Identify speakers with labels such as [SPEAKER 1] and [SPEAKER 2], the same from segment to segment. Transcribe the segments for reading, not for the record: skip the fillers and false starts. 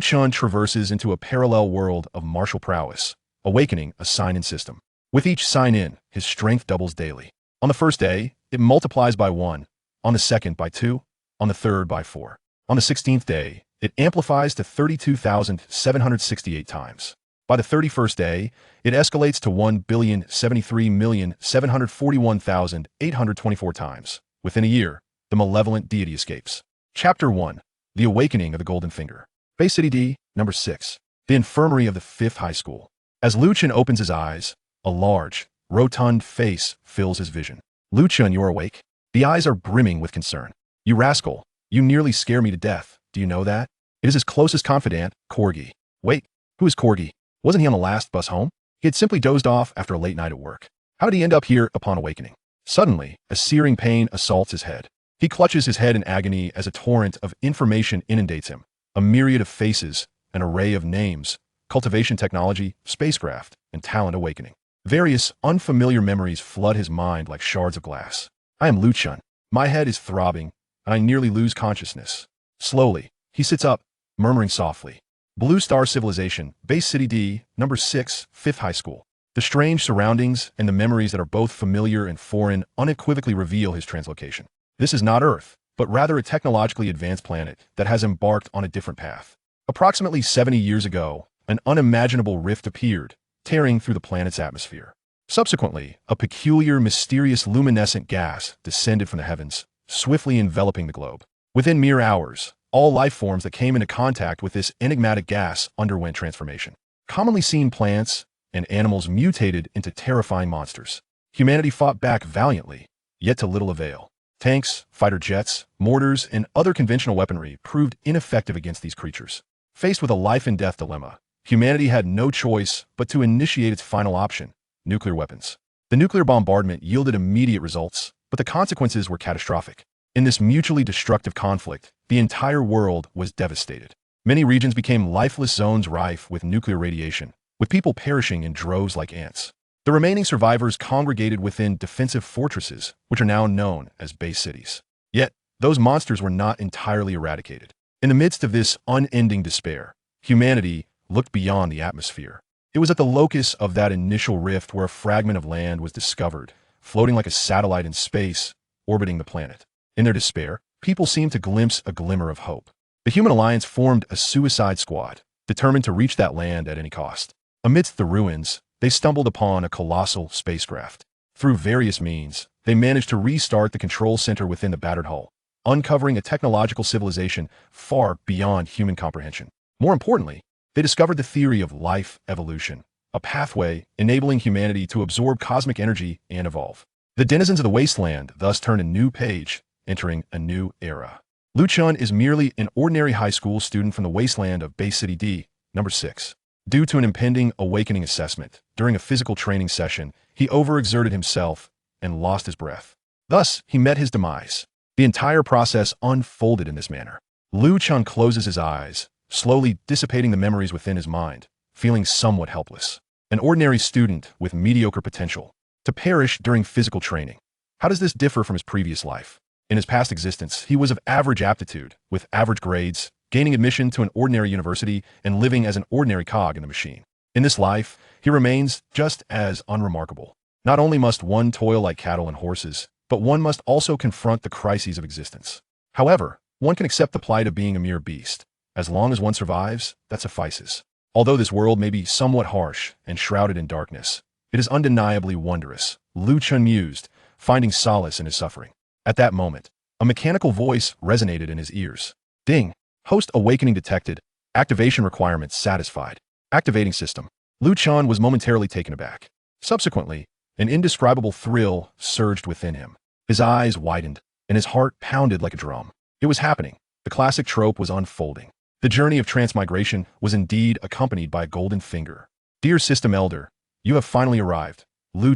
[SPEAKER 1] Chen traverses into a parallel world of martial prowess, awakening a sign-in system. With each sign-in, his strength doubles daily. On the first day, it multiplies by 1, on the second by 2, on the third by 4. On the 16th day, it amplifies to 32,768 times. By the 31st day, it escalates to 1,073,741,824 times. Within a year, the malevolent deity escapes. Chapter 1. The Awakening of the Golden Finger. Bay City D, number 6. The Infirmary of the 5th High School. As Chen opens his eyes, a large, rotund face fills his vision. Chen, you're awake? The eyes are brimming with concern. You rascal, you nearly scare me to death. Do you know that? It is his closest confidant, Corgi. Wait, who is Corgi? Wasn't he on the last bus home? He had simply dozed off after a late night at work. How did he end up here upon awakening? Suddenly, a searing pain assaults his head. He clutches his head in agony as a torrent of information inundates him. A myriad of faces, an array of names, cultivation technology, spacecraft, and talent awakening. Various unfamiliar memories flood his mind like shards of glass. I am Chen. My head is throbbing, and I nearly lose consciousness. Slowly, he sits up, murmuring softly. Blue Star Civilization, Bay City D, number 6, 5th High School. The strange surroundings and the memories that are both familiar and foreign unequivocally reveal his translocation. This is not Earth, but rather a technologically advanced planet that has embarked on a different path. Approximately 70 years ago, an unimaginable rift appeared, tearing through the planet's atmosphere. Subsequently, a peculiar, mysterious luminescent gas descended from the heavens, swiftly enveloping the globe. Within mere hours, all life forms that came into contact with this enigmatic gas underwent transformation. Commonly seen plants and animals mutated into terrifying monsters. Humanity fought back valiantly, yet to little avail. Tanks, fighter jets, mortars, and other conventional weaponry proved ineffective against these creatures. Faced with a life-and-death dilemma, humanity had no choice but to initiate its final option, nuclear weapons. The nuclear bombardment yielded immediate results, but the consequences were catastrophic. In this mutually destructive conflict, the entire world was devastated. Many regions became lifeless zones rife with nuclear radiation, with people perishing in droves like ants. The remaining survivors congregated within defensive fortresses, which are now known as base cities. Yet, those monsters were not entirely eradicated. In the midst of this unending despair, humanity looked beyond the atmosphere. It was at the locus of that initial rift where a fragment of land was discovered, floating like a satellite in space, orbiting the planet. In their despair, people seemed to glimpse a glimmer of hope. The Human Alliance formed a suicide squad, determined to reach that land at any cost. Amidst the ruins, they stumbled upon a colossal spacecraft. Through various means, they managed to restart the control center within the battered hull, uncovering a technological civilization far beyond human comprehension. More importantly, they discovered the theory of life evolution, a pathway enabling humanity to absorb cosmic energy and evolve. The denizens of the wasteland thus turned a new page, entering a new era. Chen is merely an ordinary high school student from the wasteland of Bay City D, number 6. Due to an impending awakening assessment, during a physical training session, he overexerted himself and lost his breath. Thus, he met his demise. The entire process unfolded in this manner. Chen closes his eyes, slowly dissipating the memories within his mind, feeling somewhat helpless. An ordinary student with mediocre potential, to perish during physical training. How does this differ from his previous life? In his past existence, he was of average aptitude, with average grades, gaining admission to an ordinary university and living as an ordinary cog in the machine. In this life, he remains just as unremarkable. Not only must one toil like cattle and horses, but one must also confront the crises of existence. However, one can accept the plight of being a mere beast. As long as one survives, that suffices. Although this world may be somewhat harsh and shrouded in darkness, it is undeniably wondrous, Chen mused, finding solace in his suffering. At that moment, a mechanical voice resonated in his ears. Ding! Host awakening detected. Activation requirements satisfied. Activating system. Chen was momentarily taken aback. Subsequently, an indescribable thrill surged within him. His eyes widened, and his heart pounded like a drum. It was happening. The classic trope was unfolding. The journey of transmigration was indeed accompanied by a golden finger. Dear System Elder, you have finally arrived,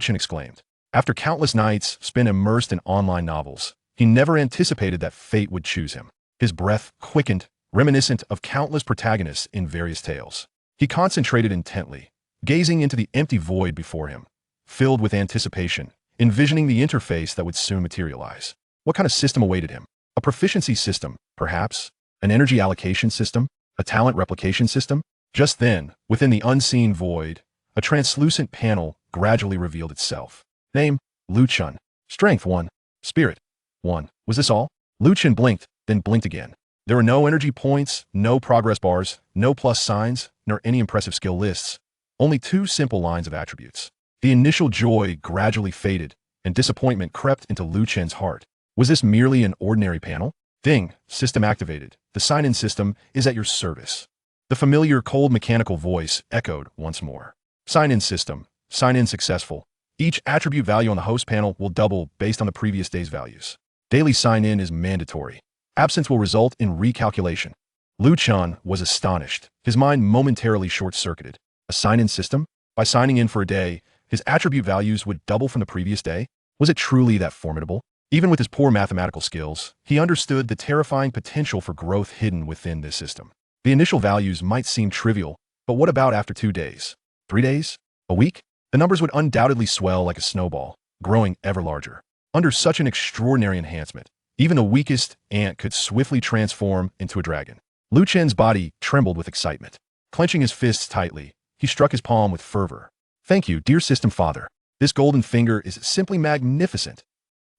[SPEAKER 1] Chen exclaimed. After countless nights spent immersed in online novels, he never anticipated that fate would choose him. His breath quickened, reminiscent of countless protagonists in various tales. He concentrated intently, gazing into the empty void before him, filled with anticipation, envisioning the interface that would soon materialize. What kind of system awaited him? A proficiency system, perhaps? An energy allocation system? A talent replication system? Just then, within the unseen void, a translucent panel gradually revealed itself. Name, Lu Chen. Strength 1. Spirit 1. Was this all? Lu Chen blinked, then blinked again. There were no energy points, no progress bars, no plus signs, nor any impressive skill lists. Only 2 simple lines of attributes. The initial joy gradually faded, and disappointment crept into Lu Chen's heart. Was this merely an ordinary panel? Ding, system activated. The sign-in system is at your service. The familiar cold mechanical voice echoed once more. Sign-in system. Sign-in successful. Each attribute value on the host panel will double based on the previous day's values. Daily sign-in is mandatory. Absence will result in recalculation. Lu Chen was astonished. His mind momentarily short-circuited. A sign-in system? By signing in for a day, his attribute values would double from the previous day? Was it truly that formidable? Even with his poor mathematical skills, he understood the terrifying potential for growth hidden within this system. The initial values might seem trivial, but what about after 2 days? 3 days? A week? The numbers would undoubtedly swell like a snowball, growing ever larger. Under such an extraordinary enhancement, even the weakest ant could swiftly transform into a dragon. Lu Chen's body trembled with excitement. Clenching his fists tightly, he struck his palm with fervor. Thank you, dear System Father. This golden finger is simply magnificent.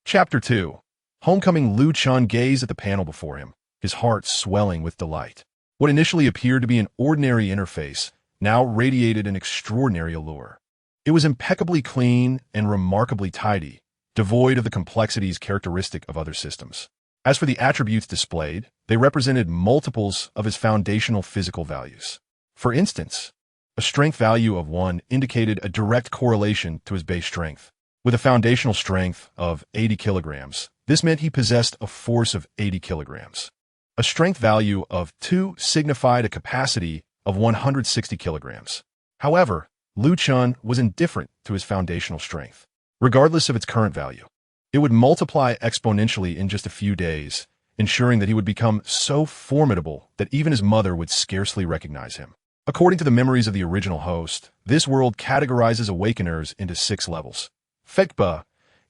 [SPEAKER 1] Chapter 2. Homecoming. Lu Chen gazed at the panel before him, his heart swelling with delight. What initially appeared to be an ordinary interface now radiated an extraordinary allure. It was impeccably clean and remarkably tidy, devoid of the complexities characteristic of other systems. As for the attributes displayed, they represented multiples of his foundational physical values. For instance, a strength value of 1 indicated a direct correlation to his base strength. With a foundational strength of 80 kilograms, this meant he possessed a force of 80 kilograms. A strength value of 2 signified a capacity of 160 kilograms. However, Lu Chen was indifferent to his foundational strength. Regardless of its current value, it would multiply exponentially in just a few days, ensuring that he would become so formidable that even his mother would scarcely recognize him. According to the memories of the original host, this world categorizes awakeners into 6 levels. Fekba,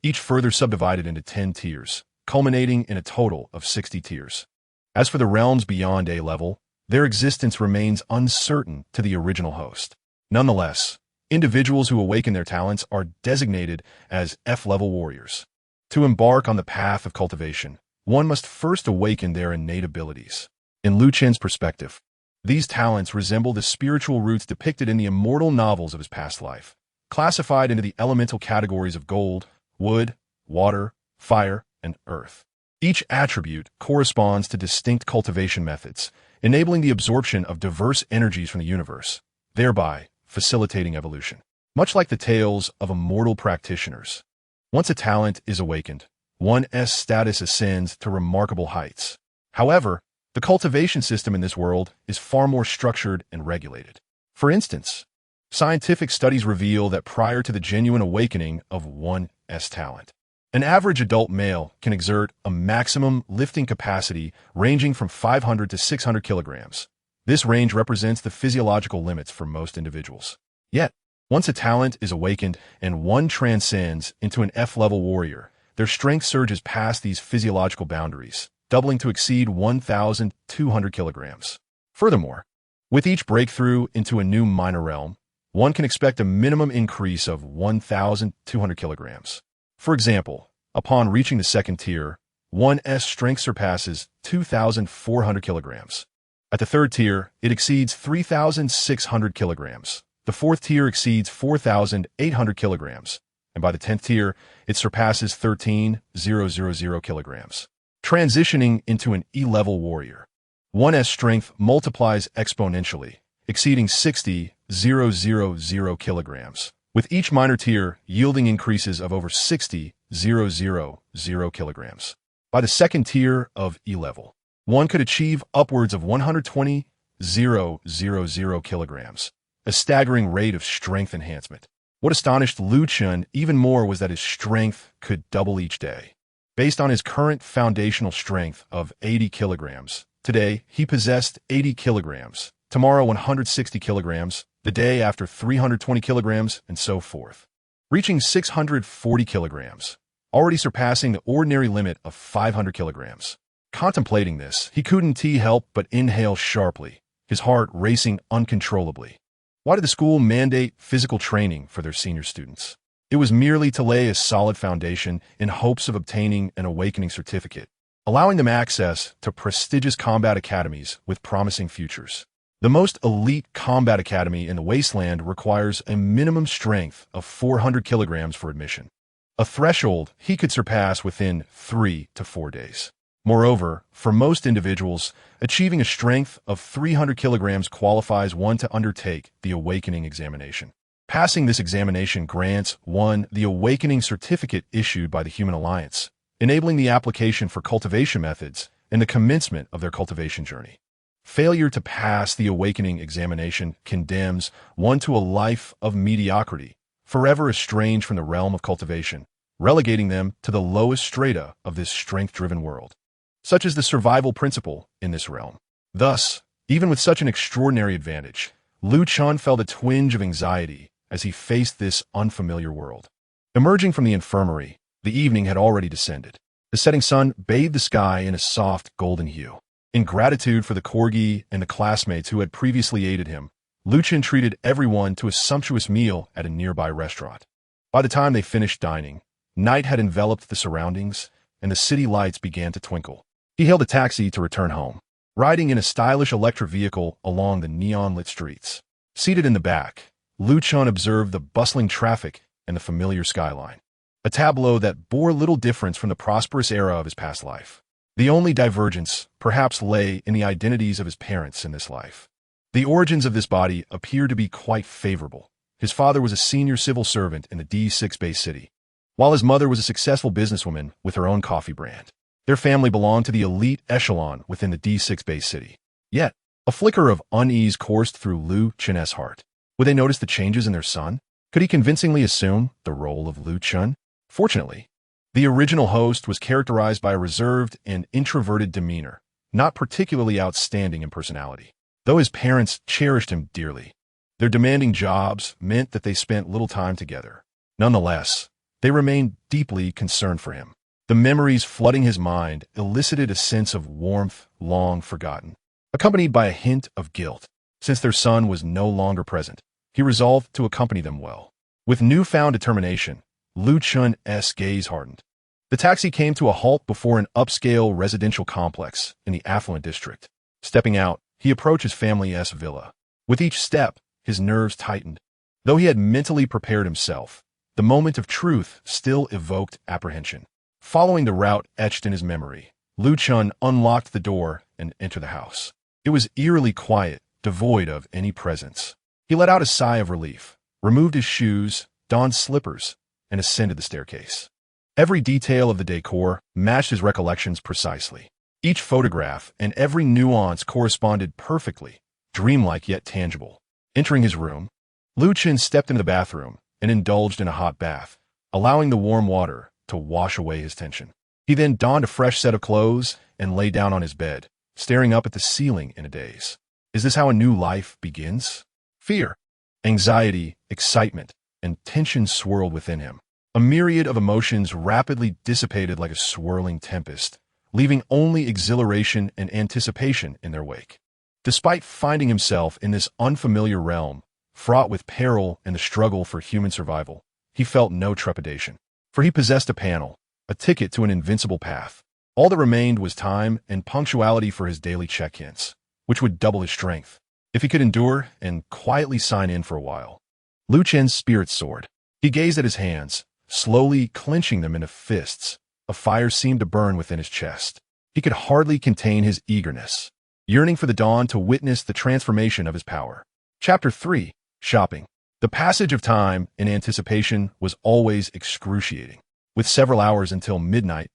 [SPEAKER 1] each further subdivided into 10 tiers, culminating in a total of 60 tiers. As for the realms beyond A level, their existence remains uncertain to the original host. Nonetheless, individuals who awaken their talents are designated as F-level warriors. To embark on the path of cultivation, one must first awaken their innate abilities. In Lu Chen's perspective, these talents resemble the spiritual roots depicted in the immortal novels of his past life, classified into the elemental categories of gold, wood, water, fire, and earth. Each attribute corresponds to distinct cultivation methods, enabling the absorption of diverse energies from the universe, thereby facilitating evolution. Much like the tales of immortal practitioners, once a talent is awakened, one's status ascends to remarkable heights. However, the cultivation system in this world is far more structured and regulated. For instance, scientific studies reveal that prior to the genuine awakening of one's talent, an average adult male can exert a maximum lifting capacity ranging from 500 to 600 kilograms. This range represents the physiological limits for most individuals. Yet, once a talent is awakened and one transcends into an F-level warrior, their strength surges past these physiological boundaries, doubling to exceed 1,200 kilograms. Furthermore, with each breakthrough into a new minor realm, one can expect a minimum increase of 1,200 kilograms. For example, upon reaching the 2nd tier, one's strength surpasses 2,400 kilograms. At the 3rd tier, it exceeds 3,600 kilograms. The 4th tier exceeds 4,800 kilograms. And by the 10th tier, it surpasses 13,000 kilograms. Transitioning into an E-level warrior, one's strength multiplies exponentially, exceeding 60,000 kilograms, with each minor tier yielding increases of over 60,000 kilograms. By the 2nd tier of E-level, one could achieve upwards of 120,000 kilograms, a staggering rate of strength enhancement. What astonished Lu Chen even more was that his strength could double each day. Based on his current foundational strength of 80 kilograms, today he possessed 80 kilograms, tomorrow 160 kilograms, the day after 320 kilograms, and so forth, reaching 640 kilograms, already surpassing the ordinary limit of 500 kilograms. Contemplating this, he couldn't help but inhale sharply, his heart racing uncontrollably. Why did the school mandate physical training for their senior students? It was merely to lay a solid foundation in hopes of obtaining an awakening certificate, allowing them access to prestigious combat academies with promising futures. The most elite combat academy in the wasteland requires a minimum strength of 400 kilograms for admission, a threshold he could surpass within 3 to 4 days. Moreover, for most individuals, achieving a strength of 300 kilograms qualifies one to undertake the awakening examination. Passing this examination grants one the awakening certificate issued by the Human Alliance, enabling the application for cultivation methods and the commencement of their cultivation journey. Failure to pass the awakening examination condemns one to a life of mediocrity, forever estranged from the realm of cultivation, relegating them to the lowest strata of this strength-driven world. Such is the survival principle in this realm. Thus, even with such an extraordinary advantage, Chen felt a twinge of anxiety as he faced this unfamiliar world. Emerging from the infirmary, the evening had already descended. The setting sun bathed the sky in a soft golden hue. In gratitude for the corgi and the classmates who had previously aided him, Chen treated everyone to a sumptuous meal at a nearby restaurant. By the time they finished dining, night had enveloped the surroundings, and the city lights began to twinkle. He hailed a taxi to return home, riding in a stylish electric vehicle along the neon-lit streets. Seated in the back, Chen observed the bustling traffic and the familiar skyline, a tableau that bore little difference from the prosperous era of his past life. The only divergence, perhaps, lay in the identities of his parents in this life. The origins of this body appeared to be quite favorable. His father was a senior civil servant in the D6 Bay City, while his mother was a successful businesswoman with her own coffee brand. Their family belonged to the elite echelon within the D6 Bay City. Yet, a flicker of unease coursed through Chen's heart. Would they notice the changes in their son? Could he convincingly assume the role of Chen? Fortunately, the original host was characterized by a reserved and introverted demeanor, not particularly outstanding in personality. Though his parents cherished him dearly, their demanding jobs meant that they spent little time together. Nonetheless, they remained deeply concerned for him. The memories flooding his mind elicited a sense of warmth long forgotten, accompanied by a hint of guilt. Since their son was no longer present, he resolved to accompany them well. With newfound determination, Chen's gaze hardened. The taxi came to a halt before an upscale residential complex in the affluent district. Stepping out, he approached his family's villa. With each step, his nerves tightened. Though he had mentally prepared himself, the moment of truth still evoked apprehension. Following the route etched in his memory, Chen unlocked the door and entered the house. It was eerily quiet, devoid of any presence. He let out a sigh of relief, removed his shoes, donned slippers, and ascended the staircase. Every detail of the decor matched his recollections precisely. Each photograph and every nuance corresponded perfectly, dreamlike yet tangible. Entering his room, Chen stepped into the bathroom and indulged in a hot bath, allowing the warm water to wash away his tension. He then donned a fresh set of clothes and lay down on his bed, staring up at the ceiling in a daze. Is this how a new life begins? Fear, anxiety, excitement, and tension swirled within him. A myriad of emotions rapidly dissipated like a swirling tempest, leaving only exhilaration and anticipation in their wake. Despite finding himself in this unfamiliar realm, fraught with peril and the struggle for human survival, he felt no trepidation. For he possessed a panel, a ticket to an invincible path. All that remained was time and punctuality for his daily check-ins, which would double his strength, if he could endure and quietly sign in for a while. Chen's spirits soared. He gazed at his hands, slowly clenching them into fists. A fire seemed to burn within his chest. He could hardly contain his eagerness, yearning for the dawn to witness the transformation of his power. Chapter 3. Shopping. The passage of time in anticipation was always excruciating. With several hours until midnight,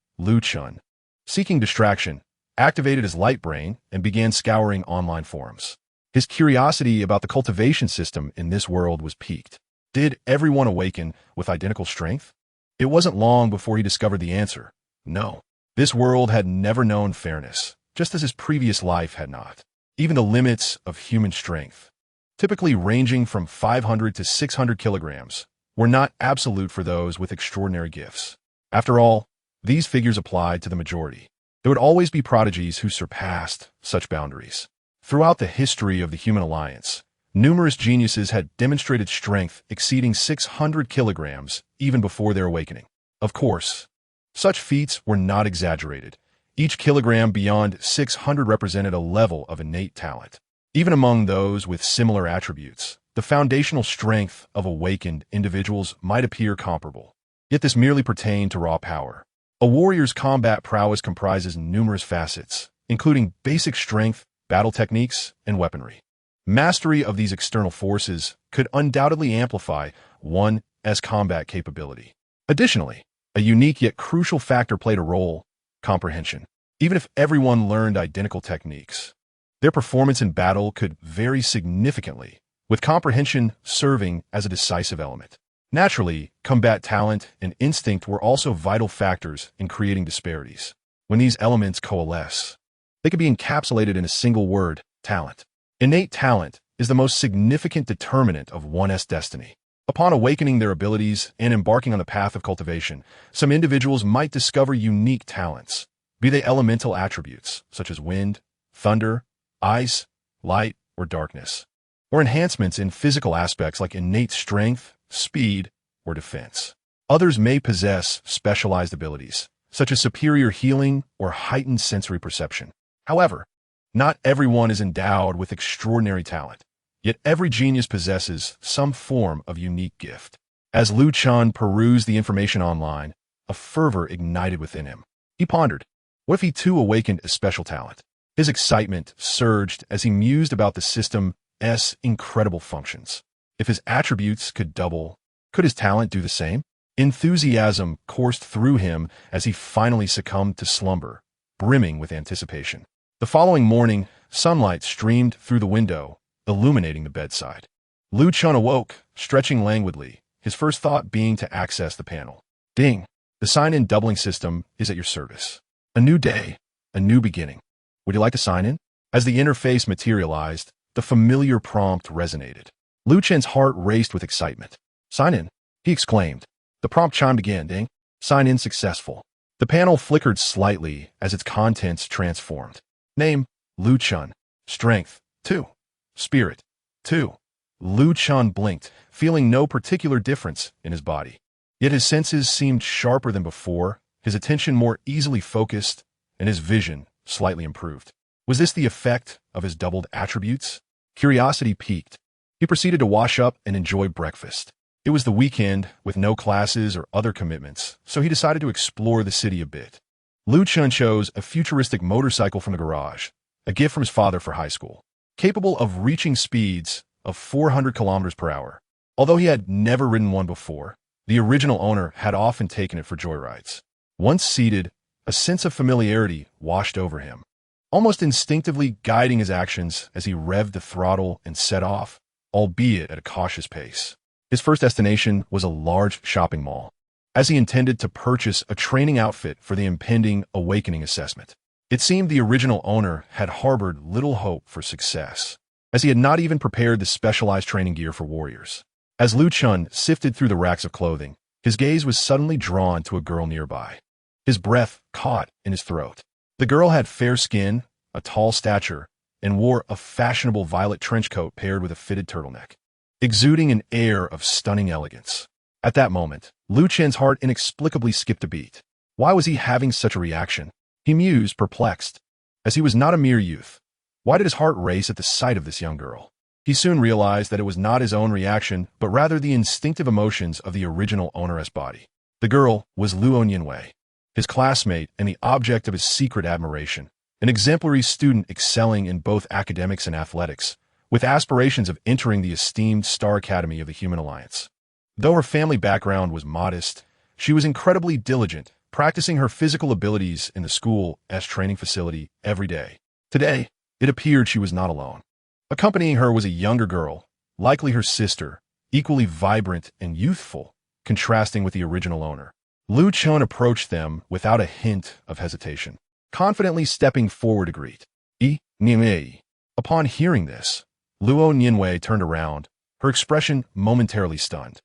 [SPEAKER 1] Chen, seeking distraction, activated his light brain and began scouring online forums. His curiosity about the cultivation system in this world was piqued. Did everyone awaken with identical strength? It wasn't long before he discovered the answer. No. This world had never known fairness, just as his previous life had not. Even the limits of human strength, typically ranging from 500 to 600 kilograms, were not absolute for those with extraordinary gifts. After all, these figures applied to the majority. There would always be prodigies who surpassed such boundaries. Throughout the history of the human alliance, numerous geniuses had demonstrated strength exceeding 600 kilograms even before their awakening. Of course, such feats were not exaggerated. Each kilogram beyond 600 represented a level of innate talent. Even among those with similar attributes, the foundational strength of awakened individuals might appear comparable. Yet this merely pertained to raw power. A warrior's combat prowess comprises numerous facets, including basic strength, battle techniques, and weaponry. Mastery of these external forces could undoubtedly amplify one's combat capability. Additionally, a unique yet crucial factor played a role: comprehension. Even if everyone learned identical techniques, their performance in battle could vary significantly, with comprehension serving as a decisive element. Naturally, combat talent and instinct were also vital factors in creating disparities. When these elements coalesce, they could be encapsulated in a single word: talent. Innate talent is the most significant determinant of one's destiny. Upon awakening their abilities and embarking on the path of cultivation, some individuals might discover unique talents, be they elemental attributes such as wind, thunder, ice, light, or darkness, or enhancements in physical aspects like innate strength, speed, or defense. Others may possess specialized abilities, such as superior healing or heightened sensory perception. However, not everyone is endowed with extraordinary talent, yet every genius possesses some form of unique gift. As Chen perused the information online, a fervor ignited within him. He pondered, what if he too awakened a special talent? His excitement surged as he mused about the system's incredible functions. If his attributes could double, could his talent do the same? Enthusiasm coursed through him as he finally succumbed to slumber, brimming with anticipation. The following morning, sunlight streamed through the window, illuminating the bedside. Chen awoke, stretching languidly, his first thought being to access the panel. Ding! The sign-in doubling system is at your service. A new day, a new beginning. Would you like to sign in? As the interface materialized, the familiar prompt resonated. Chen's heart raced with excitement. Sign in, he exclaimed. The prompt chimed again. Ding! Sign in successful. The panel flickered slightly as its contents transformed. Name, Chen. Strength, 2. Spirit, 2. Chen blinked, feeling no particular difference in his body. Yet his senses seemed sharper than before, his attention more easily focused, and his vision slightly improved. Was this the effect of his doubled attributes? Curiosity piqued. He proceeded to wash up and enjoy breakfast. It was the weekend, with no classes or other commitments, so he decided to explore the city a bit. Chen chose a futuristic motorcycle from the garage, a gift from his father for high school, capable of reaching speeds of 400 kilometers per hour. Although he had never ridden one before, the original owner had often taken it for joyrides. Once seated, a sense of familiarity washed over him, almost instinctively guiding his actions as he revved the throttle and set off, albeit at a cautious pace. His first destination was a large shopping mall, as he intended to purchase a training outfit for the impending awakening assessment. It seemed the original owner had harbored little hope for success, as he had not even prepared the specialized training gear for warriors. As Chen sifted through the racks of clothing, his gaze was suddenly drawn to a girl nearby. His breath caught in his throat. The girl had fair skin, a tall stature, and wore a fashionable violet trench coat paired with a fitted turtleneck, exuding an air of stunning elegance. At that moment, Chen's heart inexplicably skipped a beat. Why was he having such a reaction? He mused, perplexed. As he was not a mere youth, why did his heart race at the sight of this young girl? He soon realized that it was not his own reaction, but rather the instinctive emotions of the original owner's body. The girl was Nianwei, his classmate and the object of his secret admiration, an exemplary student excelling in both academics and athletics, with aspirations of entering the esteemed Star Academy of the Human Alliance. Though her family background was modest, she was incredibly diligent, practicing her physical abilities in the school's training facility every day. Today, it appeared she was not alone. Accompanying her was a younger girl, likely her sister, equally vibrant and youthful, contrasting with the original owner. Chen approached them without a hint of hesitation, confidently stepping forward to greet. Nianwei. Upon hearing this, Nianwei turned around, her expression momentarily stunned.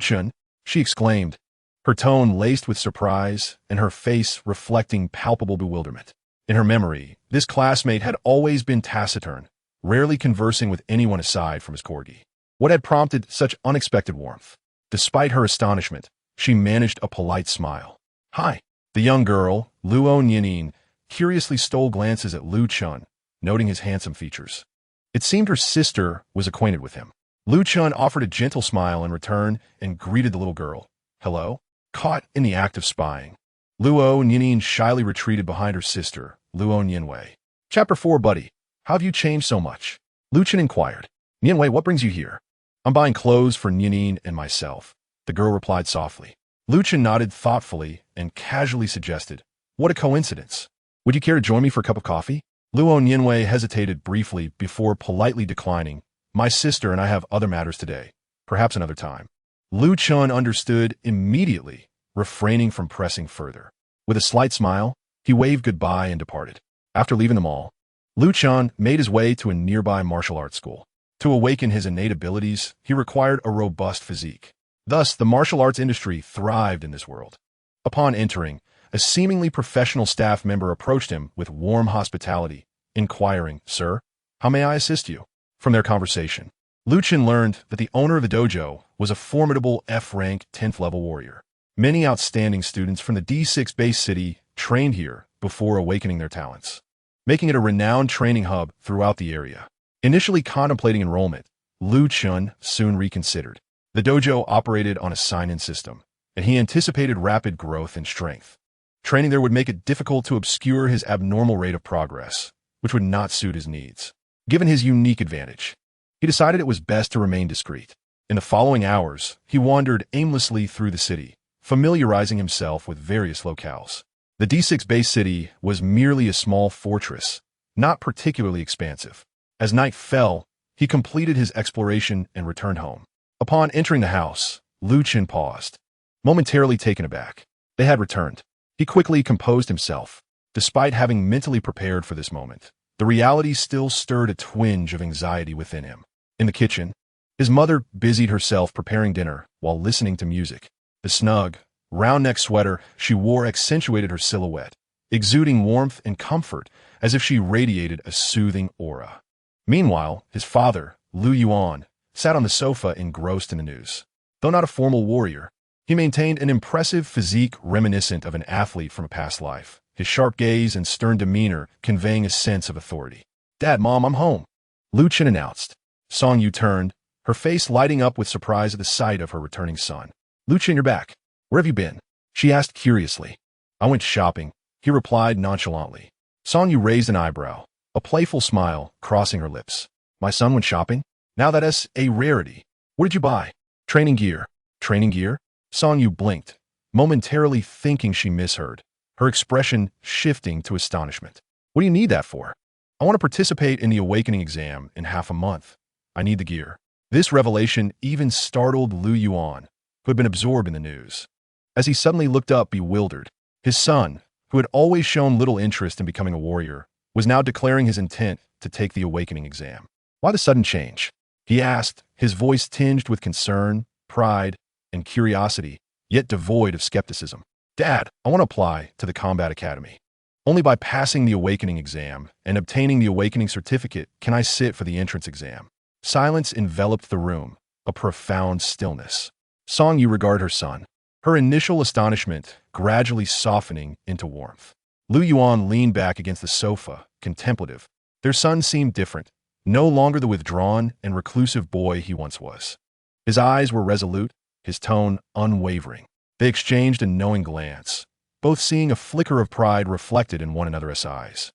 [SPEAKER 1] Chen, she exclaimed, her tone laced with surprise and her face reflecting palpable bewilderment. In her memory, this classmate had always been taciturn, rarely conversing with anyone aside from his corgi. What had prompted such unexpected warmth? Despite her astonishment, she managed a polite smile. Hi. The young girl, Luo Nianin, curiously stole glances at Lu Chun, noting his handsome features. It seemed her sister was acquainted with him. Lu Chun offered a gentle smile in return and greeted the little girl. Hello? Caught in the act of spying, Luo Nianin shyly retreated behind her sister, Luo Nianwei. Chapter 4, Buddy. How have you changed so much? Lu Chun inquired. Nianwei, what brings you here? I'm buying clothes for Nianin and myself, the girl replied softly. Lu Chun nodded thoughtfully and casually suggested, what a coincidence. Would you care to join me for a cup of coffee? Luo Nianwei hesitated briefly before politely declining. My sister and I have other matters today. Perhaps another time. Lu Chun understood immediately, refraining from pressing further. With a slight smile, he waved goodbye and departed. After leaving the mall, Lu Chun made his way to a nearby martial arts school. To awaken his innate abilities, he required a robust physique. Thus, the martial arts industry thrived in this world. Upon entering, a seemingly professional staff member approached him with warm hospitality, inquiring, Sir, how may I assist you? From their conversation, Lu Chun learned that the owner of the dojo was a formidable F-rank 10th level warrior. Many outstanding students from the D6 base city trained here before awakening their talents, making it a renowned training hub throughout the area. Initially contemplating enrollment, Lu Chun soon reconsidered. The dojo operated on a sign-in system, and he anticipated rapid growth in strength. Training there would make it difficult to obscure his abnormal rate of progress, which would not suit his needs. Given his unique advantage, he decided it was best to remain discreet. In the following hours, he wandered aimlessly through the city, familiarizing himself with various locales. The D6 base city was merely a small fortress, not particularly expansive. As night fell, he completed his exploration and returned home. Upon entering the house, Lu Chun paused, momentarily taken aback. They had returned. He quickly composed himself. Despite having mentally prepared for this moment, the reality still stirred a twinge of anxiety within him. In the kitchen, his mother busied herself preparing dinner while listening to music. The snug, round-neck sweater she wore accentuated her silhouette, exuding warmth and comfort as if she radiated a soothing aura. Meanwhile, his father, Lu Yuan, sat on the sofa engrossed in the news. Though not a formal warrior, he maintained an impressive physique reminiscent of an athlete from a past life, his sharp gaze and stern demeanor conveying a sense of authority. Dad, Mom, I'm home, Lu Chun announced. Song Yu turned, her face lighting up with surprise at the sight of her returning son. Lu Chun, you're back. Where have you been? She asked curiously. I went shopping, he replied nonchalantly. Song Yu raised an eyebrow, a playful smile crossing her lips. My son went shopping? Now that's a rarity. What did you buy? Training gear. Training gear? Song Yu blinked, momentarily thinking she misheard, her expression shifting to astonishment. What do you need that for? I want to participate in the awakening exam in half a month. I need the gear. This revelation even startled Lu Yuan, who had been absorbed in the news. As he suddenly looked up bewildered, his son, who had always shown little interest in becoming a warrior, was now declaring his intent to take the awakening exam. Why the sudden change? He asked, his voice tinged with concern, pride, and curiosity, yet devoid of skepticism. Dad, I want to apply to the Combat Academy. Only by passing the awakening exam and obtaining the awakening certificate can I sit for the entrance exam. Silence enveloped the room, a profound stillness. Song Yu regarded her son, her initial astonishment gradually softening into warmth. Lu Yuan leaned back against the sofa, contemplative. Their son seemed different, no longer the withdrawn and reclusive boy he once was. His eyes were resolute, his tone unwavering. They exchanged a knowing glance, both seeing a flicker of pride reflected in one another's eyes.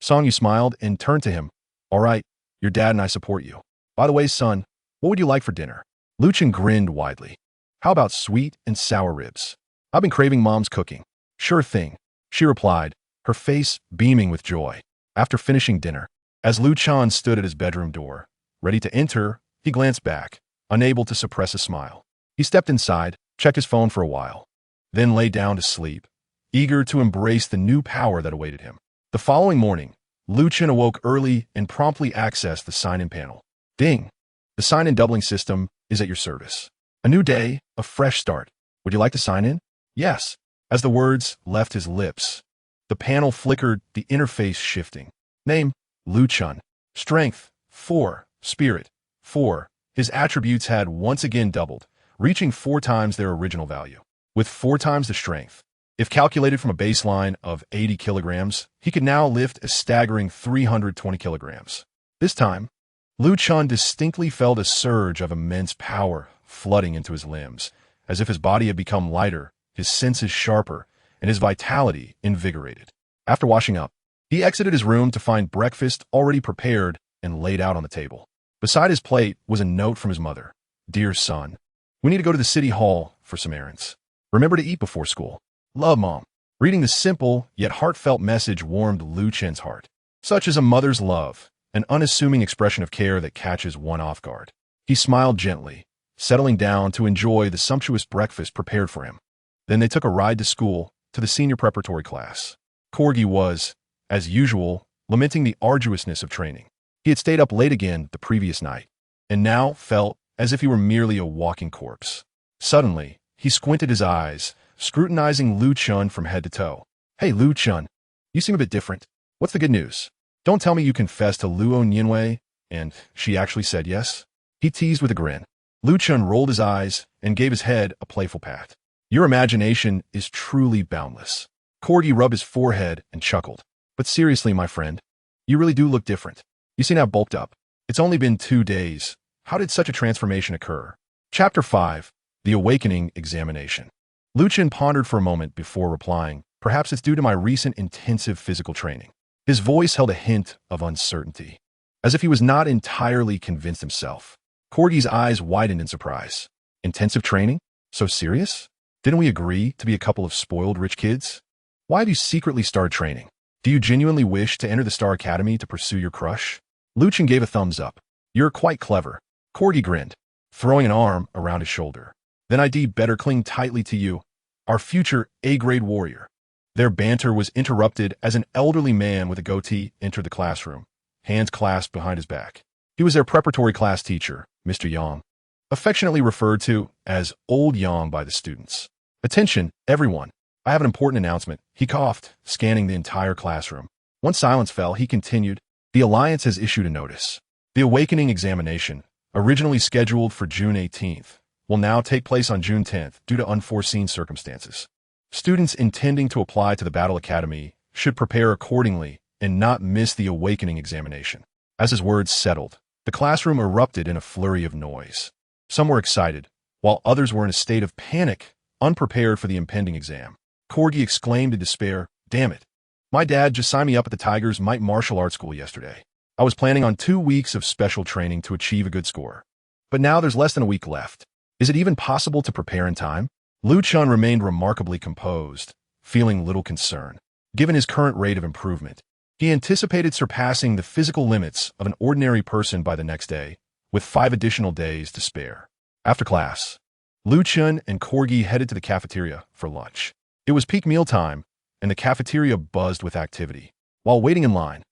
[SPEAKER 1] Song Yu smiled and turned to him. All right, your dad and I support you. By the way, son, what would you like for dinner? Lu Chun grinned widely. How about sweet and sour ribs? I've been craving Mom's cooking. Sure thing, she replied, her face beaming with joy. After finishing dinner, as Lu Chun stood at his bedroom door, ready to enter, he glanced back, unable to suppress a smile. He stepped inside, checked his phone for a while, then lay down to sleep, eager to embrace the new power that awaited him. The following morning, Lu Chun awoke early and promptly accessed the sign-in panel. Ding! The sign-in doubling system is at your service. A new day, a fresh start. Would you like to sign in? Yes. As the words left his lips, the panel flickered, the interface shifting. Name, Lu Chun. Strength, 4. Spirit. 4. His attributes had once again doubled, reaching 4 times their original value. With 4 times the strength, if calculated from a baseline of 80 kilograms, he could now lift a staggering 320 kilograms. This time, Lu Chen distinctly felt a surge of immense power flooding into his limbs, as if his body had become lighter, his senses sharper, and his vitality invigorated. After washing up, he exited his room to find breakfast already prepared and laid out on the table. Beside his plate was a note from his mother. "Dear son, we need to go to the city hall for some errands. Remember to eat before school. Love, Mom." Reading the simple yet heartfelt message warmed Lu Chen's heart. Such is a mother's love, an unassuming expression of care that catches one off guard. He smiled gently, settling down to enjoy the sumptuous breakfast prepared for him. Then they took a ride to school, to the senior preparatory class. Corgi was, as usual, lamenting the arduousness of training. He had stayed up late again the previous night, and now felt as if he were merely a walking corpse. Suddenly, he squinted his eyes, scrutinizing Lu Chen from head to toe. "Hey, Lu Chen, you seem a bit different. What's the good news? Don't tell me you confessed to Luo Nianwei, and she actually said yes?" He teased with a grin. Lu Chen rolled his eyes and gave his head a playful pat. "Your imagination is truly boundless." Corgi rubbed his forehead and chuckled. "But seriously, my friend, you really do look different. You seem to have bulked up. It's only been 2 days. How did such a transformation occur?" Chapter 5. The Awakening Examination. Lu Chen pondered for a moment before replying, "Perhaps it's due to my recent intensive physical training." His voice held a hint of uncertainty, as if he was not entirely convinced himself. Corgi's eyes widened in surprise. "Intensive training? So serious? Didn't we agree to be a couple of spoiled rich kids? Why have you secretly started training? Do you genuinely wish to enter the Star Academy to pursue your crush?" Lu Chen gave a thumbs up. "You're quite clever." Corgi grinned, throwing an arm around his shoulder. "Then I'd better cling tightly to you, our future A-grade warrior." Their banter was interrupted as an elderly man with a goatee entered the classroom, hands clasped behind his back. He was their preparatory class teacher, Mr. Yang, affectionately referred to as Old Yang by the students. "Attention, everyone. I have an important announcement." He coughed, scanning the entire classroom. Once silence fell, he continued, "The Alliance has issued a notice. The Awakening Examination, originally scheduled for June 18th, will now take place on June 10th due to unforeseen circumstances. Students intending to apply to the Battle Academy should prepare accordingly and not miss the Awakening Examination." As his words settled, the classroom erupted in a flurry of noise. Some were excited, while others were in a state of panic, unprepared for the impending exam. Corgi exclaimed in despair, "Damn it. My dad just signed me up at the Tigers Might Martial Arts School yesterday. I was planning on 2 weeks of special training to achieve a good score. But now there's less than a week left. Is it even possible to prepare in time?" Lu Chen remained remarkably composed, feeling little concern. Given his current rate of improvement, he anticipated surpassing the physical limits of an ordinary person by the next day, with 5 additional days to spare. After class, Lu Chen and Corgi headed to the cafeteria for lunch. It was peak mealtime, and the cafeteria buzzed with activity. While waiting in line,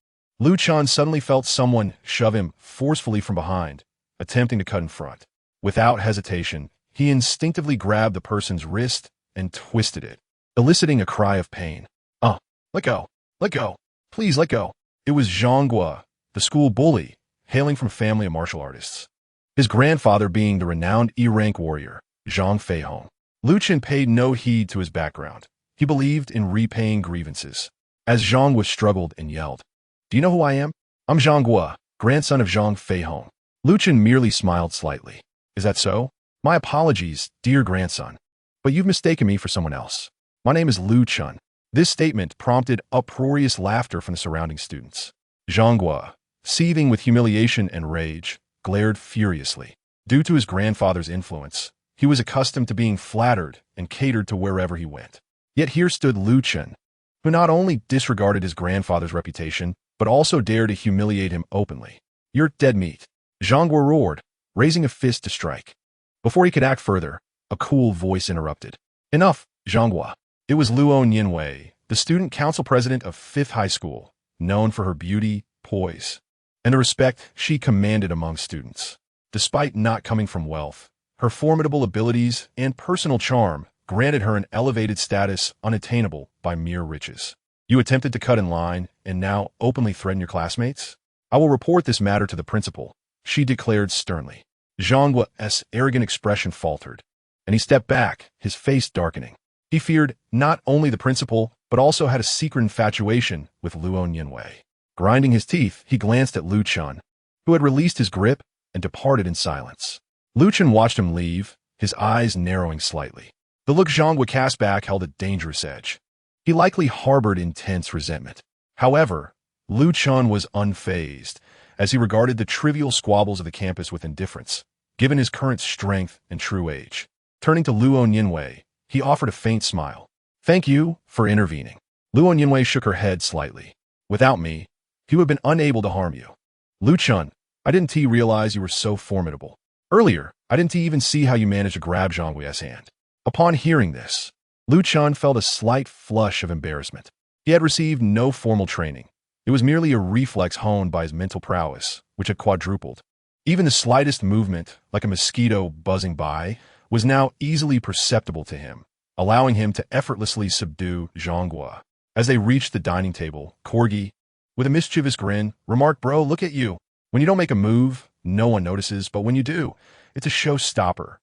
[SPEAKER 1] Lu Chen suddenly felt someone shove him forcefully from behind, attempting to cut in front. Without hesitation, he instinctively grabbed the person's wrist and twisted it, eliciting a cry of pain. Let go! Let go! Please let go!" It was Zhang Guo, the school bully, hailing from a family of martial artists. His grandfather being the renowned E-rank warrior, Zhang Feihong. Lu Chen paid no heed to his background. He believed in repaying grievances. As Zhang Guo struggled and yelled, "Do you know who I am? I'm Zhang Guo, grandson of Zhang Feihong." Lu Chen merely smiled slightly. "Is that so? My apologies, dear grandson. But you've mistaken me for someone else. My name is Lu Chen." This statement prompted uproarious laughter from the surrounding students. Zhang Guo, seething with humiliation and rage, glared furiously. Due to his grandfather's influence, he was accustomed to being flattered and catered to wherever he went. Yet here stood Lu Chen, who not only disregarded his grandfather's reputation, but also dared to humiliate him openly. "You're dead meat," Zhang Guo roared, raising a fist to strike. Before he could act further, a cool voice interrupted. "Enough, Zhang Guo." It was Luo Nianwei, the student council president of 5th High School, known for her beauty, poise, and the respect she commanded among students. Despite not coming from wealth, her formidable abilities and personal charm granted her an elevated status unattainable by mere riches. "You attempted to cut in line and now openly threaten your classmates? I will report this matter to the principal, she declared sternly. Zhangguo's arrogant expression faltered, and he stepped back, his face darkening. He feared not only the principal, but also had a secret infatuation with Luo Nianwei. Grinding his teeth, he glanced at Lu Chen, who had released his grip and departed in silence. Lu Chen watched him leave, his eyes narrowing slightly. The look Zhangguo cast back held a dangerous edge. He likely harbored intense resentment. However, Lu Chen was unfazed, as he regarded the trivial squabbles of the campus with indifference, given his current strength and true age. Turning to Luo Nianwei, he offered a faint smile. Thank you for intervening. Luo Nianwei shook her head slightly. Without me, he would have been unable to harm you. Lu Chen, I didn't realize you were so formidable. Earlier, I didn't even see how you managed to grab Zhangguo's hand. Upon hearing this, Lu Chen felt a slight flush of embarrassment. He had received no formal training. It was merely a reflex honed by his mental prowess, which had quadrupled. Even the slightest movement, like a mosquito buzzing by, was now easily perceptible to him, allowing him to effortlessly subdue Zhangguo. As they reached the dining table, Corgi, with a mischievous grin, remarked, Bro, look at you. When you don't make a move, no one notices, but when you do, it's a showstopper.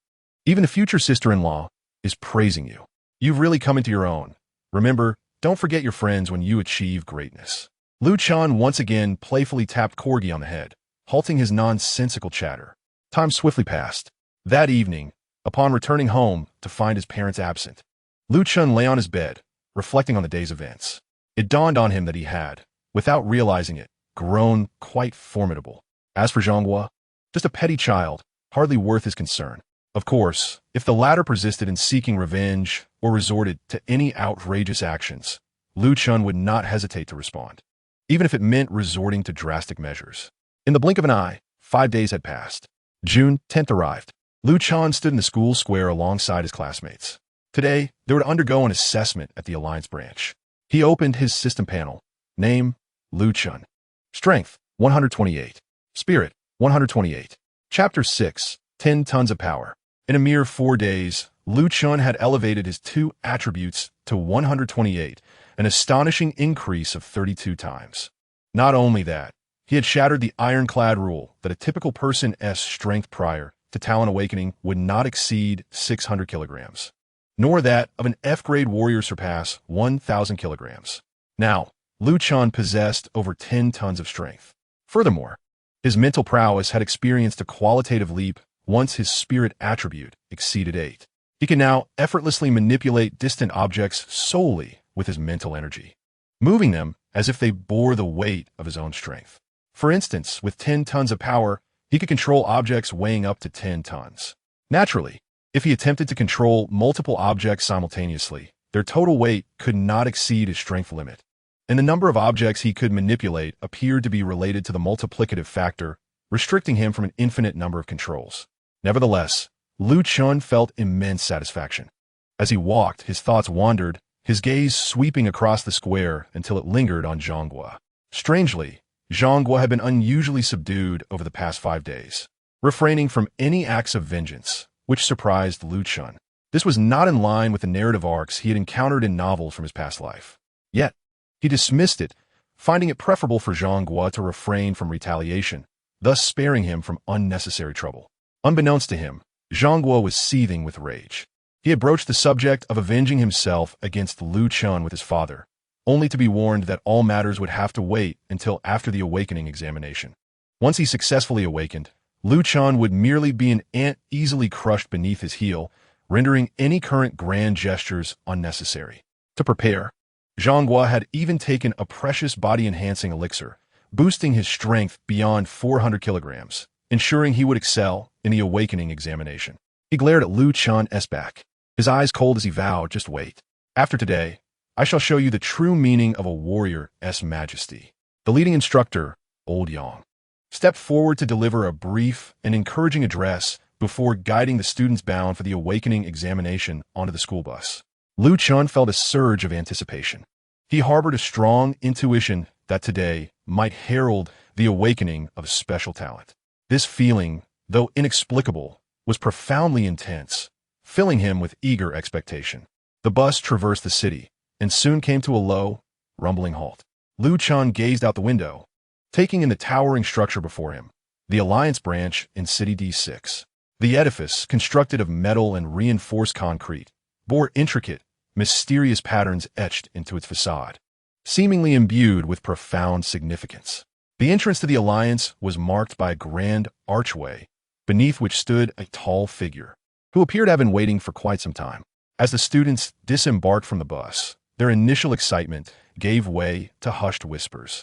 [SPEAKER 1] Even the future sister-in-law is praising you. You've really come into your own. Remember, don't forget your friends when you achieve greatness. Lu Chen once again playfully tapped Corgi on the head, halting his nonsensical chatter. Time swiftly passed. That evening, upon returning home to find his parents absent, Lu Chen lay on his bed, reflecting on the day's events. It dawned on him that he had, without realizing it, grown quite formidable. As for Zhangguo, just a petty child, hardly worth his concern. Of course, if the latter persisted in seeking revenge or resorted to any outrageous actions, Lu Chen would not hesitate to respond, even if it meant resorting to drastic measures. In the blink of an eye, 5 days had passed. June 10th arrived. Lu Chen stood in the school square alongside his classmates. Today, they were to undergo an assessment at the Alliance branch. He opened his system panel. Name, Lu Chen. Strength, 128. Spirit, 128. Chapter 6, 10 Tons of Power. In a mere 4 days, Lu Chen had elevated his 2 attributes to 128, an astonishing increase of 32 times. Not only that, he had shattered the ironclad rule that a typical person's strength prior to talent awakening would not exceed 600 kilograms, nor that of an F-grade warrior surpass 1,000 kilograms. Now, Lu Chen possessed over 10 tons of strength. Furthermore, his mental prowess had experienced a qualitative leap once his spirit attribute exceeded 8. He can now effortlessly manipulate distant objects solely with his mental energy, moving them as if they bore the weight of his own strength. For instance, with 10 tons of power, he could control objects weighing up to 10 tons. Naturally, if he attempted to control multiple objects simultaneously, their total weight could not exceed his strength limit, and the number of objects he could manipulate appeared to be related to the multiplicative factor, restricting him from an infinite number of controls. Nevertheless, Lu Chen felt immense satisfaction. As he walked, his thoughts wandered, his gaze sweeping across the square until it lingered on Zhangguo. Strangely, Zhangguo had been unusually subdued over the past 5 days, refraining from any acts of vengeance, which surprised Lu Chen. This was not in line with the narrative arcs he had encountered in novels from his past life. Yet, he dismissed it, finding it preferable for Zhangguo to refrain from retaliation, thus sparing him from unnecessary trouble. Unbeknownst to him, Zhangguo was seething with rage. He had broached the subject of avenging himself against Lu Chen with his father, only to be warned that all matters would have to wait until after the awakening examination. Once he successfully awakened, Lu Chen would merely be an ant easily crushed beneath his heel, rendering any current grand gestures unnecessary. To prepare, Zhangguo had even taken a precious body-enhancing elixir, boosting his strength beyond 400 kilograms, ensuring he would excel in the awakening examination. He glared at Lu Chen's back, his eyes cold as he vowed, just wait. After today, I shall show you the true meaning of a warrior's majesty. The leading instructor, Old Yang, stepped forward to deliver a brief and encouraging address before guiding the students bound for the awakening examination onto the school bus. Lu Chen felt a surge of anticipation. He harbored a strong intuition that today might herald the awakening of a special talent. This feeling, though inexplicable, was profoundly intense, filling him with eager expectation. The bus traversed the city and soon came to a low, rumbling halt. Lu Chen gazed out the window, taking in the towering structure before him, the Alliance branch in City D6. The edifice, constructed of metal and reinforced concrete, bore intricate, mysterious patterns etched into its facade, seemingly imbued with profound significance. The entrance to the Alliance was marked by a grand archway, beneath which stood a tall figure, who appeared to have been waiting for quite some time. As the students disembarked from the bus, their initial excitement gave way to hushed whispers,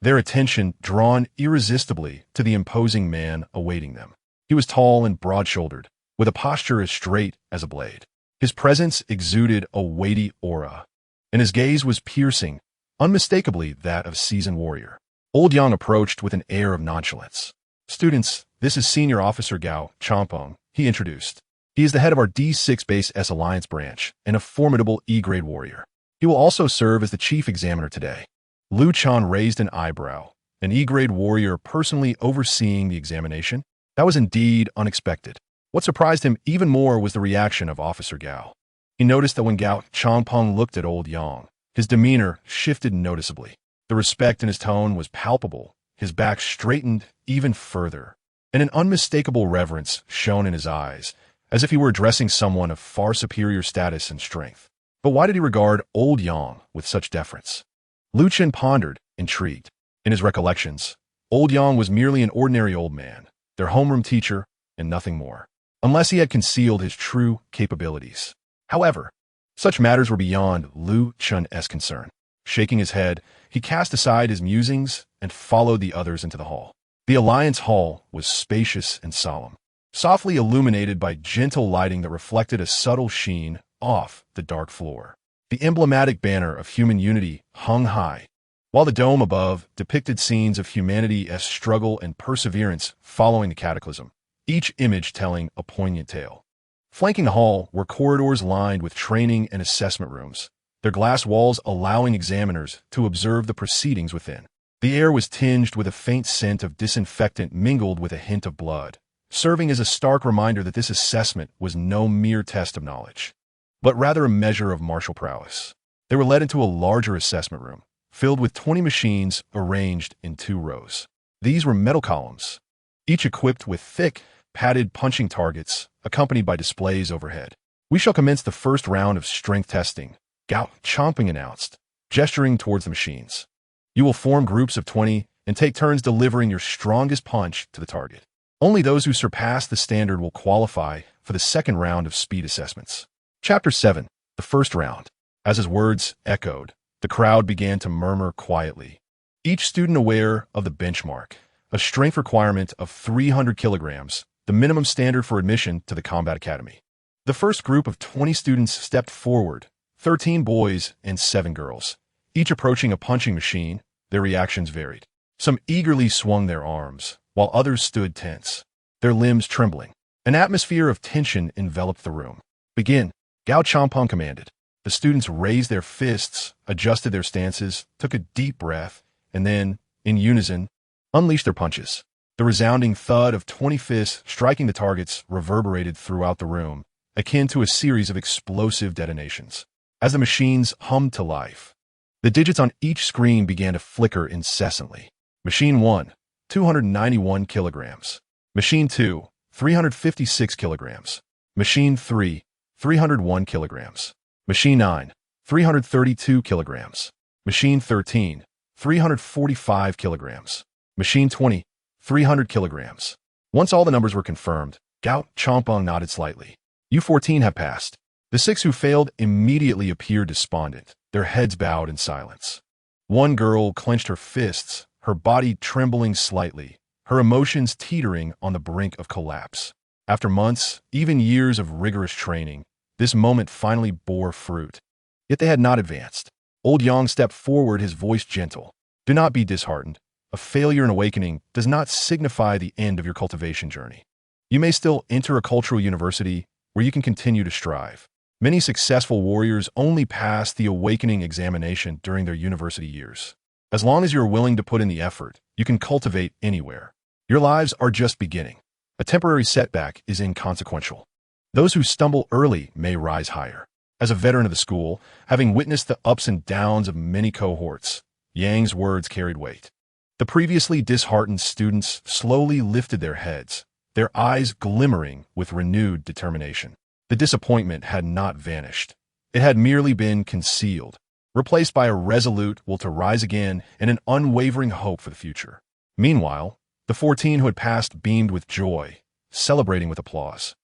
[SPEAKER 1] their attention drawn irresistibly to the imposing man awaiting them. He was tall and broad-shouldered, with a posture as straight as a blade. His presence exuded a weighty aura, and his gaze was piercing, unmistakably that of a seasoned warrior. Old Yang approached with an air of nonchalance. "Students, this is Senior Officer Gao Champong," he introduced. "He is the head of our D6 Base S Alliance branch and a formidable E-grade warrior. He will also serve as the chief examiner today." Lu Chan raised an eyebrow. An E-grade warrior personally overseeing the examination? That was indeed unexpected. What surprised him even more was the reaction of Officer Gao. He noticed that when Gao Champong looked at Old Yang, his demeanor shifted noticeably. The respect in his tone was palpable, his back straightened even further, and an unmistakable reverence shone in his eyes, as if he were addressing someone of far superior status and strength. But why did he regard Old Yang with such deference? Lu Chen pondered, intrigued. In his recollections, Old Yang was merely an ordinary old man, their homeroom teacher, and nothing more, unless he had concealed his true capabilities. However, such matters were beyond Lu Chen's concern. Shaking his head, he cast aside his musings and followed the others into the hall. The Alliance Hall was spacious and solemn, softly illuminated by gentle lighting that reflected a subtle sheen off the dark floor. The emblematic banner of human unity hung high, while the dome above depicted scenes of humanity's struggle and perseverance following the cataclysm, each image telling a poignant tale. Flanking the hall were corridors lined with training and assessment rooms, their glass walls allowing examiners to observe the proceedings within. The air was tinged with a faint scent of disinfectant mingled with a hint of blood, serving as a stark reminder that this assessment was no mere test of knowledge, but rather a measure of martial prowess. They were led into a larger assessment room, filled with 20 machines arranged in 2 rows. These were metal columns, each equipped with thick, padded punching targets, accompanied by displays overhead. "We shall commence the first round of strength testing," Gao Champing announced, gesturing towards the machines. "You will form groups of 20 and take turns delivering your strongest punch to the target. Only those who surpass the standard will qualify for the second round of speed assessments." Chapter 7. The First Round. As his words echoed, the crowd began to murmur quietly, each student aware of the benchmark, a strength requirement of 300 kilograms, the minimum standard for admission to the Combat Academy. The first group of 20 students stepped forward, 13 boys and 7 girls, each approaching a punching machine. Their reactions varied. Some eagerly swung their arms, while others stood tense, their limbs trembling. An atmosphere of tension enveloped the room. "Begin," Gao Champong commanded. The students raised their fists, adjusted their stances, took a deep breath, and then, in unison, unleashed their punches. The resounding thud of 20 fists striking the targets reverberated throughout the room, akin to a series of explosive detonations. As the machines hummed to life, the digits on each screen began to flicker incessantly. Machine 1, 291 kilograms. Machine 2, 356 kilograms. Machine 3, 301 kilograms. Machine 9, 332 kilograms. Machine 13, 345 kilograms. Machine 20, 300 kilograms. Once all the numbers were confirmed, Gao Champong nodded slightly. "You 14 have passed." The 6 who failed immediately appeared despondent, their heads bowed in silence. One girl clenched her fists, her body trembling slightly, her emotions teetering on the brink of collapse. After months, even years of rigorous training, this moment finally bore fruit. Yet they had not advanced. Old Yang stepped forward, his voice gentle. "Do not be disheartened. A failure in awakening does not signify the end of your cultivation journey. You may still enter a cultural university where you can continue to strive. Many successful warriors only pass the awakening examination during their university years. As long as you are willing to put in the effort, you can cultivate anywhere. Your lives are just beginning. A temporary setback is inconsequential. Those who stumble early may rise higher." As a veteran of the school, having witnessed the ups and downs of many cohorts, Yang's words carried weight. The previously disheartened students slowly lifted their heads, their eyes glimmering with renewed determination. The disappointment had not vanished. It had merely been concealed, replaced by a resolute will to rise again and an unwavering hope for the future. Meanwhile, the 14 who had passed beamed with joy, celebrating with applause.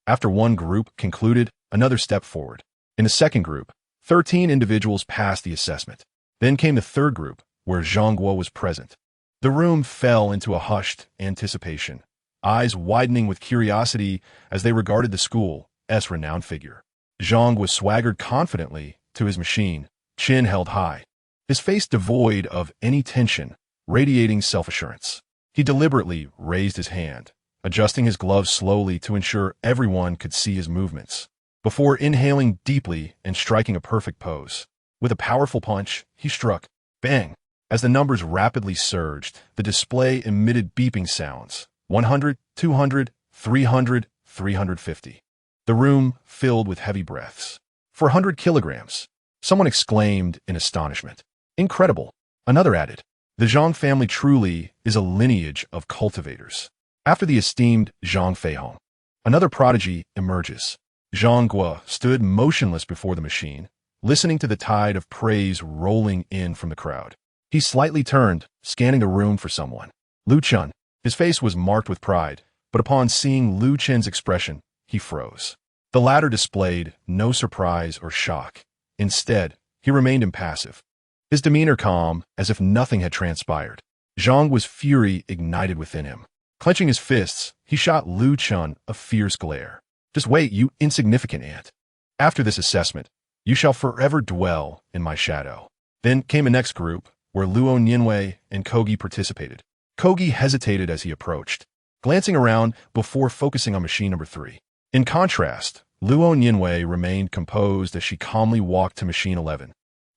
[SPEAKER 1] After one group concluded, another stepped forward. In the second group, 13 individuals passed the assessment. Then came the third group, where Zhang Guo was present. The room fell into a hushed anticipation, eyes widening with curiosity as they regarded the school's renowned figure. Zhang was swaggered confidently to his machine, chin held high, his face devoid of any tension, radiating self-assurance. He deliberately raised his hand, adjusting his gloves slowly to ensure everyone could see his movements, before inhaling deeply and striking a perfect pose. With a powerful punch, he struck. Bang! As the numbers rapidly surged, the display emitted beeping sounds. 100, 200, 300, 350. The room filled with heavy breaths. 400 kilograms. Someone exclaimed in astonishment. Incredible. Another added. The Zhang family truly is a lineage of cultivators. After the esteemed Zhang Feihong, another prodigy emerges. Zhang Guo stood motionless before the machine, listening to the tide of praise rolling in from the crowd. He slightly turned, scanning the room for someone. Lu Chen. His face was marked with pride, but upon seeing Lu Chen's expression, he froze. The latter displayed no surprise or shock. Instead, he remained impassive, his demeanor calm, as if nothing had transpired. Zhang was fury ignited within him. Clenching his fists, he shot Lu Chen a fierce glare. Just wait, you insignificant ant. After this assessment, you shall forever dwell in my shadow. Then came a next group, where Luo Nianwei and Kogi participated. Kogi hesitated as he approached, glancing around before focusing on machine number 3. In contrast, Luo Nianwei remained composed as she calmly walked to machine 11,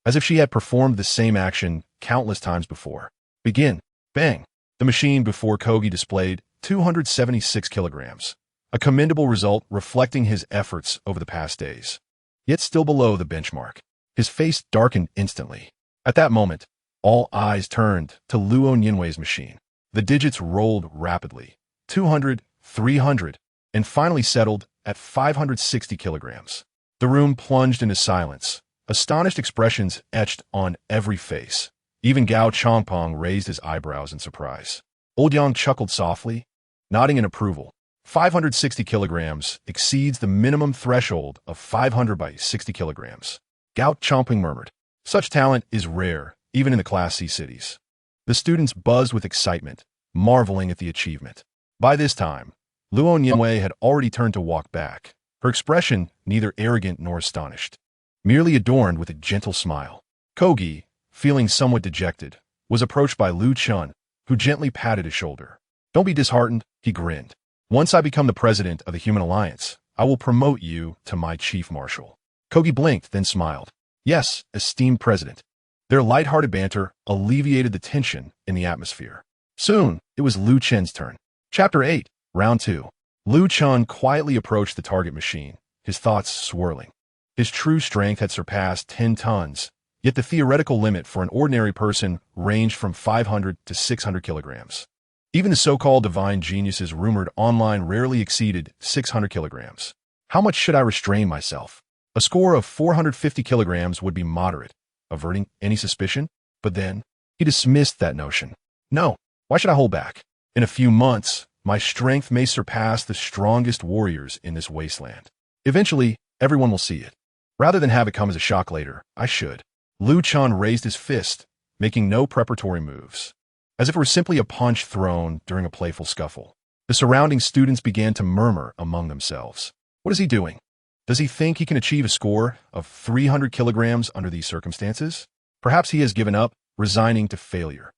[SPEAKER 1] as if she had performed the same action countless times before. Begin. Bang! The machine before Kogi displayed 276 kilograms, a commendable result reflecting his efforts over the past days. Yet still below the benchmark. His face darkened instantly. At that moment, all eyes turned to Luo Nianwei's machine. The digits rolled rapidly, 200, 300, and finally settled at 560 kilograms. The room plunged into silence, astonished expressions etched on every face. Even Gao Chongpeng raised his eyebrows in surprise. Old Yang chuckled softly, nodding in approval. 560 kilograms exceeds the minimum threshold of 500 by 60 kilograms. Gao Chongpeng murmured, such talent is rare, even in the Class C cities. The students buzzed with excitement, marveling at the achievement. By this time, Luo Nianwei had already turned to walk back, her expression neither arrogant nor astonished, merely adorned with a gentle smile. Kogi, feeling somewhat dejected, was approached by Lu Chen, who gently patted his shoulder. Don't be disheartened, he grinned. Once I become the president of the Human Alliance, I will promote you to my chief marshal. Kogi blinked, then smiled. Yes, esteemed president. Their light-hearted banter alleviated the tension in the atmosphere. Soon, it was Lu Chen's turn. Chapter 8, Round 2. Lu Chen quietly approached the target machine, his thoughts swirling. His true strength had surpassed 10 tons, yet the theoretical limit for an ordinary person ranged from 500 to 600 kilograms. Even the so-called divine geniuses rumored online rarely exceeded 600 kilograms. How much should I restrain myself? A score of 450 kilograms would be moderate, averting any suspicion, but then he dismissed that notion. No, why should I hold back? In a few months, my strength may surpass the strongest warriors in this wasteland. Eventually, everyone will see it. Rather than have it come as a shock later, I should. Lu Chen raised his fist, making no preparatory moves, as if it were simply a punch thrown during a playful scuffle. The surrounding students began to murmur among themselves. What is he doing? Does he think he can achieve a score of 300 kilograms under these circumstances? Perhaps he has given up, resigning to failure.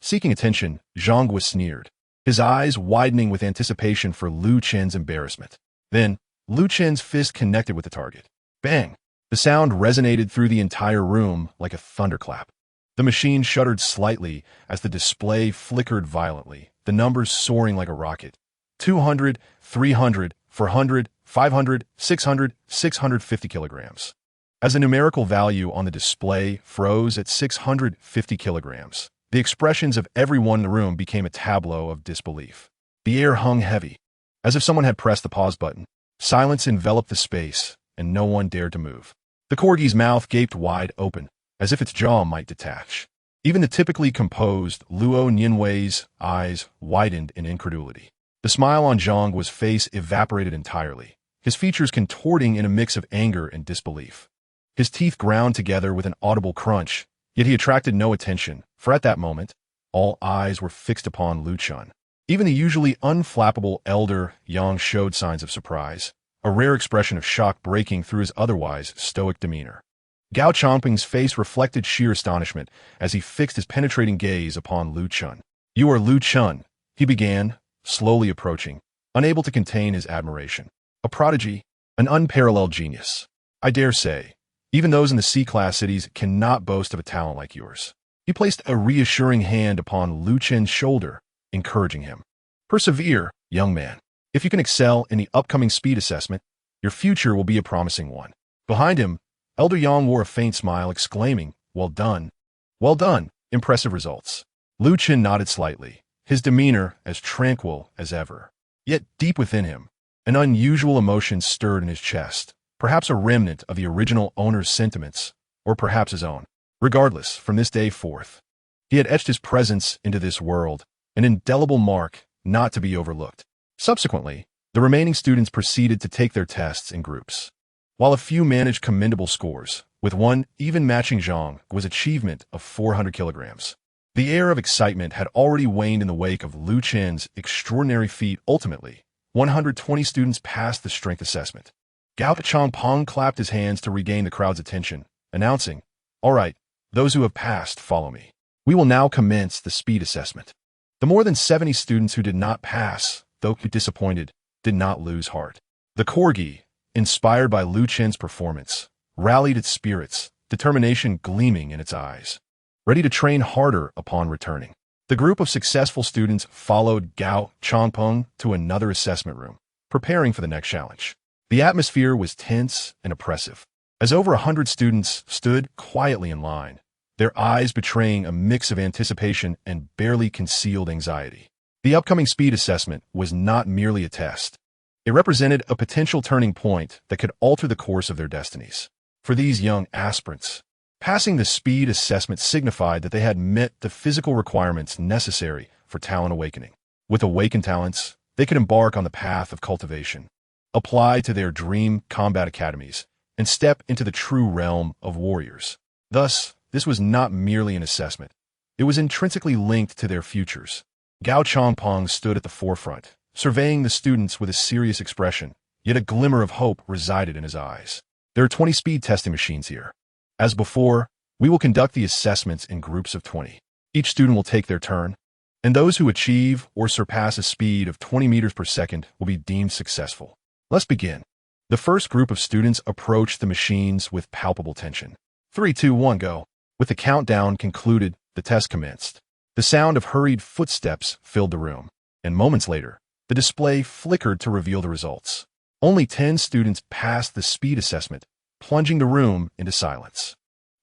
[SPEAKER 1] Seeking attention, Zhang was sneered, his eyes widening with anticipation for Lu Chen's embarrassment. Then, Lu Chen's fist connected with the target. Bang! The sound resonated through the entire room like a thunderclap. The machine shuddered slightly as the display flickered violently, the numbers soaring like a rocket. 200, 300, 400, 500, 600, 650 kilograms. As the numerical value on the display froze at 650 kilograms, The expressions of everyone in the room became a tableau of disbelief. The air hung heavy, as if someone had pressed the pause button. Silence enveloped the space, and no one dared to move. The corgi's mouth gaped wide open, as if its jaw might detach. Even the typically composed Luo Nianwei's eyes widened in incredulity. The smile on Zhang's face evaporated entirely, his features contorting in a mix of anger and disbelief. His teeth ground together with an audible crunch, yet he attracted no attention, for at that moment, all eyes were fixed upon Lu Chen. Even the usually unflappable elder Yang showed signs of surprise, a rare expression of shock breaking through his otherwise stoic demeanor. Gao Changping's face reflected sheer astonishment as he fixed his penetrating gaze upon Lu Chen. "You are Lu Chen," he began, slowly approaching, unable to contain his admiration. "A prodigy, an unparalleled genius. I dare say, even those in the C-class cities cannot boast of a talent like yours." He placed a reassuring hand upon Lu Chen's shoulder, encouraging him. "Persevere, young man. If you can excel in the upcoming speed assessment, your future will be a promising one." Behind him, Elder Yang wore a faint smile, exclaiming, "Well done. Well done. Impressive results." Lu Chen nodded slightly, his demeanor as tranquil as ever. Yet deep within him, an unusual emotion stirred in his chest, perhaps a remnant of the original owner's sentiments, or perhaps his own. Regardless, from this day forth, he had etched his presence into this world, an indelible mark not to be overlooked. Subsequently, the remaining students proceeded to take their tests in groups. While a few managed commendable scores, with one even matching Zhang's achievement of 400 kilograms. The air of excitement had already waned in the wake of Lu Chen's extraordinary feat. Ultimately, 120 students passed the strength assessment. Gao Changping clapped his hands to regain the crowd's attention, announcing, "All right, those who have passed, follow me. We will now commence the speed assessment." The more than 70 students who did not pass, though disappointed, did not lose heart. The corgi, inspired by Lu Chen's performance, rallied its spirits, determination gleaming in its eyes, ready to train harder upon returning. The group of successful students followed Gao Changping to another assessment room, preparing for the next challenge. The atmosphere was tense and oppressive, as over 100 students stood quietly in line, their eyes betraying a mix of anticipation and barely concealed anxiety. The upcoming speed assessment was not merely a test. It represented a potential turning point that could alter the course of their destinies. For these young aspirants, passing the speed assessment signified that they had met the physical requirements necessary for talent awakening. With awakened talents, they could embark on the path of cultivation, apply to their dream combat academies, and step into the true realm of warriors. Thus, this was not merely an assessment. It was intrinsically linked to their futures. Gao Changping stood at the forefront, surveying the students with a serious expression, yet a glimmer of hope resided in his eyes. "There are 20 speed testing machines here. As before, we will conduct the assessments in groups of 20. Each student will take their turn, and those who achieve or surpass a speed of 20 meters per second will be deemed successful. Let's begin." The first group of students approached the machines with palpable tension. 3, 2, 1, go. With the countdown concluded, the test commenced. The sound of hurried footsteps filled the room, and moments later, the display flickered to reveal the results. Only 10 students passed the speed assessment, plunging the room into silence.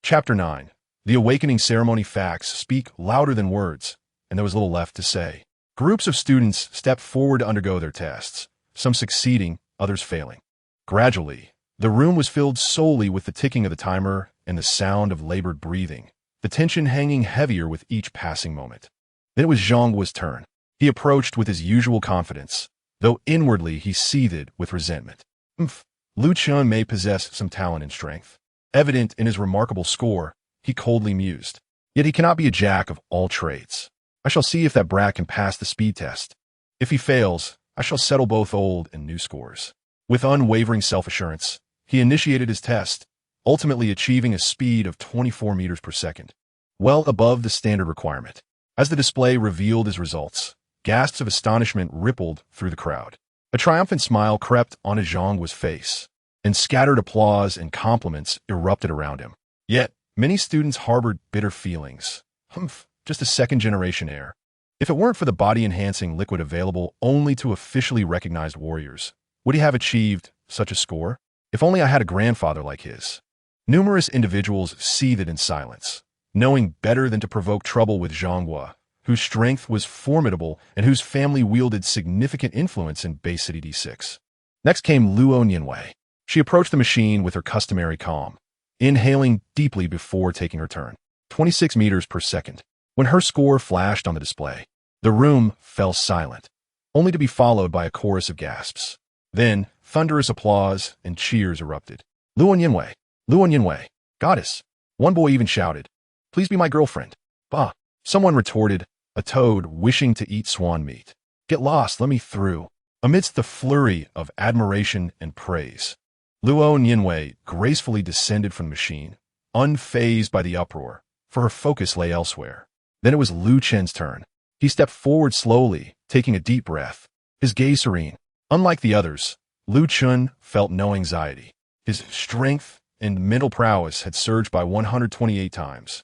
[SPEAKER 1] Chapter 9. The awakening ceremony. Facts speak louder than words, and there was little left to say. Groups of students stepped forward to undergo their tests, some succeeding, others failing. Gradually, the room was filled solely with the ticking of the timer and the sound of labored breathing, the tension hanging heavier with each passing moment. Then it was Zhang's turn. He approached with his usual confidence, though inwardly he seethed with resentment. Lu Chen may possess some talent and strength. Evident in his remarkable score, he coldly mused. Yet he cannot be a jack of all trades. I shall see if that brat can pass the speed test. If he fails, I shall settle both old and new scores. With unwavering self-assurance, he initiated his test, ultimately achieving a speed of 24 meters per second, well above the standard requirement. As the display revealed his results, gasps of astonishment rippled through the crowd. A triumphant smile crept on Zhang's face, and scattered applause and compliments erupted around him. Yet, many students harbored bitter feelings. Just a second-generation heir. If it weren't for the body-enhancing liquid available only to officially recognized warriors, would he have achieved such a score? If only I had a grandfather like his. Numerous individuals seethed in silence, knowing better than to provoke trouble with Zhonghua, whose strength was formidable and whose family wielded significant influence in Bay City D6. Next came Luo Nianwei. She approached the machine with her customary calm, inhaling deeply before taking her turn. 26 meters per second. When her score flashed on the display, the room fell silent, only to be followed by a chorus of gasps. Then, thunderous applause and cheers erupted. Luo Nianwei, Luo Nianwei, goddess. One boy even shouted, please be my girlfriend. Bah. Someone retorted, a toad wishing to eat swan meat. Get lost, let me through. Amidst the flurry of admiration and praise, Luo Nianwei gracefully descended from the machine, unfazed by the uproar, for her focus lay elsewhere. Then it was Lu Chen's turn. He stepped forward slowly, taking a deep breath, his gaze serene. Unlike the others, Lu Chen felt no anxiety. His strength and mental prowess had surged by 128 times,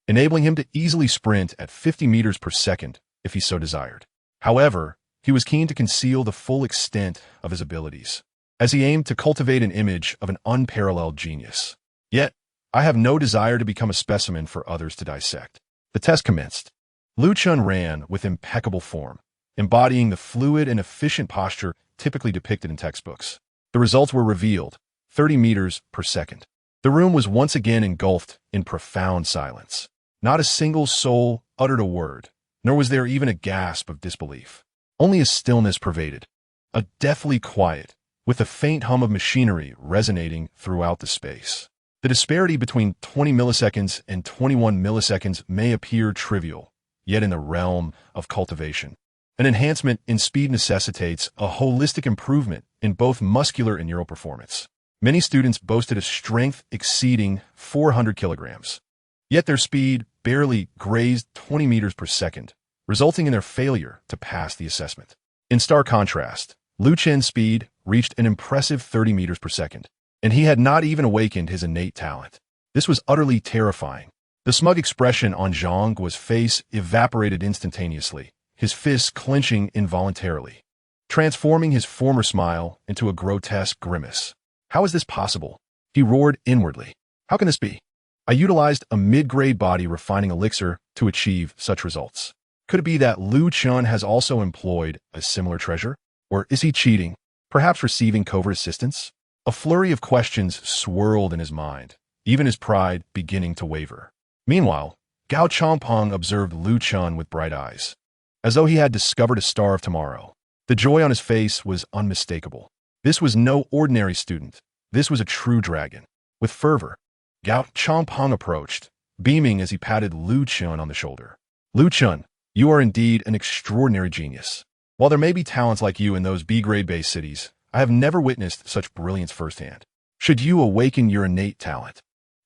[SPEAKER 1] enabling him to easily sprint at 50 meters per second if he so desired. However, he was keen to conceal the full extent of his abilities, as he aimed to cultivate an image of an unparalleled genius. Yet, I have no desire to become a specimen for others to dissect. The test commenced. Lu Chen ran with impeccable form, embodying the fluid and efficient posture typically depicted in textbooks. The results were revealed, 30 meters per second. The room was once again engulfed in profound silence. Not a single soul uttered a word, nor was there even a gasp of disbelief. Only a stillness pervaded, a deathly quiet, with a faint hum of machinery resonating throughout the space. The disparity between 20 milliseconds and 21 milliseconds may appear trivial, yet in the realm of cultivation, an enhancement in speed necessitates a holistic improvement in both muscular and neural performance. Many students boasted a strength exceeding 400 kilograms, yet their speed barely grazed 20 meters per second, resulting in their failure to pass the assessment. In stark contrast, Lu Chen's speed reached an impressive 30 meters per second, and he had not even awakened his innate talent. This was utterly terrifying. The smug expression on Zhonggua's face evaporated instantaneously, his fists clenching involuntarily, transforming his former smile into a grotesque grimace. How is this possible? He roared inwardly. How can this be? I utilized a mid-grade body refining elixir to achieve such results. Could it be that Lu Chen has also employed a similar treasure? Or is he cheating, perhaps receiving covert assistance? A flurry of questions swirled in his mind, even his pride beginning to waver. Meanwhile, Gao Changpeng observed Lu Chen with bright eyes, as though he had discovered a star of tomorrow. The joy on his face was unmistakable. This was no ordinary student. This was a true dragon. With fervor, Gao Changpeng approached, beaming as he patted Lu Chen on the shoulder. Lu Chen, you are indeed an extraordinary genius. While there may be talents like you in those B-grade base cities, I have never witnessed such brilliance firsthand. Should you awaken your innate talent,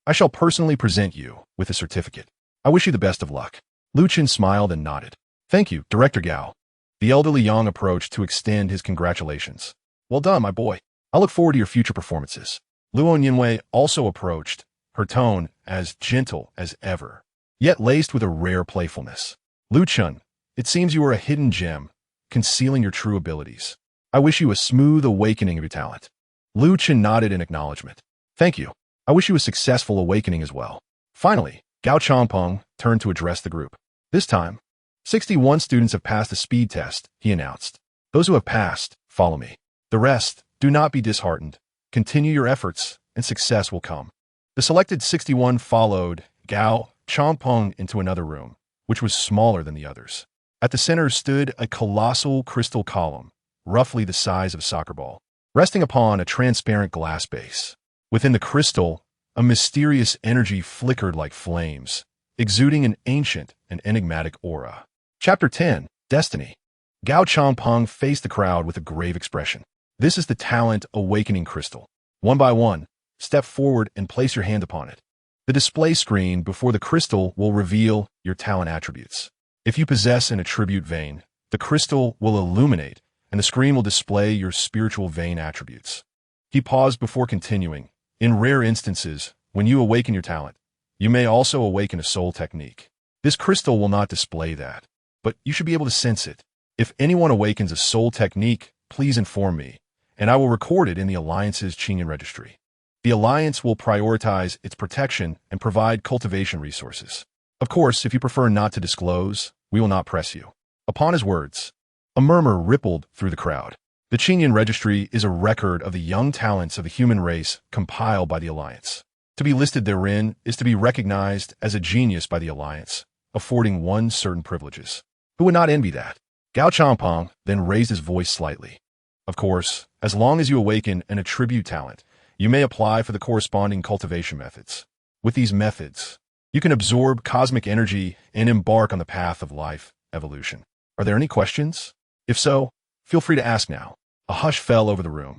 [SPEAKER 1] I shall personally present you with a certificate. I wish you the best of luck. Lu Chen smiled and nodded. Thank you, Director Gao. The elderly Yang approached to extend his congratulations. Well done, my boy. I look forward to your future performances. Luo Nianwei also approached, her tone as gentle as ever, yet laced with a rare playfulness. Lu Chen, it seems you are a hidden gem, concealing your true abilities. I wish you a smooth awakening of your talent. Lu Chen nodded in acknowledgement. Thank you. I wish you a successful awakening as well. Finally, Gao Changpeng turned to address the group. This time, 61 students have passed the speed test, he announced. Those who have passed, follow me. The rest, do not be disheartened. Continue your efforts, and success will come. The selected 61 followed Gao Changpeng into another room, which was smaller than the others. At the center stood a colossal crystal column, roughly the size of a soccer ball, resting upon a transparent glass base. Within the crystal, a mysterious energy flickered like flames, exuding an ancient and enigmatic aura. Chapter 10, Destiny. Gao Changpeng faced the crowd with a grave expression. This is the talent awakening crystal. One by one, step forward and place your hand upon it. The display screen before the crystal will reveal your talent attributes. If you possess an attribute vein, the crystal will illuminate and the screen will display your spiritual vein attributes. He paused before continuing. In rare instances, when you awaken your talent, you may also awaken a soul technique. This crystal will not display that, but you should be able to sense it. If anyone awakens a soul technique, please inform me, and I will record it in the Alliance's Qingyan registry. The Alliance will prioritize its protection and provide cultivation resources. Of course, if you prefer not to disclose, we will not press you. Upon his words, a murmur rippled through the crowd. The Qingyan Registry is a record of the young talents of the human race compiled by the Alliance. To be listed therein is to be recognized as a genius by the Alliance, affording one certain privileges. Who would not envy that? Gao Changpeng then raised his voice slightly. Of course, as long as you awaken and attribute talent, you may apply for the corresponding cultivation methods. With these methods, you can absorb cosmic energy and embark on the path of life evolution. Are there any questions? If so, feel free to ask now. A hush fell over the room,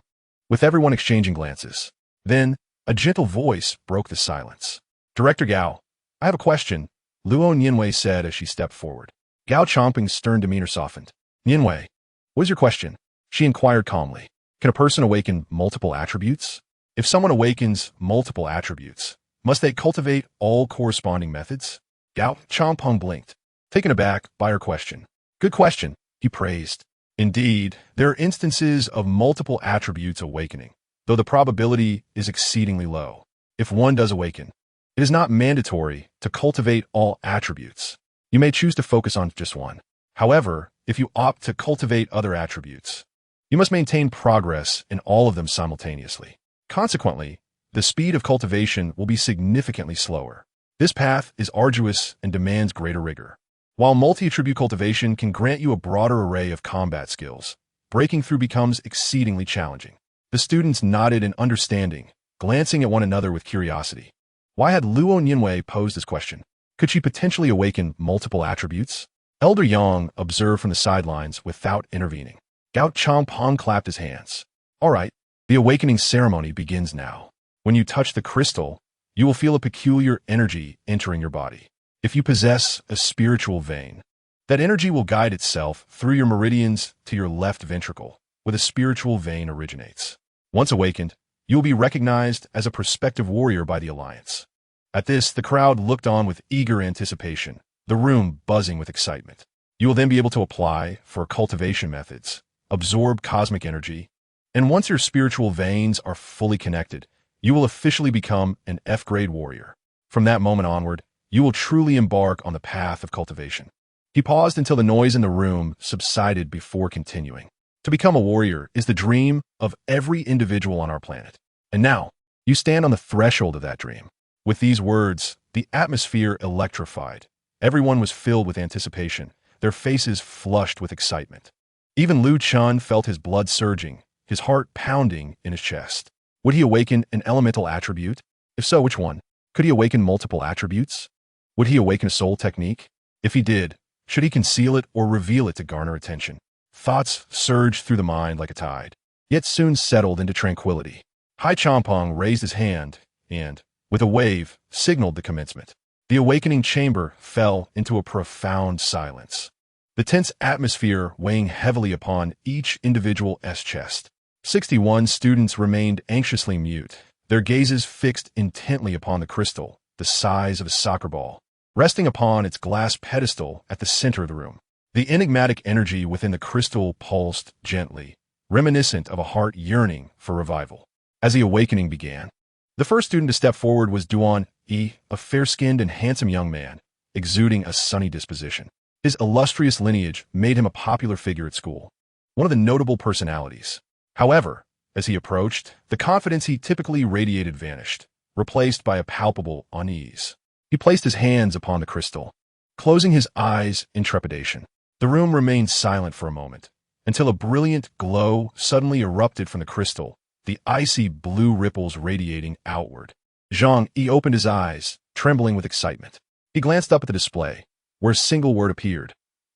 [SPEAKER 1] with everyone exchanging glances. Then, a gentle voice broke the silence. Director Gao, I have a question, Luo Nianwei said as she stepped forward. Gao Changpeng's stern demeanor softened. Nianwei, what is your question? She inquired calmly. Can a person awaken multiple attributes? If someone awakens multiple attributes, must they cultivate all corresponding methods? Gao Changpeng blinked, taken aback by her question. Good question, he praised. Indeed, there are instances of multiple attributes awakening, though the probability is exceedingly low. If one does awaken, it is not mandatory to cultivate all attributes. You may choose to focus on just one. However, if you opt to cultivate other attributes, you must maintain progress in all of them simultaneously. Consequently, the speed of cultivation will be significantly slower. This path is arduous and demands greater rigor. While multi-attribute cultivation can grant you a broader array of combat skills, breaking through becomes exceedingly challenging. The students nodded in understanding, glancing at one another with curiosity. Why had Luo Nianwei posed this question? Could she potentially awaken multiple attributes? Elder Yang observed from the sidelines without intervening. Gao Changpeng clapped his hands. All right, the awakening ceremony begins now. When you touch the crystal, you will feel a peculiar energy entering your body. If you possess a spiritual vein, that energy will guide itself through your meridians to your left ventricle, where the spiritual vein originates. Once awakened, you will be recognized as a prospective warrior by the Alliance. At this, the crowd looked on with eager anticipation, the room buzzing with excitement. You will then be able to apply for cultivation methods, absorb cosmic energy, and once your spiritual veins are fully connected, you will officially become an F-grade warrior. From that moment onward, you will truly embark on the path of cultivation. He paused until the noise in the room subsided before continuing. To become a warrior is the dream of every individual on our planet. And now, you stand on the threshold of that dream. With these words, the atmosphere electrified. Everyone was filled with anticipation, their faces flushed with excitement. Even Lu Chun felt his blood surging, his heart pounding in his chest. Would he awaken an elemental attribute? If so, which one? Could he awaken multiple attributes? Would he awaken a soul technique? If he did, should he conceal it or reveal it to garner attention? Thoughts surged through the mind like a tide, yet soon settled into tranquility. Hai Changpeng raised his hand and, with a wave, signaled the commencement. The awakening chamber fell into a profound silence, the tense atmosphere weighing heavily upon each individual chest. 61 students remained anxiously mute, their gazes fixed intently upon the crystal, the size of a soccer ball, resting upon its glass pedestal at the center of the room. The enigmatic energy within the crystal pulsed gently, reminiscent of a heart yearning for revival. As the awakening began, the first student to step forward was Duan Yi, a fair-skinned and handsome young man, exuding a sunny disposition. His illustrious lineage made him a popular figure at school, one of the notable personalities. However, as he approached, the confidence he typically radiated vanished, replaced by a palpable unease. He placed his hands upon the crystal, closing his eyes in trepidation. The room remained silent for a moment, until a brilliant glow suddenly erupted from the crystal, the icy blue ripples radiating outward. Zhang Yi opened his eyes, trembling with excitement. He glanced up at the display, where a single word appeared.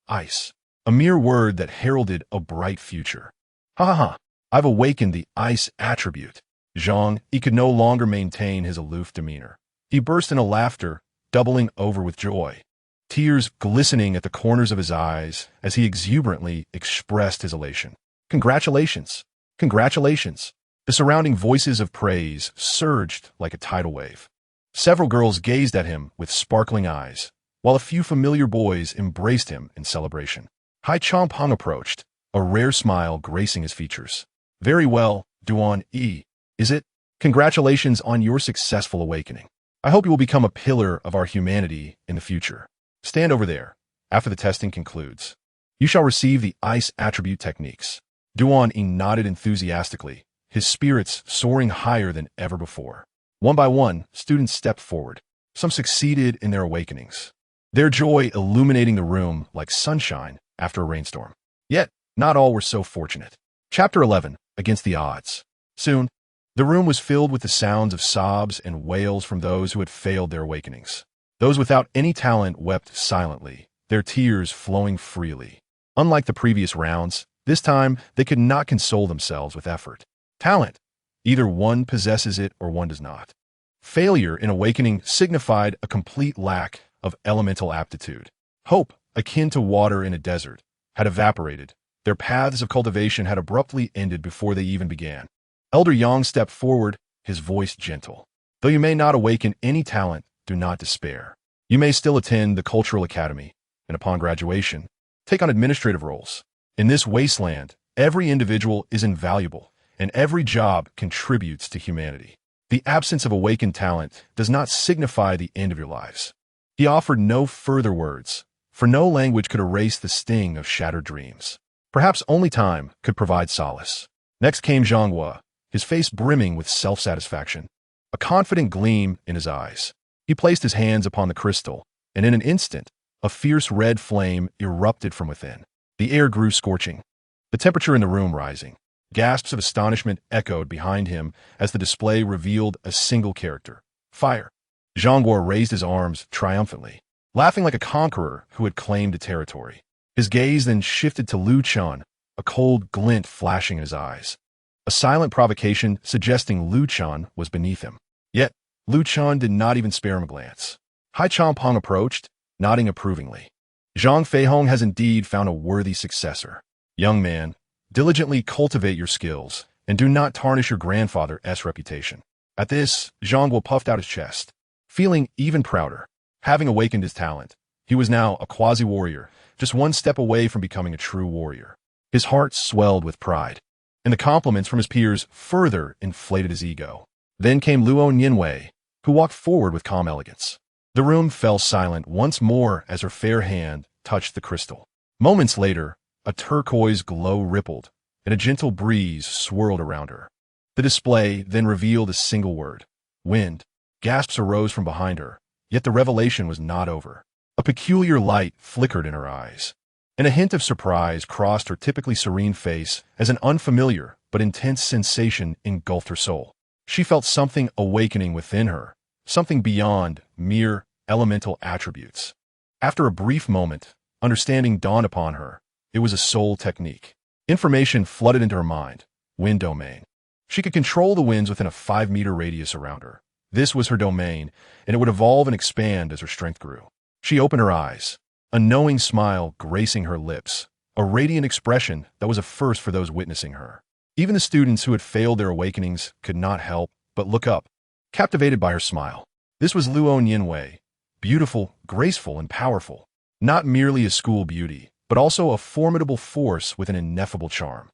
[SPEAKER 1] Ice. A mere word that heralded a bright future. Ha ha ha. I've awakened the ice attribute. Zhang Yi could no longer maintain his aloof demeanor. He burst into laughter, doubling over with joy, tears glistening at the corners of his eyes as he exuberantly expressed his elation. Congratulations! Congratulations! The surrounding voices of praise surged like a tidal wave. Several girls gazed at him with sparkling eyes, while a few familiar boys embraced him in celebration. Hai Changpeng approached, a rare smile gracing his features. Very well, Duan Yi. Is it? Congratulations on your successful awakening. I hope you will become a pillar of our humanity in the future. Stand over there. After the testing concludes, you shall receive the ice attribute techniques. Duan-e nodded enthusiastically, his spirits soaring higher than ever before. One by one, students stepped forward. Some succeeded in their awakenings, their joy illuminating the room like sunshine after a rainstorm. Yet, not all were so fortunate. Chapter 11, Against the Odds. Soon, the room was filled with the sounds of sobs and wails from those who had failed their awakenings. Those without any talent wept silently, their tears flowing freely. Unlike the previous rounds, this time they could not console themselves with effort. Talent. Either one possesses it or one does not. Failure in awakening signified a complete lack of elemental aptitude. Hope, akin to water in a desert, had evaporated. Their paths of cultivation had abruptly ended before they even began. Elder Yang stepped forward, his voice gentle. Though you may not awaken any talent, do not despair. You may still attend the Cultural Academy, and upon graduation, take on administrative roles. In this wasteland, every individual is invaluable, and every job contributes to humanity. The absence of awakened talent does not signify the end of your lives. He offered no further words, for no language could erase the sting of shattered dreams. Perhaps only time could provide solace. Next came Zhanghua, his face brimming with self-satisfaction, a confident gleam in his eyes. He placed his hands upon the crystal, and in an instant, a fierce red flame erupted from within. The air grew scorching, the temperature in the room rising. Gasps of astonishment echoed behind him as the display revealed a single character, fire. Zhanghua raised his arms triumphantly, laughing like a conqueror who had claimed a territory. His gaze then shifted to Lu Chen, a cold glint flashing in his eyes. A silent provocation suggesting Lu Chen was beneath him. Yet, Lu Chen did not even spare him a glance. Hai Champong approached, nodding approvingly. Zhang Feihong has indeed found a worthy successor. Young man, diligently cultivate your skills, and do not tarnish your grandfather's reputation. At this, Zhanghua puffed out his chest, feeling even prouder. Having awakened his talent, he was now a quasi-warrior, just one step away from becoming a true warrior. His heart swelled with pride, and the compliments from his peers further inflated his ego. Then came Luo Nianwei, who walked forward with calm elegance. The room fell silent once more as her fair hand touched the crystal. Moments later, a turquoise glow rippled, and a gentle breeze swirled around her. The display then revealed a single word, wind. Gasps arose from behind her, yet the revelation was not over. A peculiar light flickered in her eyes, and a hint of surprise crossed her typically serene face as an unfamiliar but intense sensation engulfed her soul. She felt something awakening within her, something beyond mere elemental attributes. After a brief moment, understanding dawned upon her. It was a soul technique. Information flooded into her mind. Wind domain. She could control the winds within a 5-meter radius around her. This was her domain, and it would evolve and expand as her strength grew. She opened her eyes, a knowing smile gracing her lips, a radiant expression that was a first for those witnessing her. Even the students who had failed their awakenings could not help but look up, captivated by her smile. This was Luo Nianwei, beautiful, graceful, and powerful. Not merely a school beauty, but also a formidable force with an ineffable charm.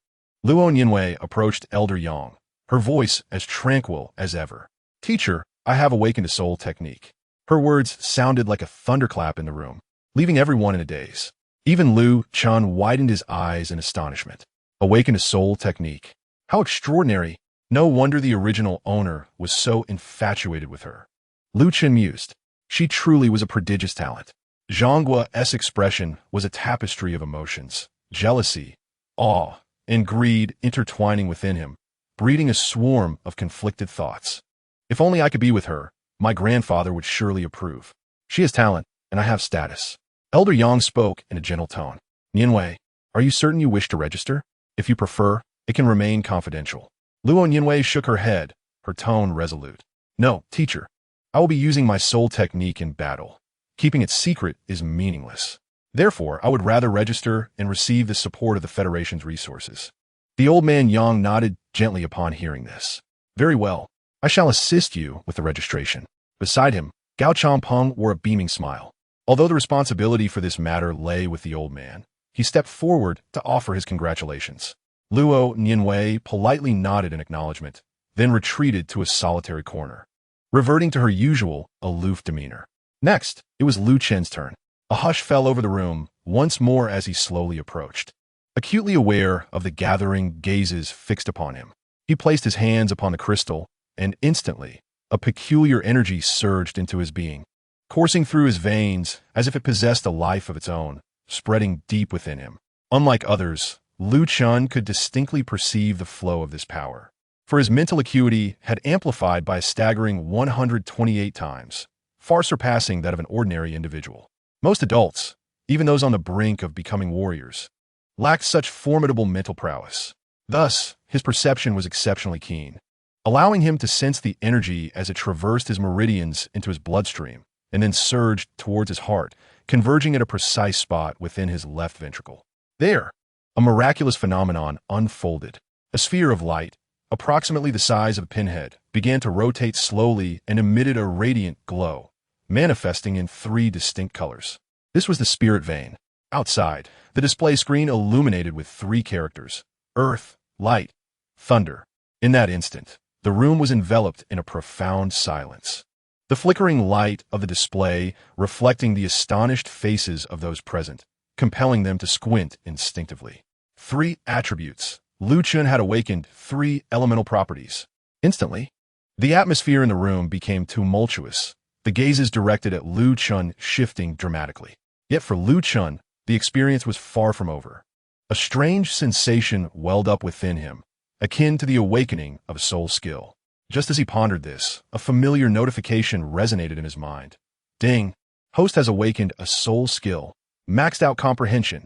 [SPEAKER 1] Luo Nianwei approached Elder Yang, her voice as tranquil as ever. Teacher, I have awakened a soul technique. Her words sounded like a thunderclap in the room, leaving everyone in a daze. Even Lu Chen widened his eyes in astonishment. Awakened a soul technique. How extraordinary. No wonder the original owner was so infatuated with her. Lu Chen mused. She truly was a prodigious talent. Zhanghua's expression was a tapestry of emotions, jealousy, awe, and greed intertwining within him, breeding a swarm of conflicted thoughts. If only I could be with her, my grandfather would surely approve. She has talent, and I have status. Elder Yang spoke in a gentle tone. Nianwei, are you certain you wish to register? If you prefer, it can remain confidential. Luo Nianwei shook her head, her tone resolute. No, teacher. I will be using my soul technique in battle. Keeping it secret is meaningless. Therefore, I would rather register and receive the support of the Federation's resources. The old man Yang nodded gently upon hearing this. Very well. I shall assist you with the registration. Beside him, Gao Champeng wore a beaming smile. Although the responsibility for this matter lay with the old man, he stepped forward to offer his congratulations. Luo Nianwei politely nodded in acknowledgement, then retreated to a solitary corner. reverting to her usual, aloof demeanor. Next, it was Lu Chen's turn. A hush fell over the room, once more as he slowly approached. Acutely aware of the gathering gazes fixed upon him, he placed his hands upon the crystal, and instantly, a peculiar energy surged into his being, coursing through his veins as if it possessed a life of its own, spreading deep within him. Unlike others, Lu Chen could distinctly perceive the flow of this power, for his mental acuity had amplified by a staggering 128 times, far surpassing that of an ordinary individual. Most adults, even those on the brink of becoming warriors, lacked such formidable mental prowess. Thus, his perception was exceptionally keen, allowing him to sense the energy as it traversed his meridians into his bloodstream and then surged towards his heart, converging at a precise spot within his left ventricle. There, a miraculous phenomenon unfolded. A sphere of light, approximately the size of a pinhead, began to rotate slowly and emitted a radiant glow, manifesting in 3 distinct colors. This was the spirit vein. Outside, the display screen illuminated with 3 characters: earth, light, thunder. In that instant, the room was enveloped in a profound silence. The flickering light of the display reflecting the astonished faces of those present, compelling them to squint instinctively. 3 attributes. Lu Chen had awakened 3 elemental properties. Instantly, the atmosphere in the room became tumultuous, the gazes directed at Lu Chen shifting dramatically. Yet for Lu Chen, the experience was far from over. A strange sensation welled up within him, akin to the awakening of a soul skill. Just as he pondered this, a familiar notification resonated in his mind. Ding! Host has awakened a soul skill. Maxed out comprehension.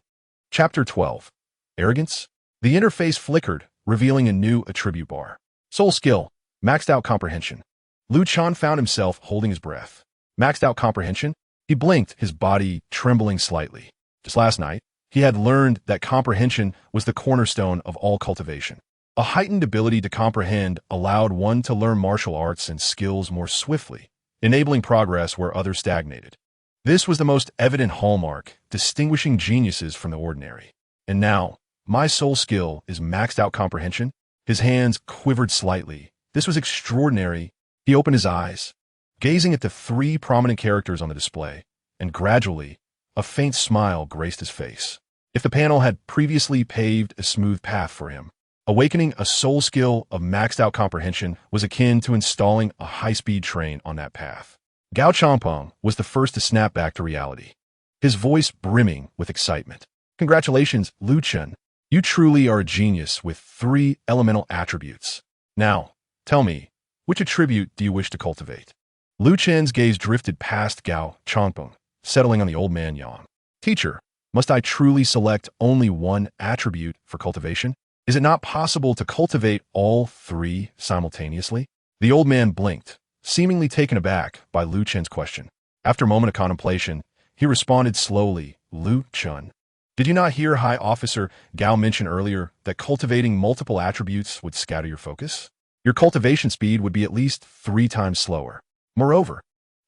[SPEAKER 1] Chapter 12. Arrogance? The interface flickered, revealing a new attribute bar. Soul skill. Maxed out comprehension. Lu Chen found himself holding his breath. Maxed out comprehension? He blinked, his body trembling slightly. Just last night, he had learned that comprehension was the cornerstone of all cultivation. A heightened ability to comprehend allowed one to learn martial arts and skills more swiftly, enabling progress where others stagnated. This was the most evident hallmark, distinguishing geniuses from the ordinary. And now, my soul skill is maxed out comprehension. His hands quivered slightly. This was extraordinary. He opened his eyes, gazing at the 3 prominent characters on the display, and gradually, a faint smile graced his face. If the panel had previously paved a smooth path for him, awakening a soul skill of maxed out comprehension was akin to installing a high-speed train on that path. Gao Changpeng was the first to snap back to reality, his voice brimming with excitement. Congratulations, Lu Chen. You truly are a genius with 3 elemental attributes. Now, tell me, which attribute do you wish to cultivate? Lu Chen's gaze drifted past Gao Changpeng, settling on the old man Yang. Teacher, must I truly select only one attribute for cultivation? Is it not possible to cultivate all 3 simultaneously? The old man blinked, seemingly taken aback by Lu Chen's question. After a moment of contemplation, he responded slowly, Lu Chen, did you not hear High Officer Gao mention earlier that cultivating multiple attributes would scatter your focus? Your cultivation speed would be at least 3 times slower. Moreover,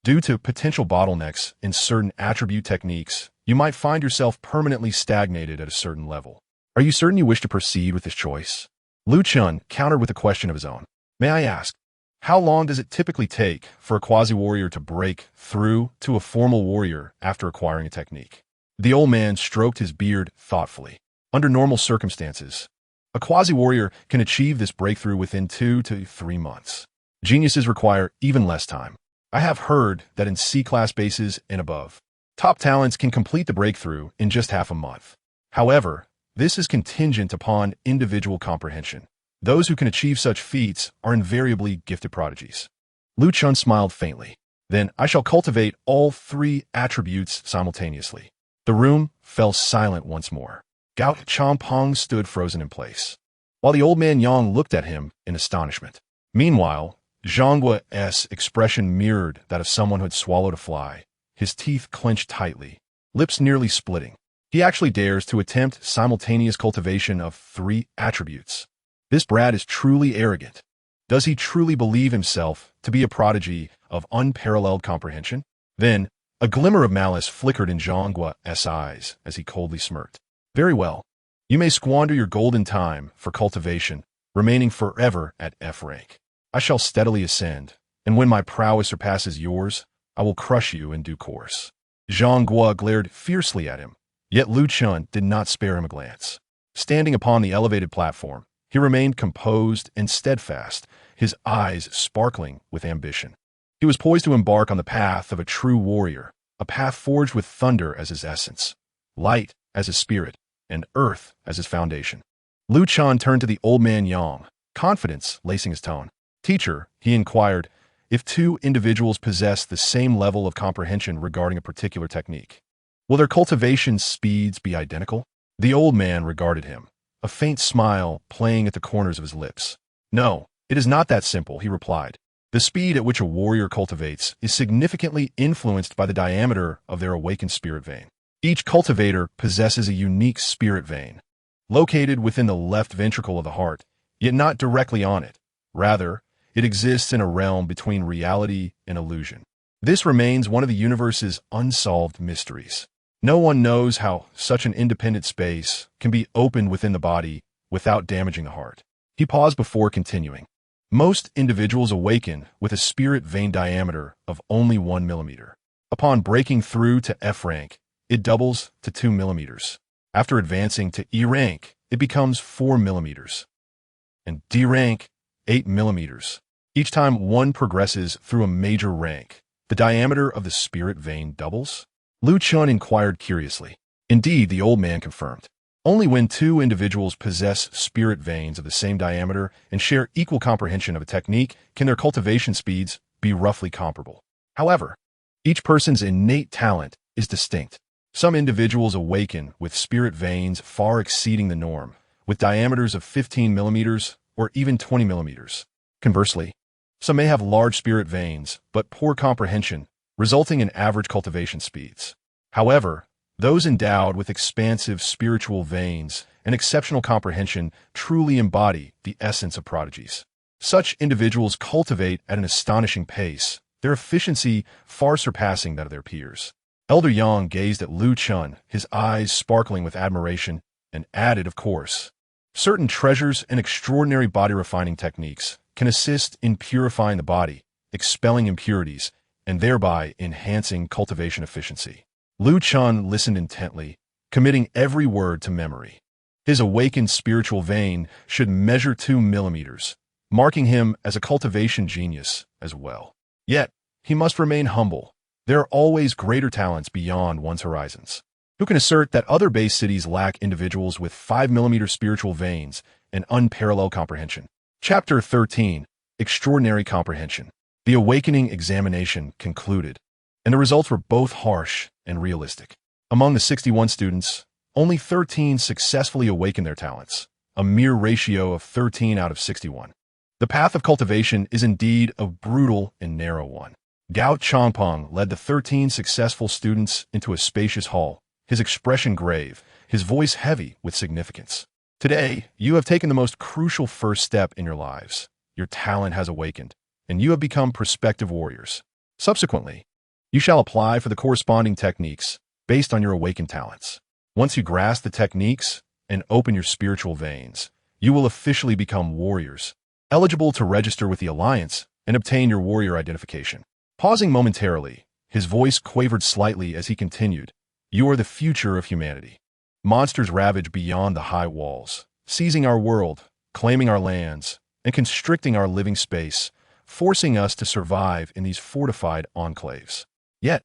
[SPEAKER 1] due to potential bottlenecks in certain attribute techniques, you might find yourself permanently stagnated at a certain level. Are you certain you wish to proceed with this choice? Lu Chen countered with a question of his own. May I ask, how long does it typically take for a quasi-warrior to break through to a formal warrior after acquiring a technique? The old man stroked his beard thoughtfully. Under normal circumstances, a quasi-warrior can achieve this breakthrough within 2 to 3 months. Geniuses require even less time. I have heard that in C-class bases and above, top talents can complete the breakthrough in just half a month. However, this is contingent upon individual comprehension. Those who can achieve such feats are invariably gifted prodigies. Lu Chen smiled faintly. Then I shall cultivate all 3 attributes simultaneously. The room fell silent once more. Gao Changpeng stood frozen in place, while the old man Yang looked at him in astonishment. Meanwhile, Zhang Guo's expression mirrored that of someone who had swallowed a fly, his teeth clenched tightly, lips nearly splitting. He actually dares to attempt simultaneous cultivation of 3 attributes. This brat is truly arrogant. Does he truly believe himself to be a prodigy of unparalleled comprehension? Then, a glimmer of malice flickered in Zhang Guo's eyes as he coldly smirked. Very well. You may squander your golden time for cultivation, remaining forever at F rank. I shall steadily ascend, and when my prowess surpasses yours, I will crush you in due course." Zhang Guo glared fiercely at him, yet Lu Chen did not spare him a glance. Standing upon the elevated platform, he remained composed and steadfast, his eyes sparkling with ambition. He was poised to embark on the path of a true warrior, a path forged with thunder as his essence, light as his spirit, and earth as his foundation. Lu Chen turned to the old man Yang, confidence lacing his tone. "Teacher," he inquired, "if two individuals possess the same level of comprehension regarding a particular technique, will their cultivation speeds be identical?" The old man regarded him, a faint smile playing at the corners of his lips. "No, it is not that simple," he replied. "The speed at which a warrior cultivates is significantly influenced by the diameter of their awakened spirit vein. Each cultivator possesses a unique spirit vein, located within the left ventricle of the heart, yet not directly on it. Rather, it exists in a realm between reality and illusion. This remains one of the universe's unsolved mysteries. No one knows how such an independent space can be opened within the body without damaging the heart." He paused before continuing. "Most individuals awaken with a spirit vein diameter of only 1 millimeter. Upon breaking through to F rank, it doubles to 2 millimeters. After advancing to E rank, it becomes 4 millimeters. And D rank, 8 millimeters. Each time one progresses through a major rank, the diameter of the spirit vein doubles?" Lu Chen inquired curiously. "Indeed," the old man confirmed. "Only when two individuals possess spirit veins of the same diameter and share equal comprehension of a technique can their cultivation speeds be roughly comparable. However, each person's innate talent is distinct. Some individuals awaken with spirit veins far exceeding the norm, with diameters of 15 millimeters or even 20 millimeters. Conversely, some may have large spirit veins but poor comprehension, resulting in average cultivation speeds. However, those endowed with expansive spiritual veins and exceptional comprehension truly embody the essence of prodigies. Such individuals cultivate at an astonishing pace, their efficiency far surpassing that of their peers." Elder Yang gazed at Lu Chen, his eyes sparkling with admiration, and added, "Of course, certain treasures and extraordinary body-refining techniques can assist in purifying the body, expelling impurities, and thereby enhancing cultivation efficiency." Lu Chen listened intently, committing every word to memory. His awakened spiritual vein should measure 2 millimeters, marking him as a cultivation genius as well. Yet, he must remain humble. There are always greater talents beyond one's horizons. Who can assert that other base cities lack individuals with 5 millimeter spiritual veins and unparalleled comprehension? Chapter 13, Extraordinary Comprehension. The awakening examination concluded, and the results were both harsh and realistic. Among the 61 students, only 13 successfully awakened their talents, a mere ratio of 13 out of 61. The path of cultivation is indeed a brutal and narrow one. Gao Changpeng led the 13 successful students into a spacious hall, his expression grave, his voice heavy with significance. "Today, you have taken the most crucial first step in your lives. Your talent has awakened, and you have become prospective warriors. Subsequently, you shall apply for the corresponding techniques based on your awakened talents. Once you grasp the techniques and open your spiritual veins, you will officially become warriors, eligible to register with the Alliance and obtain your warrior identification." Pausing momentarily, his voice quavered slightly as he continued, "You are the future of humanity. Monsters ravage beyond the high walls, seizing our world, claiming our lands, and constricting our living space, forcing us to survive in these fortified enclaves. Yet,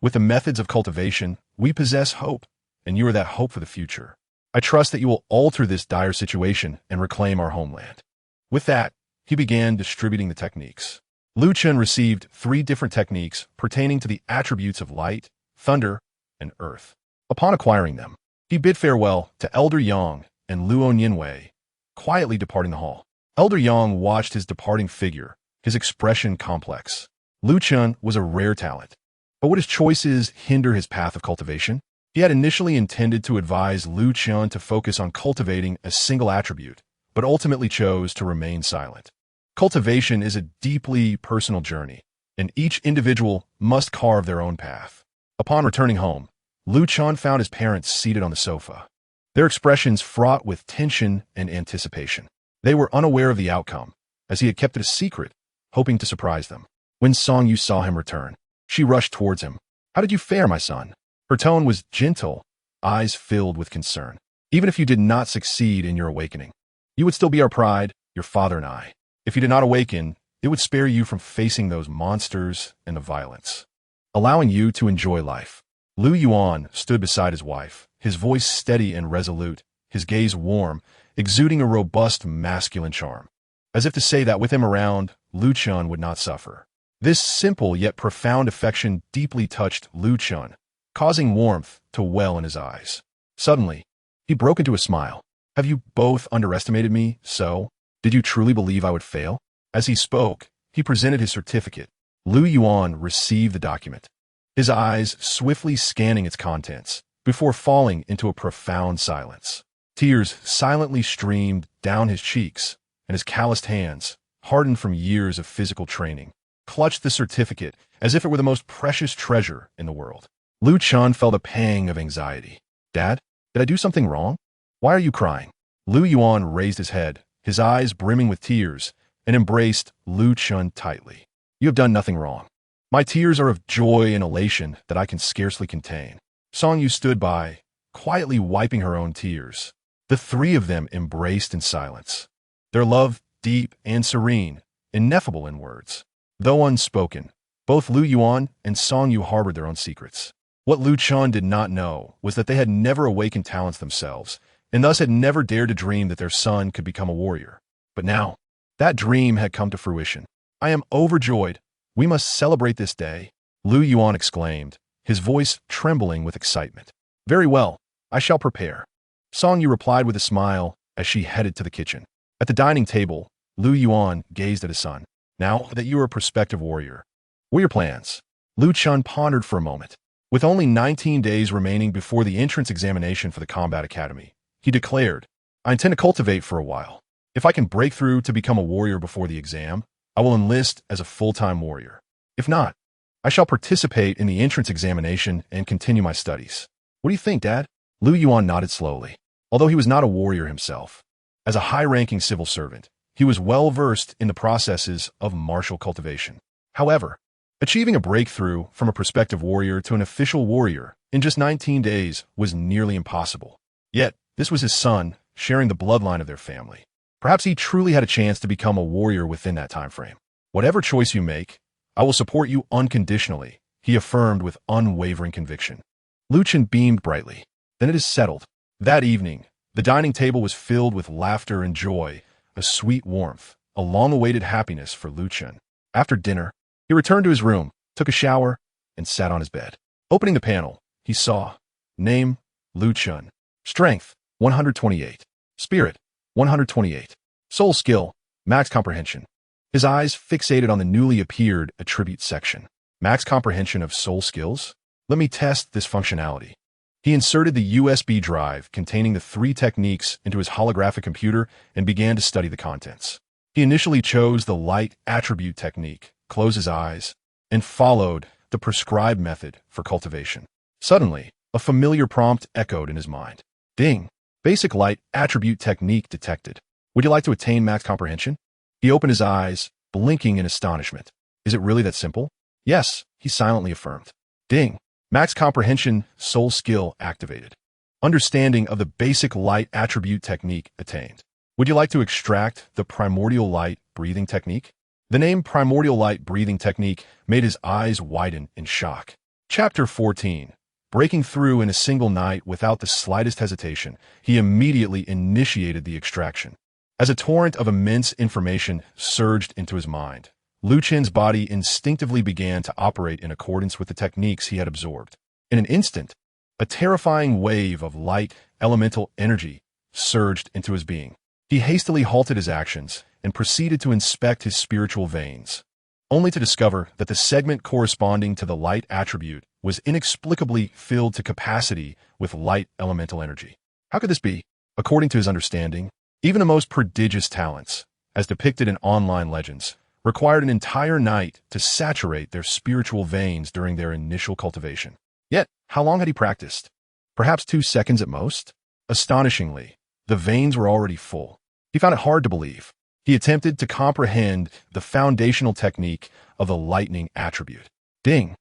[SPEAKER 1] with the methods of cultivation, we possess hope, and you are that hope for the future. I trust that you will alter this dire situation and reclaim our homeland." With that, he began distributing the techniques. Lu Chen received 3 different techniques pertaining to the attributes of light, thunder, and earth. Upon acquiring them, he bid farewell to Elder Yang and Luo Nianwei, quietly departing the hall. Elder Yang watched his departing figure, his expression complex. Lu Chen was a rare talent, but would his choices hinder his path of cultivation? He had initially intended to advise Lu Chen to focus on cultivating a single attribute, but ultimately chose to remain silent. Cultivation is a deeply personal journey, and each individual must carve their own path. Upon returning home, Lu Chen found his parents seated on the sofa, their expressions fraught with tension and anticipation. They were unaware of the outcome, as he had kept it a secret, hoping to surprise them. When Song Yu saw him return, she rushed towards him. "How did you fare, my son?" Her tone was gentle, eyes filled with concern. "Even if you did not succeed in your awakening, you would still be our pride, your father and I. If you did not awaken, it would spare you from facing those monsters and the violence, allowing you to enjoy life." Lu Yuan stood beside his wife, his voice steady and resolute, his gaze warm, exuding a robust masculine charm, as if to say that with him around, Lu Chun would not suffer. This simple yet profound affection deeply touched Lu Chun, causing warmth to well in his eyes. Suddenly, he broke into a smile. "Have you both underestimated me, so? Did you truly believe I would fail?" As he spoke, he presented his certificate. Lu Yuan received the document, his eyes swiftly scanning its contents, before falling into a profound silence. Tears silently streamed down his cheeks, and his calloused hands, hardened from years of physical training, clutched the certificate as if it were the most precious treasure in the world. Lu Chun felt a pang of anxiety. "Dad, did I do something wrong? Why are you crying?" Lu Yuan raised his head, his eyes brimming with tears, and embraced Lu Chun tightly. "You have done nothing wrong. My tears are of joy and elation that I can scarcely contain." Song Yu stood by, quietly wiping her own tears. The three of them embraced in silence, their love deep and serene, ineffable in words. Though unspoken, both Lu Yuan and Song Yu harbored their own secrets. What Lu Chun did not know was that they had never awakened talents themselves, and thus had never dared to dream that their son could become a warrior. But now, that dream had come to fruition. "I am overjoyed. We must celebrate this day," Lu Yuan exclaimed, his voice trembling with excitement. "Very well, I shall prepare," Song Yu replied with a smile as she headed to the kitchen. At the dining table, Lu Yuan gazed at his son. "Now that you are a prospective warrior, what are your plans?" Lu Chun pondered for a moment. With only 19 days remaining before the entrance examination for the combat academy, he declared, "I intend to cultivate for a while. If I can break through to become a warrior before the exam, I will enlist as a full-time warrior. If not, I shall participate in the entrance examination and continue my studies." "What do you think, Dad?" Lu Yuan nodded slowly. Although he was not a warrior himself, as a high-ranking civil servant, he was well-versed in the processes of martial cultivation. However, achieving a breakthrough from a prospective warrior to an official warrior in just 19 days was nearly impossible. Yet, this was his son, sharing the bloodline of their family. Perhaps he truly had a chance to become a warrior within that time frame. "Whatever choice you make, I will support you unconditionally," he affirmed with unwavering conviction. Lu Chun beamed brightly. "Then it is settled." That evening, the dining table was filled with laughter and joy, a sweet warmth, a long-awaited happiness for Lu Chun. After dinner, he returned to his room, took a shower, and sat on his bed. Opening the panel, he saw, name, Lu Chun. Strength, 128. Spirit, 128. Soul skill, max comprehension. His eyes fixated on the newly appeared attribute section. Max comprehension of soul skills? Let me test this functionality. He inserted the USB drive containing the 3 techniques into his holographic computer and began to study the contents. He initially chose the light attribute technique, closed his eyes, and followed the prescribed method for cultivation. Suddenly, a familiar prompt echoed in his mind. Ding! Basic light attribute technique detected. Would you like to attain max comprehension? He opened his eyes, blinking in astonishment. Is it really that simple? Yes, he silently affirmed. Ding! Max comprehension soul skill activated. Understanding of the basic light attribute technique attained. Would you like to extract the primordial light breathing technique? The name primordial light breathing technique made his eyes widen in shock. Chapter 14. Breaking through in a single night without the slightest hesitation, he immediately initiated the extraction. As a torrent of immense information surged into his mind, Lu Chen's body instinctively began to operate in accordance with the techniques he had absorbed. In an instant, a terrifying wave of light, elemental energy surged into his being. He hastily halted his actions and proceeded to inspect his spiritual veins, only to discover that the segment corresponding to the light attribute was inexplicably filled to capacity with light elemental energy. How could this be? According to his understanding, even the most prodigious talents, as depicted in online legends, required an entire night to saturate their spiritual veins during their initial cultivation. Yet, how long had he practiced? Perhaps 2 seconds at most? Astonishingly, the veins were already full. He found it hard to believe. He attempted to comprehend the foundational technique of the lightning attribute. Ding.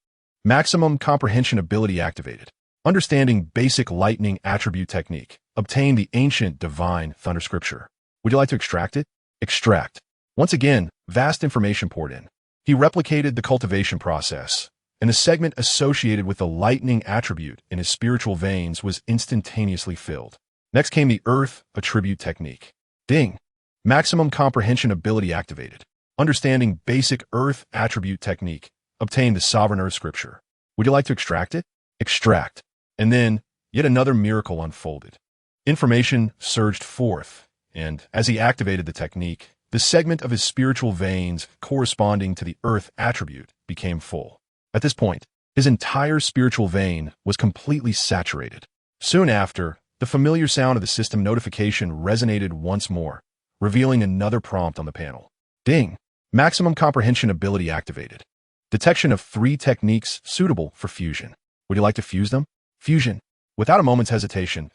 [SPEAKER 1] Maximum comprehension ability activated. Understanding basic lightning attribute technique. Obtain the ancient divine thunder scripture. Would you like to extract it? Extract. Once again, vast information poured in. He replicated the cultivation process, and the segment associated with the lightning attribute in his spiritual veins was instantaneously filled. Next came the earth attribute technique. Ding. Maximum comprehension ability activated. Understanding basic earth attribute technique. Obtain the sovereign earth scripture. Would you like to extract it? Extract. And then, yet another miracle unfolded. Information surged forth, and as he activated the technique, the segment of his spiritual veins corresponding to the earth attribute became full. At this point, his entire spiritual vein was completely saturated. Soon after, the familiar sound of the system notification resonated once more, revealing another prompt on the panel. Ding. Maximum comprehension ability activated. Detection of 3 techniques suitable for fusion. Would you like to fuse them? Fusion. Without a moment's hesitation,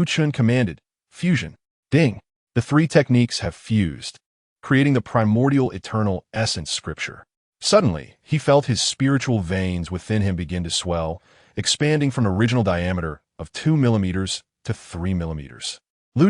[SPEAKER 1] Chen commanded, fusion. Ding. The 3 techniques have fused, creating the primordial eternal essence scripture. Suddenly, he felt his spiritual veins within him begin to swell, expanding from an original diameter of 2 millimeters to 3 millimeters.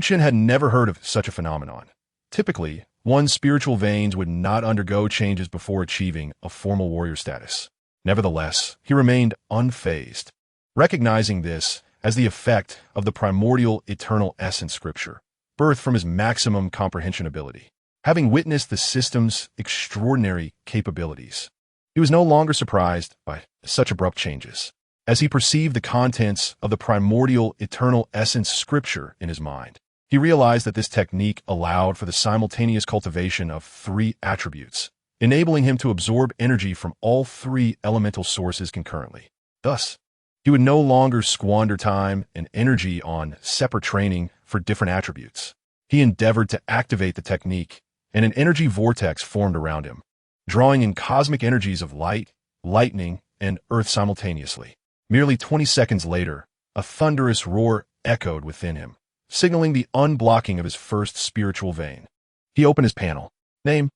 [SPEAKER 1] Chen had never heard of such a phenomenon. Typically, one's spiritual veins would not undergo changes before achieving a formal warrior status. Nevertheless, he remained unfazed, recognizing this as the effect of the primordial eternal essence scripture, birthed from his maximum comprehension ability. Having witnessed the system's extraordinary capabilities, he was no longer surprised by such abrupt changes. As he perceived the contents of the primordial eternal essence scripture in his mind, he realized that this technique allowed for the simultaneous cultivation of 3 attributes, enabling him to absorb energy from all 3 elemental sources concurrently. Thus, he would no longer squander time and energy on separate training for different attributes. He endeavored to activate the technique, and an energy vortex formed around him, drawing in cosmic energies of light, lightning, and earth simultaneously. Merely 20 seconds later, a thunderous roar echoed within him, signaling the unblocking of his first spiritual vein. He opened his panel. Name,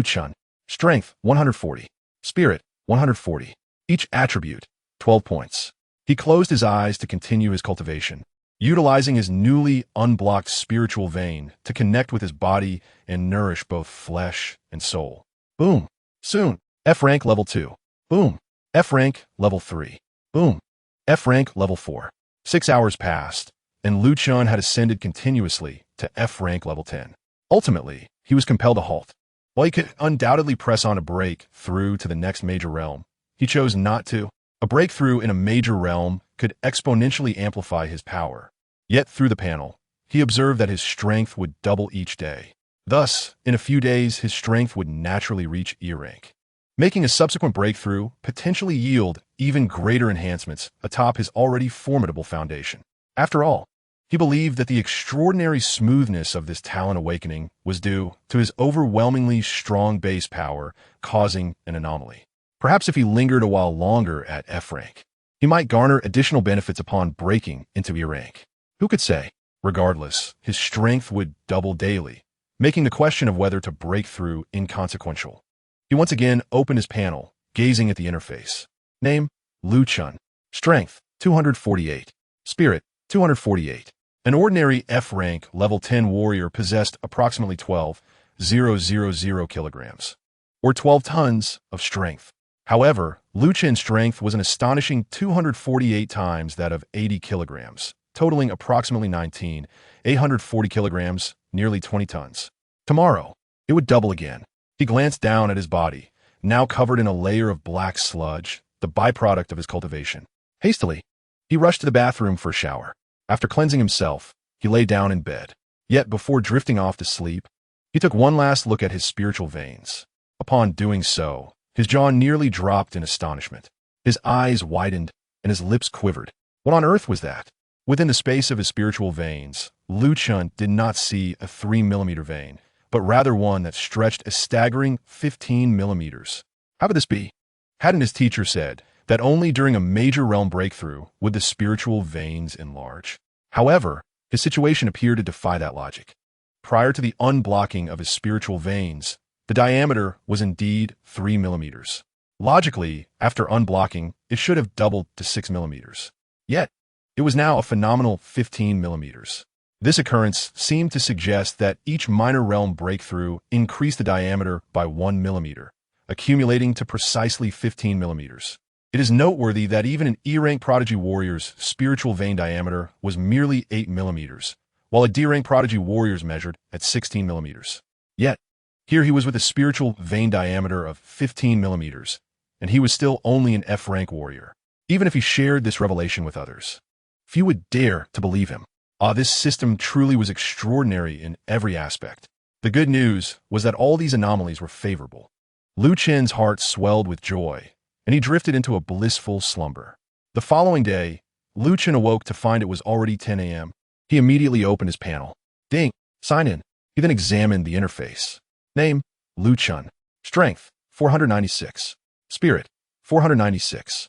[SPEAKER 1] Chen. Strength, 140. Spirit, 140. Each attribute, 12 points. He closed his eyes to continue his cultivation, utilizing his newly unblocked spiritual vein to connect with his body and nourish both flesh and soul. Boom. Soon. F rank level 2. Boom. F rank level 3. Boom. F rank level 4. 6 hours passed, and Chen had ascended continuously to F rank level 10. Ultimately, he was compelled to halt. While he could undoubtedly press on a break through to the next major realm, he chose not to. A breakthrough in a major realm could exponentially amplify his power. Yet through the panel, he observed that his strength would double each day. Thus, in a few days, his strength would naturally reach E rank, making a subsequent breakthrough potentially yield even greater enhancements atop his already formidable foundation. After all, he believed that the extraordinary smoothness of this talent awakening was due to his overwhelmingly strong base power causing an anomaly. Perhaps if he lingered a while longer at F rank, he might garner additional benefits upon breaking into E rank. Who could say? Regardless, his strength would double daily, making the question of whether to break through inconsequential. He once again opened his panel, gazing at the interface. Name, Chen. Strength, 248. Spirit, 248. An ordinary F rank level 10 warrior possessed approximately 12,000 kilograms, or 12 tons of strength. However, Chen's strength was an astonishing 248 times that of 80 kilograms, totaling approximately 19,840 kilograms, nearly 20 tons. Tomorrow, it would double again. He glanced down at his body, now covered in a layer of black sludge, the byproduct of his cultivation. Hastily, he rushed to the bathroom for a shower. After cleansing himself, he lay down in bed. Yet before drifting off to sleep, he took one last look at his spiritual veins. Upon doing so, his jaw nearly dropped in astonishment. His eyes widened, and his lips quivered. What on earth was that? Within the space of his spiritual veins, Chen did not see a 3-millimeter vein, but rather one that stretched a staggering 15 millimeters. How could this be? Hadn't his teacher said that only during a major realm breakthrough would the spiritual veins enlarge? However, his situation appeared to defy that logic. prior to the unblocking of his spiritual veins, the diameter was indeed 3 millimeters. Logically, after unblocking, it should have doubled to 6 millimeters. Yet, it was now a phenomenal 15 millimeters. This occurrence seemed to suggest that each minor realm breakthrough increased the diameter by 1 millimeter, accumulating to precisely 15 millimeters. It is noteworthy that even an E-rank prodigy warrior's spiritual vein diameter was merely 8 millimeters, while a D-rank prodigy warrior's measured at 16 millimeters. Yet, here he was with a spiritual vein diameter of 15 millimeters, and he was still only an F-rank warrior, even if he shared this revelation with others. Few would dare to believe him. This system truly was extraordinary in every aspect. The good news was that all these anomalies were favorable. Lu Chen's heart swelled with joy, and he drifted into a blissful slumber. The following day, Lu Chen awoke to find it was already 10 a.m. He immediately opened his panel. Ding! Sign in. He then examined the interface. Name, Lu Chen. Strength, 496. Spirit, 496.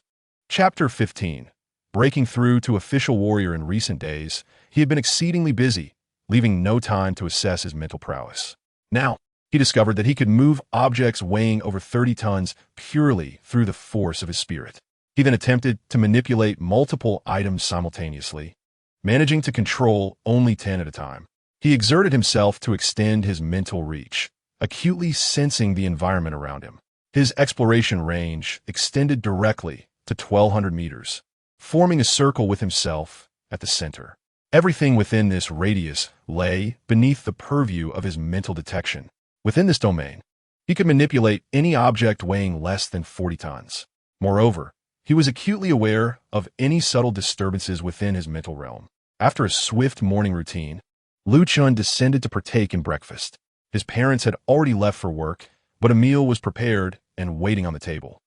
[SPEAKER 1] Chapter 15. Breaking through to official warrior in recent days, he had been exceedingly busy, leaving no time to assess his mental prowess. Now, he discovered that he could move objects weighing over 30 tons purely through the force of his spirit. He then attempted to manipulate multiple items simultaneously, managing to control only 10 at a time. He exerted himself to extend his mental reach, acutely sensing the environment around him. His exploration range extended directly to 1,200 meters, forming a circle with himself at the center. Everything within this radius lay beneath the purview of his mental detection. Within this domain, he could manipulate any object weighing less than 40 tons. Moreover, he was acutely aware of any subtle disturbances within his mental realm. After a swift morning routine, Lu Chen descended to partake in breakfast. His parents had already left for work, but a meal was prepared and waiting on the table,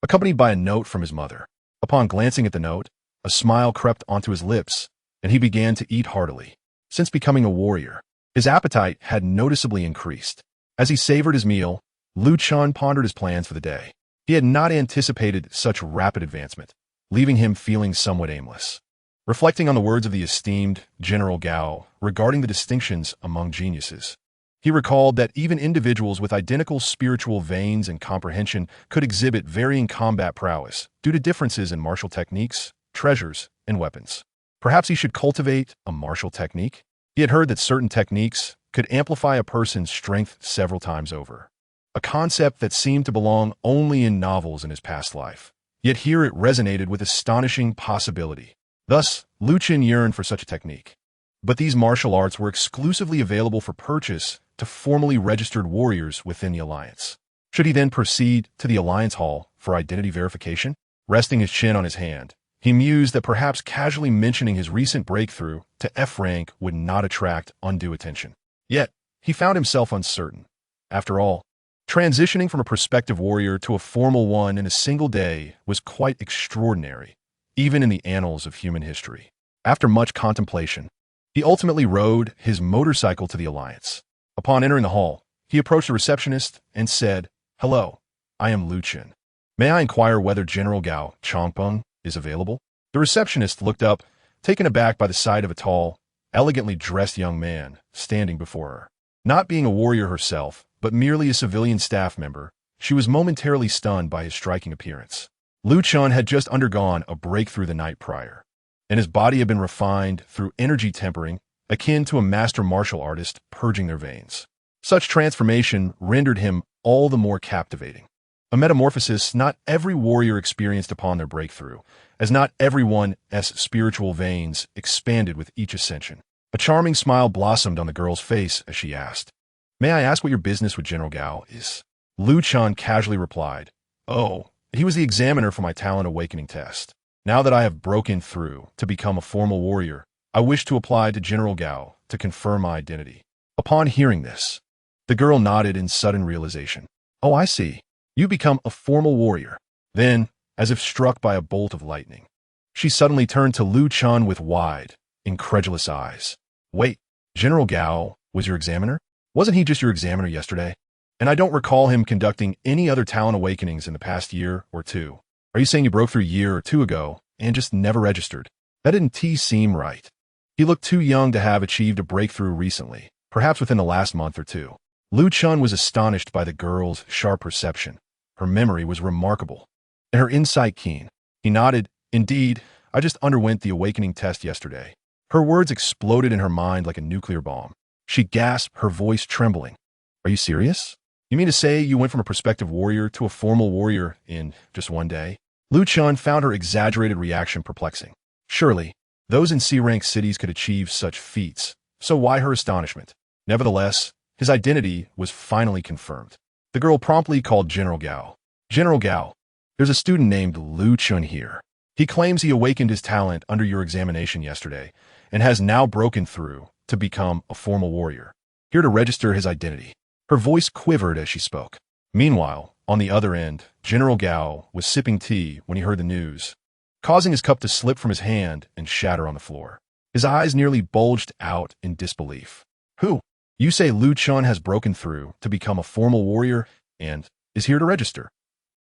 [SPEAKER 1] accompanied by a note from his mother. Upon glancing at the note, a smile crept onto his lips, and he began to eat heartily. Since becoming a warrior, his appetite had noticeably increased. As he savored his meal, Lu Chen pondered his plans for the day. He had not anticipated such rapid advancement, leaving him feeling somewhat aimless. Reflecting on the words of the esteemed General Gao regarding the distinctions among geniuses, he recalled that even individuals with identical spiritual veins and comprehension could exhibit varying combat prowess due to differences in martial techniques, treasures, and weapons. Perhaps he should cultivate a martial technique? He had heard that certain techniques could amplify a person's strength several times over, a concept that seemed to belong only in novels in his past life. Yet here it resonated with astonishing possibility. Thus, Lu Chen yearned for such a technique. But these martial arts were exclusively available for purchase to formally registered warriors within the Alliance. Should he then proceed to the Alliance Hall for identity verification? Resting his chin on his hand, he mused that perhaps casually mentioning his recent breakthrough to F rank would not attract undue attention. Yet, he found himself uncertain. After all, transitioning from a prospective warrior to a formal one in a single day was quite extraordinary, even in the annals of human history. After much contemplation, he ultimately rode his motorcycle to the Alliance. Upon entering the hall, he approached the receptionist and said, "Hello, I am Lu Chen. May I inquire whether General Gao Changpeng is available?" The receptionist looked up, taken aback by the sight of a tall, elegantly dressed young man standing before her. Not being a warrior herself, but merely a civilian staff member, she was momentarily stunned by his striking appearance. Lu Chen had just undergone a breakthrough the night prior, and his body had been refined through energy tempering, akin to a master martial artist purging their veins. Such transformation rendered him all the more captivating. A metamorphosis not every warrior experienced upon their breakthrough, as not everyone's spiritual veins expanded with each ascension. A charming smile blossomed on the girl's face as she asked, "May I ask what your business with General Gao is?" Lu Chen casually replied, "Oh, he was the examiner for my talent awakening test. Now that I have broken through to become a formal warrior, I wish to apply to General Gao to confirm my identity." Upon hearing this, the girl nodded in sudden realization. "Oh, I see. You become a formal warrior." Then, as if struck by a bolt of lightning, she suddenly turned to Lu Chen with wide, incredulous eyes. "Wait, General Gao was your examiner? Wasn't he just your examiner yesterday? And I don't recall him conducting any other talent awakenings in the past year or two. Are you saying you broke through a year or two ago and just never registered? That didn't seem right. He looked too young to have achieved a breakthrough recently." perhaps within the last month or two. Lu Chun was astonished by the girl's sharp perception. Her memory was remarkable, and her insight keen. He nodded. Indeed, I just underwent the awakening test yesterday. Her words exploded in her mind like a nuclear bomb. She gasped, her voice trembling. Are you serious? You mean to say you went from a prospective warrior to a formal warrior in just one day? Lu Chun found her exaggerated reaction perplexing. Surely, those in C-rank cities could achieve such feats, so why her astonishment? Nevertheless, his identity was finally confirmed. The girl promptly called General Gao. General Gao, there's a student named Lu Chun here. He claims he awakened his talent under your examination yesterday and has now broken through to become a formal warrior. Here to register his identity. Her voice quivered as she spoke. Meanwhile, on the other end, General Gao was sipping tea when he heard the news, causing his cup to slip from his hand and shatter on the floor. His eyes nearly bulged out in disbelief. Who? You say Lu Chun has broken through to become a formal warrior and is here to register?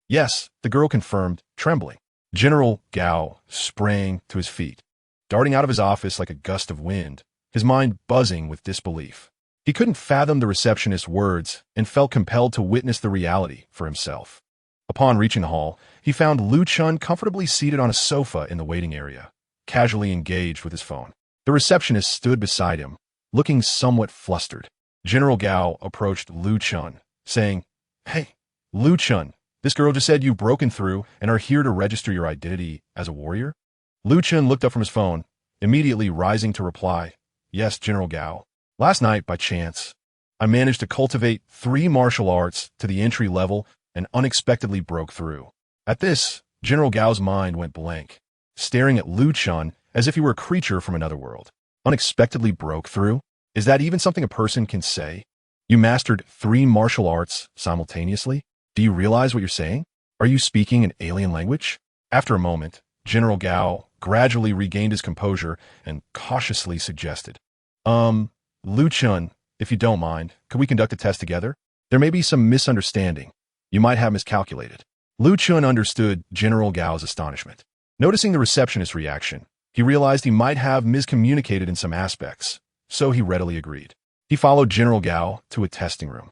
[SPEAKER 1] Yes, the girl confirmed, trembling. General Gao sprang to his feet, darting out of his office like a gust of wind, his mind buzzing with disbelief. He couldn't fathom the receptionist's words and felt compelled to witness the reality for himself. Upon reaching the hall, he found Lu Chun comfortably seated on a sofa in the waiting area, casually engaged with his phone. The receptionist stood beside him, looking somewhat flustered. General Gao approached Lu Chun, saying, Hey, Lu Chun, this girl just said you've broken through and are here to register your identity as a warrior? Lu Chun looked up from his phone, immediately rising to reply, Yes, General Gao. Last night, by chance, I managed to cultivate 3 martial arts to the entry level and unexpectedly broke through. At this, General Gao's mind went blank, staring at Lu Chun as if he were a creature from another world. Unexpectedly broke through? Is that even something a person can say? You mastered 3 martial arts simultaneously? Do you realize what you're saying? Are you speaking an alien language? After a moment, General Gao gradually regained his composure and cautiously suggested, Lu Chun, if you don't mind, could we conduct a test together? There may be some misunderstanding. You might have miscalculated. Lu Chun understood General Gao's astonishment. Noticing the receptionist's reaction, he realized he might have miscommunicated in some aspects, so he readily agreed. He followed General Gao to a testing room,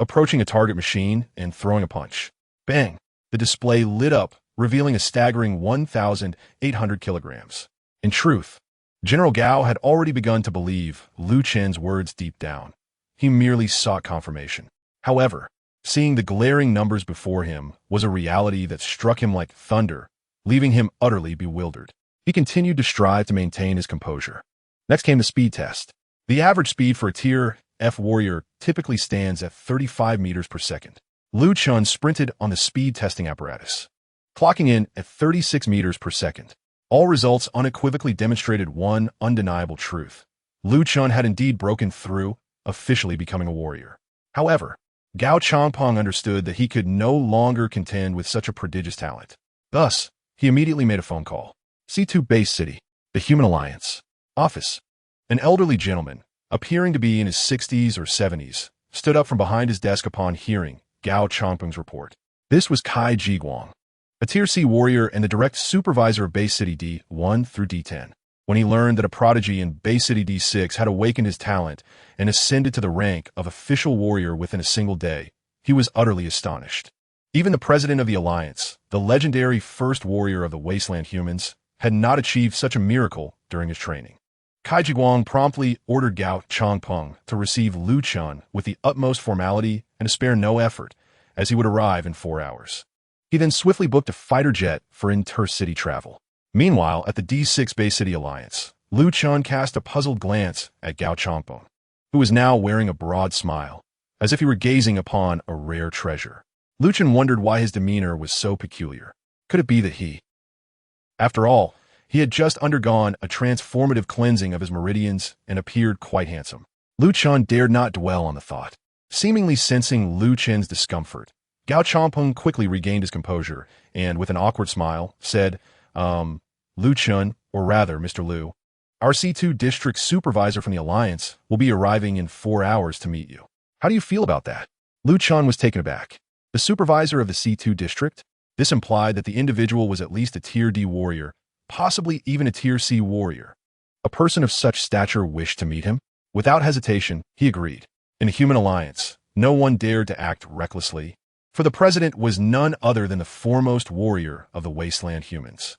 [SPEAKER 1] approaching a target machine and throwing a punch. Bang! The display lit up, revealing a staggering 1,800 kilograms. In truth, General Gao had already begun to believe Lu Chun's words deep down. He merely sought confirmation. However, seeing the glaring numbers before him was a reality that struck him like thunder, leaving him utterly bewildered. He continued to strive to maintain his composure. Next came the speed test. The average speed for a Tier F warrior typically stands at 35 meters per second. Lu Chun sprinted on the speed testing apparatus, clocking in at 36 meters per second. All results unequivocally demonstrated one undeniable truth. Lu Chun had indeed broken through, officially becoming a warrior. However, Gao Changpeng understood that he could no longer contend with such a prodigious talent. Thus, he immediately made a phone call. C2 Base City, the Human Alliance. Office. An elderly gentleman, appearing to be in his 60s or 70s, stood up from behind his desk upon hearing Gao Changpeng's report. This was Kai Jiguang, a Tier C warrior and the direct supervisor of Base City D1 through D10. When he learned that a prodigy in Base City D6 had awakened his talent and ascended to the rank of official warrior within a single day, he was utterly astonished. Even the president of the Alliance, the legendary first warrior of the Wasteland humans, had not achieved such a miracle during his training. Kai Jiguang promptly ordered Gao Changpeng to receive Lu Chun with the utmost formality and to spare no effort, as he would arrive in 4 hours. He then swiftly booked a fighter jet for inter-city travel. Meanwhile, at the D6 Bay City Alliance, Lu Chun cast a puzzled glance at Gao Changpeng, who was now wearing a broad smile, as if he were gazing upon a rare treasure. Lu Chun wondered why his demeanor was so peculiar. Could it be that he... After all, he had just undergone a transformative cleansing of his meridians and appeared quite handsome. Lu Chun dared not dwell on the thought. Seemingly sensing Lu Chun's discomfort, Gao Changpeng quickly regained his composure and, with an awkward smile, said, Lu Chun, or rather, Mr. Lu, our C2 district supervisor from the Alliance will be arriving in 4 hours to meet you. How do you feel about that? Lu Chun was taken aback. The supervisor of the C2 district? This implied that the individual was at least a Tier D warrior, possibly even a Tier C warrior. A person of such stature wished to meet him? Without hesitation, he agreed. In the human alliance, no one dared to act recklessly, for the president was none other than the foremost warrior of the wasteland humans.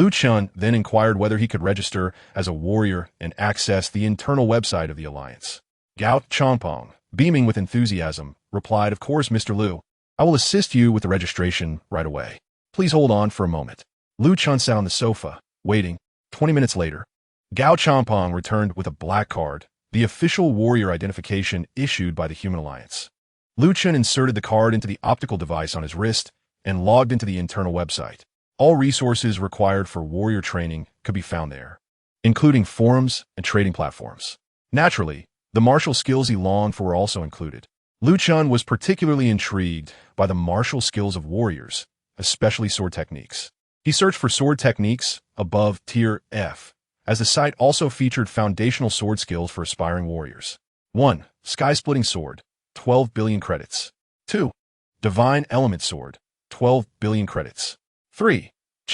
[SPEAKER 1] Chen then inquired whether he could register as a warrior and access the internal website of the alliance. Gao Changpong, beaming with enthusiasm, replied, "Of course, Mr. Liu. I will assist you with the registration right away. Please hold on for a moment." Chen sat on the sofa, waiting. 20 minutes later, Gao Changpong returned with a black card, the official warrior identification issued by the Human Alliance. Chen inserted the card into the optical device on his wrist and logged into the internal website. All resources required for warrior training could be found there, including forums and trading platforms. Naturally, the martial skills he longed for were also included. Chen was particularly intrigued by the martial skills of warriors, especially sword techniques. He searched for sword techniques above Tier F, as the site also featured foundational sword skills for aspiring warriors. 1. Sky-splitting sword, 12 billion credits. 2. Divine element sword, 12 billion credits. 3.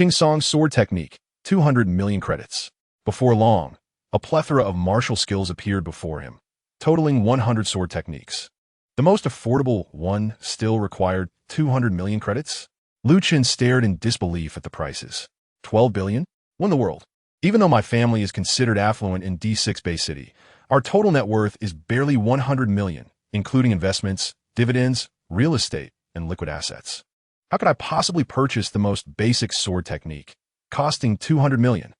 [SPEAKER 1] Song sword technique, 200 million credits. Before long, a plethora of martial skills appeared before him, totaling 100 sword techniques. The most affordable one still required 200 million credits? Chen stared in disbelief at the prices. 12 billion? Won the world. Even though my family is considered affluent in D6 Bay City, our total net worth is barely 100 million, including investments, dividends, real estate, and liquid assets. How could I possibly purchase the most basic sword technique, costing 200 million?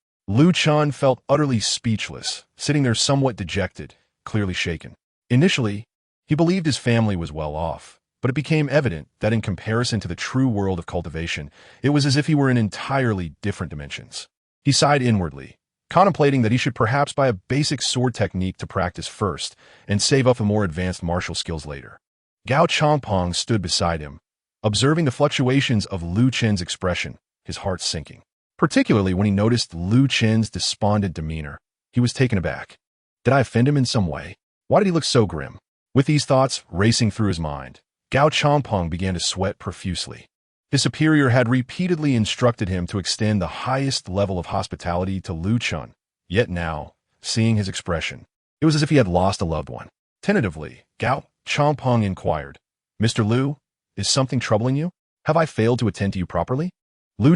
[SPEAKER 1] Chen felt utterly speechless, sitting there somewhat dejected, clearly shaken. Initially, he believed his family was well off, but it became evident that in comparison to the true world of cultivation, it was as if he were in entirely different dimensions. He sighed inwardly, contemplating that he should perhaps buy a basic sword technique to practice first and save up for more advanced martial skills later. Gao Changpong stood beside him, observing the fluctuations of Chen's expression, his heart sinking. Particularly when he noticed Chen's despondent demeanor, he was taken aback. Did I offend him in some way? Why did he look so grim? With these thoughts racing through his mind, Gao Changpong began to sweat profusely. His superior had repeatedly instructed him to extend the highest level of hospitality to Chen. Yet now, seeing his expression, it was as if he had lost a loved one. Tentatively, Gao Changpong inquired, "Mr. Liu, is something troubling you? Have I failed to attend to you properly?"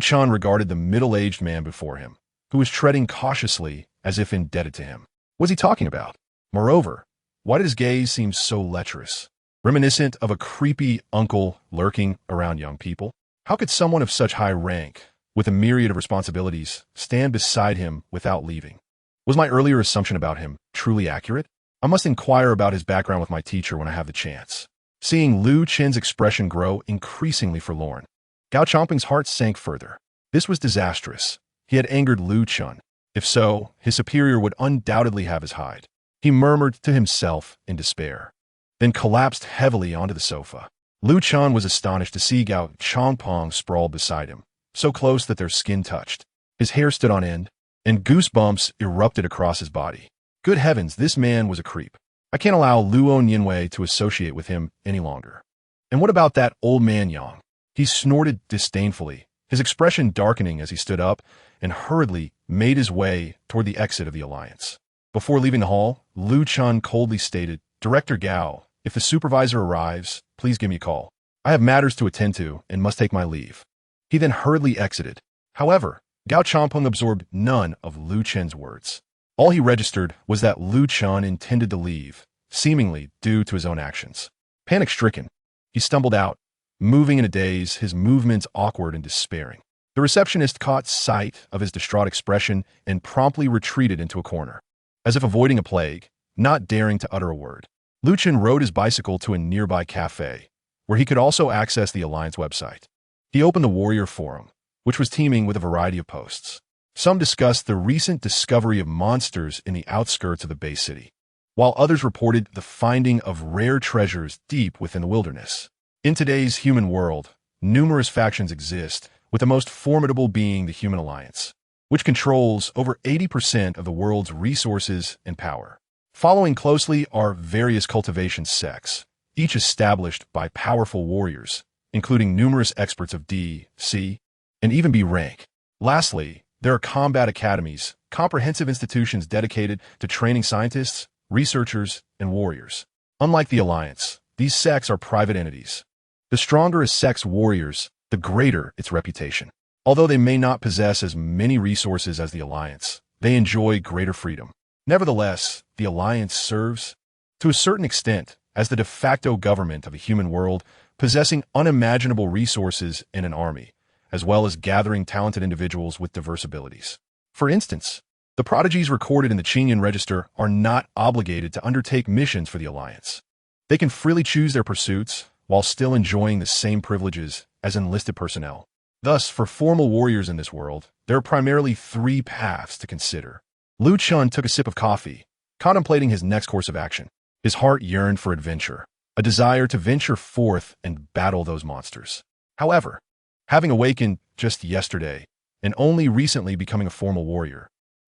[SPEAKER 1] Chen regarded the middle-aged man before him, who was treading cautiously as if indebted to him. What was he talking about? Moreover, why did his gaze seem so lecherous, reminiscent of a creepy uncle lurking around young people? How could someone of such high rank, with a myriad of responsibilities, stand beside him without leaving? Was my earlier assumption about him truly accurate? I must inquire about his background with my teacher when I have the chance. Seeing Chen's expression grow increasingly forlorn, Gao Changpong's heart sank further. This was disastrous. He had angered Chen. If so, his superior would undoubtedly have his hide. He murmured to himself in despair, then collapsed heavily onto the sofa. Chen was astonished to see Gao Changpong sprawled beside him, so close that their skin touched. His hair stood on end, and goosebumps erupted across his body. Good heavens, this man was a creep. I can't allow Luo Nianwei to associate with him any longer. And what about that old man Yang? He snorted disdainfully, his expression darkening as he stood up and hurriedly made his way toward the exit of the alliance. Before leaving the hall, Chen coldly stated, "Director Gao, if the supervisor arrives, please give me a call. I have matters to attend to and must take my leave." He then hurriedly exited. However, Gao Changpong absorbed none of Chen's words. All he registered was that Chen intended to leave, seemingly due to his own actions. Panic-stricken, he stumbled out, moving in a daze, his movements awkward and despairing. The receptionist caught sight of his distraught expression and promptly retreated into a corner, as if avoiding a plague, not daring to utter a word. Chen rode his bicycle to a nearby cafe, where he could also access the Alliance website. He opened the Warrior Forum, which was teeming with a variety of posts. Some discussed the recent discovery of monsters in the outskirts of the Bay City, while others reported the finding of rare treasures deep within the wilderness. In today's human world, numerous factions exist, with the most formidable being the Human Alliance, which controls over 80% of the world's resources and power. Following closely are various cultivation sects, each established by powerful warriors, including numerous experts of D, C, and even B rank. Lastly, there are combat academies, comprehensive institutions dedicated to training scientists, researchers, and warriors. Unlike the Alliance, these sects are private entities. The stronger a sect's warriors, the greater its reputation. Although they may not possess as many resources as the Alliance, they enjoy greater freedom. Nevertheless, the Alliance serves, to a certain extent, as the de facto government of a human world, possessing unimaginable resources in an army, as well as gathering talented individuals with diverse abilities. For instance, the prodigies recorded in the Qingyun Register are not obligated to undertake missions for the Alliance. They can freely choose their pursuits while still enjoying the same privileges as enlisted personnel. Thus, for formal warriors in this world, there are primarily three paths to consider. Lu Chen took a sip of coffee, contemplating his next course of action. His heart yearned for adventure, a desire to venture forth and battle those monsters. However, having awakened just yesterday, and only recently becoming a formal warrior,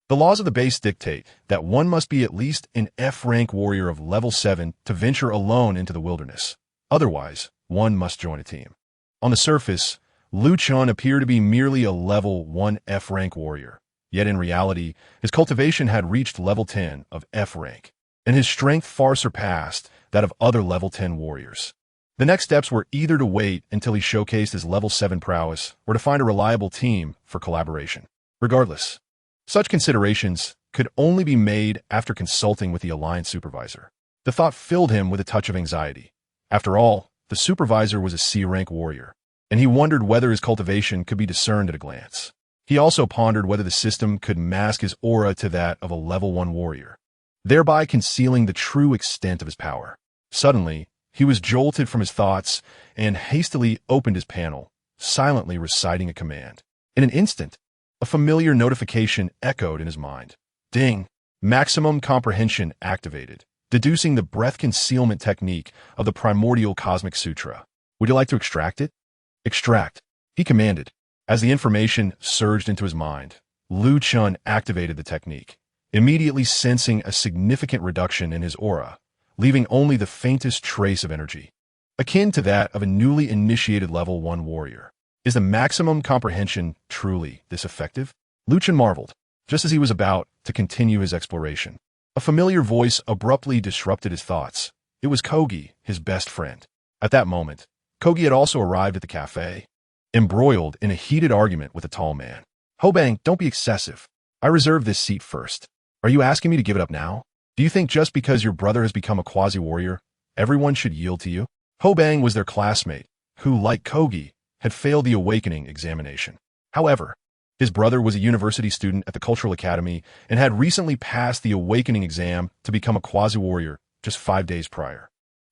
[SPEAKER 1] the laws of the base dictate that one must be at least an F-rank warrior of level 7 to venture alone into the wilderness. Otherwise, one must join a team. On the surface, Lu Chen appeared to be merely a level 1 F-rank warrior, yet in reality, his cultivation had reached level 10 of F-rank, and his strength far surpassed that of other level 10 warriors. The next steps were either to wait until he showcased his level 7 prowess or to find a reliable team for collaboration. Regardless, such considerations could only be made after consulting with the Alliance supervisor. The thought filled him with a touch of anxiety. After all, the supervisor was a C-rank warrior, and he wondered whether his cultivation could be discerned at a glance. He also pondered whether the system could mask his aura to that of a level 1 warrior, thereby concealing the true extent of his power. Suddenly, he was jolted from his thoughts and hastily opened his panel, silently reciting a command. In an instant, a familiar notification echoed in his mind. Ding! Maximum comprehension activated, deducing the breath concealment technique of the primordial cosmic sutra. Would you like to extract it? Extract, he commanded. As the information surged into his mind, Lu Chen activated the technique, immediately sensing a significant reduction in his aura, leaving only the faintest trace of energy, akin to that of a newly initiated level 1 warrior. Is the maximum comprehension truly this effective? Lu Chen marveled, just as he was about to continue his exploration. A familiar voice abruptly disrupted his thoughts. It was Kogi, his best friend. At that moment, Kogi had also arrived at the cafe, embroiled in a heated argument with a tall man. Hobang, don't be excessive. I reserved this seat first. Are you asking me to give it up now? Do you think just because your brother has become a quasi-warrior, everyone should yield to you? Hobang was their classmate, who, like Kogi, had failed the awakening examination. However, his brother was a university student at the Cultural Academy and had recently passed the awakening exam to become a quasi-warrior just 5 days prior.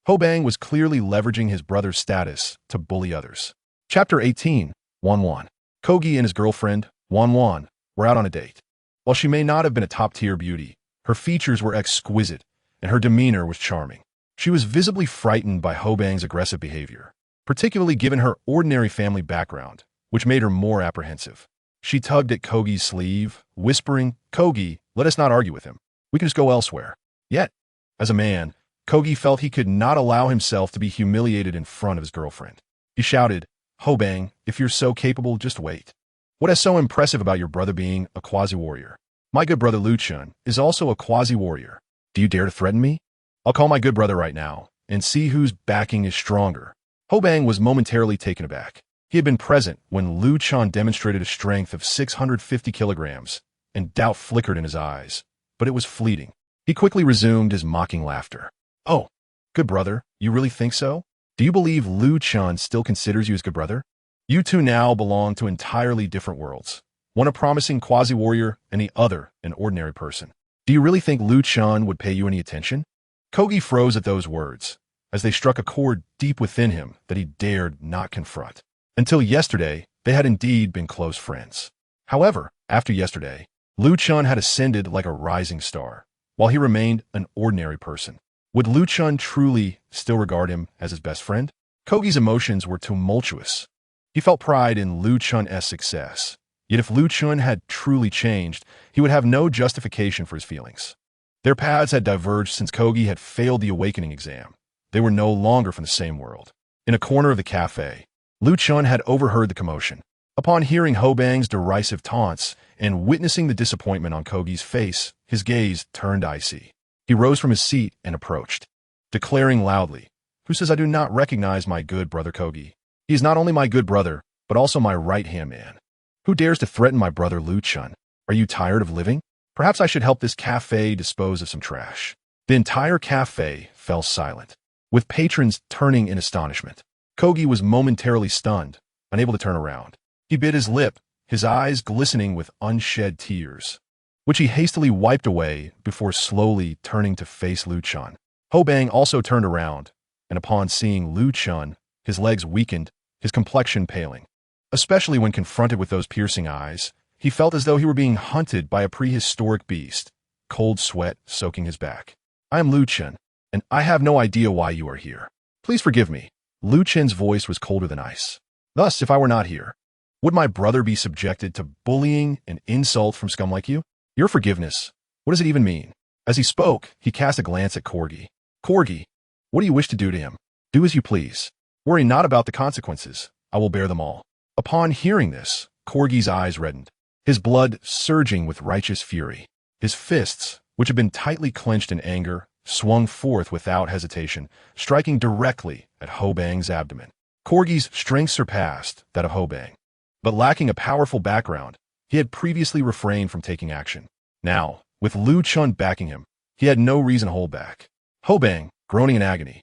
[SPEAKER 1] Hobang was clearly leveraging his brother's status to bully others. Chapter 18, Wan. Kogi and his girlfriend, Wan, were out on a date. While she may not have been a top-tier beauty, her features were exquisite and her demeanor was charming. She was visibly frightened by Hobang's aggressive behavior, particularly given her ordinary family background, which made her more apprehensive. She tugged at Kogi's sleeve, whispering, "Kogi, let us not argue with him. We can just go elsewhere." Yet, as a man, Kogi felt he could not allow himself to be humiliated in front of his girlfriend. He shouted, "Hobang, if you're so capable, just wait. What is so impressive about your brother being a quasi-warrior? My good brother Lu Chen is also a quasi-warrior. Do you dare to threaten me? I'll call my good brother right now and see whose backing is stronger." Hobang was momentarily taken aback. He had been present when Lu Chen demonstrated a strength of 650 kilograms, and doubt flickered in his eyes, but it was fleeting. He quickly resumed his mocking laughter. "Oh, good brother, you really think so? Do you believe Lu Chen still considers you his good brother? You two now belong to entirely different worlds, one a promising quasi-warrior and the other an ordinary person. Do you really think Lu Chen would pay you any attention?" Kogi froze at those words, as they struck a chord deep within him that he dared not confront. Until yesterday, they had indeed been close friends. However, after yesterday, Lu Chen had ascended like a rising star, while he remained an ordinary person. Would Lu Chen truly still regard him as his best friend? Kogi's emotions were tumultuous. He felt pride in Lu Chen's success, yet if Lu Chen had truly changed, he would have no justification for his feelings. Their paths had diverged since Kogi had failed the awakening exam. They were no longer from the same world. In a corner of the cafe, Lu Chen had overheard the commotion. Upon hearing Hobang's derisive taunts and witnessing the disappointment on Kogi's face, his gaze turned icy. He rose from his seat and approached, declaring loudly, "Who says I do not recognize my good brother Kogi? He is not only my good brother, but also my right-hand man. Who dares to threaten my brother Liu Chen? Are you tired of living? Perhaps I should help this cafe dispose of some trash." The entire cafe fell silent, with patrons turning in astonishment. Kogi was momentarily stunned, unable to turn around. He bit his lip, his eyes glistening with unshed tears, which he hastily wiped away before slowly turning to face Liu Chen. Hobang also turned around, and upon seeing Liu Chen, his legs weakened, his complexion paling. Especially when confronted with those piercing eyes, he felt as though he were being hunted by a prehistoric beast, cold sweat soaking his back. "I am Liu Chen, and I have no idea why you are here. Please forgive me." Liu Chen's voice was colder than ice. "Thus, if I were not here, would my brother be subjected to bullying and insult from scum like you? Your forgiveness, what does it even mean?" As he spoke, he cast a glance at Corgi. "Corgi, what do you wish to do to him? Do as you please. Worry not about the consequences. I will bear them all." Upon hearing this, Corgi's eyes reddened, his blood surging with righteous fury. His fists, which had been tightly clenched in anger, swung forth without hesitation, striking directly at Hobang's abdomen. Corgi's strength surpassed that of Hobang, but lacking a powerful background, he had previously refrained from taking action. Now, with Liu Chen backing him, he had no reason to hold back. Hobang, groaning in agony,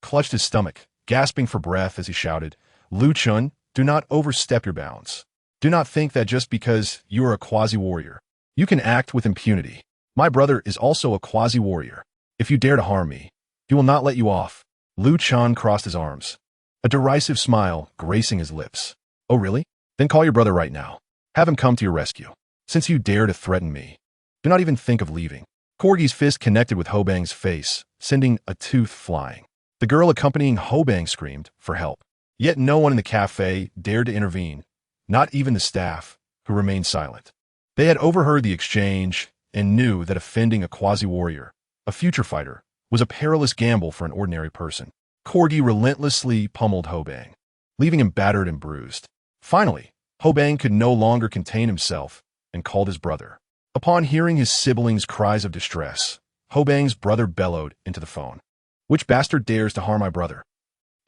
[SPEAKER 1] clutched his stomach, gasping for breath as he shouted, "Liu Chen, do not overstep your bounds. Do not think that just because you are a quasi-warrior, you can act with impunity. My brother is also a quasi-warrior. If you dare to harm me, he will not let you off." Liu Chen crossed his arms, a derisive smile gracing his lips. "Oh really? Then call your brother right now. Have him come to your rescue. Since you dare to threaten me, do not even think of leaving." Corgi's fist connected with Hobang's face, sending a tooth flying. The girl accompanying Hobang screamed for help. Yet no one in the cafe dared to intervene, not even the staff, who remained silent. They had overheard the exchange and knew that offending a quasi-warrior, a future fighter, was a perilous gamble for an ordinary person. Corgi relentlessly pummeled Hobang, leaving him battered and bruised. Finally, Hobang could no longer contain himself and called his brother. Upon hearing his siblings' cries of distress, Hobang's brother bellowed into the phone, "Which bastard dares to harm my brother?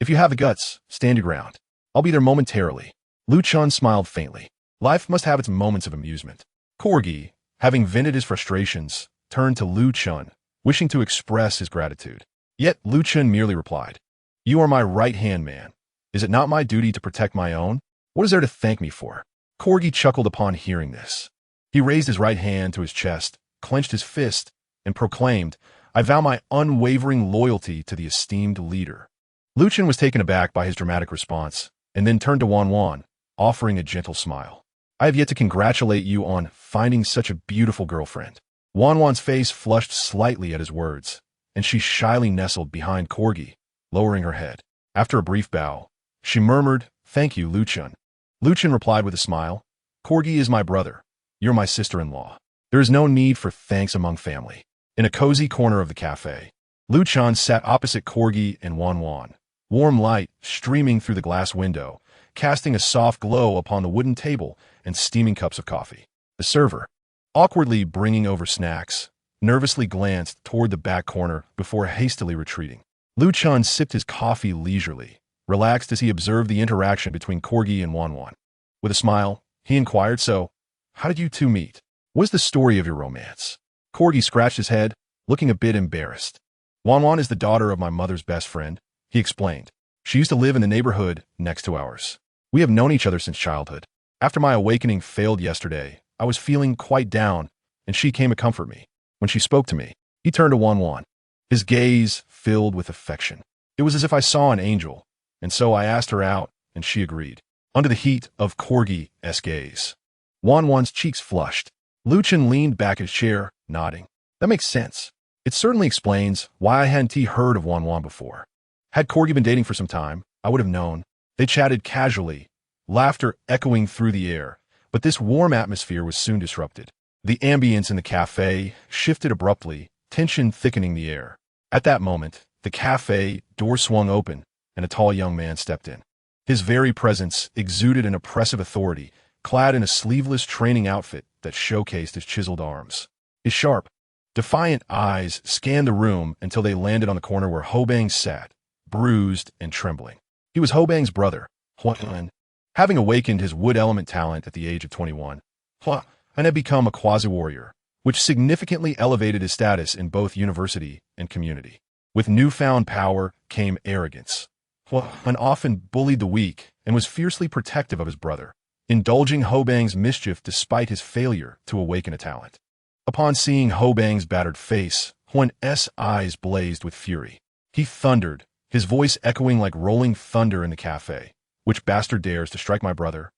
[SPEAKER 1] If you have the guts, stand your ground. I'll be there momentarily." Liu Chen smiled faintly. Life must have its moments of amusement. Corgi, having vented his frustrations, turned to Liu Chen, wishing to express his gratitude. Yet Liu Chen merely replied, "You are my right-hand man. Is it not my duty to protect my own? What is there to thank me for?" Corgi chuckled upon hearing this. He raised his right hand to his chest, clenched his fist, and proclaimed, "I vow my unwavering loyalty to the esteemed leader." Liu Chen was taken aback by his dramatic response, and then turned to Wan, offering a gentle smile. "I have yet to congratulate you on finding such a beautiful girlfriend." Wan's face flushed slightly at his words, and she shyly nestled behind Corgi, lowering her head. After a brief bow, she murmured, "Thank you, Liu Chen." Liu Chen replied with a smile, "Corgi is my brother. You're my sister-in-law. There is no need for thanks among family." In a cozy corner of the cafe, Liu Chen sat opposite Corgi and Wan, warm light streaming through the glass window, casting a soft glow upon the wooden table and steaming cups of coffee. The server, awkwardly bringing over snacks, nervously glanced toward the back corner before hastily retreating. Liu Chen sipped his coffee leisurely, relaxed as he observed the interaction between Corgi and Wan. With a smile, he inquired, "So, how did you two meet? What is the story of your romance?" Corgi scratched his head, looking a bit embarrassed. "Wan is the daughter of my mother's best friend," he explained. "She used to live in the neighborhood next to ours. We have known each other since childhood. After my awakening failed yesterday, I was feeling quite down, and she came to comfort me. When she spoke to me," he turned to Wan, his gaze filled with affection. "It was as if I saw an angel, and so I asked her out, and she agreed." Under the heat of Corgi's gaze, Wan's cheeks flushed. Liu Chen leaned back in his chair, nodding. "That makes sense. It certainly explains why I hadn't heard of Wan before. Had Corgi been dating for some time, I would have known." They chatted casually, laughter echoing through the air, but this warm atmosphere was soon disrupted. The ambience in the cafe shifted abruptly, tension thickening the air. At that moment, the cafe door swung open, and a tall young man stepped in. His very presence exuded an oppressive authority, clad in a sleeveless training outfit that showcased his chiseled arms. His sharp, Defiant eyes scanned the room until they landed on the corner where Hobang sat, bruised and trembling. He was Hobang's brother, Huan. Having awakened his wood element talent at the age of 21, Huan had become a quasi-warrior, which significantly elevated his status in both university and community. With newfound power came arrogance. Huan often bullied the weak and was fiercely protective of his brother, indulging Hobang's mischief despite his failure to awaken a talent. Upon seeing Hobang's battered face, Huan's eyes blazed with fury. He thundered, his voice echoing like rolling thunder in the cafe. "Which bastard dares to strike my brother?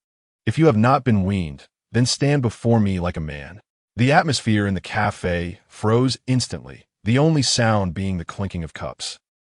[SPEAKER 1] If you have not been weaned, then stand before me like a man." The atmosphere in the cafe froze instantly, the only sound being the clinking of cups.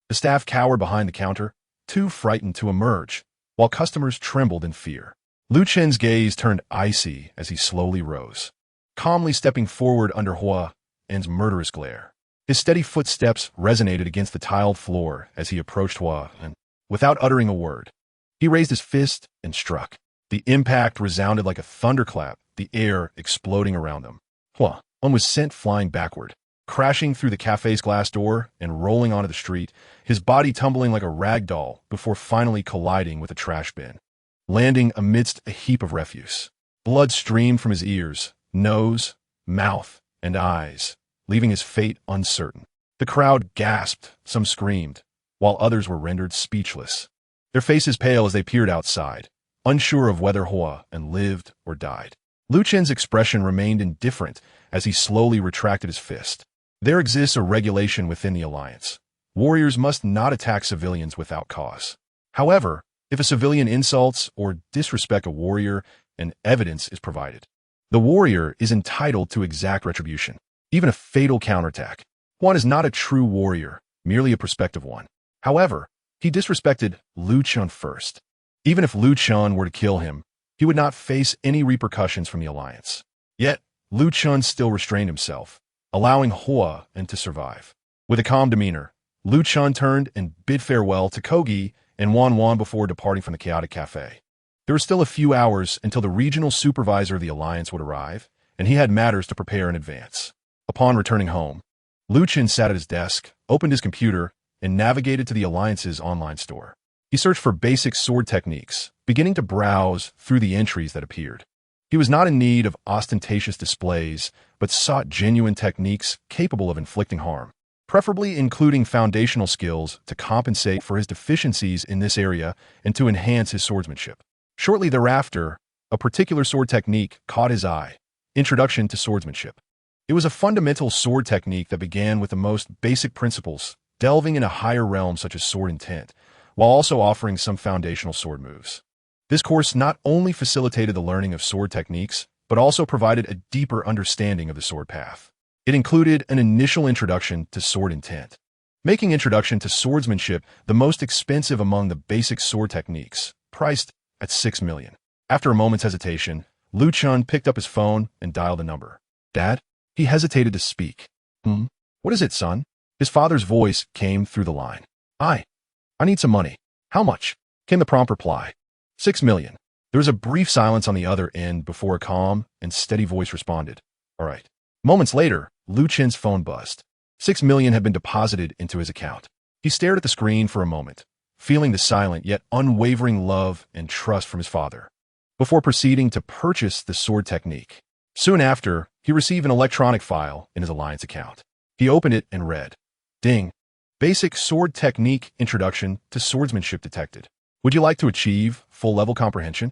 [SPEAKER 1] The staff cowered behind the counter, too frightened to emerge, while customers trembled in fear. Lu Chen's gaze turned icy as he slowly rose, calmly stepping forward under Huan's murderous glare. His steady footsteps resonated against the tiled floor as he approached Huan, and, without uttering a word, he raised his fist and struck. The impact resounded like a thunderclap, the air exploding around them. Huan was sent flying backward, crashing through the cafe's glass door and rolling onto the street, his body tumbling like a rag doll before finally colliding with a trash bin, landing amidst a heap of refuse. Blood streamed from his ears, nose, mouth, and eyes, leaving his fate uncertain. The crowd gasped, some screamed, while others were rendered speechless, their faces pale as they peered outside, unsure of whether Huan lived or died. Lu Chen's expression remained indifferent as he slowly retracted his fist. There exists a regulation within the Alliance. Warriors must not attack civilians without cause. However, if a civilian insults or disrespects a warrior and evidence is provided, the warrior is entitled to exact retribution, even a fatal counterattack. Huan is not a true warrior, merely a prospective one. However, he disrespected Lu Chen first. Even if Lu Chen were to kill him, he would not face any repercussions from the Alliance. Yet, Lu Chen still restrained himself, allowing Huan to survive. With a calm demeanor, Lu Chen turned and bid farewell to Kogi and Wan before departing from the chaotic cafe. There were still a few hours until the regional supervisor of the Alliance would arrive, and he had matters to prepare in advance. Upon returning home, Lu Chen sat at his desk, opened his computer, and navigated to the Alliance's online store. He searched for basic sword techniques, beginning to browse through the entries that appeared. He was not in need of ostentatious displays, but sought genuine techniques capable of inflicting harm, preferably including foundational skills to compensate for his deficiencies in this area and to enhance his swordsmanship. Shortly thereafter, a particular sword technique caught his eye: Introduction to Swordsmanship. It was a fundamental sword technique that began with the most basic principles, delving into higher realms such as sword intent, while also offering some foundational sword moves. This course not only facilitated the learning of sword techniques, but also provided a deeper understanding of the sword path. It included an initial introduction to sword intent, making Introduction to Swordsmanship the most expensive among the basic sword techniques, priced at 6 million. After a moment's hesitation, Lu Chen picked up his phone and dialed a number. "Dad?" He hesitated to speak. "What is it, son?" His father's voice came through the line. I need some money." "How much?" came the prompt reply. 6 million. There was a brief silence on the other end before a calm and steady voice responded. "All right." Moments later, Lu Chen's phone buzzed. 6 million had been deposited into his account. He stared at the screen for a moment, feeling the silent yet unwavering love and trust from his father, before proceeding to purchase the sword technique. Soon after, he received an electronic file in his Alliance account. He opened it and read, "Ding. Basic sword technique introduction to swordsmanship detected. Would you like to achieve full-level comprehension?"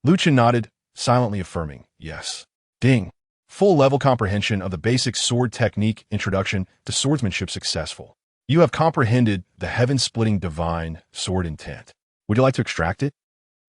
[SPEAKER 1] Lu Chen nodded, silently affirming, "Yes." Ding. Full-level comprehension of the basic sword technique introduction to swordsmanship successful. You have comprehended the heaven-splitting divine sword intent. Would you like to extract it?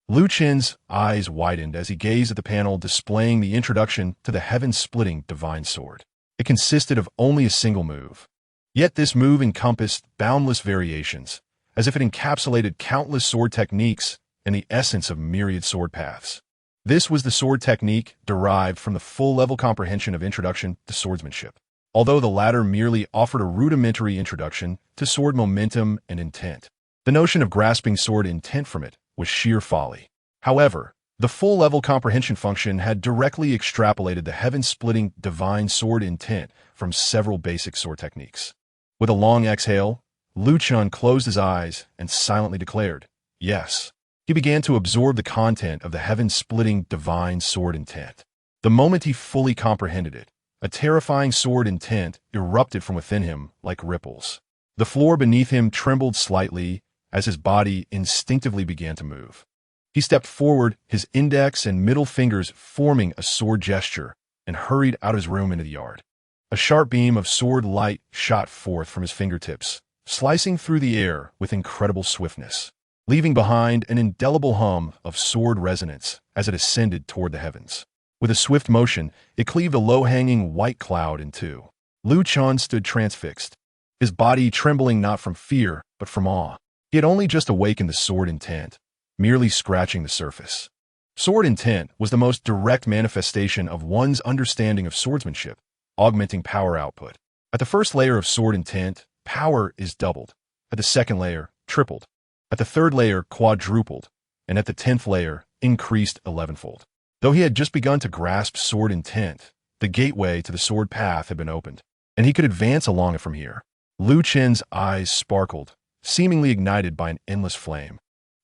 [SPEAKER 1] Lu Chen's eyes widened as he gazed at the panel displaying the introduction to the heaven-splitting divine sword. It consisted of only a single move. Yet this move encompassed boundless variations, as if it encapsulated countless sword techniques and the essence of myriad sword paths. This was the sword technique derived from the full-level comprehension of Introduction to Swordsmanship, although the latter merely offered a rudimentary introduction to sword momentum and intent. The notion of grasping sword intent from it was sheer folly. However, The full-level comprehension function had directly extrapolated the heaven-splitting divine sword intent from several basic sword techniques. With a long exhale, Lu Chen closed his eyes and silently declared, "Yes." He began to absorb the content of the heaven-splitting divine sword intent. The moment he fully comprehended it, a terrifying sword intent erupted from within him like ripples. The floor beneath him trembled slightly as his body instinctively began to move. He stepped forward, his index and middle fingers forming a sword gesture, and hurried out of his room into the yard. A sharp beam of sword light shot forth from his fingertips, slicing through the air with incredible swiftness, leaving behind an indelible hum of sword resonance as it ascended toward the heavens. With a swift motion, it cleaved a low-hanging white cloud in two. Lu Chen stood transfixed, his body trembling not from fear, but from awe. He had only just awakened the sword intent, merely scratching the surface. Sword intent was the most direct manifestation of one's understanding of swordsmanship, augmenting power output. At the first layer of sword intent, power is doubled. At the second layer, tripled. At the third layer, quadrupled. And at the 10th layer, increased 11-fold. Though he had just begun to grasp sword intent, the gateway to the sword path had been opened, and he could advance along it from here. Lu Chen's eyes sparkled, seemingly ignited by an endless flame.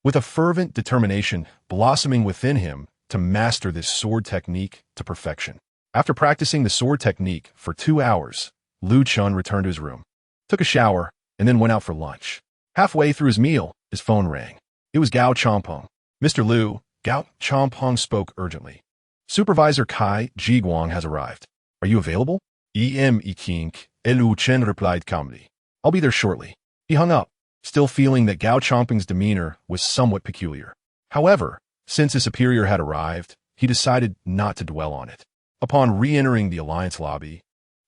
[SPEAKER 1] With a fervent determination blossoming within him to master this sword technique to perfection. After practicing the sword technique for 2 hours, Lu Chen returned to his room, took a shower, and then went out for lunch. Halfway through his meal, his phone rang. It was Gao Changpeng. "Mr. Lu," Gao Changpeng spoke urgently. "Supervisor Kai Jiguang has arrived. Are you available?" Kink, Lu Chen replied calmly. "I'll be there shortly." He hung up, still feeling that Gao Changpeng's demeanor was somewhat peculiar. However, since his superior had arrived, he decided not to dwell on it. Upon re-entering the Alliance lobby,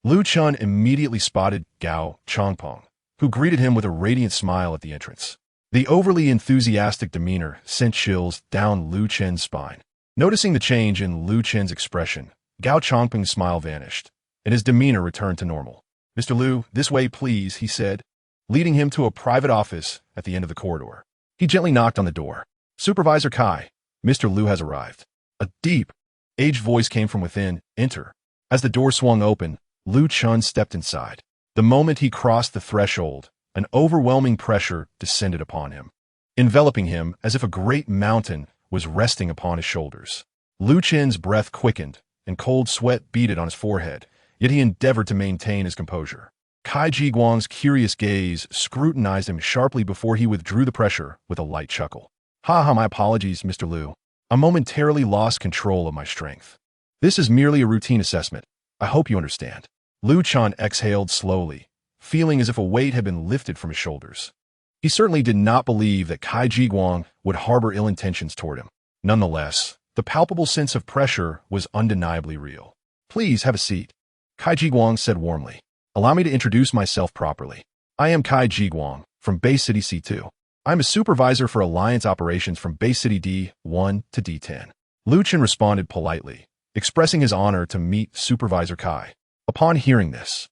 [SPEAKER 1] Lu Chen immediately spotted Gao Changpeng, who greeted him with a radiant smile at the entrance. The overly enthusiastic demeanor sent chills down Lu Chen's spine. Noticing the change in Lu Chen's expression, Gao Changpeng's smile vanished, and his demeanor returned to normal. "Mr. Lu, this way please," he said, leading him to a private office at the end of the corridor. He gently knocked on the door. "Supervisor Kai, Mr. Lu has arrived." A deep, aged voice came from within, "Enter." As the door swung open, Lu Chen stepped inside. The moment he crossed the threshold, an overwhelming pressure descended upon him, enveloping him as if a great mountain was resting upon his shoulders. Lu Chen's breath quickened, and cold sweat beaded on his forehead, yet he endeavored to maintain his composure. Kai Jiguang's curious gaze scrutinized him sharply before he withdrew the pressure with a light chuckle. "Ha, my apologies, Mr. Lu. I momentarily lost control of my strength. This is merely a routine assessment. I hope you understand." Lu Chen exhaled slowly, feeling as if a weight had been lifted from his shoulders. He certainly did not believe that Kai Jiguang would harbor ill intentions toward him. Nonetheless, the palpable sense of pressure was undeniably real. "Please have a seat," Kai Jiguang said warmly. "Allow me to introduce myself properly. I am Kai Jiguang, from Base City C2. I'm a supervisor for Alliance operations from Base City D1 to D10. Lu Chen responded politely, expressing his honor to meet Supervisor Kai. Upon hearing this,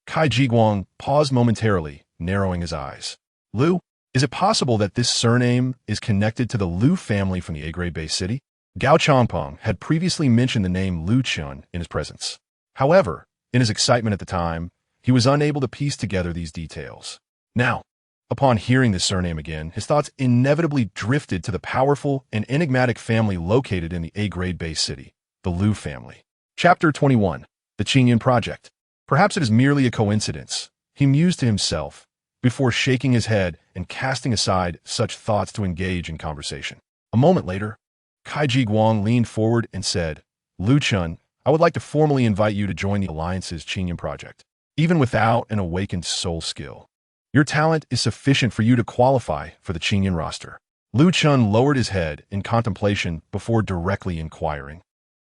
[SPEAKER 1] Kai Jiguang paused momentarily, narrowing his eyes. "Lu, is it possible that this surname is connected to the Lu family from the A-grade Base City?" Gao Changpeng had previously mentioned the name Lu Chen in his presence. However, in his excitement at the time, he was unable to piece together these details. Now, upon hearing this surname again, his thoughts inevitably drifted to the powerful and enigmatic family located in the A-grade Base City, the Lu family. Chapter 21, The Qingyan Project. Perhaps it is merely a coincidence, he mused to himself, before shaking his head and casting aside such thoughts to engage in conversation. A moment later, Kai Jiguang leaned forward and said, "Lu Chen, I would like to formally invite you to join the Alliance's Qingyan Project. Even without an awakened soul skill, your talent is sufficient for you to qualify for the Qingyan roster." Lu Chen lowered his head in contemplation before directly inquiring,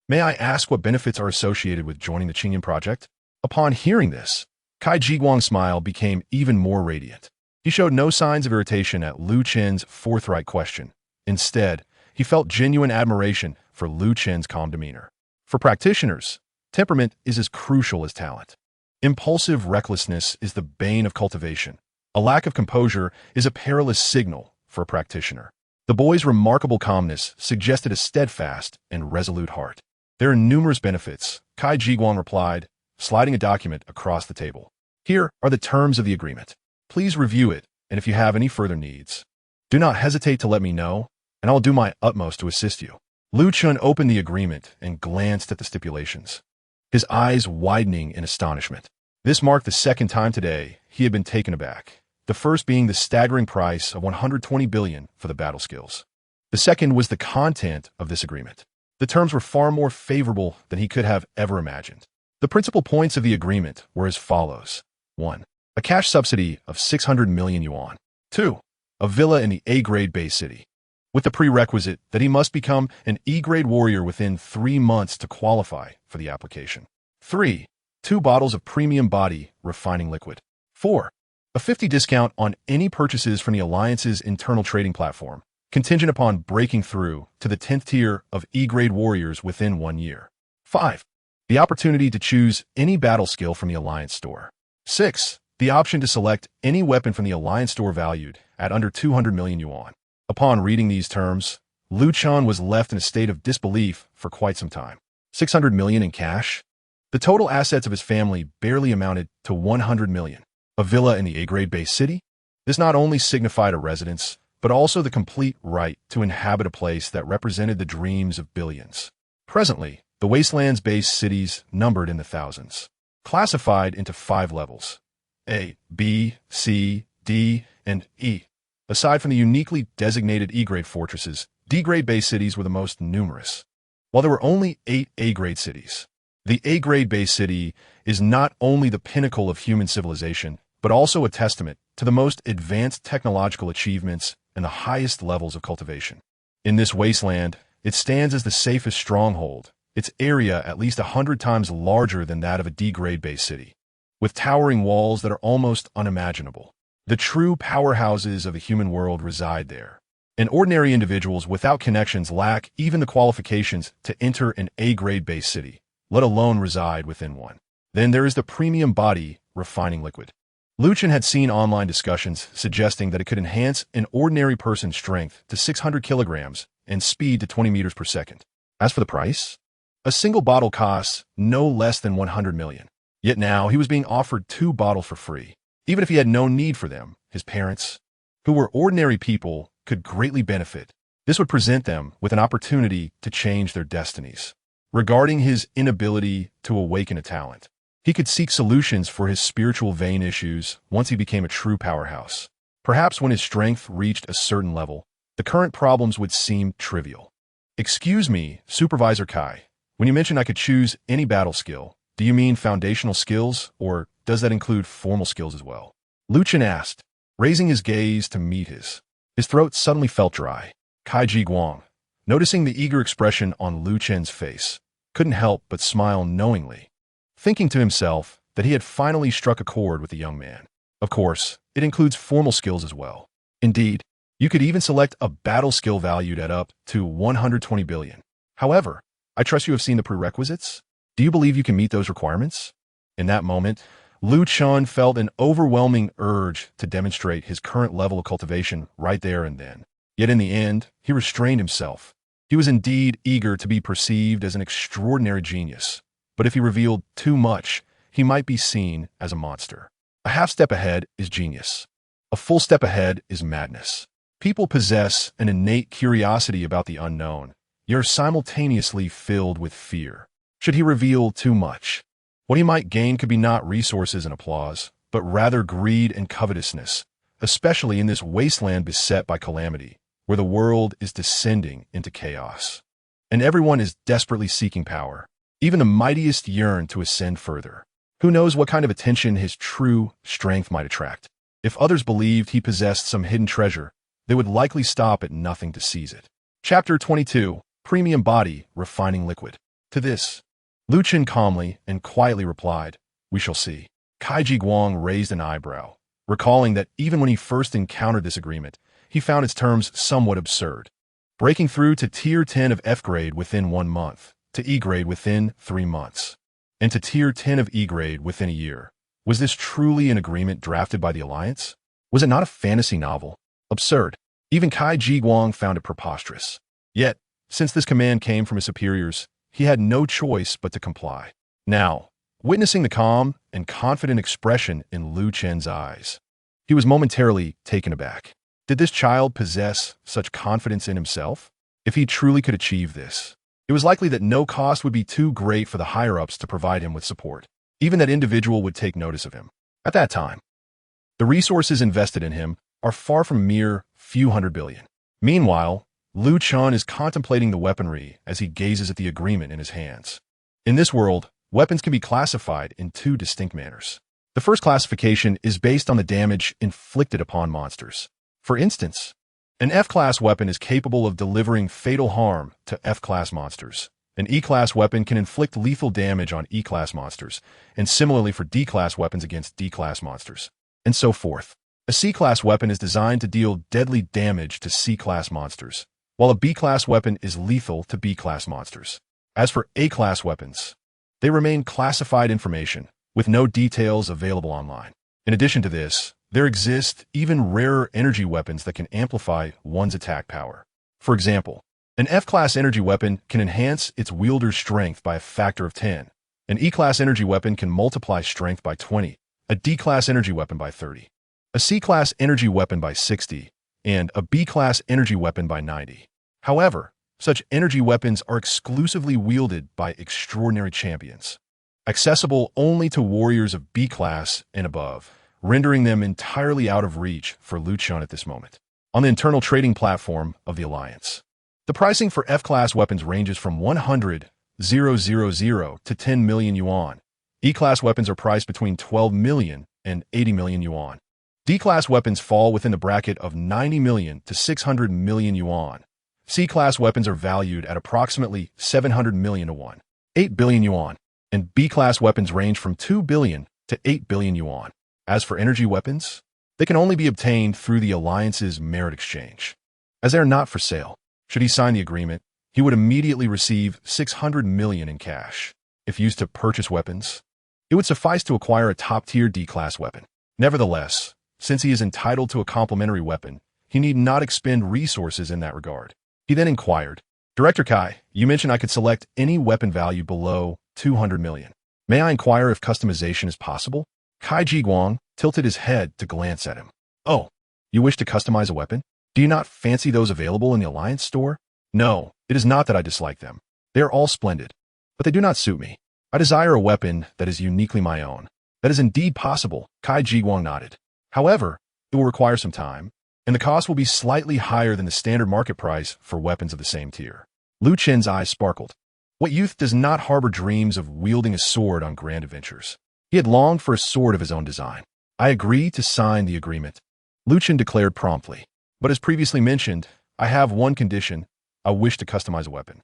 [SPEAKER 1] "May I ask what benefits are associated with joining the Qingyan Project?" Upon hearing this, Kai Jiguang's smile became even more radiant. He showed no signs of irritation at Lu Chen's forthright question. Instead, he felt genuine admiration for Lu Chen's calm demeanor. For practitioners, temperament is as crucial as talent. Impulsive recklessness is the bane of cultivation. A lack of composure is a perilous signal for a practitioner. The boy's remarkable calmness suggested a steadfast and resolute heart. "There are numerous benefits," Kai Jiguang replied, sliding a document across the table. "Here are the terms of the agreement. Please review it, and if you have any further needs, do not hesitate to let me know, and I'll do my utmost to assist you." Lu Chen opened the agreement and glanced at the stipulations, his eyes widening in astonishment. This marked the second time today he had been taken aback, the first being the staggering price of 120 billion for the battle skills. The second was the content of this agreement. The terms were far more favorable than he could have ever imagined. The principal points of the agreement were as follows. 1. A cash subsidy of 600 million yuan. 2. A villa in the A-grade base city, with the prerequisite that he must become an E-grade warrior within 3 months to qualify for the application. 3. 2 bottles of premium body refining liquid. 4. A 50% discount on any purchases from the Alliance's internal trading platform, contingent upon breaking through to the 10th tier of E-grade warriors within 1 year. 5. The opportunity to choose any battle skill from the Alliance store. 6. The option to select any weapon from the Alliance store valued at under 200 million yuan. Upon reading these terms, Lu Chen was left in a state of disbelief for quite some time. 600 million in cash? The total assets of his family barely amounted to 100 million. A villa in the A-grade base city? This not only signified a residence, but also the complete right to inhabit a place that represented the dreams of billions. Presently, the Wasteland's base cities numbered in the thousands, classified into 5 levels: A, B, C, D, and E. Aside from the uniquely designated E-grade fortresses, D-grade base cities were the most numerous. While there were only 8 A-grade cities, the A-grade base city is not only the pinnacle of human civilization, but also a testament to the most advanced technological achievements and the highest levels of cultivation. In this wasteland, it stands as the safest stronghold, its area at least 100 times larger than that of a D-grade base city, with towering walls that are almost unimaginable. The true powerhouses of the human world reside there, and ordinary individuals without connections lack even the qualifications to enter an A-grade base city, let alone reside within one. Then there is the premium body refining liquid. Lu Chen had seen online discussions suggesting that it could enhance an ordinary person's strength to 600 kilograms and speed to 20 meters per second. As for the price, a single bottle costs no less than 100 million. Yet now he was being offered 2 bottles for free. Even if he had no need for them, his parents, who were ordinary people, could greatly benefit. This would present them with an opportunity to change their destinies. Regarding his inability to awaken a talent, he could seek solutions for his spiritual vein issues once he became a true powerhouse. Perhaps when his strength reached a certain level, the current problems would seem trivial. "Excuse me, Supervisor Kai, when you mentioned I could choose any battle skill, do you mean foundational skills, or does that include formal skills as well?" Lu Chen asked, raising his gaze to meet his. His throat suddenly felt dry. Kai Jiguang, noticing the eager expression on Lu Chen's face, couldn't help but smile knowingly, thinking to himself that he had finally struck a chord with the young man. Of course, it includes formal skills as well. Indeed, you could even select a battle skill valued at up to 120 billion. However, I trust you have seen the prerequisites? Do you believe you can meet those requirements? In that moment, Lu Chen felt an overwhelming urge to demonstrate his current level of cultivation right there and then. Yet in the end, he restrained himself. He was indeed eager to be perceived as an extraordinary genius, but if he revealed too much, he might be seen as a monster. A half step ahead is genius. A full step ahead is madness. People possess an innate curiosity about the unknown, yet are simultaneously filled with fear. Should he reveal too much, what he might gain could be not resources and applause, but rather greed and covetousness, especially in this wasteland beset by calamity, where the world is descending into chaos, and everyone is desperately seeking power. Even the mightiest yearn to ascend further. Who knows what kind of attention his true strength might attract? If others believed he possessed some hidden treasure, they would likely stop at nothing to seize it. Chapter 22, Premium Body Refining Liquid. To this, Lu Chen calmly and quietly replied, "We shall see." Kai Jiguang raised an eyebrow, recalling that even when he first encountered this agreement, he found its terms somewhat absurd. Breaking through to Tier 10 of F-grade within 1 month, to E-grade within 3 months, and to Tier 10 of E-grade within a year. Was this truly an agreement drafted by the Alliance? Was it not a fantasy novel? Absurd. Even Kai Ji-guang found it preposterous. Yet, since this command came from his superiors, he had no choice but to comply. Now, witnessing the calm and confident expression in Lu Chen's eyes, he was momentarily taken aback. Did this child possess such confidence in himself? If he truly could achieve this, it was likely that no cost would be too great for the higher-ups to provide him with support. Even that individual would take notice of him. At that time, the resources invested in him are far from mere few hundred billion. Meanwhile, Lu Chen is contemplating the weaponry as he gazes at the agreement in his hands. In this world, weapons can be classified in two distinct manners. The first classification is based on the damage inflicted upon monsters. For instance, an F-class weapon is capable of delivering fatal harm to F-class monsters. An E-class weapon can inflict lethal damage on E-class monsters, and similarly for D-class weapons against D-class monsters, and so forth. A C-class weapon is designed to deal deadly damage to C-class monsters, while a B-class weapon is lethal to B-class monsters. As for A-class weapons, they remain classified information, with no details available online. In addition to this, there exist even rarer energy weapons that can amplify one's attack power. For example, an F-class energy weapon can enhance its wielder's strength by a factor of 10. An E-class energy weapon can multiply strength by 20, a D-class energy weapon by 30, a C-class energy weapon by 60, and a B-class energy weapon by 90. However, such energy weapons are exclusively wielded by extraordinary champions, accessible only to warriors of B-class and above, rendering them entirely out of reach for Lu Chen at this moment. On the internal trading platform of the Alliance, the pricing for F-class weapons ranges from 100,000 to 10 million yuan. E-class weapons are priced between 12 million and 80 million yuan. D-class weapons fall within the bracket of 90 million to 600 million yuan. C-class weapons are valued at approximately 700 million yuan, 8 billion yuan, and B-class weapons range from 2 billion to 8 billion yuan. As for energy weapons, they can only be obtained through the Alliance's merit exchange, as they are not for sale. Should he sign the agreement, he would immediately receive 600 million in cash. If used to purchase weapons, it would suffice to acquire a top-tier D-class weapon. Nevertheless, since he is entitled to a complementary weapon, he need not expend resources in that regard. He then inquired, "Director Kai, you mentioned I could select any weapon value below 200 million. May I inquire if customization is possible?" Kai Ji-guang tilted his head to glance at him. "Oh, you wish to customize a weapon? Do you not fancy those available in the Alliance store?" "No, it is not that I dislike them. They are all splendid, but they do not suit me. I desire a weapon that is uniquely my own." "That is indeed possible," Kai Ji-guang nodded. "However, it will require some time, and the cost will be slightly higher than the standard market price for weapons of the same tier." Lu Chen's eyes sparkled. What youth does not harbor dreams of wielding a sword on grand adventures? He had longed for a sword of his own design. "I agree to sign the agreement," Lu Chen declared promptly. "But as previously mentioned, I have one condition. I wish to customize a weapon."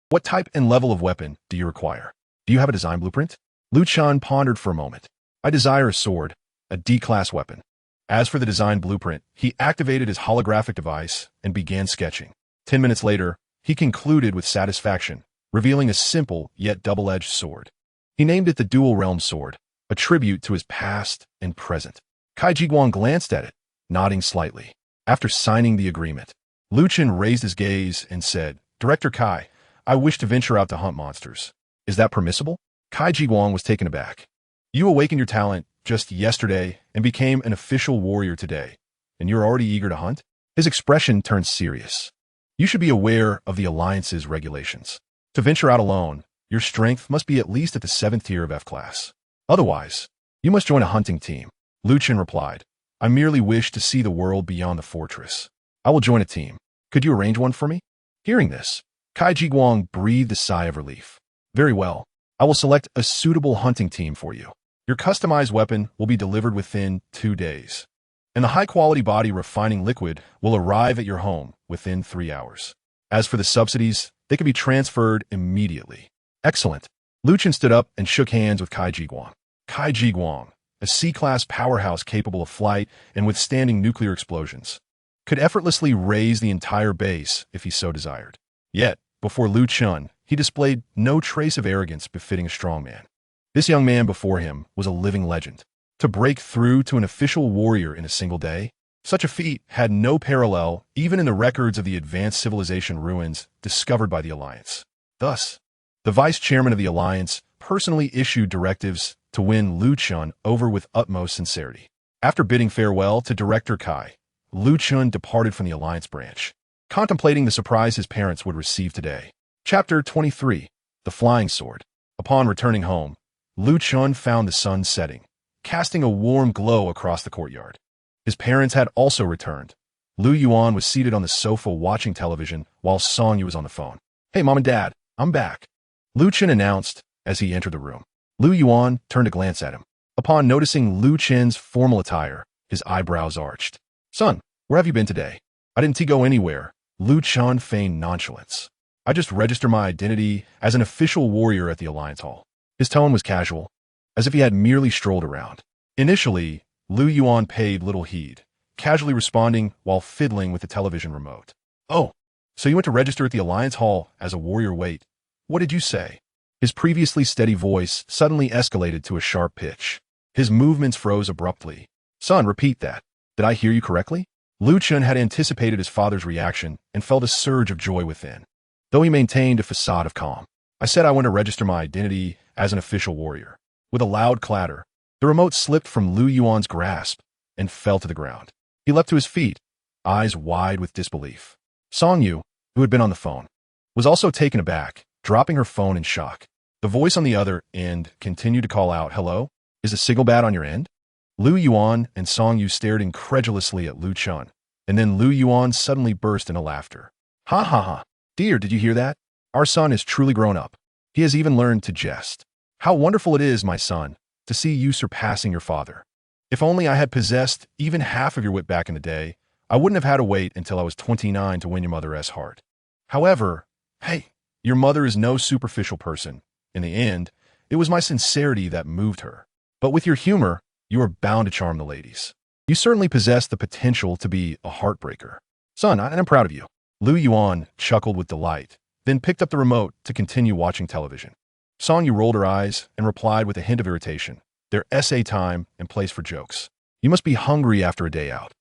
[SPEAKER 1] What type and level of weapon do you require? Do you have a design blueprint? Lu Chen pondered for a moment. "I desire a sword, a D-class weapon." As for the design blueprint, he activated his holographic device and began sketching. 10 minutes later, he concluded with satisfaction, revealing a simple yet double-edged sword. He named it the Dual Realm Sword, a tribute to his past and present. Kai Ji-guang glanced at it, nodding slightly. After signing the agreement, Lu Chen raised his gaze and said, "Director Kai, I wish to venture out to hunt monsters. Is that permissible?" Kai Ji-guang was taken aback. "You awakened your talent just yesterday and became an official warrior today, and you're already eager to hunt?" His expression turned serious. "You should be aware of the Alliance's regulations. To venture out alone, your strength must be at least at the 7th tier of F-class. Otherwise, you must join a hunting team." Lu Chen replied, "I merely wish to see the world beyond the fortress. I will join a team. Could you arrange one for me?" Hearing this, Kai Ji-guang breathed a sigh of relief. "Very well. I will select a suitable hunting team for you. Your customized weapon will be delivered within 2 days, and the high-quality body refining liquid will arrive at your home within 3 hours. As for the subsidies, they can be transferred immediately." "Excellent." Lu Chen stood up and shook hands with Kai Ji-guang. Kai Ji-guang, a C-class powerhouse capable of flight and withstanding nuclear explosions, could effortlessly raise the entire base if he so desired. Yet, before Lu Chen, he displayed no trace of arrogance befitting a strong man. This young man before him was a living legend. To break through to an official warrior in a single day, Such a feat had no parallel even in the records of the advanced civilization ruins discovered by the Alliance. Thus, the vice chairman of the Alliance personally issued directives to win Lu Chun over with utmost sincerity. After bidding farewell to Director Kai, Lu Chun departed from the Alliance branch, contemplating the surprise his parents would receive today. Chapter 23. The Flying Sword. Upon returning home, Lu Chun found the sun setting, casting a warm glow across the courtyard. His parents had also returned. Lu Yuan was seated on the sofa watching television while Song Yu was on the phone. "Hey, Mom and Dad, I'm back," Lu Chen announced as he entered the room. Lu Yuan turned to glance at him. Upon noticing Lu Chen's formal attire, his eyebrows arched. "Son, where have you been today?" "I didn't go anywhere," Lu Chen feigned nonchalance. "I just registered my identity as an official warrior at the Alliance Hall." His tone was casual, as if he had merely strolled around. Initially, Lu Yuan paid little heed, casually responding while fiddling with the television remote. "Oh, so you went to register at the Alliance Hall as a warrior? Wait, what did you say?" His previously steady voice suddenly escalated to a sharp pitch. His movements froze abruptly. "Son, repeat that. Did I hear you correctly?" Lu Chen had anticipated his father's reaction and felt a surge of joy within, though he maintained a facade of calm. "I said I went to register my identity as an official warrior." With a loud clatter, the remote slipped from Lu Yuan's grasp and fell to the ground. He leapt to his feet, eyes wide with disbelief. Song Yu, who had been on the phone, was also taken aback, dropping her phone in shock. The voice on the other end continued to call out, "Hello? Is the signal bad on your end?" Lu Yuan and Song Yu stared incredulously at Lu Chun, and then Lu Yuan suddenly burst into laughter. "Ha ha ha. Dear, did you hear that? Our son is truly grown up. He has even learned to jest. How wonderful it is, my son, to see you surpassing your father. If only I had possessed even half of your wit back in the day, I wouldn't have had to wait until I was 29 to win your mother's heart. However, hey, your mother is no superficial person. In the end, it was my sincerity that moved her. But with your humor, you are bound to charm the ladies. You certainly possess the potential to be a heartbreaker. Son, I'm proud of you." Lu Yuan chuckled with delight, then picked up the remote to continue watching television. Song Yu rolled her eyes and replied with a hint of irritation. "Their essay time and place for jokes. You must be hungry after a day out.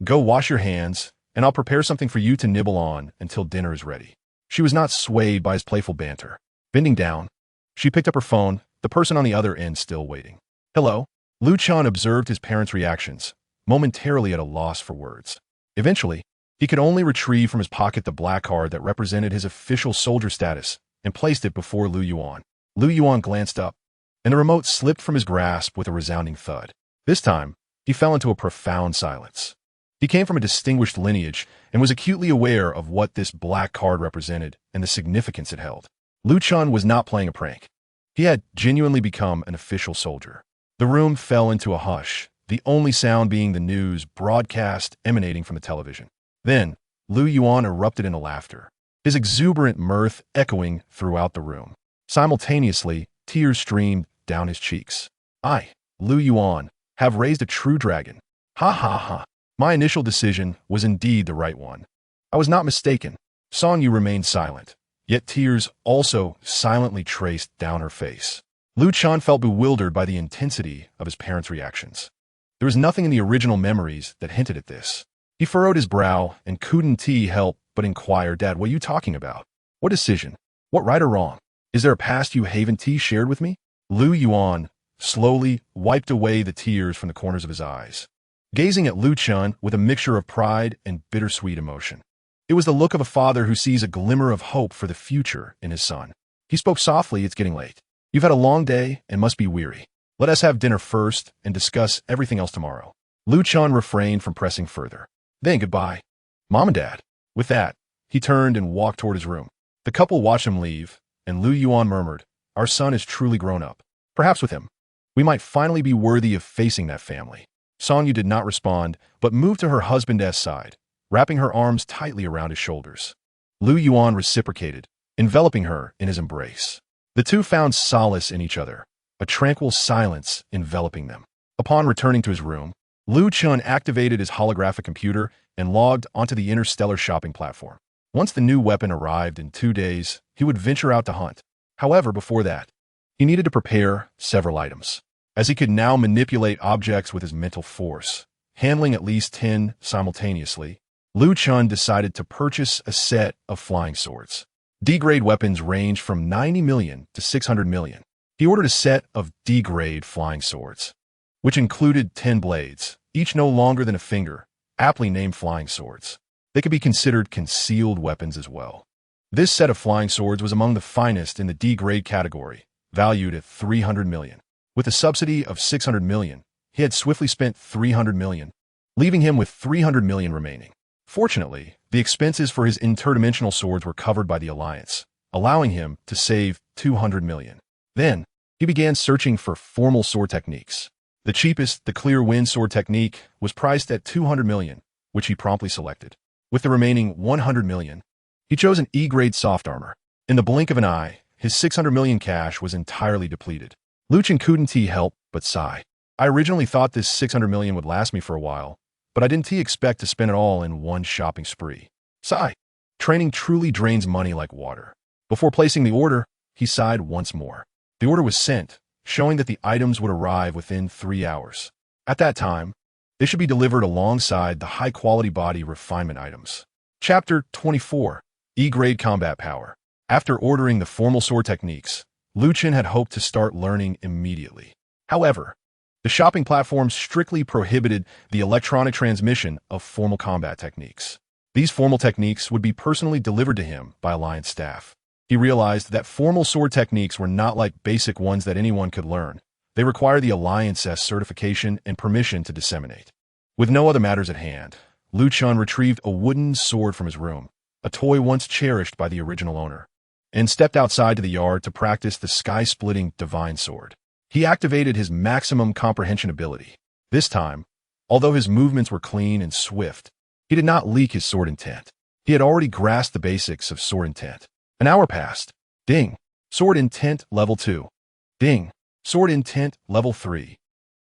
[SPEAKER 1] Go wash your hands, and I'll prepare something for you to nibble on until dinner is ready." She was not swayed by his playful banter. Bending down, she picked up her phone, the person on the other end still waiting. "Hello?" Lu Chun observed his parents' reactions, momentarily at a loss for words. Eventually, he could only retrieve from his pocket the black card that represented his official soldier status and placed it before Lu Yuan. Lu Yuan glanced up, and the remote slipped from his grasp with a resounding thud. This time, he fell into a profound silence. He came from a distinguished lineage and was acutely aware of what this black card represented and the significance it held. Lu Chun was not playing a prank. He had genuinely become an official soldier. The room fell into a hush, the only sound being the news broadcast emanating from the television. Then, Lu Yuan erupted into laughter, his exuberant mirth echoing throughout the room. Simultaneously, tears streamed down his cheeks. "I, Lu Yuan, have raised a true dragon. Ha ha ha. My initial decision was indeed the right one. I was not mistaken." Song Yu remained silent, yet tears also silently traced down her face. Lu Chun felt bewildered by the intensity of his parents' reactions. There was nothing in the original memories that hinted at this. He furrowed his brow and couldn't help but inquire, "Dad, what are you talking about? What decision? What right or wrong? Is there a past you haven't shared with me?" Lu Yuan slowly wiped away the tears from the corners of his eyes, gazing at Lu Chun with a mixture of pride and bittersweet emotion. It was the look of a father who sees a glimmer of hope for the future in his son. He spoke softly, "It's getting late. You've had a long day and must be weary. Let us have dinner first and discuss everything else tomorrow." Lu Chun refrained from pressing further. "Then goodbye, Mom and Dad." With that, he turned and walked toward his room. The couple watched him leave, and Lu Yuan murmured, "Our son is truly grown up. Perhaps with him, we might finally be worthy of facing that family." Song Yu did not respond, but moved to her husband's side, wrapping her arms tightly around his shoulders. Lu Yuan reciprocated, enveloping her in his embrace. The two found solace in each other, a tranquil silence enveloping them. Upon returning to his room, Lu Chun activated his holographic computer and logged onto the interstellar shopping platform. Once the new weapon arrived in 2 days, he would venture out to hunt. However, before that, he needed to prepare several items. As he could now manipulate objects with his mental force, handling at least 10 simultaneously, Lu Chen decided to purchase a set of flying swords. D-grade weapons range from 90 million to 600 million. He ordered a set of D-grade flying swords, which included 10 blades, each no longer than a finger, aptly named flying swords. They could be considered concealed weapons as well. This set of flying swords was among the finest in the D-grade category, valued at 300 million. With a subsidy of 600 million, he had swiftly spent 300 million, leaving him with 300 million remaining. Fortunately, the expenses for his interdimensional swords were covered by the Alliance, allowing him to save 200 million. Then, he began searching for formal sword techniques. The cheapest, the clear wind sword technique, was priced at 200 million, which he promptly selected. With the remaining 100 million, he chose an E-grade soft armor. In the blink of an eye, his 600 million cash was entirely depleted. Lu Chen couldn't help but sigh. I originally thought this 600 million would last me for a while, but I didn't expect to spend it all in one shopping spree. Sigh. Training truly drains money like water. Before placing the order, he sighed once more. The order was sent, showing that the items would arrive within 3 hours. At that time, they should be delivered alongside the high-quality body refinement items. Chapter 24. E-grade combat power. After ordering the formal sword techniques, Lu Chen had hoped to start learning immediately. However, the shopping platform strictly prohibited the electronic transmission of formal combat techniques. These formal techniques would be personally delivered to him by Alliance staff. He realized that formal sword techniques were not like basic ones that anyone could learn. They require the Alliance's certification and permission to disseminate. With no other matters at hand, Lu Chen retrieved a wooden sword from his room, a toy once cherished by the original owner, and stepped outside to the yard to practice the sky-splitting divine sword. He activated his maximum comprehension ability. This time, although his movements were clean and swift, he did not leak his sword intent. He had already grasped the basics of sword intent. An hour passed. Ding. Sword intent level 2. Ding. Sword intent level 3.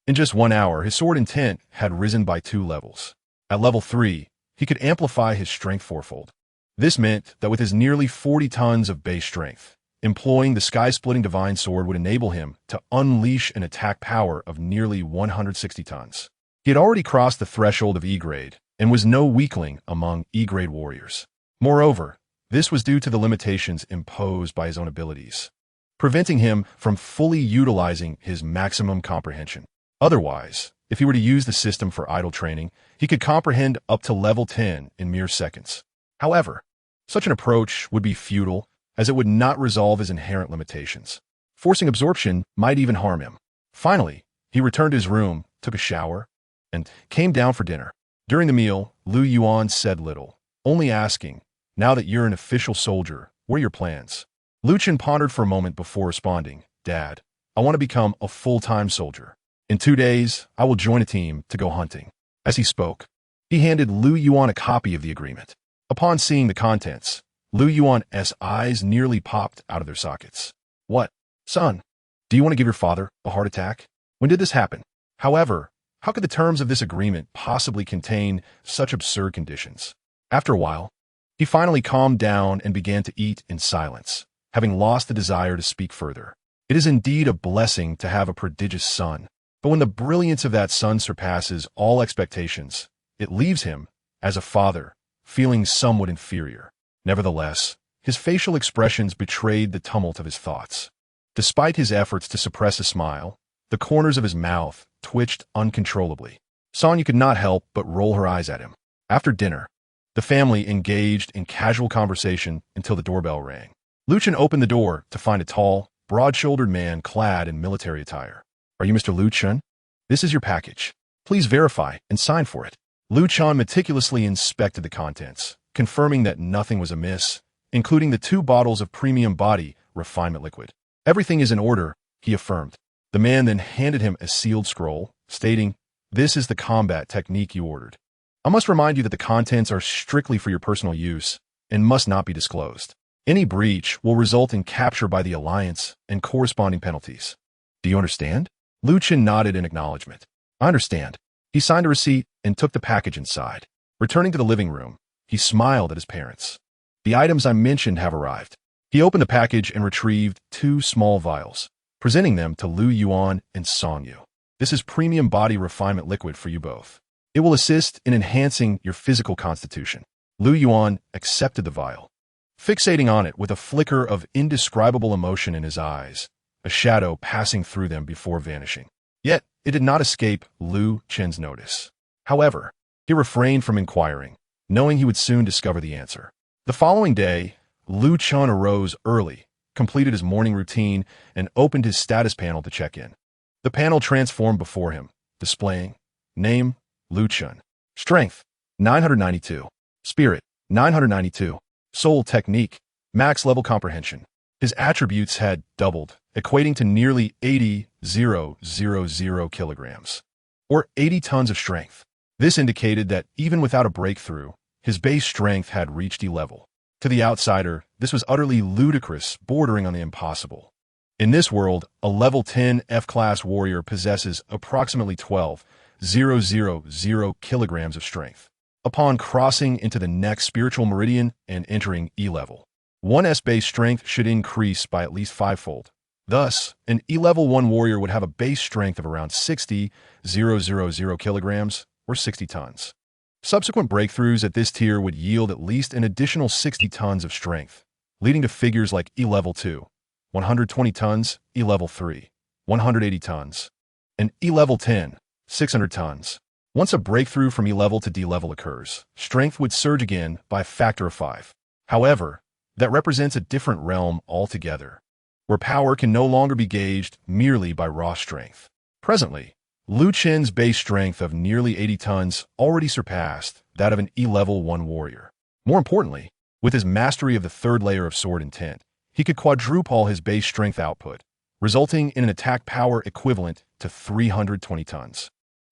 [SPEAKER 1] In just 1 hour, his sword intent had risen by 2 levels. At level 3, he could amplify his strength fourfold. This meant that with his nearly 40 tons of base strength, employing the sky-splitting divine sword would enable him to unleash an attack power of nearly 160 tons. He had already crossed the threshold of E-grade and was no weakling among E-grade warriors. Moreover, this was due to the limitations imposed by his own abilities, preventing him from fully utilizing his maximum comprehension. Otherwise, if he were to use the system for idle training, he could comprehend up to level 10 in mere seconds. However, such an approach would be futile, as it would not resolve his inherent limitations. Forcing absorption might even harm him. Finally, he returned to his room, took a shower, and came down for dinner. During the meal, Lu Yuan said little, only asking, "Now that you're an official soldier, what are your plans?" Lu Chen pondered for a moment before responding, "Dad, I want to become a full-time soldier. In 2 days, I will join a team to go hunting." As he spoke, he handed Lu Yuan a copy of the agreement. Upon seeing the contents, Lu Yuan's eyes nearly popped out of their sockets. "What, son? Do you want to give your father a heart attack? When did this happen? However, how could the terms of this agreement possibly contain such absurd conditions?" After a while, he finally calmed down and began to eat in silence, having lost the desire to speak further. It is indeed a blessing to have a prodigious son, but when the brilliance of that son surpasses all expectations, it leaves him, as a father, feeling somewhat inferior. Nevertheless, his facial expressions betrayed the tumult of his thoughts. Despite his efforts to suppress a smile, the corners of his mouth twitched uncontrollably. Sonya could not help but roll her eyes at him. After dinner, the family engaged in casual conversation until the doorbell rang. Lu Chen opened the door to find a tall, broad-shouldered man clad in military attire. "Are you Mr. Lu Chen? This is your package. Please verify and sign for it." Lu Chen meticulously inspected the contents, confirming that nothing was amiss, including the 2 bottles of premium body refinement liquid. "Everything is in order," he affirmed. The man then handed him a sealed scroll, stating, "This is the combat technique you ordered. I must remind you that the contents are strictly for your personal use and must not be disclosed. Any breach will result in capture by the Alliance and corresponding penalties. Do you understand?" Lu Chen nodded in acknowledgement. "I understand." He signed a receipt and took the package inside. Returning to the living room, he smiled at his parents. "The items I mentioned have arrived." He opened the package and retrieved 2 small vials, presenting them to Lu Yuan and Song Yu. "This is premium body refinement liquid for you both. It will assist in enhancing your physical constitution. Lu Yuan accepted the vial, fixating on it with a flicker of indescribable emotion in his eyes, a shadow passing through them before vanishing. Yet, it did not escape Lu Chen's notice. However, he refrained from inquiring, knowing he would soon discover the answer. The following day, Lu Chen arose early, completed his morning routine, and opened his status panel to check in. The panel transformed before him, displaying name, Lu Chen, strength, 992, spirit, 992, soul technique, max level comprehension. His attributes had doubled, equating to nearly 80,000 kilograms, or 80 tons of strength. This indicated that even without a breakthrough, his base strength had reached E-level. To the outsider, this was utterly ludicrous, bordering on the impossible. In this world, a level 10 F-class warrior possesses approximately 12,000 kilograms of strength. Upon crossing into the next spiritual meridian and entering E-level, one's base strength should increase by at least fivefold. Thus, an E-level 1 warrior would have a base strength of around 60,000 kilograms, or 60 tons. Subsequent breakthroughs at this tier would yield at least an additional 60 tons of strength, leading to figures like E-level 2, 120 tons, E-level 3, 180 tons, and E-level 10, 600 tons. Once a breakthrough from E-level to D-level occurs, strength would surge again by a factor of 5. However, that represents a different realm altogether, where power can no longer be gauged merely by raw strength. Presently, Lu Chen's base strength of nearly 80 tons already surpassed that of an E-level 1 warrior. More importantly, with his mastery of the third layer of sword intent, he could quadruple his base strength output, resulting in an attack power equivalent to 320 tons.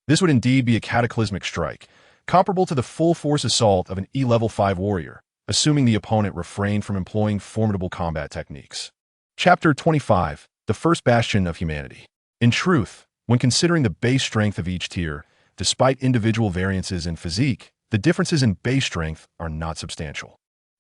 [SPEAKER 1] This would indeed be a cataclysmic strike, comparable to the full-force assault of an E-level 5 warrior, assuming the opponent refrained from employing formidable combat techniques. Chapter 25, The First Bastion of Humanity. In truth, when considering the base strength of each tier, despite individual variances in physique, the differences in base strength are not substantial.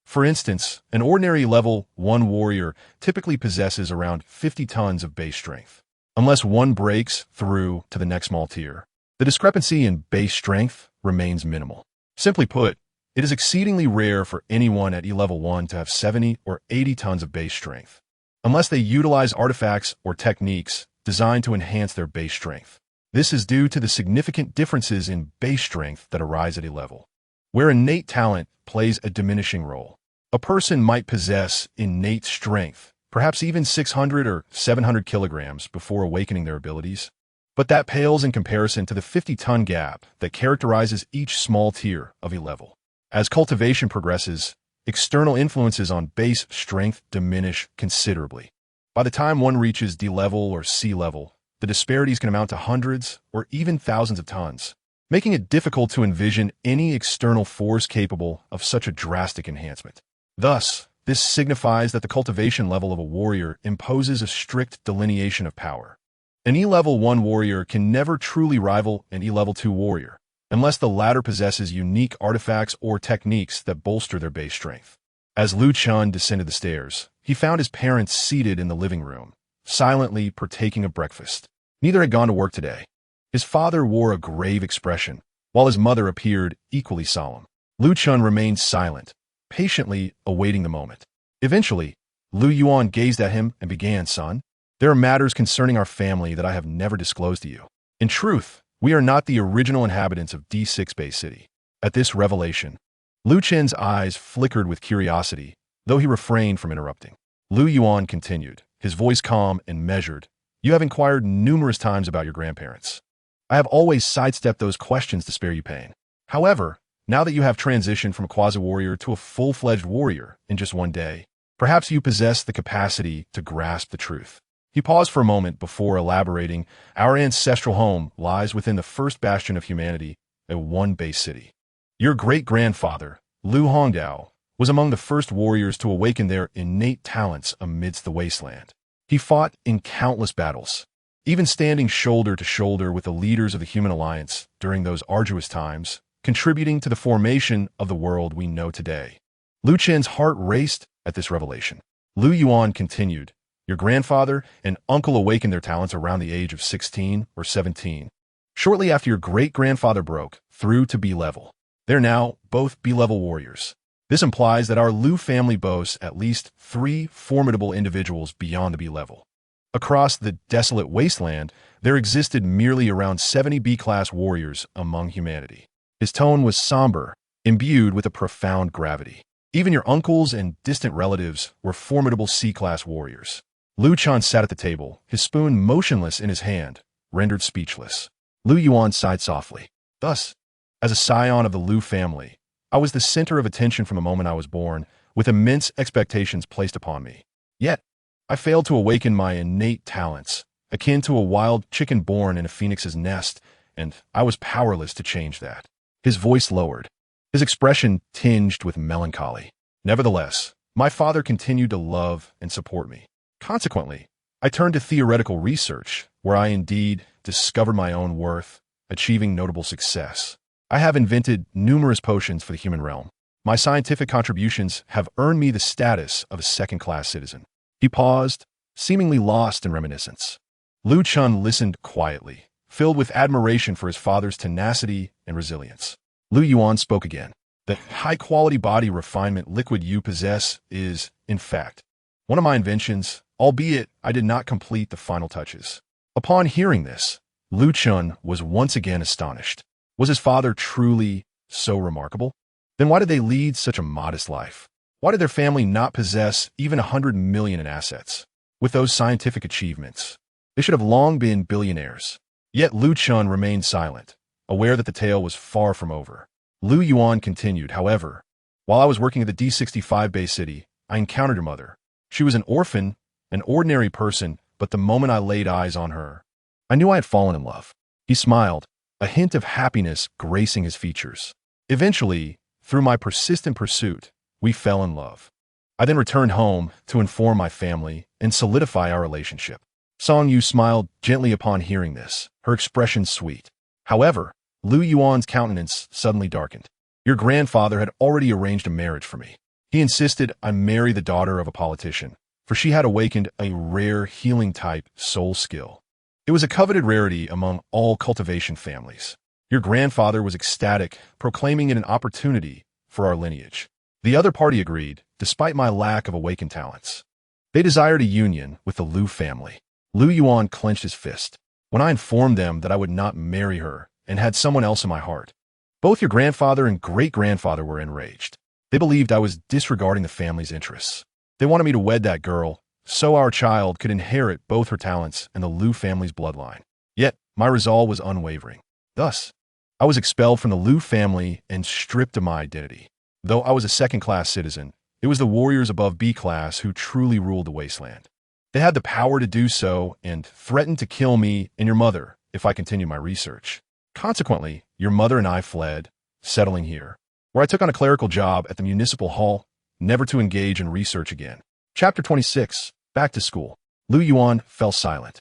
[SPEAKER 1] For instance, an ordinary level 1 warrior typically possesses around 50 tons of base strength. Unless one breaks through to the next small tier, the discrepancy in base strength remains minimal. Simply put, it is exceedingly rare for anyone at E-level 1 to have 70 or 80 tons of base strength, unless they utilize artifacts or techniques designed to enhance their base strength. This is due to the significant differences in base strength that arise at E-level, where innate talent plays a diminishing role. A person might possess innate strength, perhaps even 600 or 700 kilograms before awakening their abilities, but that pales in comparison to the 50-ton gap that characterizes each small tier of E-level. As cultivation progresses, external influences on base strength diminish considerably. By the time one reaches D-level or C-level, the disparities can amount to hundreds or even thousands of tons, making it difficult to envision any external force capable of such a drastic enhancement. Thus, this signifies that the cultivation level of a warrior imposes a strict delineation of power. An E-level 1 warrior can never truly rival an E-level 2 warrior, unless the latter possesses unique artifacts or techniques that bolster their base strength. As Lu Chen descended the stairs, he found his parents seated in the living room, silently partaking of breakfast. Neither had gone to work today. His father wore a grave expression, while his mother appeared equally solemn. Lu Chen remained silent, patiently awaiting the moment. Eventually, Lu Yuan gazed at him and began, "Son, there are matters concerning our family that I have never disclosed to you. In truth, we are not the original inhabitants of D6 Bay City." At this revelation, Lu Chen's eyes flickered with curiosity, though he refrained from interrupting. Lu Yuan continued, his voice calm and measured. "You have inquired numerous times about your grandparents. I have always sidestepped those questions to spare you pain. However, now that you have transitioned from a quasi-warrior to a full-fledged warrior in just one day, perhaps you possess the capacity to grasp the truth." He paused for a moment before elaborating, "Our ancestral home lies within the first bastion of humanity, a one-base city. Your great-grandfather, Lu Hongdao, was among the first warriors to awaken their innate talents amidst the wasteland. He fought in countless battles, even standing shoulder to shoulder with the leaders of the Human Alliance during those arduous times, contributing to the formation of the world we know today." Lu Chen's heart raced at this revelation. Lu Yuan continued, "Your grandfather and uncle awakened their talents around the age of 16 or 17. Shortly after your great-grandfather broke, through to B level. They're now both B level warriors. This implies that our Lu family boasts at least 3 formidable individuals beyond the B level. Across the desolate wasteland, there existed merely around 70 B-class warriors among humanity. His tone was somber, imbued with a profound gravity. Even your uncles and distant relatives were formidable C-class warriors. Lu Chen sat at the table, his spoon motionless in his hand, rendered speechless. Lu Yuan sighed softly. Thus, as a scion of the Lu family, I was the center of attention from the moment I was born, with immense expectations placed upon me. Yet, I failed to awaken my innate talents, akin to a wild chicken born in a phoenix's nest, and I was powerless to change that. His voice lowered, his expression tinged with melancholy. Nevertheless, my father continued to love and support me. Consequently, I turned to theoretical research, where I indeed discovered my own worth, achieving notable success. I have invented numerous potions for the human realm. My scientific contributions have earned me the status of a second-class citizen. He paused, seemingly lost in reminiscence. Lu Chen listened quietly, filled with admiration for his father's tenacity and resilience. Lu Yuan spoke again. The high-quality body refinement liquid you possess is, in fact, one of my inventions, albeit I did not complete the final touches. Upon hearing this, Lu Chen was once again astonished. Was his father truly so remarkable? Then why did they lead such a modest life? Why did their family not possess even 100 million in assets? With those scientific achievements, they should have long been billionaires. Yet Lu Chen remained silent, aware that the tale was far from over. Lu Yuan continued, however, while I was working at the D65 Bay City, I encountered your mother. She was an orphan, an ordinary person, but the moment I laid eyes on her, I knew I had fallen in love. He smiled, a hint of happiness gracing his features. Eventually, through my persistent pursuit, we fell in love. I then returned home to inform my family and solidify our relationship. Song Yu smiled gently upon hearing this, her expression sweet. However, Lu Yuan's countenance suddenly darkened. Your grandfather had already arranged a marriage for me. He insisted I marry the daughter of a politician, for she had awakened a rare healing-type soul skill. It was a coveted rarity among all cultivation families. Your grandfather was ecstatic, proclaiming it an opportunity for our lineage. The other party agreed, despite my lack of awakened talents. They desired a union with the Lu family. Lu Yuan clenched his fist. When I informed them that I would not marry her and had someone else in my heart, both your grandfather and great-grandfather were enraged. They believed I was disregarding the family's interests. They wanted me to wed that girl, so our child could inherit both her talents and the Lu family's bloodline. Yet, my resolve was unwavering. Thus, I was expelled from the Lu family and stripped of my identity. Though I was a second-class citizen, it was the warriors above B-class who truly ruled the wasteland. They had the power to do so and threatened to kill me and your mother if I continued my research. Consequently, your mother and I fled, settling here, where I took on a clerical job at the municipal hall, never to engage in research again. Chapter 26. Back to school. Lu Yuan fell silent,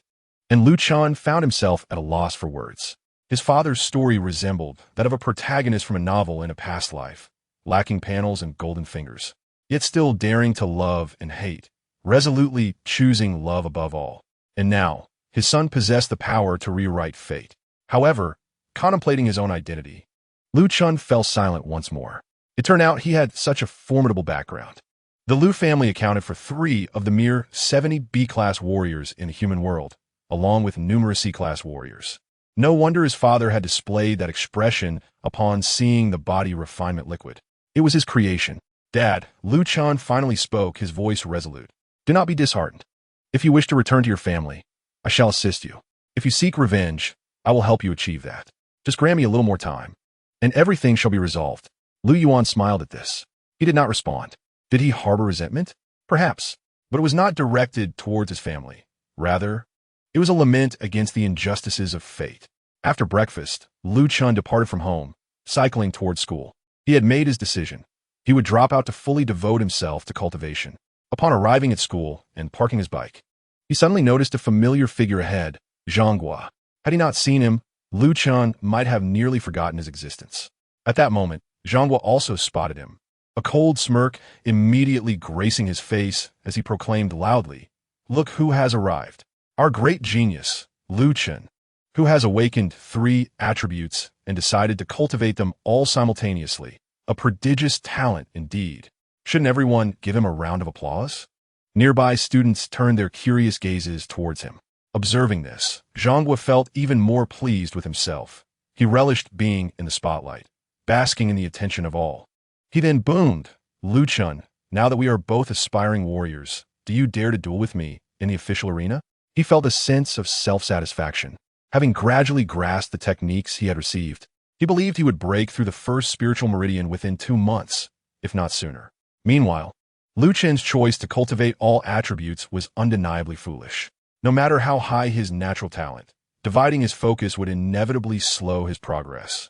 [SPEAKER 1] and Lu Chen found himself at a loss for words. His father's story resembled that of a protagonist from a novel in a past life, lacking panels and golden fingers, yet still daring to love and hate, resolutely choosing love above all. And now, his son possessed the power to rewrite fate. However, contemplating his own identity, Lu Chen fell silent once more. It turned out he had such a formidable background. The Lu family accounted for 3 of the mere 70 B-class warriors in the human world, along with numerous C-class warriors. No wonder his father had displayed that expression upon seeing the body refinement liquid. It was his creation. Dad, Lu Chen finally spoke, his voice resolute. Do not be disheartened. If you wish to return to your family, I shall assist you. If you seek revenge, I will help you achieve that. Just grant me a little more time, and everything shall be resolved. Lu Yuan smiled at this. He did not respond. Did he harbor resentment? Perhaps, but it was not directed towards his family. Rather, it was a lament against the injustices of fate. After breakfast, Lu Chen departed from home, cycling towards school. He had made his decision. He would drop out to fully devote himself to cultivation. Upon arriving at school and parking his bike, he suddenly noticed a familiar figure ahead, Zhanghua. Had he not seen him, Lu Chen might have nearly forgotten his existence. At that moment, Zhanghua also spotted him, a cold smirk immediately gracing his face as he proclaimed loudly, "Look who has arrived. Our great genius, Lu Chen, who has awakened 3 attributes and decided to cultivate them all simultaneously. A prodigious talent indeed. Shouldn't everyone give him a round of applause? Nearby students turned their curious gazes towards him. Observing this, Zhonghua felt even more pleased with himself. He relished being in the spotlight, basking in the attention of all. He then boomed, "Lu Chun, now that we are both aspiring warriors, do you dare to duel with me in the official arena?" He felt a sense of self-satisfaction. Having gradually grasped the techniques he had received, he believed he would break through the first spiritual meridian within 2 months, if not sooner. Meanwhile, Lu Chen's choice to cultivate all attributes was undeniably foolish. No matter how high his natural talent, dividing his focus would inevitably slow his progress,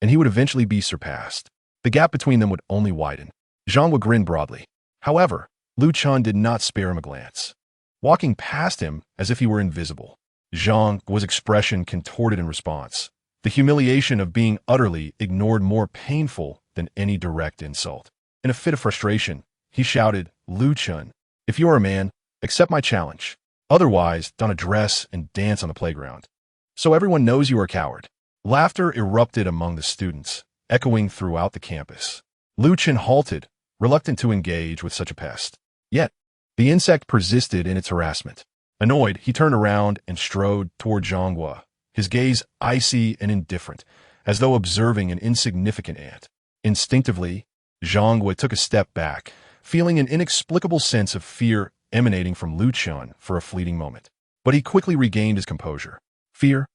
[SPEAKER 1] and he would eventually be surpassed. The gap between them would only widen. Zhonghua grinned broadly. However, Lu Chun did not spare him a glance. Walking past him as if he were invisible, Zhonghua's expression contorted in response. The humiliation of being utterly ignored more painful than any direct insult. In a fit of frustration, he shouted, "Lu Chun, if you are a man, accept my challenge. Otherwise, don a dress and dance on the playground, so everyone knows you are a coward." Laughter erupted among the students, echoing throughout the campus. Lu Chun halted, reluctant to engage with such a pest. Yet, the insect persisted in its harassment. Annoyed, he turned around and strode toward Zhonghua, his gaze icy and indifferent, as though observing an insignificant ant. Instinctively, Zhonghua took a step back, feeling an inexplicable sense of fear emanating from Lu Chun for a fleeting moment. But he quickly regained his composure. Fear?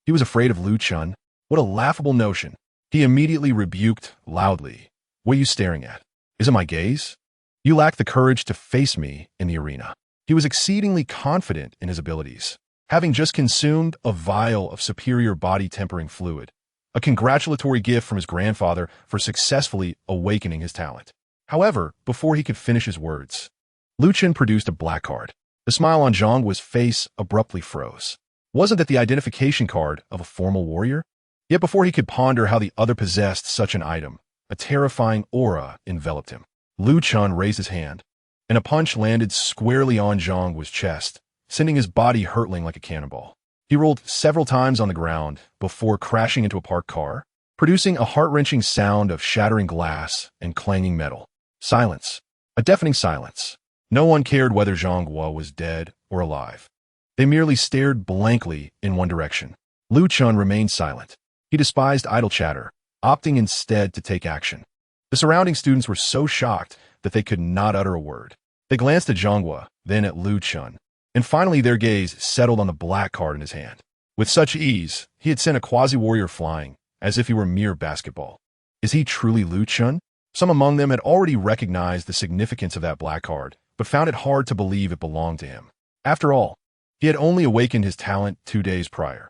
[SPEAKER 1] He was afraid of Lu Chun? What a laughable notion. He immediately rebuked loudly. "What are you staring at? Is it my gaze? You lack the courage to face me in the arena." He was exceedingly confident in his abilities, having just consumed a vial of superior body-tempering fluid, a congratulatory gift from his grandfather for successfully awakening his talent. However, before he could finish his words, Lu Chun produced a black card. The smile on Zhonghua's face abruptly froze. Wasn't that the identification card of a formal warrior? Yet before he could ponder how the other possessed such an item, a terrifying aura enveloped him. Lu Chun raised his hand, and a punch landed squarely on Zhonghua's chest, sending his body hurtling like a cannonball. He rolled several times on the ground before crashing into a parked car, producing a heart-wrenching sound of shattering glass and clanging metal. Silence. A deafening silence. No one cared whether Zhonghua was dead or alive. They merely stared blankly in one direction. Lu Chun remained silent. He despised idle chatter, opting instead to take action. The surrounding students were so shocked that they could not utter a word. They glanced at Zhonghua, then at Lu Chun, and finally their gaze settled on the black card in his hand. With such ease, he had sent a quasi-warrior flying, as if he were mere basketball. Is he truly Lu Chun? Some among them had already recognized the significance of that black card, but found it hard to believe it belonged to him. After all, he had only awakened his talent 2 days prior.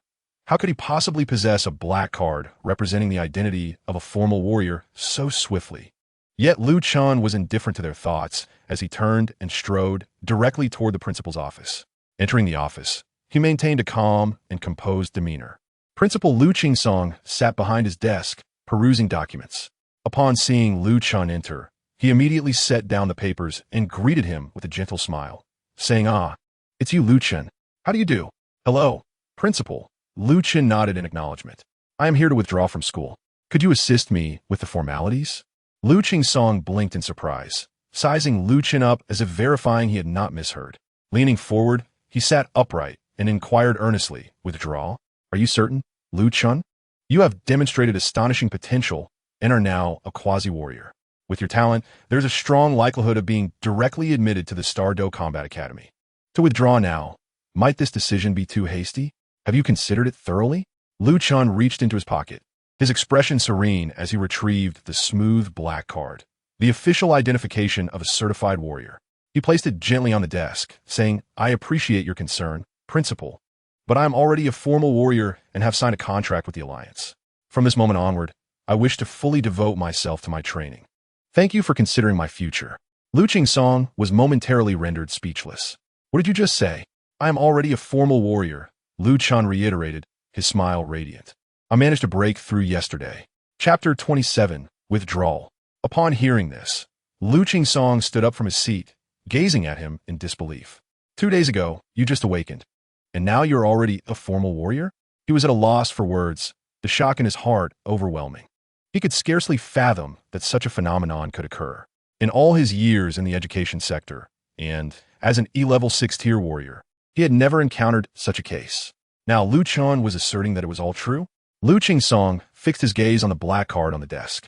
[SPEAKER 1] How could he possibly possess a black card representing the identity of a formal warrior so swiftly? Yet Lu Chun was indifferent to their thoughts as he turned and strode directly toward the principal's office. Entering the office, he maintained a calm and composed demeanor. Principal Lu Qingsong sat behind his desk, perusing documents. Upon seeing Lu Chun enter, he immediately set down the papers and greeted him with a gentle smile, saying, "Ah, it's you, Lu Chun. How do you do?" "Hello, Principal." Lu Chun nodded in acknowledgement. "I am here to withdraw from school. Could you assist me with the formalities?" Lu Qingsong blinked in surprise, sizing Lu Chun up as if verifying he had not misheard. Leaning forward, he sat upright and inquired earnestly, "Withdraw? Are you certain, Lu Chun? You have demonstrated astonishing potential and are now a quasi-warrior. With your talent, there's a strong likelihood of being directly admitted to the Stardo Combat Academy. To withdraw now, might this decision be too hasty? Have you considered it thoroughly?" Lu Chun reached into his pocket, his expression serene as he retrieved the smooth black card, the official identification of a certified warrior. He placed it gently on the desk, saying, "I appreciate your concern, Principal, but I am already a formal warrior and have signed a contract with the Alliance. From this moment onward, I wish to fully devote myself to my training. Thank you for considering my future." Lu Qingsong was momentarily rendered speechless. "What did you just say?" "I am already a formal warrior," Lu Chun reiterated, his smile radiant. "I managed to break through yesterday." Chapter 27, Withdrawal. Upon hearing this, Lu Qingsong stood up from his seat, gazing at him in disbelief. 2 days ago, you just awakened, and now you're already a formal warrior?" He was at a loss for words, the shock in his heart overwhelming. He could scarcely fathom that such a phenomenon could occur. In all his years in the education sector, and as an E-level 6-tier warrior, he had never encountered such a case. Now Lu Chen was asserting that it was all true. Lu Song fixed his gaze on the black card on the desk.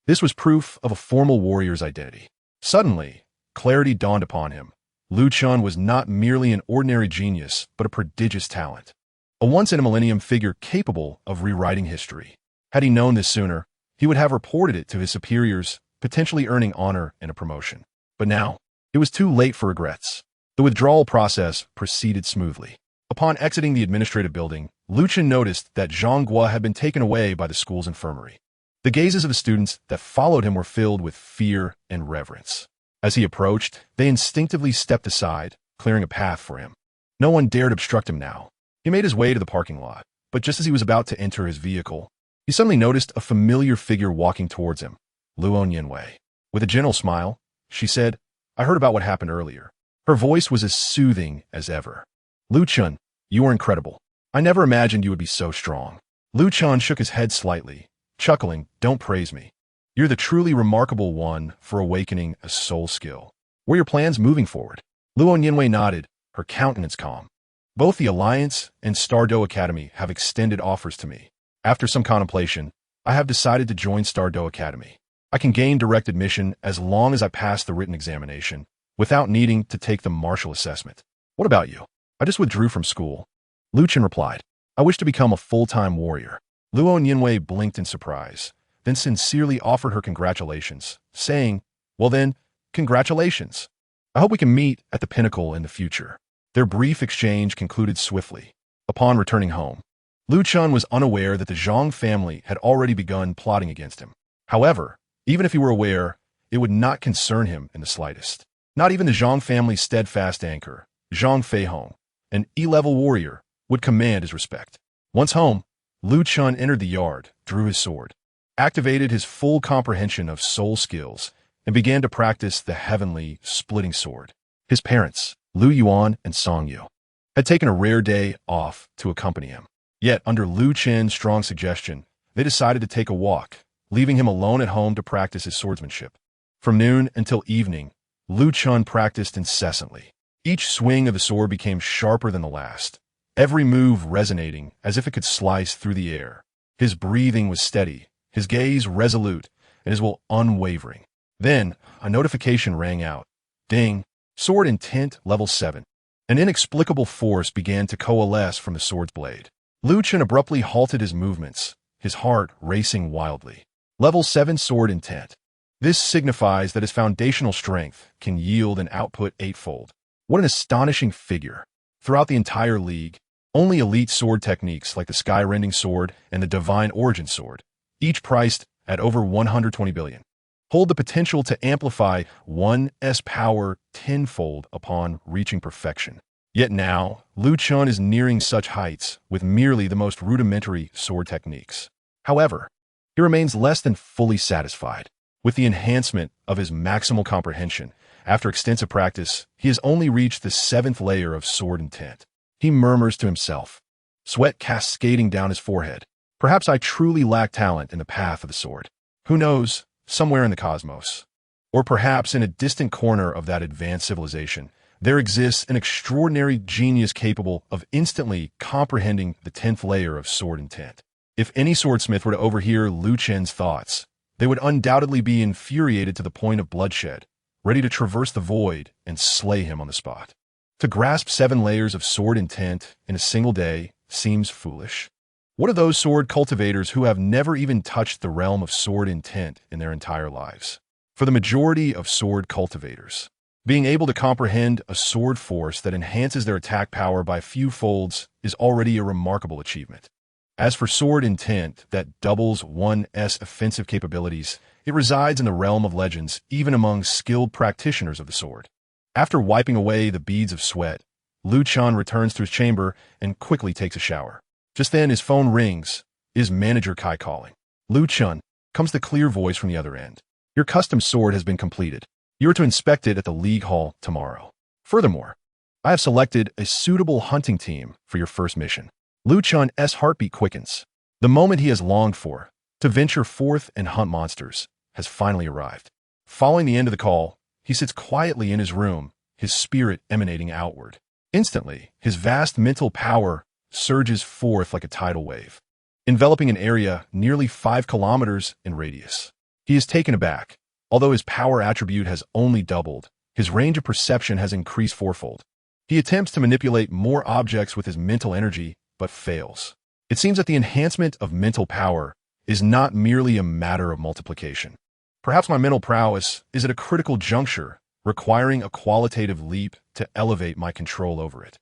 [SPEAKER 1] This was proof of a formal warrior's identity. Suddenly, clarity dawned upon him. Lu Chen was not merely an ordinary genius, but a prodigious talent. A once-in-a-millennium figure capable of rewriting history. Had he known this sooner, he would have reported it to his superiors, potentially earning honor and a promotion. But now, it was too late for regrets. The withdrawal process proceeded smoothly. Upon exiting the administrative building, Lu Chen noticed that Zhang Guo had been taken away by the school's infirmary. The gazes of the students that followed him were filled with fear and reverence. As he approached, they instinctively stepped aside, clearing a path for him. No one dared obstruct him now. He made his way to the parking lot, but just as he was about to enter his vehicle, he suddenly noticed a familiar figure walking towards him, Luo Nianwei. With a gentle smile, she said, "I heard about what happened earlier." Her voice was as soothing as ever. "Lu Chen, you are incredible. I never imagined you would be so strong." Lu Chen shook his head slightly, chuckling, "Don't praise me. You're the truly remarkable one for awakening a soul skill. What are your plans moving forward?" Luo Nianwei nodded, her countenance calm. "Both the Alliance and Stardow Academy have extended offers to me. After some contemplation, I have decided to join Stardow Academy. I can gain direct admission as long as I pass the written examination, without needing to take the martial assessment. What about you?" "I just withdrew from school." Lu Chen replied, "I wish to become a full-time warrior." Luo Nianwei blinked in surprise, then sincerely offered her congratulations, saying, "Well then, congratulations. I hope we can meet at the pinnacle in the future." Their brief exchange concluded swiftly. Upon returning home, Lu Chen was unaware that the Zhang family had already begun plotting against him. However, even if he were aware, it would not concern him in the slightest. Not even the Zhang family's steadfast anchor, Zhang Feihong, an E-level warrior, would command his respect. Once home, Lu Chen entered the yard, drew his sword, activated his full comprehension of soul skills, and began to practice the heavenly splitting sword. His parents, Lu Yuan and Song Yu, had taken a rare day off to accompany him. Yet, under Lu Chen's strong suggestion, they decided to take a walk, leaving him alone at home to practice his swordsmanship. From noon until evening, Lu Chen practiced incessantly. Each swing of the sword became sharper than the last, every move resonating as if it could slice through the air. His breathing was steady, his gaze resolute, and his will unwavering. Then, a notification rang out. Ding! Sword intent level 7. An inexplicable force began to coalesce from the sword's blade. Lu Chen abruptly halted his movements, his heart racing wildly. Level 7 sword intent. This signifies that his foundational strength can yield an output 8-fold. What an astonishing figure. Throughout the entire league, only elite sword techniques like the Sky-Rending Sword and the Divine Origin Sword, each priced at over 120 billion, hold the potential to amplify one's power tenfold upon reaching perfection. Yet now, Lu Chen is nearing such heights with merely the most rudimentary sword techniques. However, he remains less than fully satisfied. With the enhancement of his maximal comprehension, after extensive practice, he has only reached the 7th layer of sword intent. He murmurs to himself, sweat cascading down his forehead. Perhaps I truly lack talent in the path of the sword. Who knows, somewhere in the cosmos, or perhaps in a distant corner of that advanced civilization, there exists an extraordinary genius capable of instantly comprehending the 10th layer of sword intent. If any swordsmith were to overhear Lu Chen's thoughts, they would undoubtedly be infuriated to the point of bloodshed, ready to traverse the void and slay him on the spot. To grasp 7 layers of sword intent in a single day seems foolish. What of those sword cultivators who have never even touched the realm of sword intent in their entire lives? For the majority of sword cultivators, being able to comprehend a sword force that enhances their attack power by a few folds is already a remarkable achievement. As for sword intent that doubles one's offensive capabilities, it resides in the realm of legends even among skilled practitioners of the sword. After wiping away the beads of sweat, Lu Chen returns to his chamber and quickly takes a shower. Just then his phone rings. Is Manager Kai calling? "Lu Chen," comes the clear voice from the other end. "Your custom sword has been completed. You are to inspect it at the League Hall tomorrow. Furthermore, I have selected a suitable hunting team for your first mission." Lu Chen's heartbeat quickens. The moment he has longed for, to venture forth and hunt monsters, has finally arrived. Following the end of the call, he sits quietly in his room, his spirit emanating outward. Instantly, his vast mental power surges forth like a tidal wave, enveloping an area nearly 5 kilometers in radius. He is taken aback. Although his power attribute has only doubled, his range of perception has increased fourfold. He attempts to manipulate more objects with his mental energy, but fails. It seems that the enhancement of mental power is not merely a matter of multiplication. Perhaps my mental prowess is at a critical juncture, requiring a qualitative leap to elevate my control over it.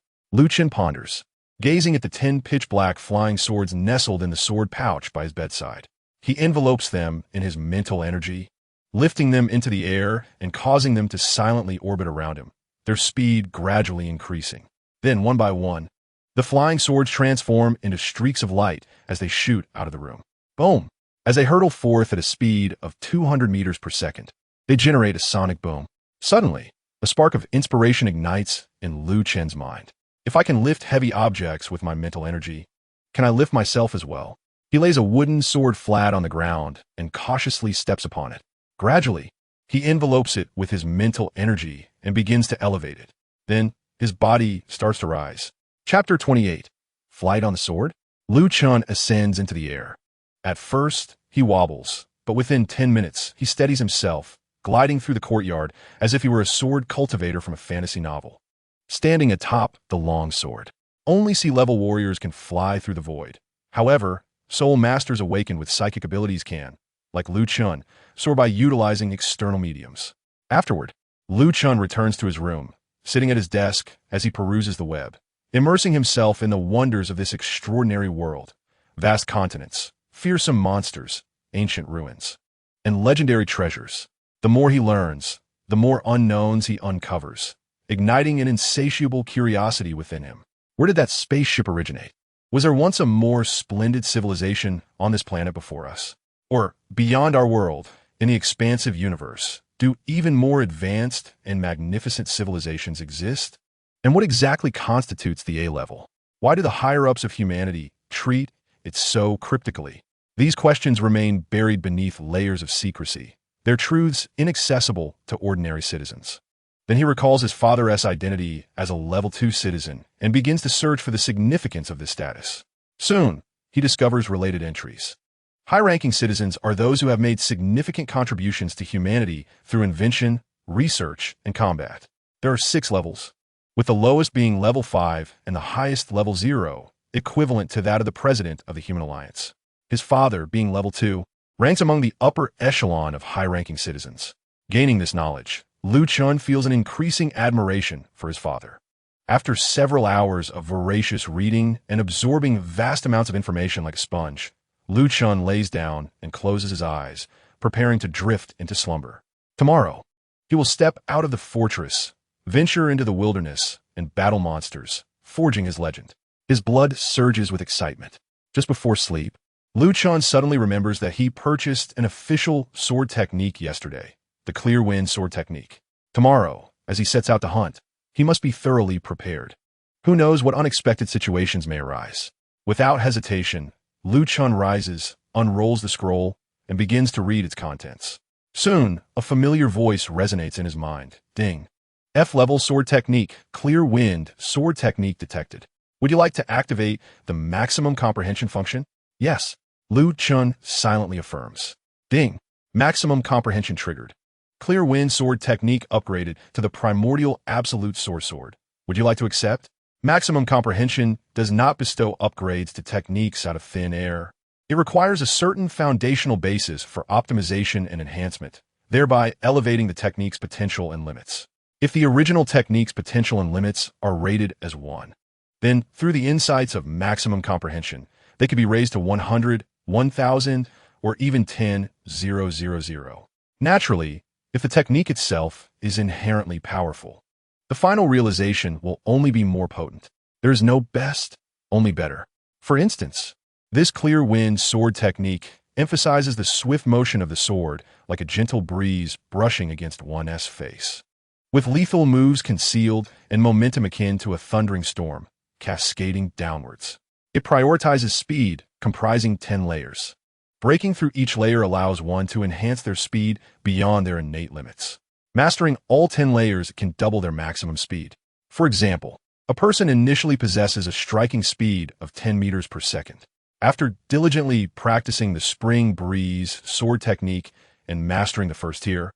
[SPEAKER 1] Chen ponders, gazing at the 10 pitch-black flying swords nestled in the sword pouch by his bedside. He envelopes them in his mental energy, lifting them into the air and causing them to silently orbit around him, their speed gradually increasing. Then, one by one, the flying swords transform into streaks of light as they shoot out of the room. Boom! As they hurtle forth at a speed of 200 meters per second, they generate a sonic boom. Suddenly, a spark of inspiration ignites in Chen's mind. If I can lift heavy objects with my mental energy, can I lift myself as well? He lays a wooden sword flat on the ground and cautiously steps upon it. Gradually, he envelopes it with his mental energy and begins to elevate it. Then, his body starts to rise. Chapter 28. Flight on the Sword? Chen ascends into the air. At first, he wobbles, but within 10 minutes, he steadies himself, gliding through the courtyard as if he were a sword cultivator from a fantasy novel. Standing atop the long sword, only sea-level warriors can fly through the void. However, soul masters awakened with psychic abilities can, like Chen, soar by utilizing external mediums. Afterward, Chen returns to his room, sitting at his desk as he peruses the web, immersing himself in the wonders of this extraordinary world. Vast continents, fearsome monsters, ancient ruins, and legendary treasures. The more he learns, the more unknowns he uncovers, igniting an insatiable curiosity within him. Where did that spaceship originate? Was there once a more splendid civilization on this planet before us? Or, beyond our world, in the expansive universe, do even more advanced and magnificent civilizations exist? And what exactly constitutes the A-level? Why do the higher-ups of humanity treat it so cryptically? These questions remain buried beneath layers of secrecy, their truths inaccessible to ordinary citizens. Then he recalls his father's identity as a level 2 citizen and begins to search for the significance of this status. Soon, he discovers related entries. High-ranking citizens are those who have made significant contributions to humanity through invention, research, and combat. There are 6 levels, with the lowest being level 5 and the highest level 0, equivalent to that of the president of the Human Alliance. His father, being level 2, ranks among the upper echelon of high-ranking citizens. Gaining this knowledge, Chen feels an increasing admiration for his father. After several hours of voracious reading and absorbing vast amounts of information like a sponge, Chen lays down and closes his eyes, preparing to drift into slumber. Tomorrow, he will step out of the fortress, venture into the wilderness, and battle monsters, forging his legend. His blood surges with excitement. Just before sleep, Chen suddenly remembers that he purchased an official sword technique yesterday, the Clear Wind sword technique. Tomorrow, as he sets out to hunt, he must be thoroughly prepared. Who knows what unexpected situations may arise? Without hesitation, Chen rises, unrolls the scroll, and begins to read its contents. Soon, a familiar voice resonates in his mind. Ding. F-level sword technique, Clear Wind sword technique detected. Would you like to activate the maximum comprehension function? Yes. Chen silently affirms. Ding. Maximum comprehension triggered. Clear Wind sword technique upgraded to the primordial absolute source sword. Would you like to accept? Maximum comprehension does not bestow upgrades to techniques out of thin air. It requires a certain foundational basis for optimization and enhancement, thereby elevating the technique's potential and limits. If the original technique's potential and limits are rated as 1, then through the insights of maximum comprehension, they could be raised to 100, 1000, or even 10,000. Naturally, if the technique itself is inherently powerful, the final realization will only be more potent. There is no best, only better. For instance, this Clear Wind sword technique emphasizes the swift motion of the sword like a gentle breeze brushing against one's face. With lethal moves concealed and momentum akin to a thundering storm, cascading downwards. It prioritizes speed comprising 10 layers. Breaking through each layer allows one to enhance their speed beyond their innate limits. Mastering all 10 layers can double their maximum speed. For example, a person initially possesses a striking speed of 10 meters per second. After diligently practicing the spring breeze sword technique and mastering the first tier,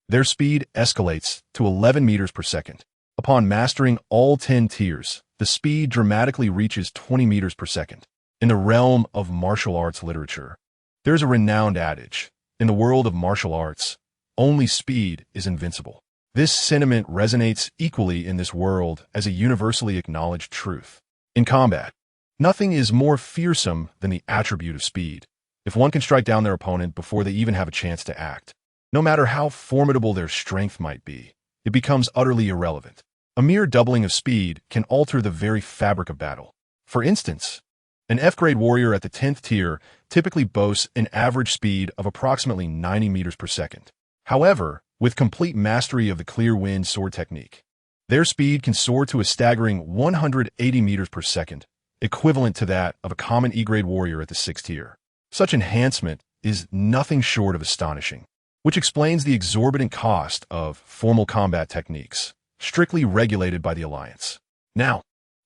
[SPEAKER 1] their speed escalates to 11 meters per second. Upon mastering all 10 tiers, the speed dramatically reaches 20 meters per second. In the realm of martial arts literature, there's a renowned adage: in the world of martial arts, only speed is invincible. This sentiment resonates equally in this world as a universally acknowledged truth. In combat, nothing is more fearsome than the attribute of speed. If one can strike down their opponent before they even have a chance to act, no matter how formidable their strength might be, it becomes utterly irrelevant. A mere doubling of speed can alter the very fabric of battle. For instance, an F-grade warrior at the 10th tier typically boasts an average speed of approximately 90 meters per second. However, with complete mastery of the clear wind sword technique, their speed can soar to a staggering 180 meters per second, equivalent to that of a common E-grade warrior at the 6th tier. Such enhancement is nothing short of astonishing, which explains the exorbitant cost of formal combat techniques, strictly regulated by the Alliance. Now,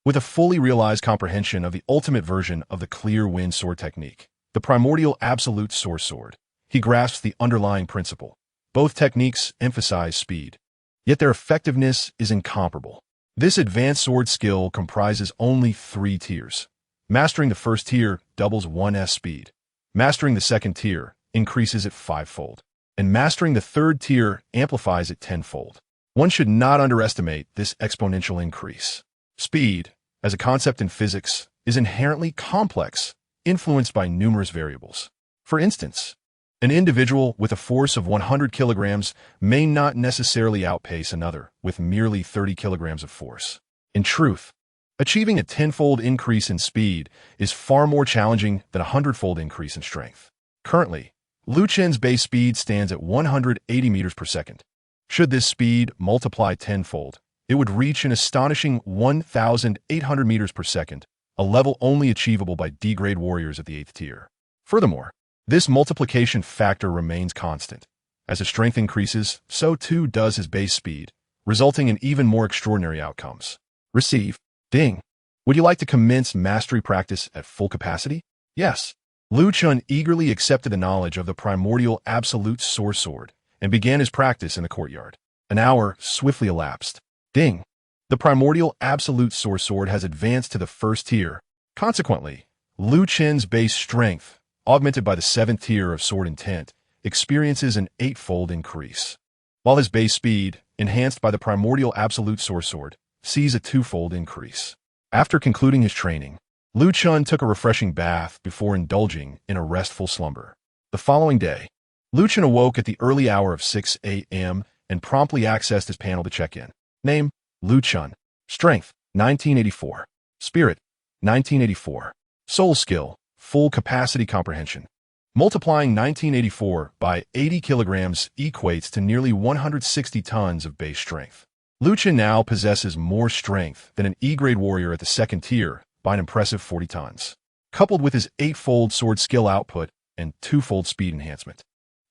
[SPEAKER 1] with a fully realized comprehension of the ultimate version of the clear wind sword technique, the primordial absolute source sword, he grasps the underlying principle. Both techniques emphasize speed, yet their effectiveness is incomparable. This advanced sword skill comprises only 3 tiers. Mastering the first tier doubles one's speed. Mastering the second tier increases it 5-fold. And mastering the third tier amplifies it 10-fold. One should not underestimate this exponential increase. Speed, as a concept in physics, is inherently complex, influenced by numerous variables. For instance, an individual with a force of 100 kilograms may not necessarily outpace another with merely 30 kilograms of force. In truth, achieving a 10-fold increase in speed is far more challenging than a 100-fold increase in strength. Currently, Liu Chen's base speed stands at 180 meters per second. Should this speed multiply 10-fold, it would reach an astonishing 1,800 meters per second, a level only achievable by D-grade warriors at the 8th tier. Furthermore, this multiplication factor remains constant. As his strength increases, so too does his base speed, resulting in even more extraordinary outcomes. Receive. Ding. Would you like to commence mastery practice at full capacity? Yes. Liu Chen eagerly accepted the knowledge of the primordial absolute source sword and began his practice in the courtyard. An hour swiftly elapsed. Ding. The primordial absolute source sword has advanced to the 1st tier. Consequently, Liu Chen's base strength, augmented by the 7th tier of sword intent, experiences an 8-fold increase, while his base speed, enhanced by the primordial absolute source sword, sees a 2-fold increase. After concluding his training, Liu Chen took a refreshing bath before indulging in a restful slumber. The following day, Liu Chen awoke at the early hour of 6 a.m. and promptly accessed his panel to check in. Name: Liu Chen. Strength: 1984. Spirit: 1984. Soul skill: full capacity comprehension. Multiplying 1984 by 80 kilograms equates to nearly 160 tons of base strength. Liu Chen now possesses more strength than an E-grade warrior at the 2nd tier by an impressive 40 tons. Coupled with his 8-fold sword skill output and 2-fold speed enhancement,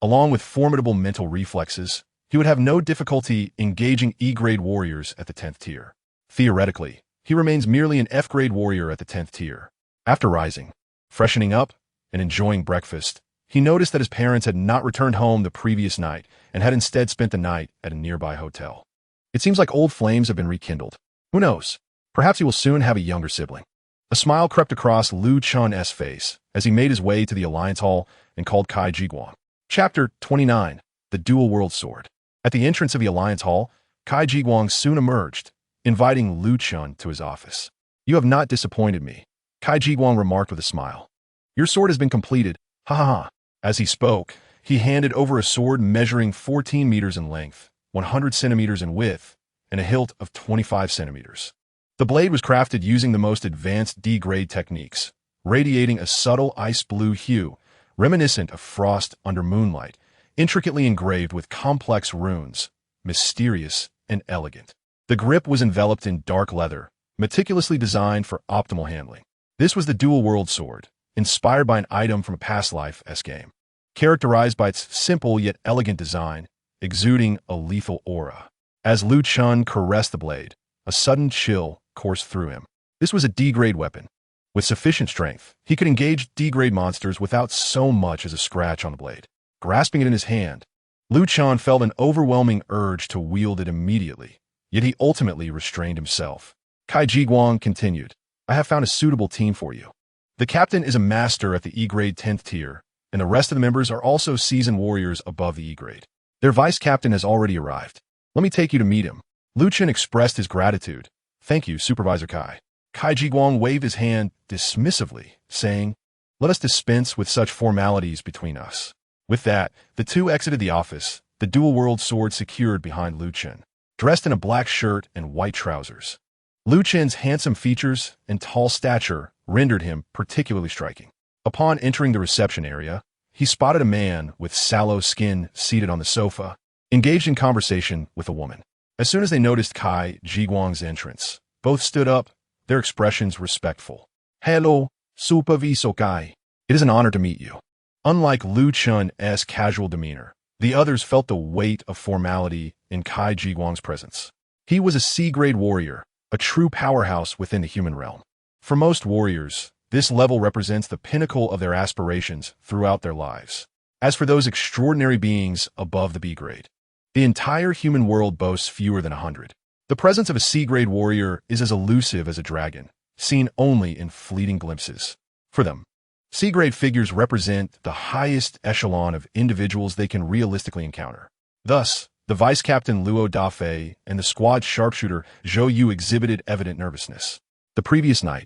[SPEAKER 1] along with formidable mental reflexes, he would have no difficulty engaging E-grade warriors at the 10th tier. Theoretically, he remains merely an F-grade warrior at the 10th tier. After rising, freshening up, and enjoying breakfast, he noticed that his parents had not returned home the previous night and had instead spent the night at a nearby hotel. It seems like old flames have been rekindled. Who knows? Perhaps he will soon have a younger sibling. A smile crept across Liu Chen's face as he made his way to the Alliance Hall and called Kai Jiguang. Chapter 29. The Dual World Sword. At the entrance of the Alliance Hall, Kai Jiguang soon emerged, inviting Liu Chen to his office. You have not disappointed me, Kai Jiguang remarked with a smile. Your sword has been completed, ha ha ha. As he spoke, he handed over a sword measuring 14 meters in length, 100 centimeters in width, and a hilt of 25 centimeters. The blade was crafted using the most advanced D-grade techniques, radiating a subtle ice blue hue, reminiscent of frost under moonlight, intricately engraved with complex runes, mysterious and elegant. The grip was enveloped in dark leather, meticulously designed for optimal handling. This was the dual world sword, inspired by an item from a past life-esque game, characterized by its simple yet elegant design, exuding a lethal aura. As Liu Chen caressed the blade, a sudden chill coursed through him. This was a D-grade weapon. With sufficient strength, he could engage D-grade monsters without so much as a scratch on the blade. Grasping it in his hand, Liu Chen felt an overwhelming urge to wield it immediately, yet he ultimately restrained himself. Kai Jiguang continued, I have found a suitable team for you. The captain is a master at the E-grade 10th tier, and the rest of the members are also seasoned warriors above the E-grade. Their vice-captain has already arrived. Let me take you to meet him. Liu Chen expressed his gratitude. Thank you, Supervisor Kai. Kai Jiguang waved his hand dismissively, saying, Let us dispense with such formalities between us. With that, the two exited the office, the dual-world sword secured behind Liu Chen, dressed in a black shirt and white trousers. Liu Chen's handsome features and tall stature rendered him particularly striking. Upon entering the reception area, he spotted a man with sallow skin seated on the sofa, engaged in conversation with a woman. As soon as they noticed Kai Jiguang's entrance, both stood up, their expressions respectful. Hello, Supervisor Kai. It is an honor to meet you. Unlike Liu Chen's casual demeanor, the others felt the weight of formality in Kai Jiguang's presence. He was a C-grade warrior, a true powerhouse within the human realm. For most warriors, this level represents the pinnacle of their aspirations throughout their lives. As for those extraordinary beings above the B-grade, the entire human world boasts fewer than 100. The presence of a C-grade warrior is as elusive as a dragon, seen only in fleeting glimpses. For them, C-grade figures represent the highest echelon of individuals they can realistically encounter. Thus, the vice-captain Luo Dafei and the squad sharpshooter Zhou Yu exhibited evident nervousness. The previous night,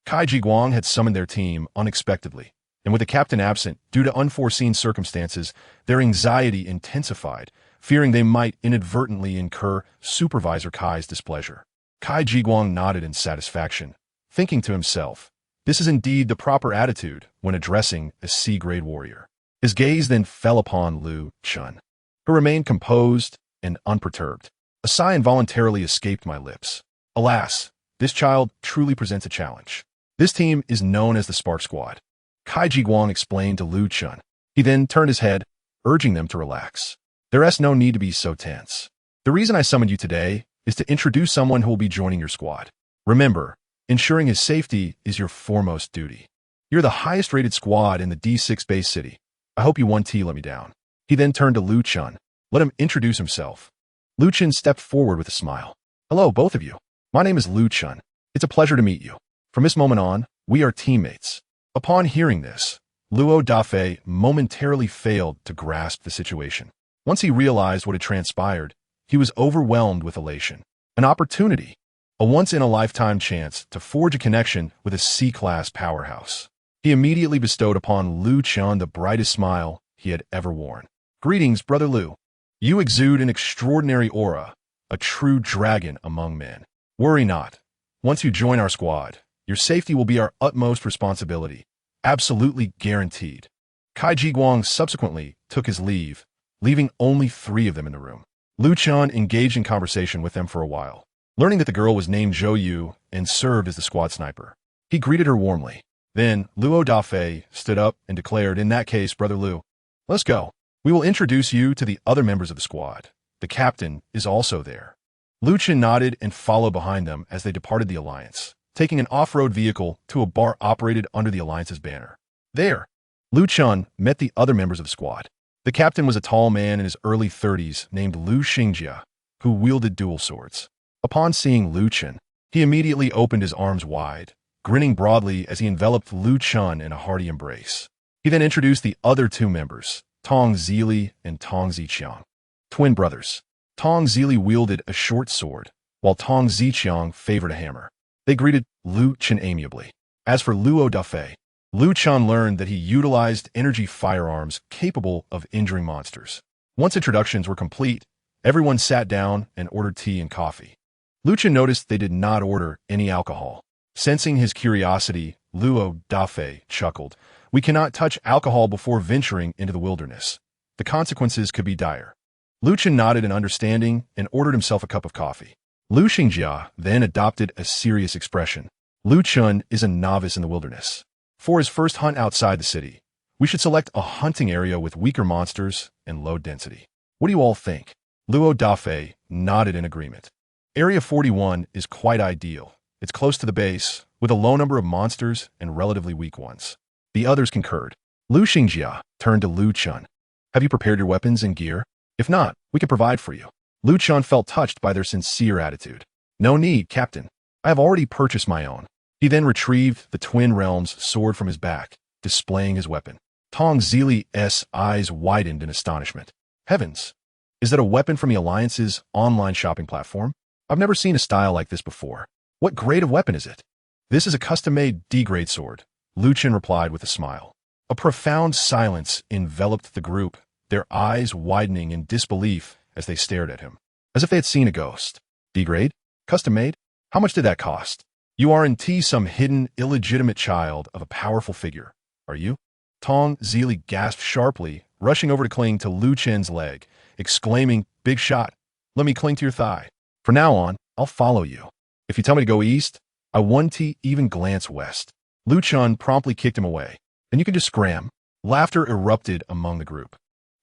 [SPEAKER 1] Kai Jiguang had summoned their team unexpectedly, and with the captain absent due to unforeseen circumstances, their anxiety intensified, fearing they might inadvertently incur Supervisor Kai's displeasure. Kai Jiguang nodded in satisfaction, thinking to himself, this is indeed the proper attitude when addressing a C-grade warrior. His gaze then fell upon Liu Chen, who remained composed and unperturbed. A sigh involuntarily escaped my lips. Alas, this child truly presents a challenge. This team is known as the Spark Squad, Kai Jiguang explained to Liu Chen. He then turned his head, urging them to relax. There's no need to be so tense. The reason I summoned you today is to introduce someone who will be joining your squad. Remember, ensuring his safety is your foremost duty. You're the highest-rated squad in the D6 base city. I hope you won't let me down. He then turned to Liu Chen. Let him introduce himself. Liu Chen stepped forward with a smile. Hello, both of you. My name is Liu Chen. It's a pleasure to meet you. From this moment on, we are teammates. Upon hearing this, Luo Dafei momentarily failed to grasp the situation. Once he realized what had transpired, he was overwhelmed with elation. An opportunity, a once-in-a-lifetime chance to forge a connection with a C-class powerhouse. He immediately bestowed upon Liu Chen the brightest smile he had ever worn. Greetings, Brother Liu. You exude an extraordinary aura, a true dragon among men. Worry not. Once you join our squad, your safety will be our utmost responsibility. Absolutely guaranteed. Kai Jiguang subsequently took his leave, leaving only 3 of them in the room. Liu Chen engaged in conversation with them for a while, learning that the girl was named Zhou Yu and served as the squad sniper. He greeted her warmly. Then, Luo Dafei stood up and declared, in that case, Brother Liu, let's go. We will introduce you to the other members of the squad. The captain is also there. Liu Chen nodded and followed behind them as they departed the Alliance, taking an off-road vehicle to a bar operated under the Alliance's banner. There, Liu Chen met the other members of the squad. The captain was a tall man in his early 30s named Liu Xingjia, who wielded dual swords. Upon seeing Liu Chen, he immediately opened his arms wide, grinning broadly as he enveloped Liu Chen in a hearty embrace. He then introduced the other 2 members, Tong Zili and Tong Ziqiang, twin brothers. Tong Zili wielded a short sword, while Tong Ziqiang favored a hammer. They greeted Liu Chen amiably. As for Luo Dafei, Liu Chen learned that he utilized energy firearms capable of injuring monsters. Once introductions were complete, everyone sat down and ordered tea and coffee. Liu Chen noticed they did not order any alcohol. Sensing his curiosity, Luo Dafei chuckled. We cannot touch alcohol before venturing into the wilderness. The consequences could be dire. Liu Chen nodded in understanding and ordered himself a cup of coffee. Liu Xingjia then adopted a serious expression. Liu Chen is a novice in the wilderness. For his first hunt outside the city, we should select a hunting area with weaker monsters and low density. What do you all think? Luo Dafe nodded in agreement. Area 41 is quite ideal. It's close to the base, with a low number of monsters and relatively weak ones. The others concurred. Lu Xingjia turned to Lu Chun. Have you prepared your weapons and gear? If not, we can provide for you. Lu Chun felt touched by their sincere attitude. No need, Captain. I have already purchased my own. He then retrieved the Twin Realms sword from his back, displaying his weapon. Tong Zili's eyes widened in astonishment. Heavens! Is that a weapon from the Alliance's online shopping platform? I've never seen a style like this before. What grade of weapon is it? This is a custom-made D-grade sword, Lu Chen replied with a smile. A profound silence enveloped the group, their eyes widening in disbelief as they stared at him, as if they had seen a ghost. D-grade? Custom-made? How much did that cost? You aren't some hidden, illegitimate child of a powerful figure, are you? Tong Zili gasped sharply, rushing over to cling to Lu Chen's leg, exclaiming, Big shot, let me cling to your thigh. From now on, I'll follow you. If you tell me to go east, I won't even glance west. Lu Chun promptly kicked him away. Then you can just scram. Laughter erupted among the group.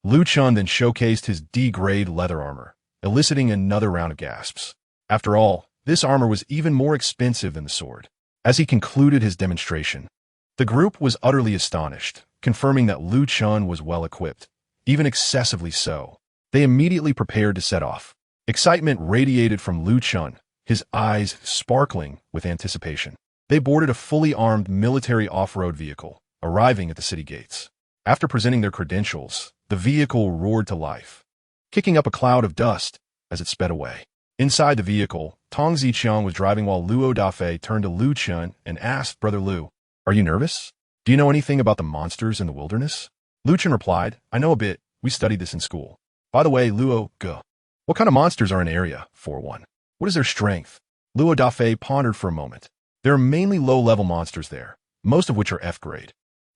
[SPEAKER 1] Lu Chun then showcased his D-grade leather armor, eliciting another round of gasps. After all, this armor was even more expensive than the sword. As he concluded his demonstration, the group was utterly astonished, confirming that Lu Chun was well equipped, even excessively so. They immediately prepared to set off. Excitement radiated from Lu Chun, his eyes sparkling with anticipation. They boarded a fully armed military off-road vehicle, arriving at the city gates. After presenting their credentials, the vehicle roared to life, kicking up a cloud of dust as it sped away. Inside the vehicle, Tong Ziqiang was driving while Luo Dafei turned to Lu Chun and asked, Brother Lu, are you nervous? Do you know anything about the monsters in the wilderness? Lu Chun replied, I know a bit. We studied this in school. By the way, Luo, what kind of monsters are in Area 41? What is their strength? Luo Dafei pondered for a moment. There are mainly low-level monsters there, most of which are F-grade.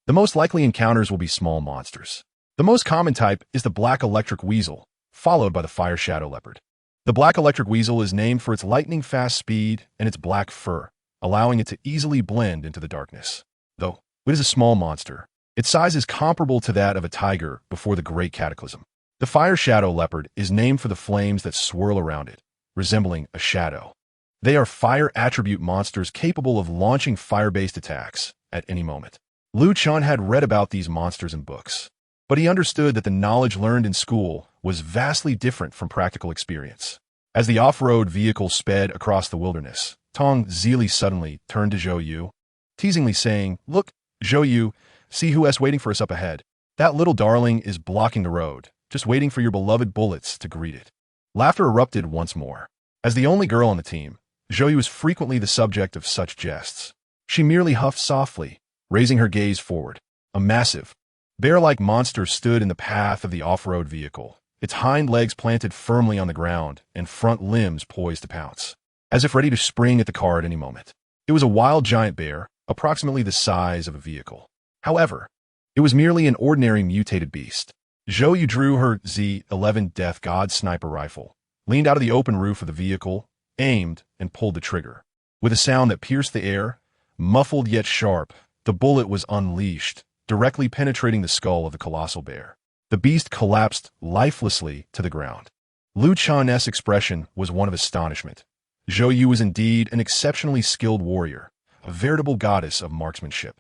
[SPEAKER 1] The most likely encounters will be small monsters. The most common type is the black electric weasel, followed by the fire shadow leopard. The black electric weasel is named for its lightning-fast speed and its black fur, allowing it to easily blend into the darkness. Though it is a small monster, its size is comparable to that of a tiger before the Great Cataclysm. The fire shadow leopard is named for the flames that swirl around it, resembling a shadow. They are fire attribute monsters capable of launching fire-based attacks at any moment. Lu Chun had read about these monsters in books, but he understood that the knowledge learned in school was vastly different from practical experience. As the off-road vehicle sped across the wilderness, Tong Zili suddenly turned to Zhou Yu, teasingly saying, Look, Zhou Yu, see who's waiting for us up ahead. That little darling is blocking the road, just waiting for your beloved bullets to greet it. Laughter erupted once more. As the only girl on the team, Zhou Yu was frequently the subject of such jests. She merely huffed softly, raising her gaze forward. A massive, bear-like monster stood in the path of the off-road vehicle, its hind legs planted firmly on the ground and front limbs poised to pounce, as if ready to spring at the car at any moment. It was a wild giant bear, approximately the size of a vehicle. However, it was merely an ordinary mutated beast. Zhou Yu drew her Z-11 Death God sniper rifle, leaned out of the open roof of the vehicle, aimed, and pulled the trigger. With a sound that pierced the air, muffled yet sharp, the bullet was unleashed, directly penetrating the skull of the colossal bear. The beast collapsed lifelessly to the ground. Lu Chun's expression was one of astonishment. Zhou Yu was indeed an exceptionally skilled warrior, a veritable goddess of marksmanship.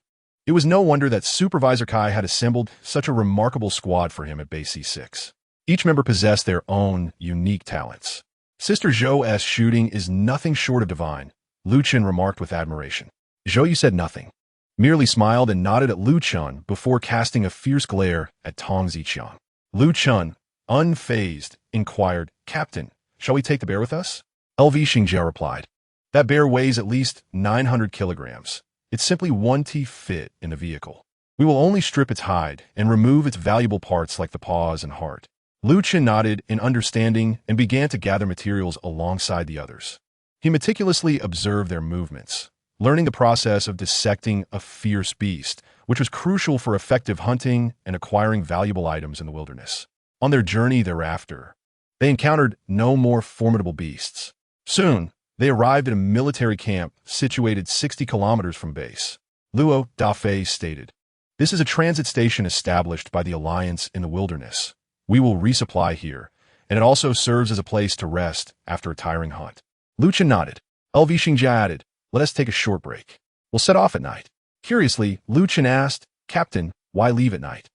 [SPEAKER 1] It was no wonder that Supervisor Kai had assembled such a remarkable squad for him at Base C6. Each member possessed their own unique talents. Sister Zhou's shooting is nothing short of divine, Lu Chen remarked with admiration. Zhou Yu said nothing, merely smiled and nodded at Lu Chun before casting a fierce glare at Tong Ziqiang. Lu Chun, unfazed, inquired, Captain, shall we take the bear with us? LV Xingjia replied, That bear weighs at least 900 kilograms. It's simply one fit in the vehicle. We will only strip its hide and remove its valuable parts like the paws and heart. Lu Chen nodded in understanding and began to gather materials alongside the others. He meticulously observed their movements, learning the process of dissecting a fierce beast, which was crucial for effective hunting and acquiring valuable items in the wilderness. On their journey thereafter, they encountered no more formidable beasts. Soon, they arrived at a military camp situated 60 kilometers from base. Luo Dafei stated. This is a transit station established by the Alliance in the wilderness. We will resupply here, and it also serves as a place to rest after a tiring hunt. Lu Chen nodded. LV Xingjia added, let us take a short break. We'll set off at night. Curiously, Lu Chen asked, Captain, why leave at night?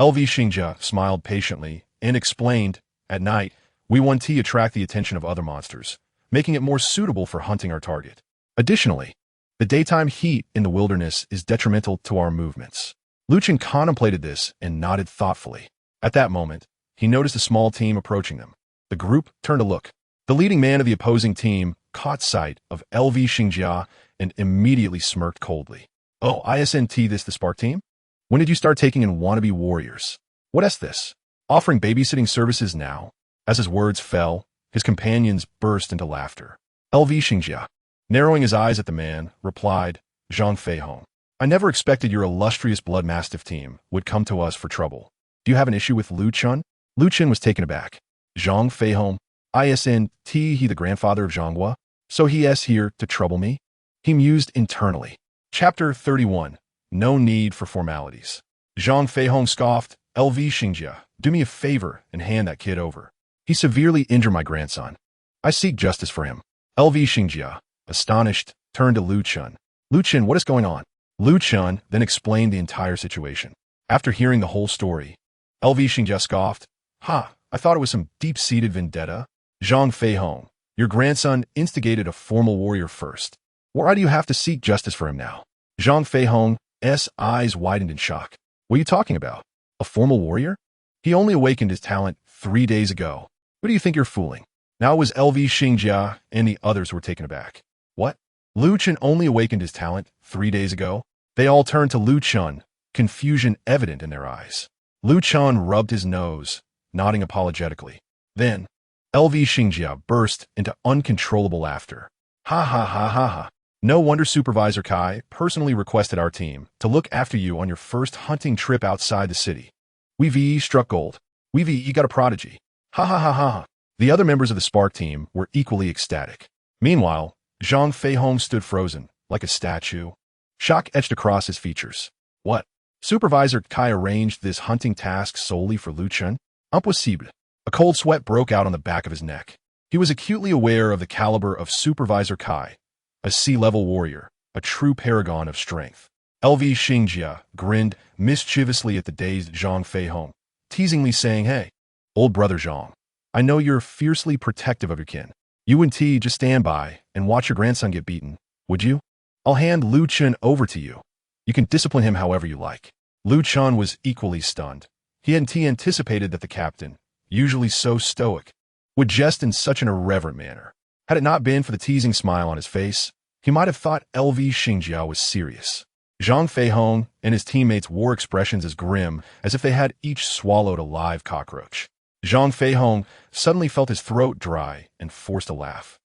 [SPEAKER 1] LV Xingjia smiled patiently and explained, at night, we want to attract the attention of other monsters, making it more suitable for hunting our target. Additionally, the daytime heat in the wilderness is detrimental to our movements. Lu Chen contemplated this and nodded thoughtfully. At that moment, he noticed a small team approaching them. The group turned to look. The leading man of the opposing team caught sight of LV Xingjia and immediately smirked coldly. Oh, isn't this the Spark team? When did you start taking in wannabe warriors? What is this? Offering babysitting services now? As his words fell, his companions burst into laughter. LV Xingjia, narrowing his eyes at the man, replied, Zhang Feihong. I never expected your illustrious Blood Mastiff team would come to us for trouble. Do you have an issue with Lu Chen? Lu Chen was taken aback. Zhang Feihong, isn't he the grandfather of Zhanghua? So he is here to trouble me? He mused internally. Chapter 31. No need for formalities. Zhang Feihong scoffed, LV Xingjia, do me a favor and hand that kid over. He severely injured my grandson. I seek justice for him. LV Xingjia, astonished, turned to Lu Chen. Lu Chen, what is going on? Lu Chen then explained the entire situation. After hearing the whole story, LV Xingjia scoffed, I thought it was some deep-seated vendetta. Zhang Feihong, your grandson instigated a formal warrior first. Why do you have to seek justice for him now? Zhang Feihong's eyes widened in shock. What are you talking about? A formal warrior? He only awakened his talent 3 days ago. Who do you think you're fooling? Now it was LV Xingjia and the others who were taken aback. What? Lu Chen only awakened his talent 3 days ago? They all turned to Lu Chen, confusion evident in their eyes. Lu Chen rubbed his nose, nodding apologetically. Then, LV Xingjia burst into uncontrollable laughter. Ha ha ha ha ha. No wonder Supervisor Kai personally requested our team to look after you on your first hunting trip outside the city. We've struck gold. We've got a prodigy. Ha ha ha ha ha. The other members of the Spark team were equally ecstatic. Meanwhile, Zhang Feihong stood frozen, like a statue. Shock etched across his features. What? Supervisor Kai arranged this hunting task solely for Lu Chen? Impossible. A cold sweat broke out on the back of his neck. He was acutely aware of the caliber of Supervisor Kai, a sea-level warrior, a true paragon of strength. LV Xingjia grinned mischievously at the dazed Zhang Feihong, teasingly saying, Hey, old brother Zhang, I know you're fiercely protective of your kin. You and T just stand by and watch your grandson get beaten, would you? I'll hand Lu Chen over to you. You can discipline him however you like. Lu Chen was equally stunned. He hadn't anticipated that the captain, usually so stoic, would jest in such an irreverent manner. Had it not been for the teasing smile on his face, he might have thought LV Xingjia was serious. Zhang Feihong and his teammates wore expressions as grim as if they had each swallowed a live cockroach. Zhang Feihong suddenly felt his throat dry and forced a laugh.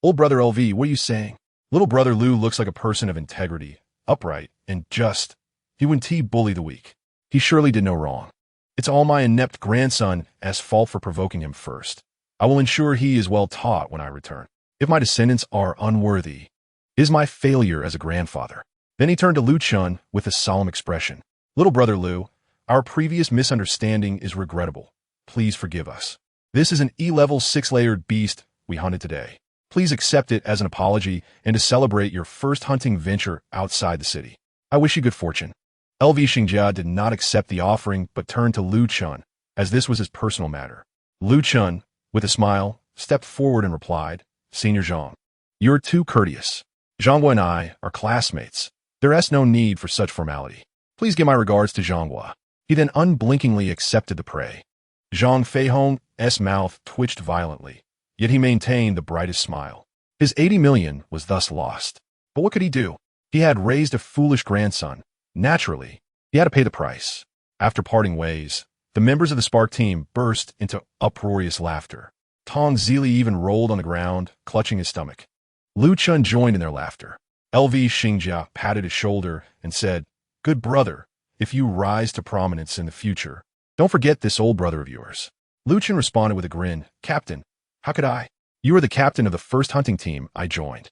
[SPEAKER 1] Old brother LV, what are you saying? Little brother Lu looks like a person of integrity, upright, and just. He wouldn't bully the weak. He surely did no wrong. It's all my inept grandson's fault for provoking him first. I will ensure he is well taught when I return. If my descendants are unworthy, it is my failure as a grandfather. Then he turned to Lu Chen with a solemn expression. Little brother Lu, our previous misunderstanding is regrettable. Please forgive us. This is an E-level 6-layered beast we hunted today. Please accept it as an apology and to celebrate your first hunting venture outside the city. I wish you good fortune. LV Xingjia did not accept the offering but turned to Lu Chen, as this was his personal matter. Lu Chen, with a smile, stepped forward and replied, Senior Zhang, you're too courteous. Zhanghua and I are classmates. There is no need for such formality. Please give my regards to Zhanghua. He then unblinkingly accepted the prey. Zhang Feihong's mouth twitched violently, yet he maintained the brightest smile. His 80 million was thus lost. But what could he do? He had raised a foolish grandson. Naturally, he had to pay the price. After parting ways, the members of the Spark team burst into uproarious laughter. Tong Zili even rolled on the ground, clutching his stomach. Lu Chen joined in their laughter. LV Xingjia patted his shoulder and said, Good brother, if you rise to prominence in the future, don't forget this old brother of yours. Lu Chen responded with a grin, Captain, how could I? You were the captain of the first hunting team I joined.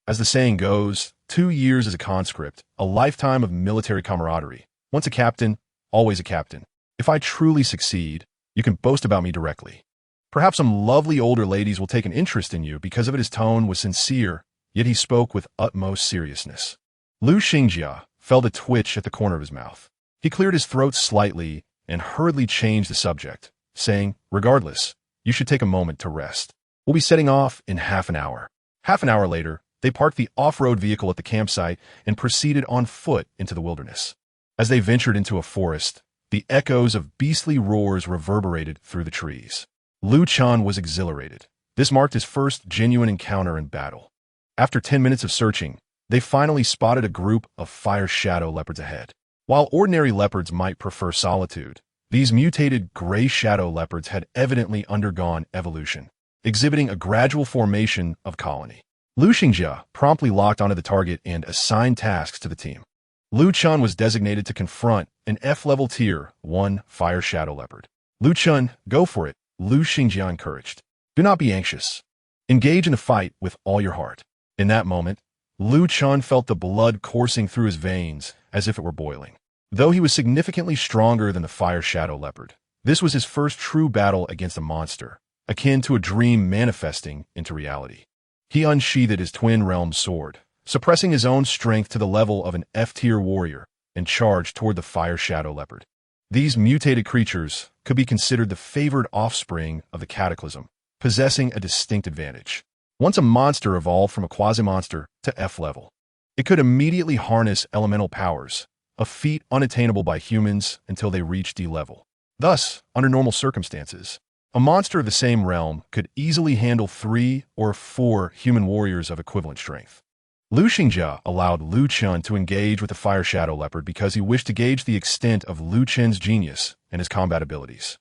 [SPEAKER 1] As the saying goes, 2 years as a conscript, a lifetime of military camaraderie. Once a captain, always a captain. If I truly succeed, you can boast about me directly. Perhaps some lovely older ladies will take an interest in you because of it. His tone was sincere, yet he spoke with utmost seriousness. Lu Xingjia felt a twitch at the corner of his mouth. He cleared his throat slightly and hurriedly changed the subject, saying, regardless, you should take a moment to rest. We'll be setting off in half an hour. Half an hour later, they parked the off-road vehicle at the campsite and proceeded on foot into the wilderness. As they ventured into a forest, the echoes of beastly roars reverberated through the trees. Lu Chen was exhilarated. This marked his first genuine encounter in battle. After 10 minutes of searching, they finally spotted a group of fire shadow leopards ahead. While ordinary leopards might prefer solitude, these mutated gray shadow leopards had evidently undergone evolution, exhibiting a gradual formation of colony. Lu Xingjia promptly locked onto the target and assigned tasks to the team. Lu Chen was designated to confront an F-level Tier 1 fire shadow leopard. Lu Chen, go for it, Lu Xingjia encouraged. Do not be anxious. Engage in the fight with all your heart. In that moment, Lu Chen felt the blood coursing through his veins as if it were boiling. Though he was significantly stronger than the fire shadow leopard, this was his first true battle against a monster, akin to a dream manifesting into reality. He unsheathed his twin realm sword, suppressing his own strength to the level of an F-tier warrior, and charged toward the fire shadow leopard. These mutated creatures could be considered the favored offspring of the cataclysm, possessing a distinct advantage. Once a monster evolved from a quasi-monster to F-level, it could immediately harness elemental powers, a feat unattainable by humans until they reach D-level. Thus, under normal circumstances, a monster of the same realm could easily handle 3 or 4 human warriors of equivalent strength. Lu Xingjia allowed Lu Chen to engage with the fire shadow leopard because he wished to gauge the extent of Lu Chen's genius and his combat abilities.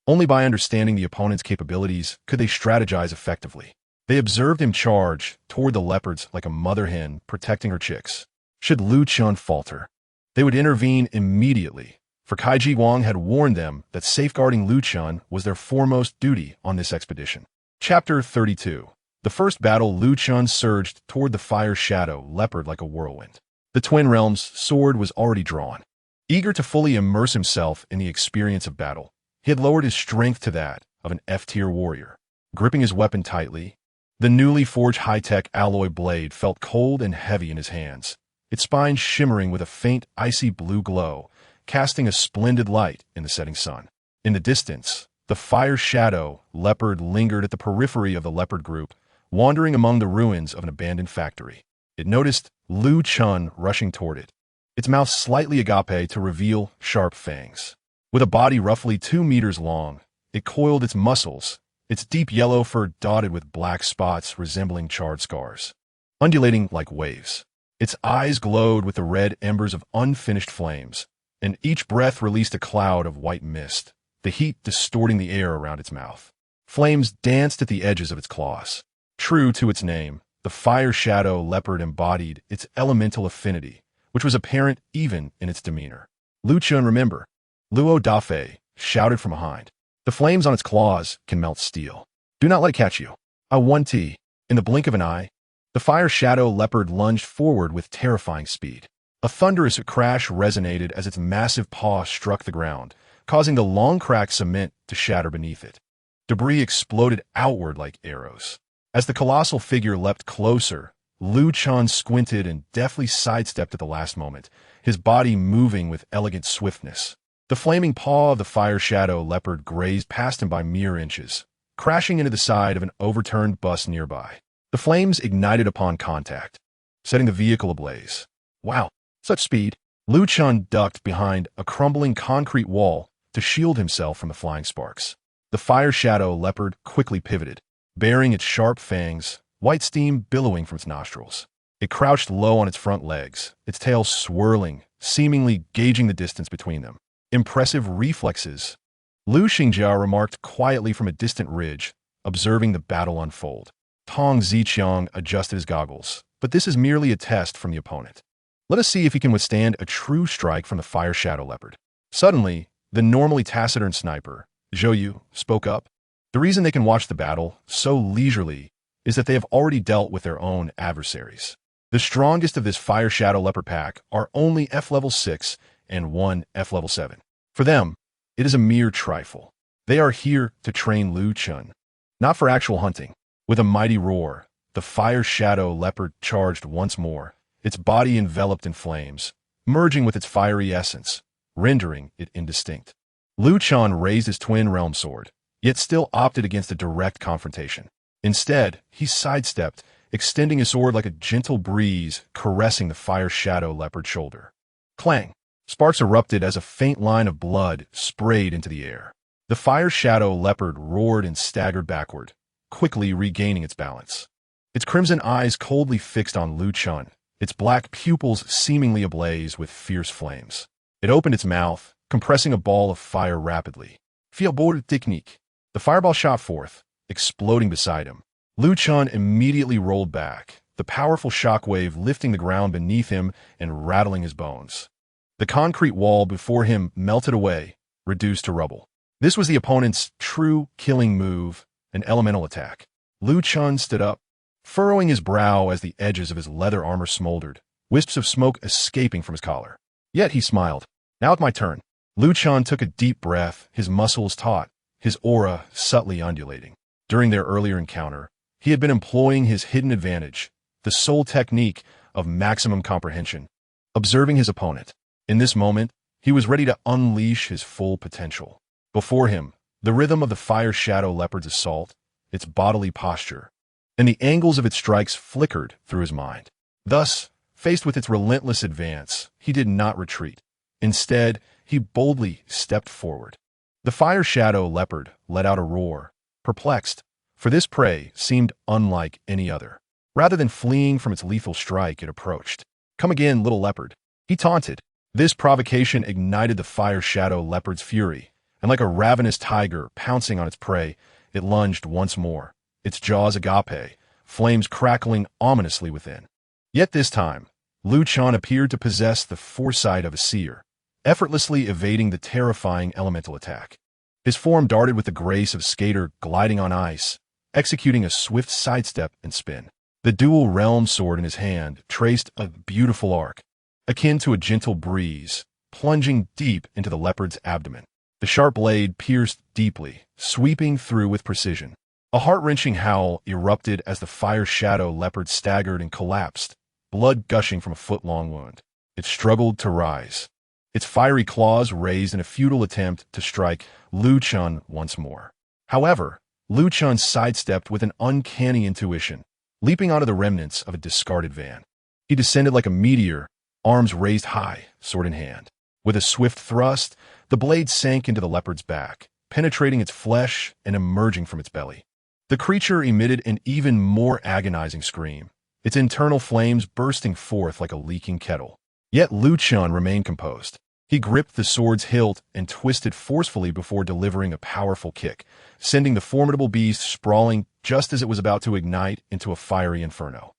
[SPEAKER 1] Only by understanding the opponent's capabilities could they strategize effectively. They observed him charge toward the leopards like a mother hen protecting her chicks. Should Lu Chen falter, they would intervene immediately, for Kaiji Wang had warned them that safeguarding Lu Chen was their foremost duty on this expedition. Chapter 32. The first battle, Lu Chen surged toward the fire shadow leopard like a whirlwind. The Twin Realm's sword was already drawn. Eager to fully immerse himself in the experience of battle, he had lowered his strength to that of an F-tier warrior. Gripping his weapon tightly, the newly forged high-tech alloy blade felt cold and heavy in his hands, its spine shimmering with a faint icy blue glow, casting a splendid light in the setting sun. In the distance, the fire shadow leopard lingered at the periphery of the leopard group, wandering among the ruins of an abandoned factory. It noticed Lu Chen rushing toward it, its mouth slightly agape to reveal sharp fangs. With a body roughly 2 meters long, it coiled its muscles, its deep yellow fur dotted with black spots resembling charred scars, undulating like waves. Its eyes glowed with the red embers of unfinished flames, and each breath released a cloud of white mist, the heat distorting the air around its mouth. Flames danced at the edges of its claws. True to its name, the fire shadow leopard embodied its elemental affinity, which was apparent even in its demeanor. Lu Chen, remember, Luo Dafei shouted from behind. The flames on its claws can melt steel. Do not let it catch you. I want tea. In the blink of an eye, the fire shadow leopard lunged forward with terrifying speed. A thunderous crash resonated as its massive paw struck the ground, causing the long cracked cement to shatter beneath it. Debris exploded outward like arrows. As the colossal figure leapt closer, Lu Chen squinted and deftly sidestepped at the last moment, his body moving with elegant swiftness. The flaming paw of the fire shadow leopard grazed past him by mere inches, crashing into the side of an overturned bus nearby. The flames ignited upon contact, setting the vehicle ablaze. Wow, such speed! Lu Chen ducked behind a crumbling concrete wall to shield himself from the flying sparks. The fire shadow leopard quickly pivoted, baring its sharp fangs, white steam billowing from its nostrils. It crouched low on its front legs, its tail swirling, seemingly gauging the distance between them. Impressive reflexes, Lu Xingjia remarked quietly from a distant ridge, observing the battle unfold. Tong Ziqiang adjusted his goggles, but this is merely a test from the opponent. Let us see if he can withstand a true strike from the fire shadow leopard. Suddenly, the normally taciturn sniper, Zhou Yu, spoke up. The reason they can watch the battle so leisurely is that they have already dealt with their own adversaries. The strongest of this Fire Shadow Leopard pack are only F level 6 and 1 F level 7. For them, it is a mere trifle. They are here to train Lu Chen, not for actual hunting. With a mighty roar, the Fire Shadow Leopard charged once more, its body enveloped in flames, merging with its fiery essence, rendering it indistinct. Lu Chen raised his twin realm sword, yet still opted against a direct confrontation. Instead, he sidestepped, extending his sword like a gentle breeze caressing the Fire Shadow Leopard's shoulder. Clang! Sparks erupted as a faint line of blood sprayed into the air. The Fire Shadow Leopard roared and staggered backward, quickly regaining its balance. Its crimson eyes coldly fixed on Lu Chen, its black pupils seemingly ablaze with fierce flames. It opened its mouth, compressing a ball of fire rapidly. Fireball technique. The fireball shot forth, exploding beside him. Lu Chen immediately rolled back, the powerful shockwave lifting the ground beneath him and rattling his bones. The concrete wall before him melted away, reduced to rubble. This was the opponent's true killing move, an elemental attack. Lu Chen stood up, furrowing his brow as the edges of his leather armor smoldered, wisps of smoke escaping from his collar. Yet he smiled. Now it's my turn. Lu Chen took a deep breath, his muscles taut, his aura subtly undulating. During their earlier encounter, he had been employing his hidden advantage, the sole technique of maximum comprehension, observing his opponent. In this moment, he was ready to unleash his full potential. Before him, the rhythm of the Fire Shadow Leopard's assault, its bodily posture, and the angles of its strikes flickered through his mind. Thus, faced with its relentless advance, he did not retreat. Instead, he boldly stepped forward. The Fire Shadow Leopard let out a roar, perplexed, for this prey seemed unlike any other. Rather than fleeing from its lethal strike, it approached. "Come again, little leopard," he taunted. This provocation ignited the Fire Shadow Leopard's fury, and like a ravenous tiger pouncing on its prey, it lunged once more, its jaws agape, flames crackling ominously within. Yet this time, Lu Chen appeared to possess the foresight of a seer, effortlessly evading the terrifying elemental attack. His form darted with the grace of a skater gliding on ice, executing a swift sidestep and spin. The dual realm sword in his hand traced a beautiful arc, akin to a gentle breeze, plunging deep into the leopard's abdomen. The sharp blade pierced deeply, sweeping through with precision. A heart-wrenching howl erupted as the Fire Shadow Leopard staggered and collapsed, blood gushing from a foot-long wound. It struggled to rise, its fiery claws raised in a futile attempt to strike Lu Chen once more. However, Lu Chen sidestepped with an uncanny intuition, leaping onto the remnants of a discarded van. He descended like a meteor, arms raised high, sword in hand. With a swift thrust, the blade sank into the leopard's back, penetrating its flesh and emerging from its belly. The creature emitted an even more agonizing scream, its internal flames bursting forth like a leaking kettle. Yet Lu Chen remained composed. He gripped the sword's hilt and twisted forcefully before delivering a powerful kick, sending the formidable beast sprawling just as it was about to ignite into a fiery inferno.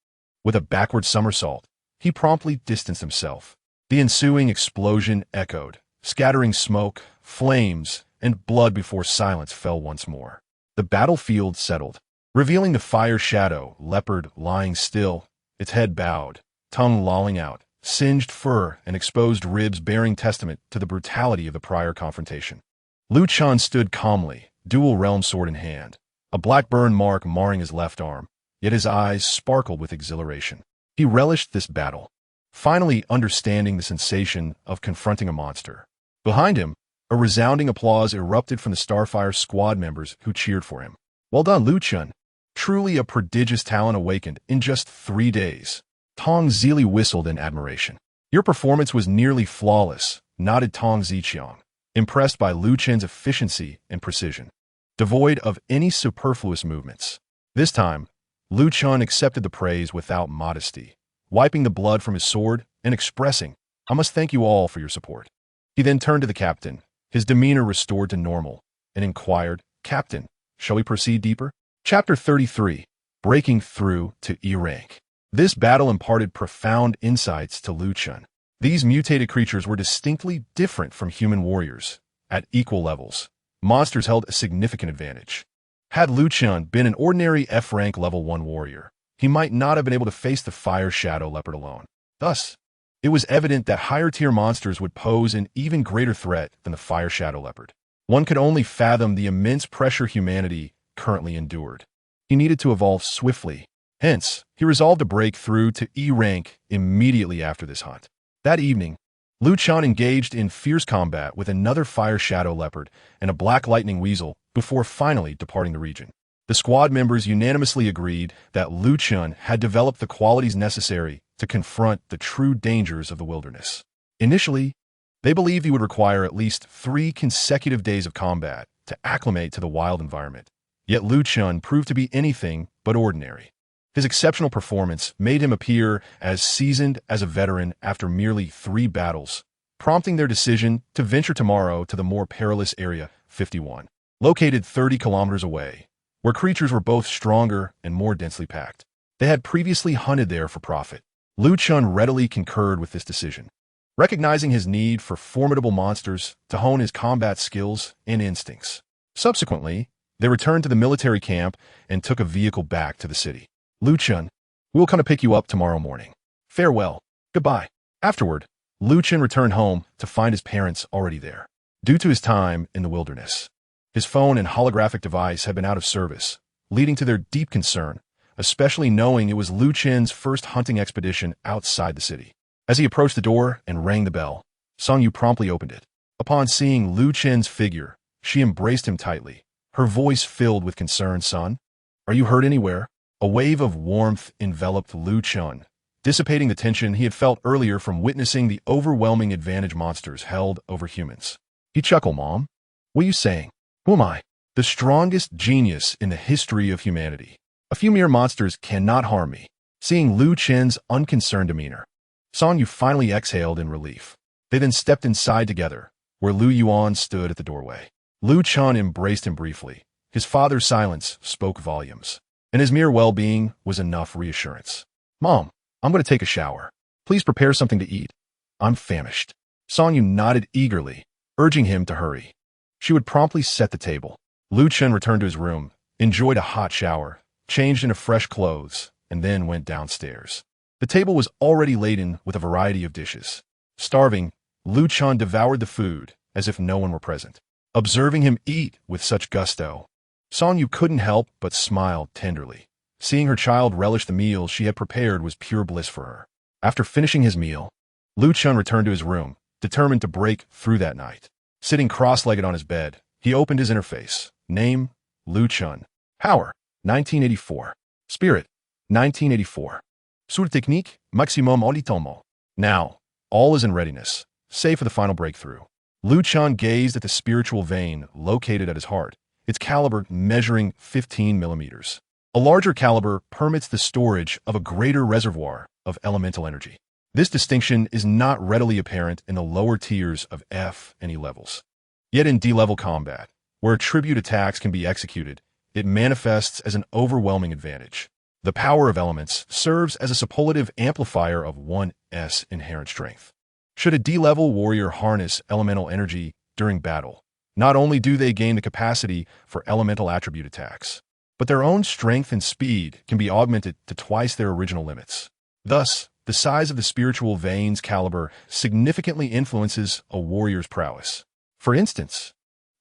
[SPEAKER 1] With a backward somersault, he promptly distanced himself. The ensuing explosion echoed, scattering smoke, flames, and blood before silence fell once more. The battlefield settled, revealing the Fire Shadow Leopard lying still, its head bowed, tongue lolling out, singed fur and exposed ribs bearing testament to the brutality of the prior confrontation. Lu Chen stood calmly, dual realm sword in hand, a black burn mark marring his left arm, yet his eyes sparkled with exhilaration. He relished this battle, finally understanding the sensation of confronting a monster. Behind him, a resounding applause erupted from the Starfire squad members who cheered for him. "Well done, Lu Chen. Truly a prodigious talent awakened in just 3 days." Tong Zili whistled in admiration. "Your performance was nearly flawless," nodded Tong Ziqiang, impressed by Lu Chen's efficiency and precision, devoid of any superfluous movements. This time, Lu Chen accepted the praise without modesty, wiping the blood from his sword and expressing, "I must thank you all for your support." He then turned to the captain, his demeanor restored to normal, and inquired, "Captain, shall we proceed deeper?" Chapter 33, Breaking Through to E Rank. This battle imparted profound insights to Lu Chen. These mutated creatures were distinctly different from human warriors. At equal levels, monsters held a significant advantage. Had Lu Chen been an ordinary F-rank level 1 warrior, he might not have been able to face the fire shadow leopard alone. Thus, it was evident that higher-tier monsters would pose an even greater threat than the fire shadow leopard. One could only fathom the immense pressure humanity currently endured. He needed to evolve swiftly. Hence, he resolved to break through to E-rank immediately after this hunt. That evening, Lu Chen engaged in fierce combat with another fire shadow leopard and a black lightning weasel before finally departing the region. The squad members unanimously agreed that Lu Chen had developed the qualities necessary to confront the true dangers of the wilderness. Initially, they believed he would require at least 3 consecutive days of combat to acclimate to the wild environment. Yet Lu Chen proved to be anything but ordinary. His exceptional performance made him appear as seasoned as a veteran after merely 3 battles, prompting their decision to venture tomorrow to the more perilous Area 51, located 30 kilometers away, where creatures were both stronger and more densely packed. They had previously hunted there for profit. Lu Chen readily concurred with this decision, recognizing his need for formidable monsters to hone his combat skills and instincts. Subsequently, they returned to the military camp and took a vehicle back to the city. Lu Chen, we will come to pick you up tomorrow morning. Farewell. Goodbye. Afterward, Lu Chen returned home to find his parents already there. Due to his time in the wilderness, his phone and holographic device had been out of service, leading to their deep concern, especially knowing it was Lu Chen's first hunting expedition outside the city. As he approached the door and rang the bell, Song Yu promptly opened it. Upon seeing Lu Chen's figure, she embraced him tightly, her voice filled with concern. Son, are you hurt anywhere? A wave of warmth enveloped Lu Chen, dissipating the tension he had felt earlier from witnessing the overwhelming advantage monsters held over humans. He chuckled. Mom, what are you saying? Who am I? The strongest genius in the history of humanity. A few mere monsters cannot harm me. Seeing Lu Chen's unconcerned demeanor, Song Yu finally exhaled in relief. They then stepped inside together, where Lu Yuan stood at the doorway. Lu Chen embraced him briefly. His father's silence spoke volumes, and his mere well-being was enough reassurance. Mom, I'm going to take a shower. Please prepare something to eat. I'm famished. Song Yu nodded eagerly, urging him to hurry. She would promptly set the table. Lu Chen returned to his room, enjoyed a hot shower, changed into fresh clothes, and then went downstairs. The table was already laden with a variety of dishes. Starving, Lu Chen devoured the food as if no one were present. Observing him eat with such gusto, Song Yu couldn't help but smile tenderly. Seeing her child relish the meal she had prepared was pure bliss for her. After finishing his meal, Lu Chen returned to his room, determined to break through that night. Sitting cross-legged on his bed, he opened his interface. Name, Lu Chen. Power, 1984. Spirit, 1984. Sur technique, maximum auditomo. Now, all is in readiness, save for the final breakthrough. Lu Chen gazed at the spiritual vein located at his heart, its caliber measuring 15 millimeters. A larger caliber permits the storage of a greater reservoir of elemental energy. This distinction is not readily apparent in the lower tiers of F and E levels. Yet in D-level combat, where attribute attacks can be executed, it manifests as an overwhelming advantage. The power of elements serves as a superlative amplifier of 1's inherent strength. Should a D-level warrior harness elemental energy during battle, not only do they gain the capacity for elemental attribute attacks, but their own strength and speed can be augmented to twice their original limits. Thus, the size of the spiritual vein's caliber significantly influences a warrior's prowess. For instance,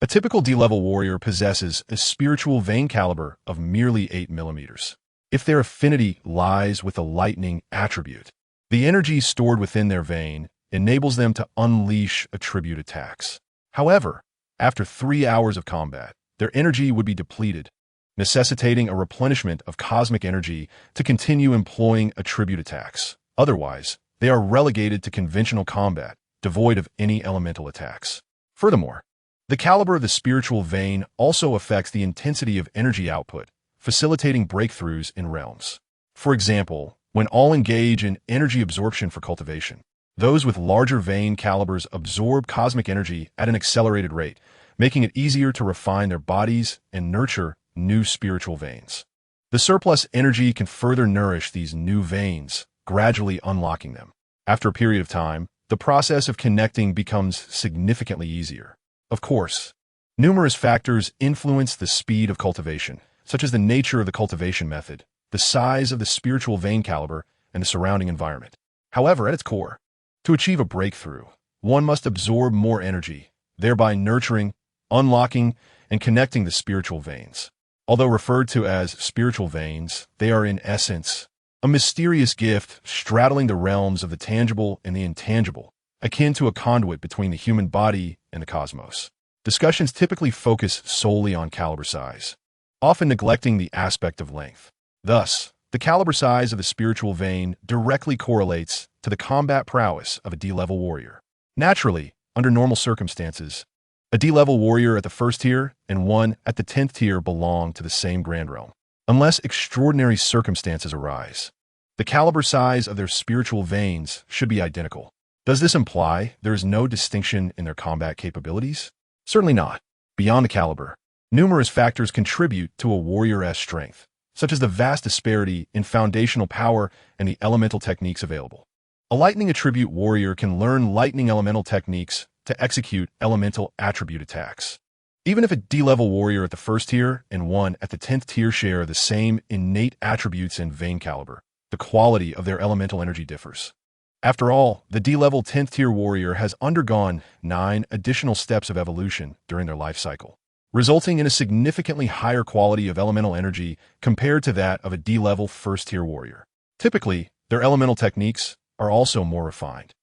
[SPEAKER 1] a typical D-level warrior possesses a spiritual vein caliber of merely 8 millimeters. If their affinity lies with a lightning attribute, the energy stored within their vein enables them to unleash attribute attacks. However, after 3 hours of combat, their energy would be depleted, necessitating a replenishment of cosmic energy to continue employing attribute attacks. Otherwise, they are relegated to conventional combat, devoid of any elemental attacks. Furthermore, the caliber of the spiritual vein also affects the intensity of energy output, facilitating breakthroughs in realms. For example, when all engage in energy absorption for cultivation, those with larger vein calibers absorb cosmic energy at an accelerated rate, making it easier to refine their bodies and nurture new spiritual veins. The surplus energy can further nourish these new veins, gradually unlocking them. After a period of time, the process of connecting becomes significantly easier. Of course, Numerous factors influence the speed of cultivation, such as the nature of the cultivation method, the size of the spiritual vein caliber, and the surrounding environment. However, at its core, to achieve a breakthrough, one must absorb more energy, thereby nurturing, unlocking, and connecting the spiritual veins. Although referred to as spiritual veins, they are in essence a mysterious gift straddling the realms of the tangible and the intangible, akin to a conduit between the human body and the cosmos. Discussions typically focus solely on caliber size, often neglecting the aspect of length. Thus, the caliber size of the spiritual vein directly correlates to the combat prowess of a D-level warrior. Naturally, under normal circumstances, a D-level warrior at the first tier and one at the 10th tier belong to the same grand realm. Unless extraordinary circumstances arise, the caliber size of their spiritual veins should be identical. Does this imply there is no distinction in their combat capabilities? Certainly not. Beyond the caliber, numerous factors contribute to a warrior's strength, such as the vast disparity in foundational power and the elemental techniques available. A lightning attribute warrior can learn lightning elemental techniques to execute elemental attribute attacks. Even if a D-level warrior at the first tier and one at the 10th tier share the same innate attributes and vein caliber, the quality of their elemental energy differs. After all, the D-level 10th tier warrior has undergone 9 additional steps of evolution during their life cycle, resulting in a significantly higher quality of elemental energy compared to that of a D-level first tier warrior. Typically, their elemental techniques are also more refined.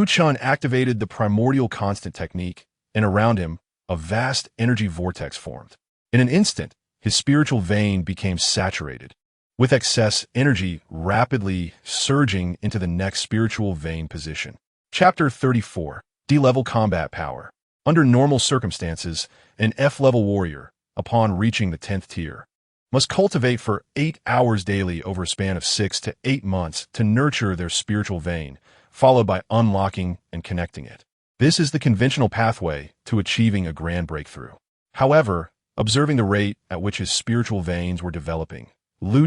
[SPEAKER 1] Chen activated the primordial constant technique, and around him, a vast energy vortex formed. In an instant, his spiritual vein became saturated, with excess energy rapidly surging into the next spiritual vein position. Chapter 34, D-level combat power. Under normal circumstances, an F-level warrior, upon reaching the 10th tier, must cultivate for 8 hours daily over a span of 6 to 8 months to nurture their spiritual vein, followed by unlocking and connecting it. This is the conventional pathway to achieving a grand breakthrough. However, observing the rate at which his spiritual veins were developing,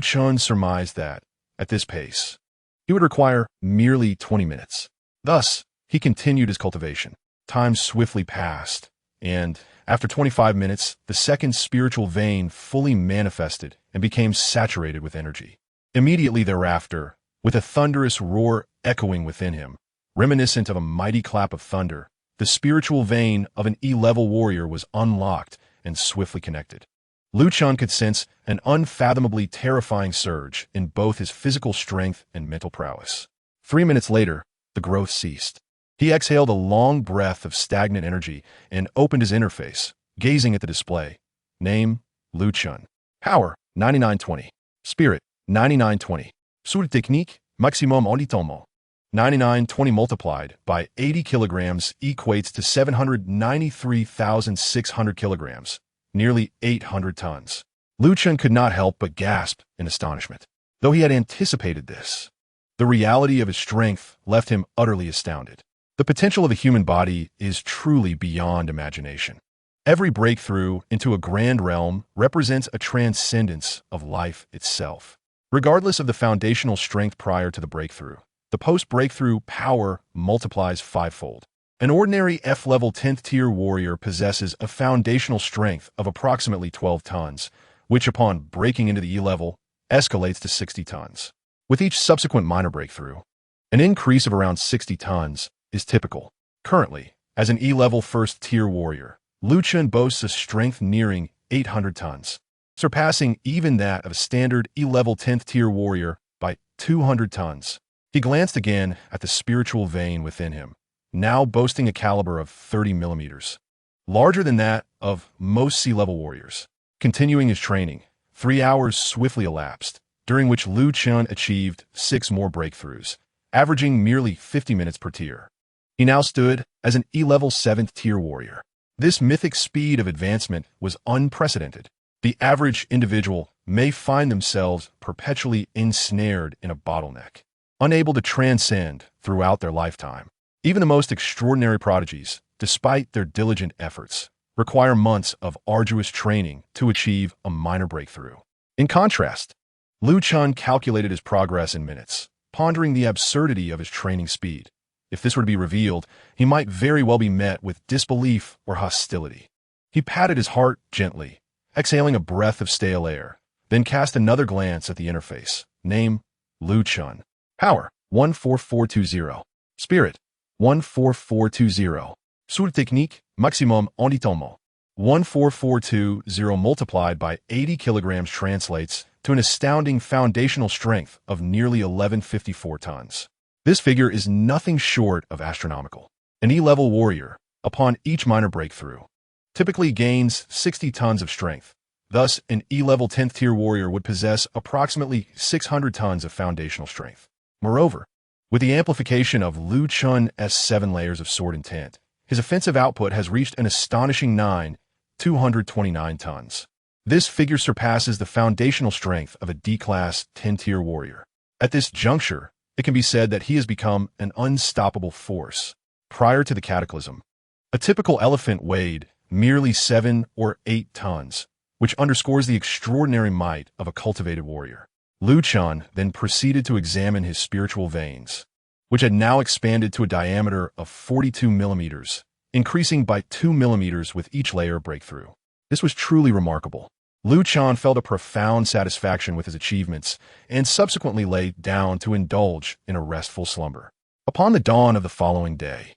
[SPEAKER 1] Chen surmised that, at this pace, he would require merely 20 minutes. Thus, he continued his cultivation. Time swiftly passed, and, after 25 minutes, the second spiritual vein fully manifested and became saturated with energy. Immediately thereafter, with a thunderous roar echoing within him, reminiscent of a mighty clap of thunder, the spiritual vein of an E-level warrior was unlocked and swiftly connected. Chen could sense an unfathomably terrifying surge in both his physical strength and mental prowess. 3 minutes later, the growth ceased. He exhaled a long breath of stagnant energy and opened his interface, gazing at the display. Name, Chen. Power, 9920. Spirit, 9920. Sur technique, maximum auditement. 9920 multiplied by 80 kilograms equates to 793,600 kilograms, nearly 800 tons. Chen could not help but gasp in astonishment. Though he had anticipated this, the reality of his strength left him utterly astounded. The potential of the human body is truly beyond imagination. Every breakthrough into a grand realm represents a transcendence of life itself. Regardless of the foundational strength prior to the breakthrough, the post-breakthrough power multiplies fivefold. An ordinary F-level 10th tier warrior possesses a foundational strength of approximately 12 tons, which upon breaking into the E-level escalates to 60 tons. With each subsequent minor breakthrough, an increase of around 60 tons is typical. Currently, as an E-level first tier warrior, Chen boasts a strength nearing 800 tons, surpassing even that of a standard E-level 10th tier warrior by 200 tons. He glanced again at the spiritual vein within him, now boasting a caliber of 30 millimeters, larger than that of most sea-level warriors. Continuing his training, 3 hours swiftly elapsed, during which Chen achieved 6 more breakthroughs, averaging merely 50 minutes per tier. He now stood as an E-level 7th tier warrior. This mythic speed of advancement was unprecedented. The average individual may find themselves perpetually ensnared in a bottleneck, unable to transcend throughout their lifetime. Even the most extraordinary prodigies, despite their diligent efforts, require months of arduous training to achieve a minor breakthrough. In contrast, Chen calculated his progress in minutes, pondering the absurdity of his training speed. If this were to be revealed, he might very well be met with disbelief or hostility. He patted his heart gently, exhaling a breath of stale air, then cast another glance at the interface. Name, Chen. Power, 14420. Spirit, 14420. Sur technique, maximum auditement. 14420 multiplied by 80 kilograms translates to an astounding foundational strength of nearly 1154 tons. This figure is nothing short of astronomical. An E-level warrior, upon each minor breakthrough, typically gains 60 tons of strength. Thus, an E-level 10th tier warrior would possess approximately 600 tons of foundational strength. Moreover, with the amplification of Chen's 7 layers of sword intent, his offensive output has reached an astonishing 229 tons. This figure surpasses the foundational strength of a D-class 10-tier warrior. At this juncture, it can be said that he has become an unstoppable force. Prior to the cataclysm, a typical elephant weighed merely 7 or 8 tons, which underscores the extraordinary might of a cultivated warrior. Chen then proceeded to examine his spiritual veins, which had now expanded to a diameter of 42 millimeters, increasing by 2 millimeters with each layer breakthrough. This was truly remarkable. Chen felt a profound satisfaction with his achievements and subsequently lay down to indulge in a restful slumber. Upon the dawn of the following day,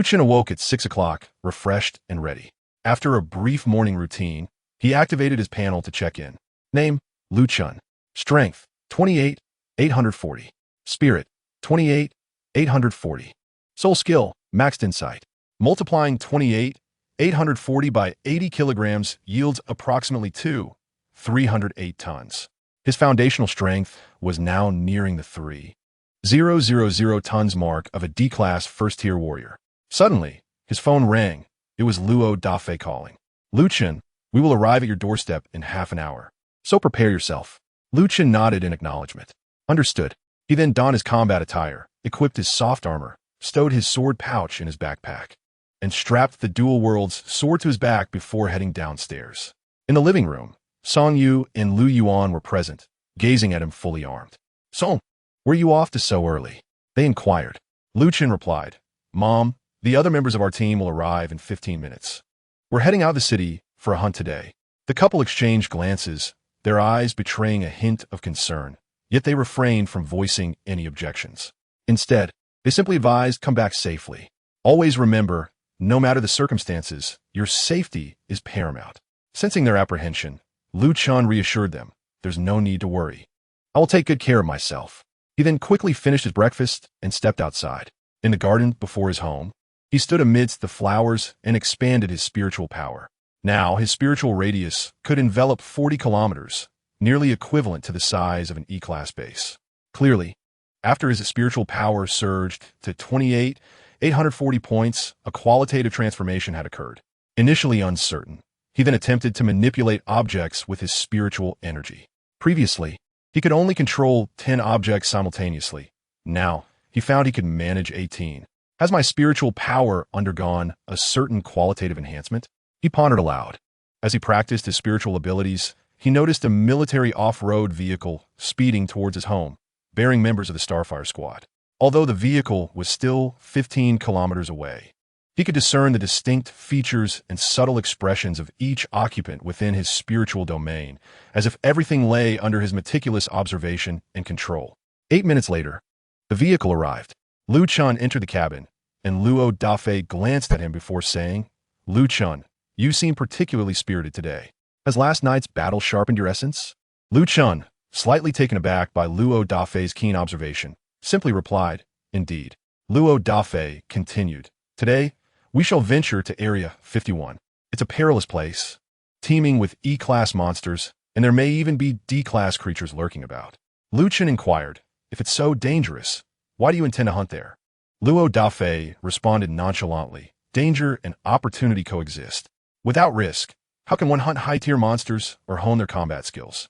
[SPEAKER 1] Chen awoke at 6 o'clock, refreshed and ready. After a brief morning routine, he activated his panel to check in. Name, Chen. Strength, 28, 840. Spirit, 28, 840. Soul skill, maxed insight. Multiplying 28, 840 by 80 kilograms yields approximately 308 tons. His foundational strength was now nearing the 3,000 tons mark of a D-class first-tier warrior. Suddenly, his phone rang. It was Luo Dafei calling. Chen, we will arrive at your doorstep in half an hour, so prepare yourself. Chen nodded in acknowledgement. Understood. He then donned his combat attire, equipped his soft armor, stowed his sword pouch in his backpack, and strapped the Dual Worlds sword to his back before heading downstairs. In the living room, Song Yu and Lu Yuan were present, gazing at him fully armed. "So, were you off to so early?" they inquired. Chen replied, "Mom, the other members of our team will arrive in 15 minutes. We're heading out of the city for a hunt today." The couple exchanged glances, their eyes betraying a hint of concern, yet they refrained from voicing any objections. Instead, they simply advised, "Come back safely. Always remember, no matter the circumstances, your safety is paramount." Sensing their apprehension, Chen reassured them, "There's no need to worry. I will take good care of myself." He then quickly finished his breakfast and stepped outside. In the garden before his home, he stood amidst the flowers and expanded his spiritual power. Now, his spiritual radius could envelop 40 kilometers, nearly equivalent to the size of an E-class base. Clearly, after his spiritual power surged to 28, 840 points, a qualitative transformation had occurred. Initially uncertain, he then attempted to manipulate objects with his spiritual energy. Previously, he could only control 10 objects simultaneously. Now, he found he could manage 18. Has my spiritual power undergone a certain qualitative enhancement? He pondered aloud. As he practiced his spiritual abilities, he noticed a military off-road vehicle speeding towards his home, bearing members of the Starfire squad. Although the vehicle was still 15 kilometers away, he could discern the distinct features and subtle expressions of each occupant within his spiritual domain, as if everything lay under his meticulous observation and control. 8 minutes later, the vehicle arrived. Chen entered the cabin, and Luo Dafei glanced at him before saying, "Chen, you seem particularly spirited today. Has last night's battle sharpened your essence?" Chen, slightly taken aback by Luo Dafei's keen observation, simply replied, "Indeed." Luo Dafei continued, "Today, we shall venture to Area 51. It's a perilous place, teeming with E-class monsters, and there may even be D-class creatures lurking about." Chen inquired, "If it's so dangerous, why do you intend to hunt there?" Luo Dafei responded nonchalantly, "Danger and opportunity coexist. Without risk, how can one hunt high-tier monsters or hone their combat skills?"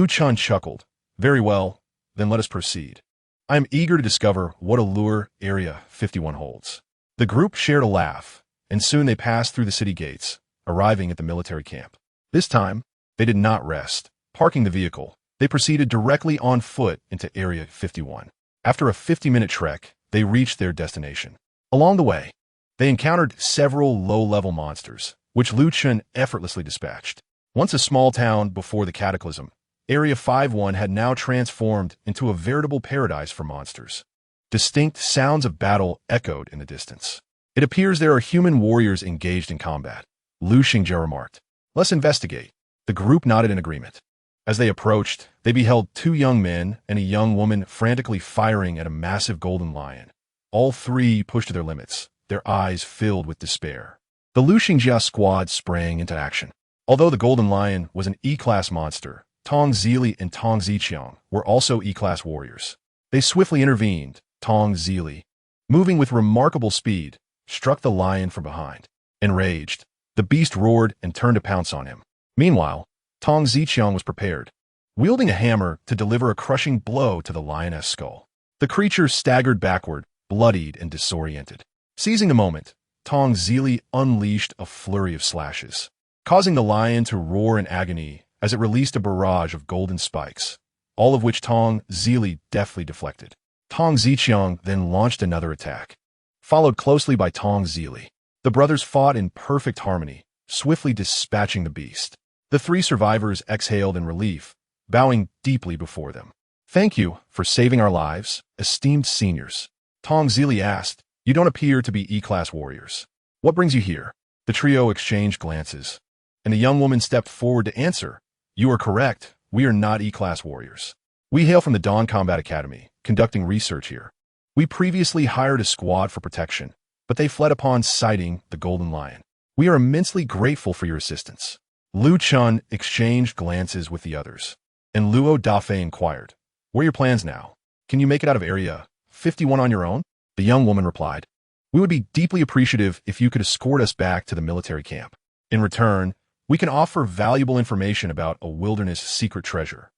[SPEAKER 1] Chen chuckled. "Very well, then let us proceed. I am eager to discover what allure Area 51 holds." The group shared a laugh, and soon they passed through the city gates, arriving at the military camp. This time, they did not rest. Parking the vehicle, they proceeded directly on foot into Area 51. After a 50-minute trek, they reached their destination. Along the way, they encountered several low-level monsters, which Lu Chen effortlessly dispatched. Once a small town before the cataclysm, Area 51 had now transformed into a veritable paradise for monsters. Distinct sounds of battle echoed in the distance. It appears there are human warriors engaged in combat, Lu Xingjia remarked. Let's investigate. The group nodded in agreement. As they approached, they beheld two young men and a young woman frantically firing at a massive golden lion. All three pushed to their limits, their eyes filled with despair. The Lu Xingjia squad sprang into action. Although the golden lion was an E-class monster, Tong Zili and Tong Ziqiang were also E-class warriors. They swiftly intervened. Tong Zili, moving with remarkable speed, struck the lion from behind. Enraged, the beast roared and turned to pounce on him. Meanwhile, Tong Ziqiang was prepared, wielding a hammer to deliver a crushing blow to the lioness skull. The creature staggered backward, bloodied and disoriented. Seizing the moment, Tong Zili unleashed a flurry of slashes, causing the lion to roar in agony as it released a barrage of golden spikes, all of which Tong Zili deftly deflected. Tong Ziqiang then launched another attack, followed closely by Tong Zili. The brothers fought in perfect harmony, swiftly dispatching the beast. The three survivors exhaled in relief, bowing deeply before them. Thank you for saving our lives, esteemed seniors. Tong Zili asked, You don't appear to be E-class warriors. What brings you here? The trio exchanged glances, and the young woman stepped forward to answer, You are correct, we are not E-class warriors. We hail from the Dawn Combat Academy, conducting research here. We previously hired a squad for protection, but they fled upon sighting the golden lion. We are immensely grateful for your assistance. Lu Chen exchanged glances with the others, and Luo Dafei inquired, What are your plans now? Can you make it out of Area 51 on your own? The young woman replied, We would be deeply appreciative if you could escort us back to the military camp. In return, we can offer valuable information about a wilderness secret treasure.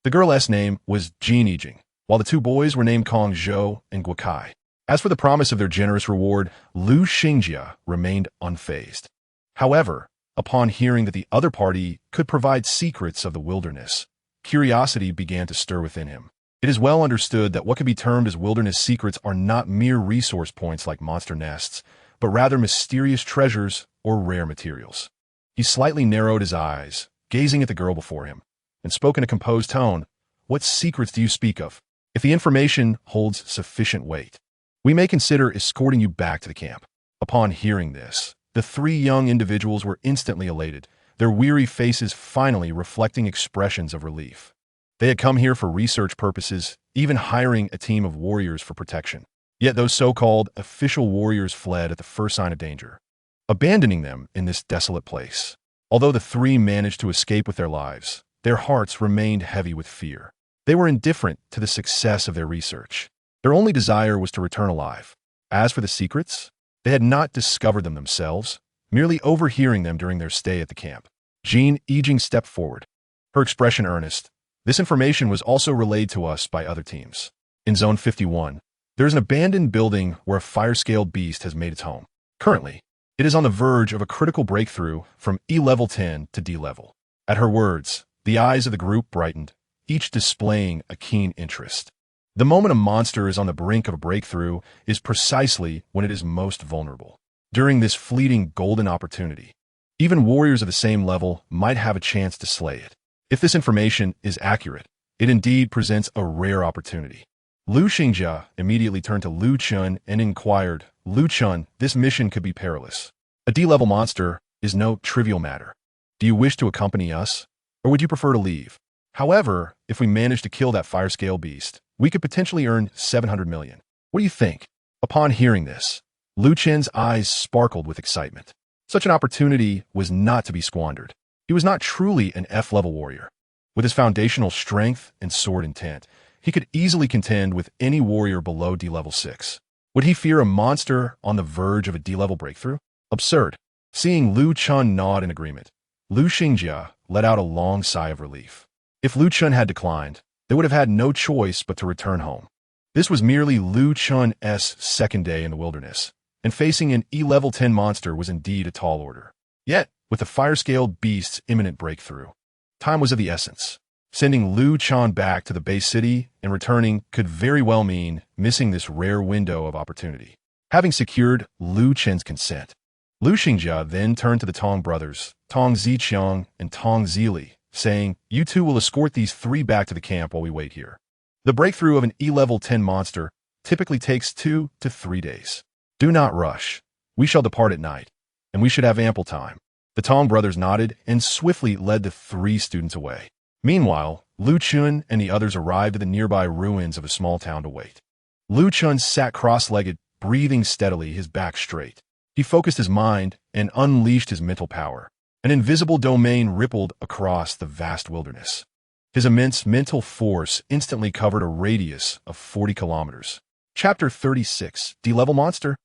[SPEAKER 1] The girl's name was Jin Yijing, while the two boys were named Kong Zhou and Guokai. As for the promise of their generous reward, Lu Xingjia remained unfazed. However, upon hearing that the other party could provide secrets of the wilderness, curiosity began to stir within him. It is well understood that what can be termed as wilderness secrets are not mere resource points like monster nests, but rather mysterious treasures or rare materials. He slightly narrowed his eyes, gazing at the girl before him, and spoke in a composed tone, What secrets do you speak of? If the information holds sufficient weight, we may consider escorting you back to the camp. Upon hearing this, the three young individuals were instantly elated, their weary faces finally reflecting expressions of relief. They had come here for research purposes, even hiring a team of warriors for protection. Yet those so-called official warriors fled at the first sign of danger, abandoning them in this desolate place. Although the three managed to escape with their lives, their hearts remained heavy with fear. They were indifferent to the success of their research. Their only desire was to return alive. As for the secrets, they had not discovered them themselves, merely overhearing them during their stay at the camp. Jin Yijing stepped forward, her expression earnest. This information was also relayed to us by other teams. In Zone 51, there is an abandoned building where a fire-scaled beast has made its home. Currently, it is on the verge of a critical breakthrough from E-level 10 to D-level. At her words, the eyes of the group brightened, each displaying a keen interest. The moment a monster is on the brink of a breakthrough is precisely when it is most vulnerable. During this fleeting golden opportunity, even warriors of the same level might have a chance to slay it. If this information is accurate, it indeed presents a rare opportunity. Lu Xingjia immediately turned to Lu Chen and inquired, Lu Chen, this mission could be perilous. A D-level monster is no trivial matter. Do you wish to accompany us, or would you prefer to leave? However, if we manage to kill that fire-scale beast, we could potentially earn 700 million. What do you think? Upon hearing this, Lu Chen's eyes sparkled with excitement. Such an opportunity was not to be squandered. He was not truly an F-level warrior. With his foundational strength and sword intent, he could easily contend with any warrior below D-level 6. Would he fear a monster on the verge of a D-level breakthrough? Absurd. Seeing Lu Chen nod in agreement, Lu Xingjia let out a long sigh of relief. If Lu Chen had declined, they would have had no choice but to return home. This was merely Lu Chen's second day in the wilderness, and facing an E-level 10 monster was indeed a tall order. Yet, with the fire-scaled beast's imminent breakthrough, time was of the essence. Sending Lu Chen back to the base city and returning could very well mean missing this rare window of opportunity. Having secured Lu Chen's consent, Lu Xingjia then turned to the Tong brothers, Tong Ziqiang and Tong Zili, saying, "You two will escort these three back to the camp while we wait here. The breakthrough of an E-level 10 monster typically takes 2 to 3 days. Do not rush. We shall depart at night, and we should have ample time." The Tong brothers nodded and swiftly led the three students away. Meanwhile, Lu Chun and the others arrived at the nearby ruins of a small town to wait. Lu Chun sat cross-legged, breathing steadily, his back straight. He focused his mind and unleashed his mental power. An invisible domain rippled across the vast wilderness. His immense mental force instantly covered a radius of 40 kilometers. Chapter 36, D-Level Monster.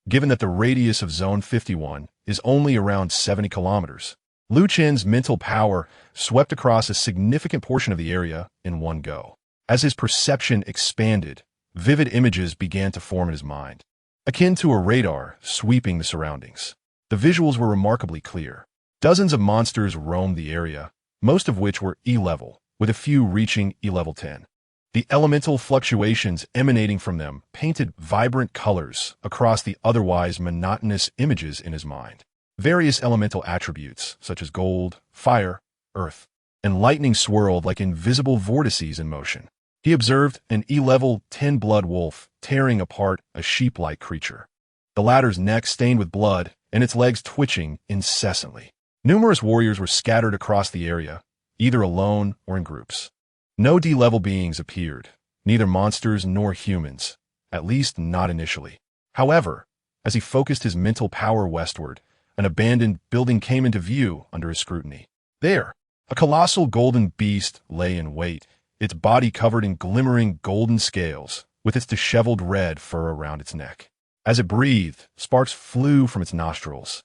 [SPEAKER 1] Given that the radius of Zone 51 is only around 70 kilometers, Lu Chen's mental power swept across a significant portion of the area in one go. As his perception expanded, vivid images began to form in his mind, akin to a radar sweeping the surroundings. The visuals were remarkably clear. Dozens of monsters roamed the area, most of which were E-level, with a few reaching E-level 10. The elemental fluctuations emanating from them painted vibrant colors across the otherwise monotonous images in his mind. Various elemental attributes, such as gold, fire, earth, and lightning swirled like invisible vortices in motion. He observed an E-level 10 blood wolf tearing apart a sheep-like creature, the latter's neck stained with blood and its legs twitching incessantly. Numerous warriors were scattered across the area, either alone or in groups. No D-level beings appeared, neither monsters nor humans, at least not initially. However, as he focused his mental power westward, an abandoned building came into view under his scrutiny. There, a colossal golden beast lay in wait, its body covered in glimmering golden scales, with its disheveled red fur around its neck. As it breathed, sparks flew from its nostrils,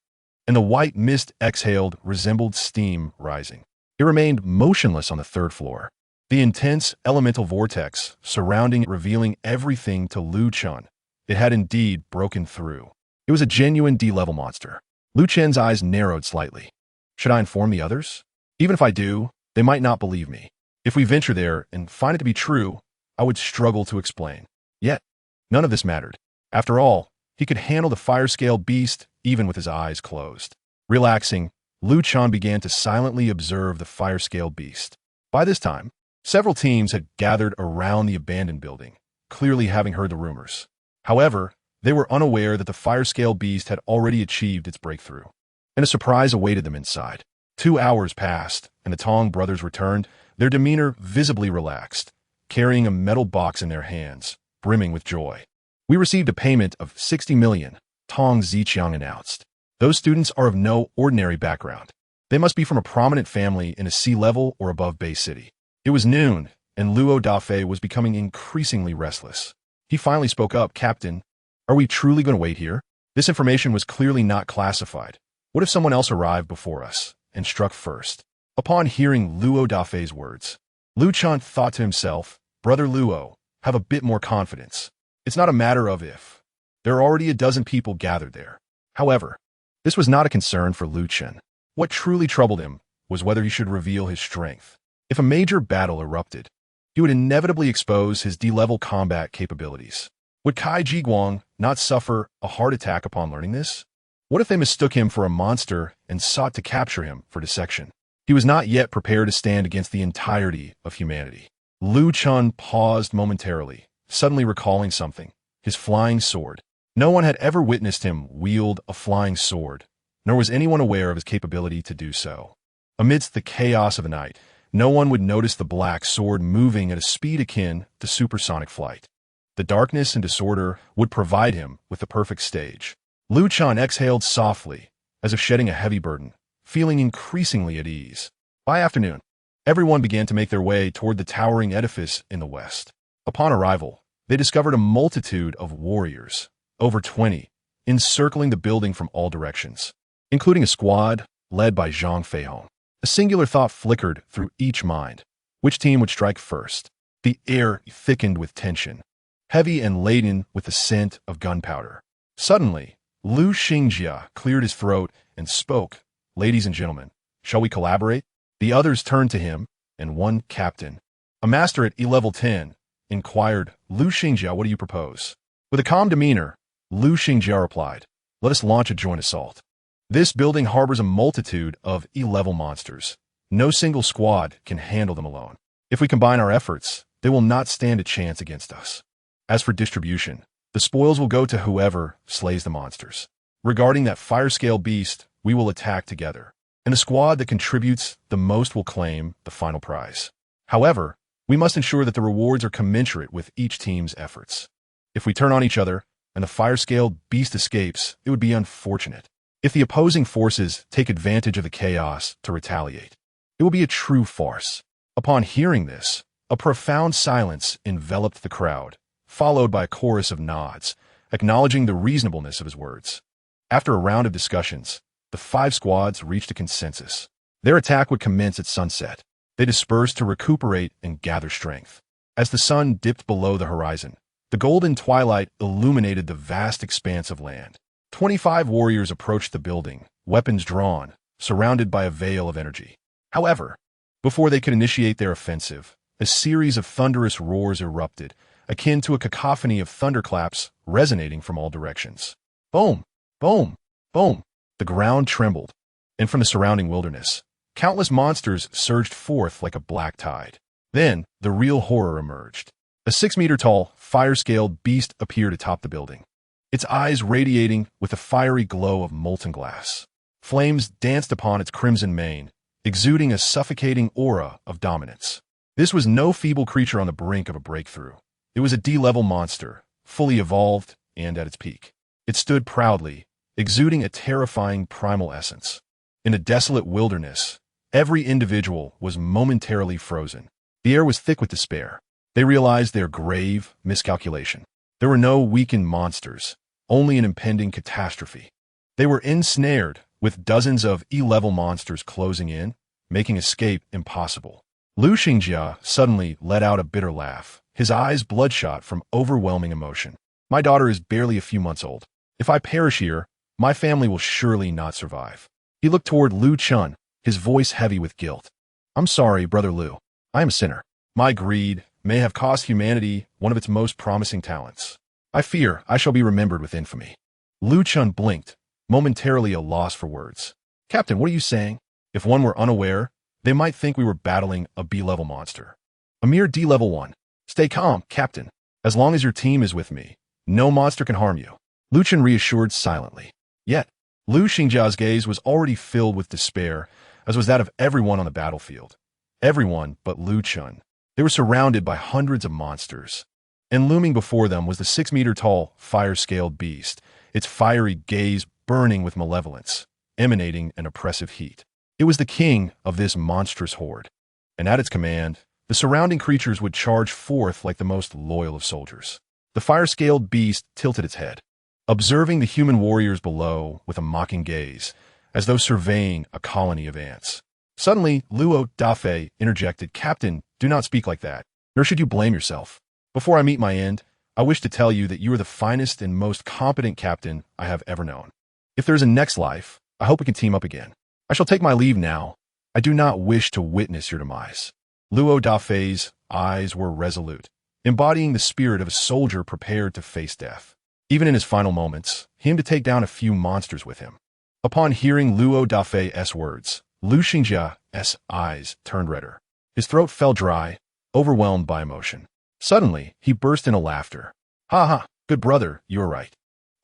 [SPEAKER 1] and the white mist exhaled resembled steam rising. It remained motionless on the third floor, the intense elemental vortex surrounding it revealing everything to Lu Chun. It had indeed broken through. It was a genuine D-level monster. Lu Chen's eyes narrowed slightly. Should I inform the others? Even if I do, they might not believe me. If we venture there and find it to be true, I would struggle to explain. Yet, none of this mattered. After all, he could handle the fire-scale beast even with his eyes closed. Relaxing, Lu Chun began to silently observe the fire-scale beast. By this time, several teams had gathered around the abandoned building, clearly having heard the rumors. However, they were unaware that the fire-scale beast had already achieved its breakthrough, and a surprise awaited them inside. 2 hours passed, and the Tong brothers returned, their demeanor visibly relaxed, carrying a metal box in their hands, brimming with joy. "We received a payment of 60 million, Tong Ziqiang announced. Those students are of no ordinary background. They must be from a prominent family in a sea-level or above Bay City." It was noon, and Luo Dafei was becoming increasingly restless. He finally spoke up, "Captain, are we truly going to wait here? This information was clearly not classified. What if someone else arrived before us and struck first?" Upon hearing Luo Dafei's words, Lu Chun thought to himself, "Brother Luo, have a bit more confidence. It's not a matter of if. There are already a dozen people gathered there." However, this was not a concern for Lu Chun. What truly troubled him was whether he should reveal his strength. If a major battle erupted, he would inevitably expose his D-level combat capabilities. Would Kai Jiguang not suffer a heart attack upon learning this? What if they mistook him for a monster and sought to capture him for dissection? He was not yet prepared to stand against the entirety of humanity. Lu Chun paused momentarily, suddenly recalling something, his flying sword. No one had ever witnessed him wield a flying sword, nor was anyone aware of his capability to do so. Amidst the chaos of the night, no one would notice the black sword moving at a speed akin to supersonic flight. The darkness and disorder would provide him with the perfect stage. Lu Chun exhaled softly, as if shedding a heavy burden, feeling increasingly at ease. By afternoon, everyone began to make their way toward the towering edifice in the west. Upon arrival, they discovered a multitude of warriors, over 20, encircling the building from all directions, including a squad led by Zhang Feihong. A singular thought flickered through each mind. Which team would strike first? The air thickened with tension, heavy and laden with the scent of gunpowder. Suddenly, Lu Xingjia cleared his throat and spoke. "Ladies and gentlemen, shall we collaborate?" The others turned to him, and one captain, a master at E-level 10, inquired, "Lu Xingjia, what do you propose?" With a calm demeanor, Lu Xingjia replied, "Let us launch a joint assault. This building harbors a multitude of E-level monsters. No single squad can handle them alone. If we combine our efforts, they will not stand a chance against us. As for distribution, the spoils will go to whoever slays the monsters. Regarding that fire-scale beast, we will attack together, and the squad that contributes the most will claim the final prize. However, we must ensure that the rewards are commensurate with each team's efforts. If we turn on each other and the fire-scale beast escapes, it would be unfortunate. If the opposing forces take advantage of the chaos to retaliate, it will be a true farce. Upon hearing this, a profound silence enveloped the crowd, followed by a chorus of nods, acknowledging the reasonableness of his words. After a round of discussions, the 5 squads reached a consensus. Their attack would commence at sunset. They dispersed to recuperate and gather strength. As the sun dipped below the horizon, the golden twilight illuminated the vast expanse of land. 25 warriors approached the building, weapons drawn, surrounded by a veil of energy. However, before they could initiate their offensive, a series of thunderous roars erupted, akin to a cacophony of thunderclaps resonating from all directions. Boom! Boom! Boom! The ground trembled, and from the surrounding wilderness, countless monsters surged forth like a black tide. Then, the real horror emerged. A 6-meter-tall, fire-scaled beast appeared atop the building, its eyes radiating with a fiery glow of molten glass. Flames danced upon its crimson mane, exuding a suffocating aura of dominance. This was no feeble creature on the brink of a breakthrough. It was a D-level monster, fully evolved and at its peak. It stood proudly, exuding a terrifying primal essence. In a desolate wilderness, every individual was momentarily frozen. The air was thick with despair. They realized their grave miscalculation. There were no weakened monsters, only an impending catastrophe. They were ensnared, with dozens of E-level monsters closing in, making escape impossible. Lu Xingjia suddenly let out a bitter laugh, his eyes bloodshot from overwhelming emotion. My daughter is barely a few months old. If I perish here, my family will surely not survive. He looked toward Lu Chun, his voice heavy with guilt. I'm sorry, Brother Lu. I am a sinner. My greed may have cost humanity one of its most promising talents. I fear I shall be remembered with infamy. Lu Chun blinked, momentarily a loss for words. Captain, what are you saying? If one were unaware, they might think we were battling a B-level monster. A mere D-level one. Stay calm, Captain. As long as your team is with me, no monster can harm you. Lu Chun reassured silently. Yet, Lu Xingjia's gaze was already filled with despair, as was that of everyone on the battlefield. Everyone but Lu Chun. They were surrounded by hundreds of monsters, and looming before them was the 6-meter-tall, fire-scaled beast, its fiery gaze burning with malevolence, emanating an oppressive heat. It was the king of this monstrous horde, and at its command, the surrounding creatures would charge forth like the most loyal of soldiers. The fire-scaled beast tilted its head, observing the human warriors below with a mocking gaze, as though surveying a colony of ants. Suddenly, Luo Dafei interjected, Captain, do not speak like that, nor should you blame yourself. Before I meet my end, I wish to tell you that you are the finest and most competent captain I have ever known. If there is a next life, I hope we can team up again. I shall take my leave now. I do not wish to witness your demise. Luo Dafei's eyes were resolute, embodying the spirit of a soldier prepared to face death. Even in his final moments, he aimed to take down a few monsters with him. Upon hearing Luo Dafei's words, Lu Xingjia's eyes turned redder. His throat fell dry, overwhelmed by emotion. Suddenly, he burst into laughter. Ha ha, good brother, you are right.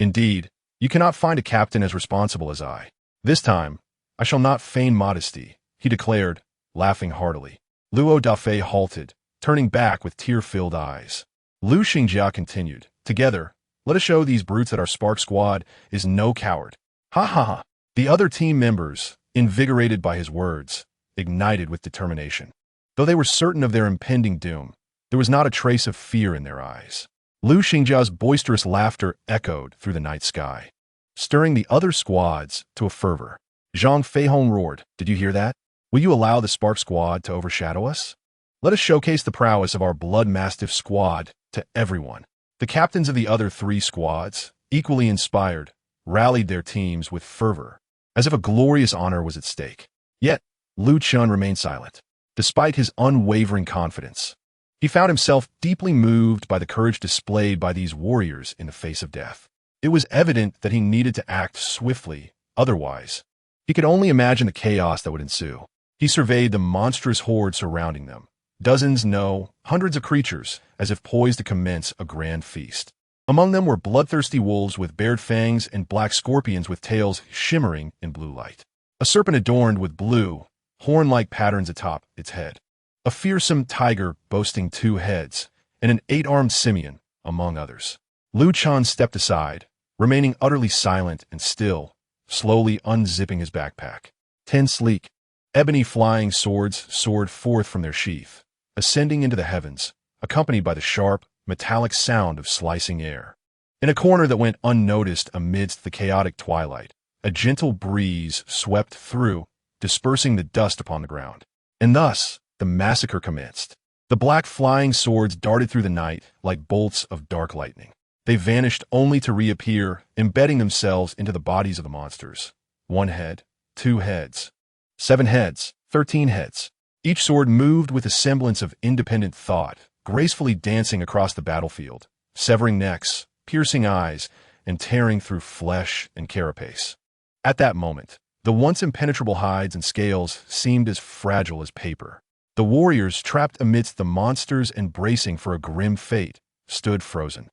[SPEAKER 1] Indeed, you cannot find a captain as responsible as I. This time, I shall not feign modesty, he declared, laughing heartily. Luo Dafei halted, turning back with tear-filled eyes. Lu Xingjia continued, Together, let us show these brutes that our Spark Squad is no coward. Ha ha ha. The other team members, invigorated by his words, ignited with determination. Though they were certain of their impending doom, there was not a trace of fear in their eyes. Lu Xingjia's boisterous laughter echoed through the night sky, stirring the other squads to a fervor. Zhang Feihong roared, Did you hear that? Will you allow the Spark Squad to overshadow us? Let us showcase the prowess of our Blood Mastiff Squad to everyone. The captains of the other 3 squads, equally inspired, rallied their teams with fervor, as if a glorious honor was at stake. Yet, Lu Chun remained silent. Despite his unwavering confidence, he found himself deeply moved by the courage displayed by these warriors in the face of death. It was evident that he needed to act swiftly, otherwise. He could only imagine the chaos that would ensue. He surveyed the monstrous horde surrounding them. Dozens, no, hundreds of creatures, as if poised to commence a grand feast. Among them were bloodthirsty wolves with bared fangs and black scorpions with tails shimmering in blue light. A serpent adorned with blue, horn-like patterns atop its head. A fearsome tiger boasting 2 heads, and an 8-armed simian, among others. Lu Chen stepped aside, remaining utterly silent and still, slowly unzipping his backpack. 10 sleek, ebony flying swords soared forth from their sheath, ascending into the heavens, accompanied by the sharp, metallic sound of slicing air. In a corner that went unnoticed amidst the chaotic twilight, a gentle breeze swept through, dispersing the dust upon the ground. And thus, the massacre commenced. The black flying swords darted through the night like bolts of dark lightning. They vanished only to reappear, embedding themselves into the bodies of the monsters. 1 head, 2 heads, 7 heads, 13 heads. Each sword moved with a semblance of independent thought, gracefully dancing across the battlefield, severing necks, piercing eyes, and tearing through flesh and carapace. At that moment, the once impenetrable hides and scales seemed as fragile as paper. The warriors, trapped amidst the monsters and bracing for a grim fate, stood frozen,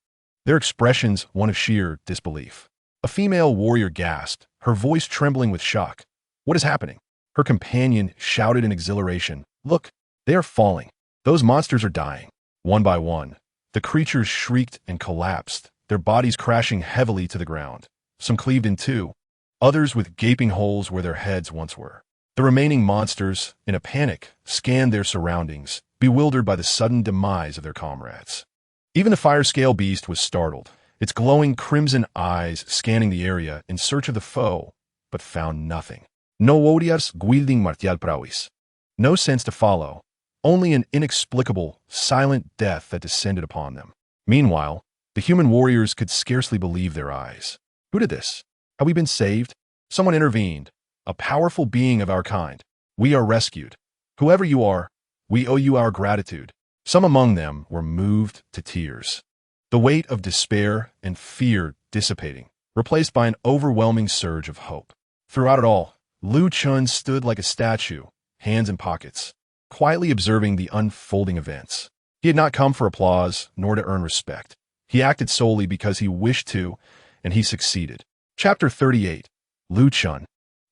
[SPEAKER 1] their expressions one of sheer disbelief. A female warrior gasped, her voice trembling with shock. "What is happening?" Her companion shouted in exhilaration, "Look, they are falling. Those monsters are dying." One by one, the creatures shrieked and collapsed, their bodies crashing heavily to the ground. Some cleaved in 2, others with gaping holes where their heads once were. The remaining monsters, in a panic, scanned their surroundings, bewildered by the sudden demise of their comrades. Even the fire-scale beast was startled, its glowing crimson eyes scanning the area in search of the foe, but found nothing. No warriors guiding martial prowess. No sense to follow, only an inexplicable, silent death that descended upon them. Meanwhile, the human warriors could scarcely believe their eyes. Who did this? Have we been saved? Someone intervened. A powerful being of our kind. We are rescued. Whoever you are, we owe you our gratitude. Some among them were moved to tears. The weight of despair and fear dissipating, replaced by an overwhelming surge of hope. Throughout it all, Lu Chen stood like a statue, hands in pockets, quietly observing the unfolding events. He had not come for applause, nor to earn respect. He acted solely because he wished to, and he succeeded. Chapter 38. Lu Chen.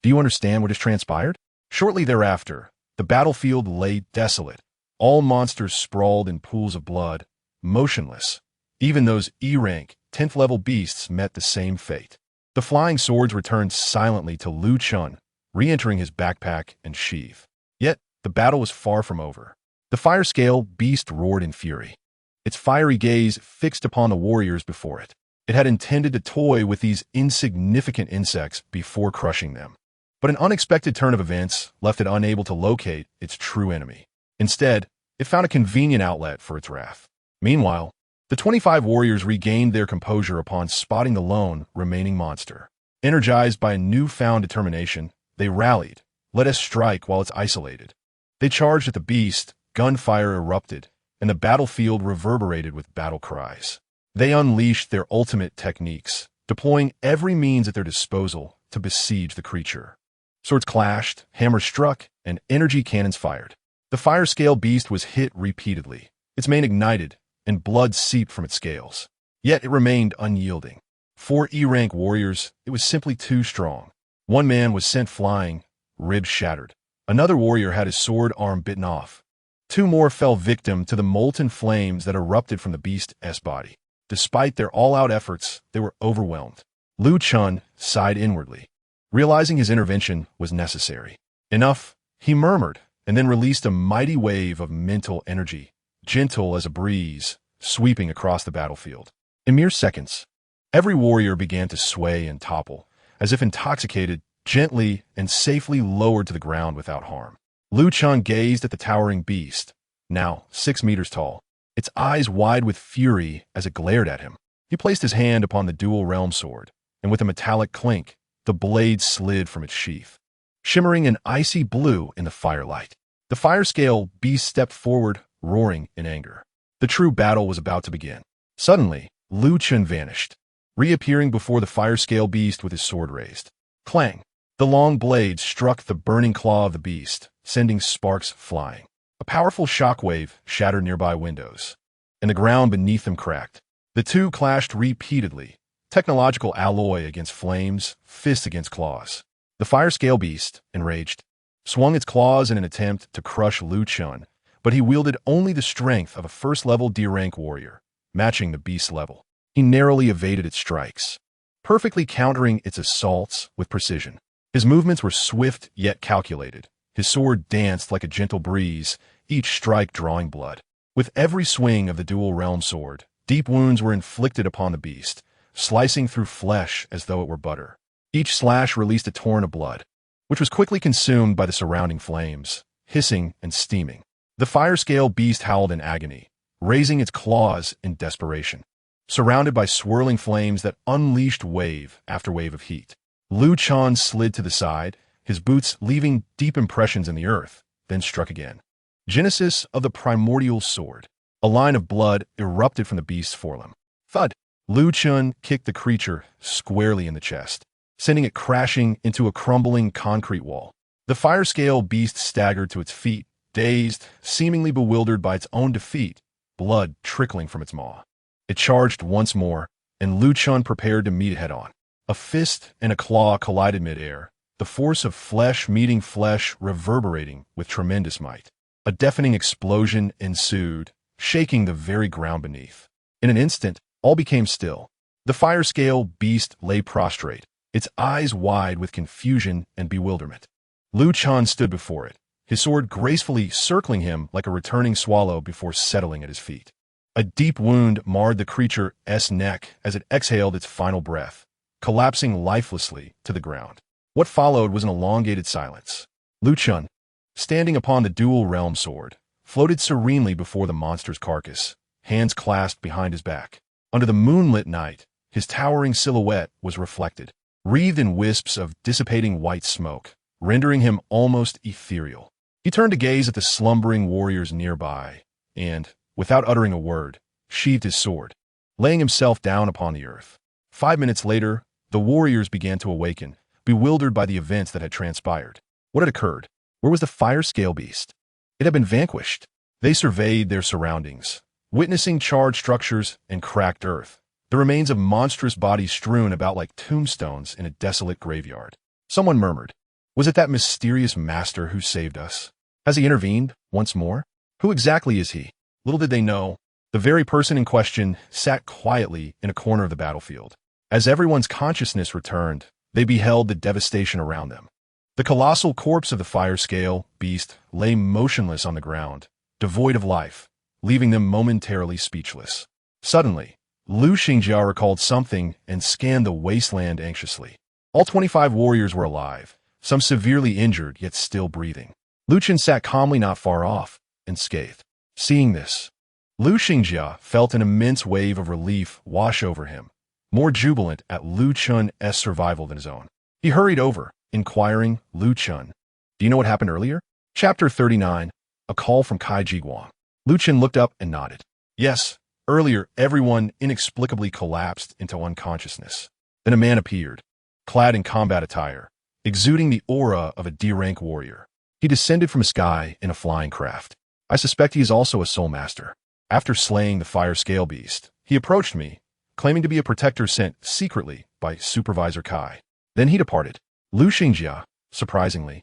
[SPEAKER 1] Do you understand what has transpired? Shortly thereafter, the battlefield lay desolate. All monsters sprawled in pools of blood, motionless. Even those E-rank, 10th-level beasts met the same fate. The flying swords returned silently to Lu Chen, re-entering his backpack and sheath. Yet, the battle was far from over. The fire-scale beast roared in fury, its fiery gaze fixed upon the warriors before it. It had intended to toy with these insignificant insects before crushing them. But an unexpected turn of events left it unable to locate its true enemy. Instead, it found a convenient outlet for its wrath. Meanwhile, the 25 warriors regained their composure upon spotting the lone remaining monster. Energized by a newfound determination, they rallied. Let us strike while it's isolated. They charged at the beast, gunfire erupted, and the battlefield reverberated with battle cries. They unleashed their ultimate techniques, deploying every means at their disposal to besiege the creature. Swords clashed, hammers struck, and energy cannons fired. The fire-scale beast was hit repeatedly. Its mane ignited, and blood seeped from its scales. Yet it remained unyielding. 4 E-rank warriors, it was simply too strong. One man was sent flying, ribs shattered. Another warrior had his sword arm bitten off. 2 more fell victim to the molten flames that erupted from the beast's body. Despite their all-out efforts, they were overwhelmed. Lu Chen sighed inwardly, realizing his intervention was necessary. Enough, he murmured, and then released a mighty wave of mental energy, gentle as a breeze, sweeping across the battlefield. In mere seconds, every warrior began to sway and topple, as if intoxicated, gently and safely lowered to the ground without harm. Lu Chen gazed at the towering beast, now 6 meters tall, its eyes wide with fury as it glared at him. He placed his hand upon the dual realm sword, and with a metallic clink, the blade slid from its sheath, shimmering an icy blue in the firelight. The fire-scale beast stepped forward, roaring in anger. The true battle was about to begin. Suddenly, Lu Chen vanished, reappearing before the fire-scale beast with his sword raised. Clang! The long blade struck the burning claw of the beast, sending sparks flying. A powerful shockwave shattered nearby windows, and the ground beneath them cracked. The two clashed repeatedly, technological alloy against flames, fist against claws. The fire-scale beast, enraged, swung its claws in an attempt to crush Lu Chen, but he wielded only the strength of a first-level D-rank warrior, matching the beast's level. He narrowly evaded its strikes, perfectly countering its assaults with precision. His movements were swift yet calculated. His sword danced like a gentle breeze, each strike drawing blood. With every swing of the dual-realm sword, deep wounds were inflicted upon the beast, slicing through flesh as though it were butter. Each slash released a torrent of blood, which was quickly consumed by the surrounding flames, hissing and steaming. The fire-scale beast howled in agony, raising its claws in desperation. Surrounded by swirling flames that unleashed wave after wave of heat, Lu Chen slid to the side, his boots leaving deep impressions in the earth, then struck again. Genesis of the primordial sword. A line of blood erupted from the beast's forelimb. Thud! Lu Chen kicked the creature squarely in the chest, sending it crashing into a crumbling concrete wall. The fire-scale beast staggered to its feet, dazed, seemingly bewildered by its own defeat, blood trickling from its maw. It charged once more, and Lu Chen prepared to meet it head-on. A fist and a claw collided mid-air, the force of flesh meeting flesh reverberating with tremendous might. A deafening explosion ensued, shaking the very ground beneath. In an instant, all became still. The fire-scale beast lay prostrate, its eyes wide with confusion and bewilderment. Lu Chen stood before it, his sword gracefully circling him like a returning swallow before settling at his feet. A deep wound marred the creature's neck as it exhaled its final breath, collapsing lifelessly to the ground. What followed was an elongated silence. Lu Chen, standing upon the dual-realm sword, floated serenely before the monster's carcass, hands clasped behind his back. Under the moonlit night, his towering silhouette was reflected, wreathed in wisps of dissipating white smoke, rendering him almost ethereal. He turned to gaze at the slumbering warriors nearby, and, without uttering a word, sheathed his sword, laying himself down upon the earth. 5 minutes later, the warriors began to awaken, bewildered by the events that had transpired. What had occurred? Where was the fire-scale beast? It had been vanquished. They surveyed their surroundings, witnessing charred structures and cracked earth, the remains of monstrous bodies strewn about like tombstones in a desolate graveyard. Someone murmured, "Was it that mysterious master who saved us? Has he intervened once more? Who exactly is he?" Little did they know, the very person in question sat quietly in a corner of the battlefield. As everyone's consciousness returned, they beheld the devastation around them. The colossal corpse of the fire-scale beast lay motionless on the ground, devoid of life, leaving them momentarily speechless. Suddenly, Lu Xingjia recalled something and scanned the wasteland anxiously. All 25 warriors were alive, some severely injured yet still breathing. Lu Chen sat calmly not far off, unscathed. Seeing this, Lu Xingjia felt an immense wave of relief wash over him, more jubilant at Lu Chen's survival than his own. He hurried over, inquiring, "Lu Chen, do you know what happened earlier?" Chapter 39, A Call from Kai Jiguang. Lu Chen looked up and nodded. Yes, earlier everyone inexplicably collapsed into unconsciousness. Then a man appeared, clad in combat attire, exuding the aura of a D-rank warrior. He descended from the sky in a flying craft. I suspect he is also a soul master. After slaying the fire-scale beast, he approached me, claiming to be a protector sent secretly by Supervisor Kai. Then he departed. Lu Xingjia, surprisingly,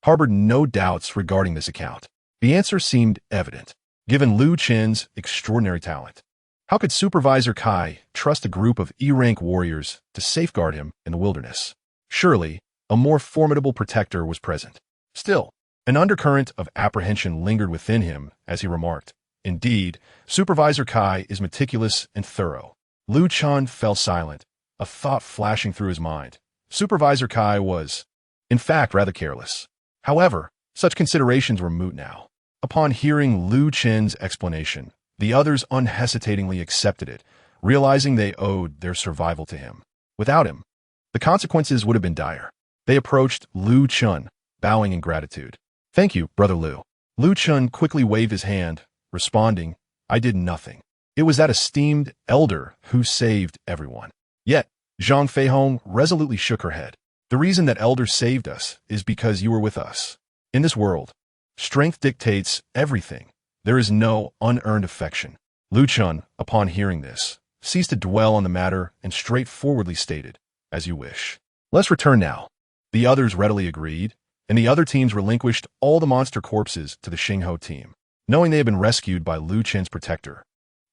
[SPEAKER 1] harbored no doubts regarding this account. The answer seemed evident, given Lu Chen's extraordinary talent. How could Supervisor Kai trust a group of E-rank warriors to safeguard him in the wilderness? Surely, a more formidable protector was present. Still, an undercurrent of apprehension lingered within him as he remarked, "Indeed, Supervisor Kai is meticulous and thorough." Lu Chen fell silent, a thought flashing through his mind. Supervisor Kai was, in fact, rather careless. However, such considerations were moot now. Upon hearing Lu Chen's explanation, the others unhesitatingly accepted it, realizing they owed their survival to him. Without him, the consequences would have been dire. They approached Lu Chen, bowing in gratitude. "Thank you, Brother Lu." Lu Chen quickly waved his hand, responding, "I did nothing. It was that esteemed elder who saved everyone." Yet, Zhang Feihong resolutely shook her head. The reason that elders saved us is because you were with us. In this world, strength dictates everything. There is no unearned affection. Lu Chen, upon hearing this, ceased to dwell on the matter and straightforwardly stated, "As you wish. Let's return now." The others readily agreed, and the other teams relinquished all the monster corpses to the Xingho team. Knowing they had been rescued by Lu Chen's protector,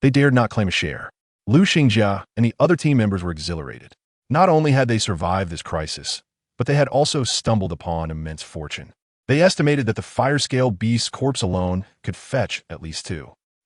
[SPEAKER 1] they dared not claim a share. Lu Xingjia and the other team members were exhilarated. Not only had they survived this crisis, but they had also stumbled upon immense fortune. They estimated that the fire-scale beast's corpse alone could fetch at least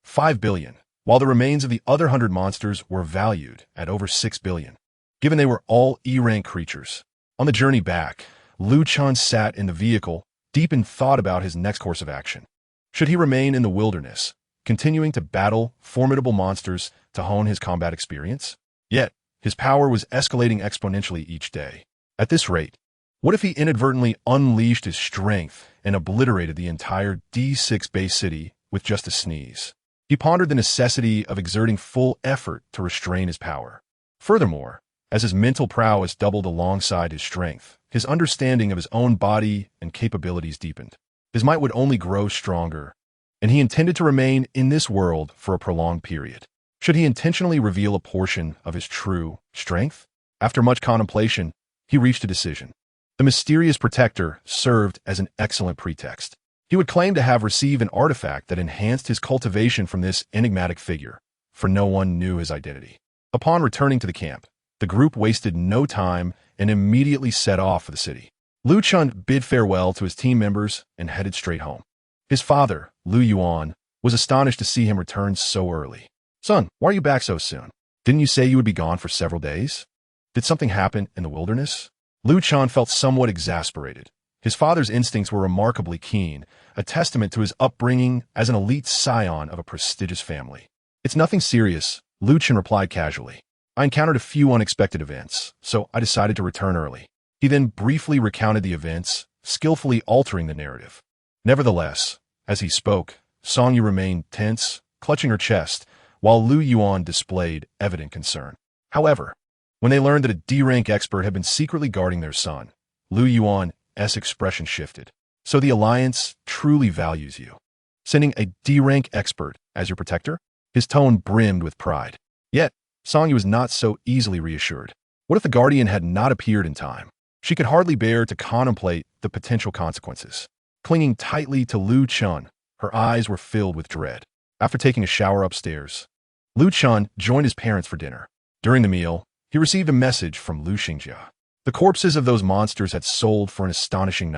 [SPEAKER 1] 5 billion, while the remains of the other 100 monsters were valued at over 6 billion, given they were all E-rank creatures. On the journey back, Lu Chen sat in the vehicle, deep in thought about his next course of action. Should he remain in the wilderness, continuing to battle formidable monsters to hone his combat experience? Yet, his power was escalating exponentially each day. At this rate, what if he inadvertently unleashed his strength and obliterated the entire D6 base city with just a sneeze? He pondered the necessity of exerting full effort to restrain his power. Furthermore, as his mental prowess doubled alongside his strength, his understanding of his own body and capabilities deepened. His might would only grow stronger, and he intended to remain in this world for a prolonged period. Should he intentionally reveal a portion of his true strength? After much contemplation, he reached a decision. The mysterious protector served as an excellent pretext. He would claim to have received an artifact that enhanced his cultivation from this enigmatic figure, for no one knew his identity. Upon returning to the camp, the group wasted no time and immediately set off for the city. Lu Chen bid farewell to his team members and headed straight home. His father, Lu Yuan, was astonished to see him return so early. "Son, why are you back so soon? Didn't you say you would be gone for several days? Did something happen in the wilderness?" Lu Chen felt somewhat exasperated. His father's instincts were remarkably keen, a testament to his upbringing as an elite scion of a prestigious family. "It's nothing serious," Lu Chen replied casually. "I encountered a few unexpected events, so I decided to return early." He then briefly recounted the events, skillfully altering the narrative. Nevertheless, as he spoke, Song Yu remained tense, clutching her chest, while Lu Yuan displayed evident concern. However, when they learned that a D-rank expert had been secretly guarding their son, Lu Yuan's expression shifted. "So the Alliance truly values you, sending a D-rank expert as your protector?" His tone brimmed with pride. Yet, Song Yu was not so easily reassured. What if the Guardian had not appeared in time? She could hardly bear to contemplate the potential consequences. Clinging tightly to Lu Chen, her eyes were filled with dread. After taking a shower upstairs, Lu Chen joined his parents for dinner. During the meal, he received a message from Lu Xingjia. The corpses of those monsters had sold for an astonishing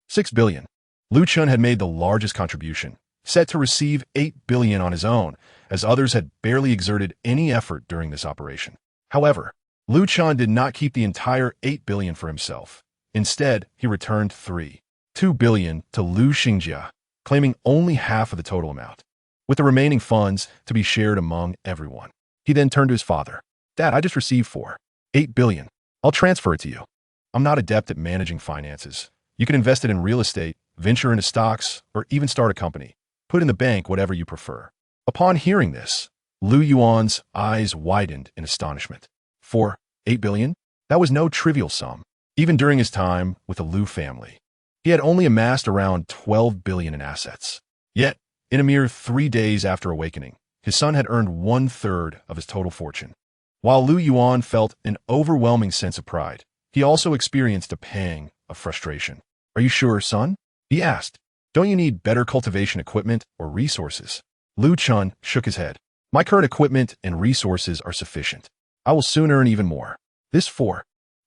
[SPEAKER 1] 6 billion. Lu Chen had made the largest contribution, set to receive 8 billion on his own, as others had barely exerted any effort during this operation. However, Lu Chen did not keep the entire 8 billion for himself. Instead, he returned 2 billion to Lu Xingjia, claiming only half of the total amount, with the remaining funds to be shared among everyone. He then turned to his father. "Dad, I just received 8 billion. I'll transfer it to you. I'm not adept at managing finances. You can invest it in real estate, venture into stocks, or even start a company. Put in the bank, whatever you prefer." Upon hearing this, Lu Yuan's eyes widened in astonishment. 8 billion? That was no trivial sum. Even during his time with the Lu family, he had only amassed around 12 billion in assets. Yet, in a mere 3 days after awakening, his son had earned 1/3 of his total fortune. While Lu Yuan felt an overwhelming sense of pride, he also experienced a pang of frustration. "Are you sure, son?" he asked. "Don't you need better cultivation equipment or resources?" Lu Chen shook his head. "My current equipment and resources are sufficient. I will soon earn even more. This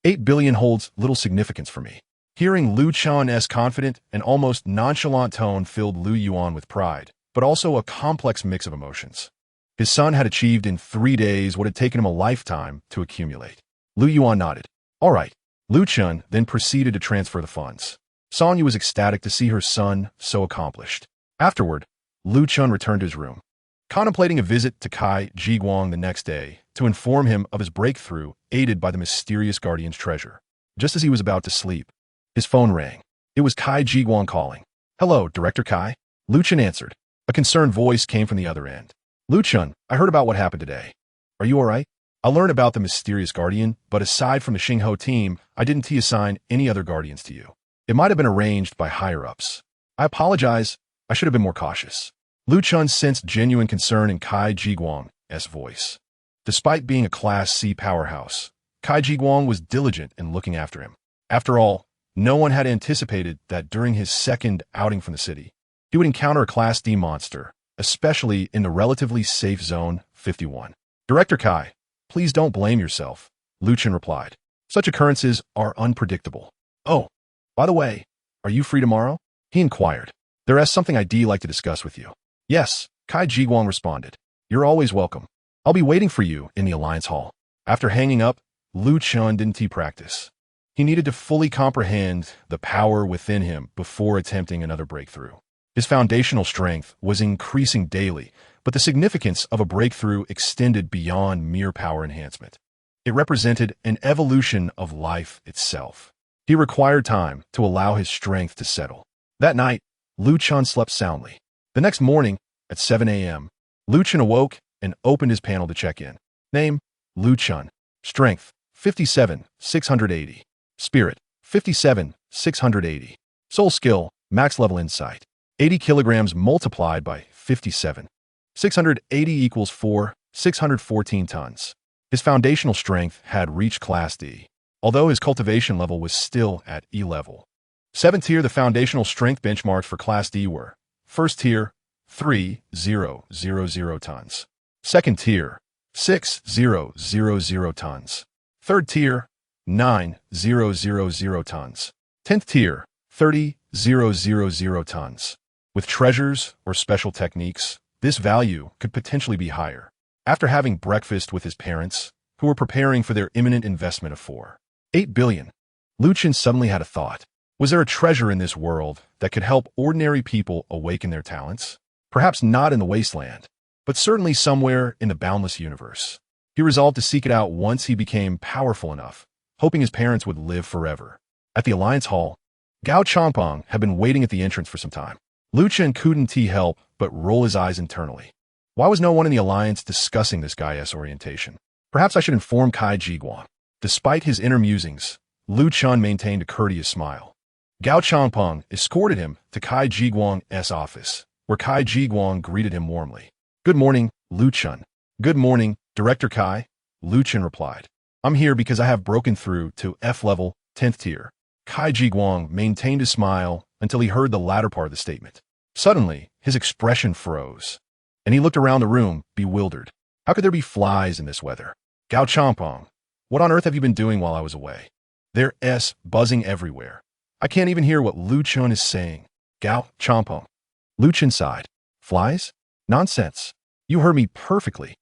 [SPEAKER 1] 8 billion holds little significance for me." Hearing Lu Chen's confident and almost nonchalant tone filled Lu Yuan with pride, but also a complex mix of emotions. His son had achieved in 3 days what had taken him a lifetime to accumulate. Lu Yuan nodded. "All right." Lu Chen then proceeded to transfer the funds. Song Yu was ecstatic to see her son so accomplished. Afterward, Lu Chen returned to his room, contemplating a visit to Kai Jiguang the next day to inform him of his breakthrough aided by the mysterious Guardian's treasure. Just as he was about to sleep, his phone rang. It was Kai Jiguang calling. "Hello, Director Kai." Lu Chen answered. A concerned voice came from the other end. "Lu Chen, I heard about what happened today. Are you all right?" I'll learn about the mysterious guardian, but aside from the Xingho team, I didn't assign any other guardians to you. It might have been arranged by higher-ups. I apologize. I should have been more cautious. Lu Chun sensed genuine concern in Kai Jiguang's voice. Despite being a Class C powerhouse, Kai Jiguang was diligent in looking after him. After all, no one had anticipated that during his second outing from the city, he would encounter a Class D monster, especially in the relatively safe Zone 51. Director Kai, please don't blame yourself, Lu Chun replied. Such occurrences are unpredictable. Oh, by the way, are you free tomorrow? He inquired. There is something I'd like to discuss with you. Yes, Kai Jiguang responded. You're always welcome. I'll be waiting for you in the Alliance Hall. After hanging up, Lu Chun didn't practice. He needed to fully comprehend the power within him before attempting another breakthrough. His foundational strength was increasing daily, but the significance of a breakthrough extended beyond mere power enhancement. It represented an evolution of life itself. He required time to allow his strength to settle. That night, Lu Chun slept soundly. The next morning, at 7 a.m., Lu Chun awoke and opened his panel to check in. Name, Lu Chun. Strength, 57, 680. Spirit, 57, 680. Soul skill, max level insight. 80 kilograms multiplied by 57. 680 equals 614 tons. His foundational strength had reached Class D, although his cultivation level was still at E level. 7th tier, the foundational strength benchmarks for Class D were: 1st tier, 3,000 tons. 2nd tier, 6,000 tons. 3rd tier, 9,000 tons. 10th tier, 30,000 tons. With treasures or special techniques, this value could potentially be higher. After having breakfast with his parents, who were preparing for their imminent investment of 4.8 billion, Lu Chun suddenly had a thought. Was there a treasure in this world that could help ordinary people awaken their talents? Perhaps not in the wasteland, but certainly somewhere in the boundless universe. He resolved to seek it out once he became powerful enough, hoping his parents would live forever. At the Alliance Hall, Gao Changpeng had been waiting at the entrance for some time. Lu Chun couldn't help but roll his eyes internally. Why was no one in the Alliance discussing this guy's orientation? Perhaps I should inform Kai Jiguang. Despite his inner musings, Lu Chun maintained a courteous smile. Gao Changpeng escorted him to Kai Jiguang's office, where Kai Jiguang greeted him warmly. Good morning, Lu Chun. Good morning, Director Kai, Lu Chun replied. I'm here because I have broken through to F level, 10th tier. Kai Jiguang maintained a smile until he heard the latter part of the statement. Suddenly, his expression froze, and he looked around the room, bewildered. How could there be flies in this weather? Gao Changpeng, what on earth have you been doing while I was away? There's buzzing everywhere. I can't even hear what Lu Chun is saying. Gao Changpeng. Lu Chun sighed. Flies? Nonsense. You heard me perfectly.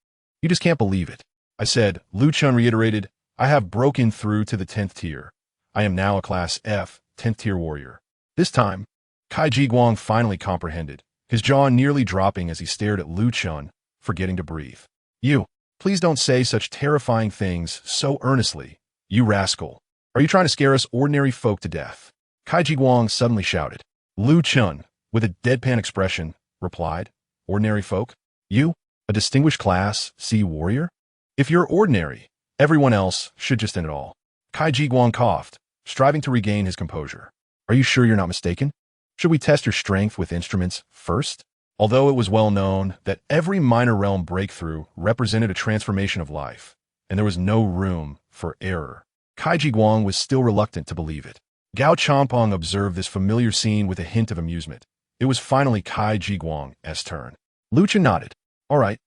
[SPEAKER 1] You just can't believe it. I said, Lu Chun reiterated, I have broken through to the 10th tier. I am now a Class F, 10th tier warrior. This time, Kai Jiguang finally comprehended, his jaw nearly dropping as he stared at Lu Chun, forgetting to breathe. You, please don't say such terrifying things so earnestly. You rascal. Are you trying to scare us ordinary folk to death? Kai Jiguang suddenly shouted. Lu Chun, with a deadpan expression, replied, Ordinary folk? You, a distinguished Class C warrior? If you're ordinary, everyone else should just end it all. Kai Jiguang coughed, striving to regain his composure. Are you sure you're not mistaken? Should we test your strength with instruments first? Although it was well known that every minor realm breakthrough represented a transformation of life, and there was no room for error, Kai Jiguang was still reluctant to believe it. Gao Changpeng observed this familiar scene with a hint of amusement. It was finally Kai Jiguang's turn. Lu Chun nodded. All right,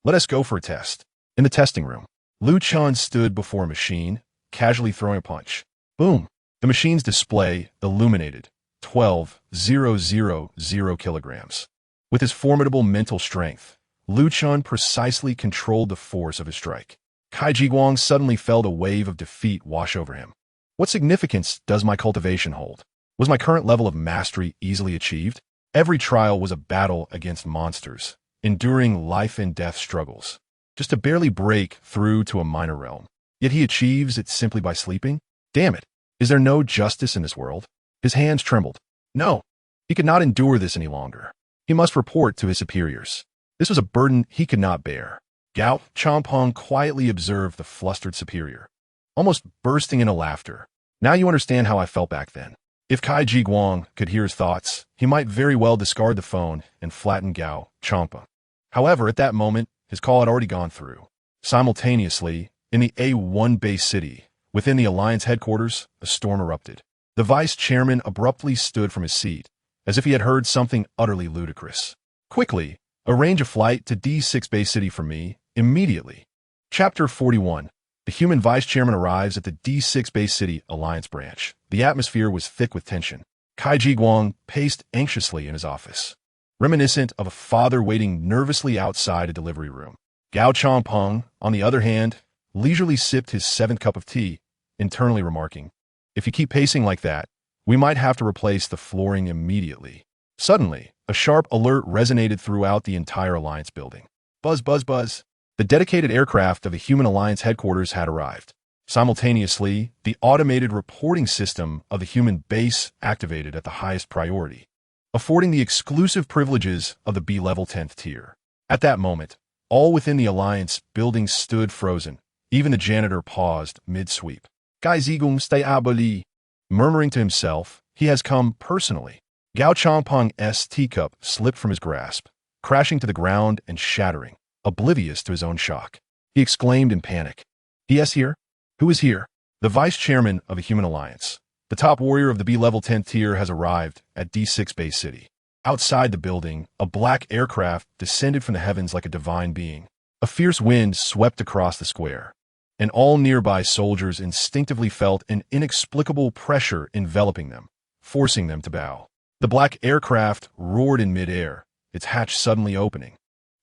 [SPEAKER 1] let us go for a test. In the testing room, Lu Chun stood before a machine, casually throwing a punch. Boom! The machine's display illuminated 12,000 kilograms. With his formidable mental strength, Lu Chun precisely controlled the force of his strike. Kai Jiguang suddenly felt a wave of defeat wash over him. What significance does my cultivation hold? Was my current level of mastery easily achieved? Every trial was a battle against monsters, enduring life and death struggles, just to barely break through to a minor realm. Yet he achieves it simply by sleeping? Damn it! Is there no justice in this world? His hands trembled. No! He could not endure this any longer. He must report to his superiors. This was a burden he could not bear. Gao Champong quietly observed the flustered superior, almost bursting into laughter. Now you understand how I felt back then. If Kai Ji Guang could hear his thoughts, he might very well discard the phone and flatten Gao Champong. However, at that moment, his call had already gone through. Simultaneously, in the A1 base city, within the Alliance headquarters, a storm erupted. The vice chairman abruptly stood from his seat, as if he had heard something utterly ludicrous. Quickly, arrange a flight to D6 base city for me, immediately. Chapter 41. The human vice chairman arrives at the D6 base city Alliance branch. The atmosphere was thick with tension. Kai Ji Guang paced anxiously in his office, reminiscent of a father waiting nervously outside a delivery room. Gao Champong, on the other hand, leisurely sipped his 7th cup of tea, internally remarking, "If you keep pacing like that, we might have to replace the flooring immediately." Suddenly, a sharp alert resonated throughout the entire Alliance building. Buzz, buzz, buzz. The dedicated aircraft of the Human Alliance headquarters had arrived. Simultaneously, the automated reporting system of the human base activated at the highest priority, affording the exclusive privileges of the B-level 10th tier. At that moment, all within the Alliance building stood frozen. Even the janitor paused mid-sweep. Gai Zigum stay aboli. Murmuring to himself, he has come personally. Gao Champong's teacup slipped from his grasp, crashing to the ground and shattering, oblivious to his own shock. He exclaimed in panic, "DS here? Who is here?" The vice chairman of the Human Alliance, the top warrior of the B-level 10th tier, has arrived at D6 base city. Outside the building, a black aircraft descended from the heavens like a divine being. A fierce wind swept across the square, and all nearby soldiers instinctively felt an inexplicable pressure enveloping them, forcing them to bow. The black aircraft roared in midair, its hatch suddenly opening,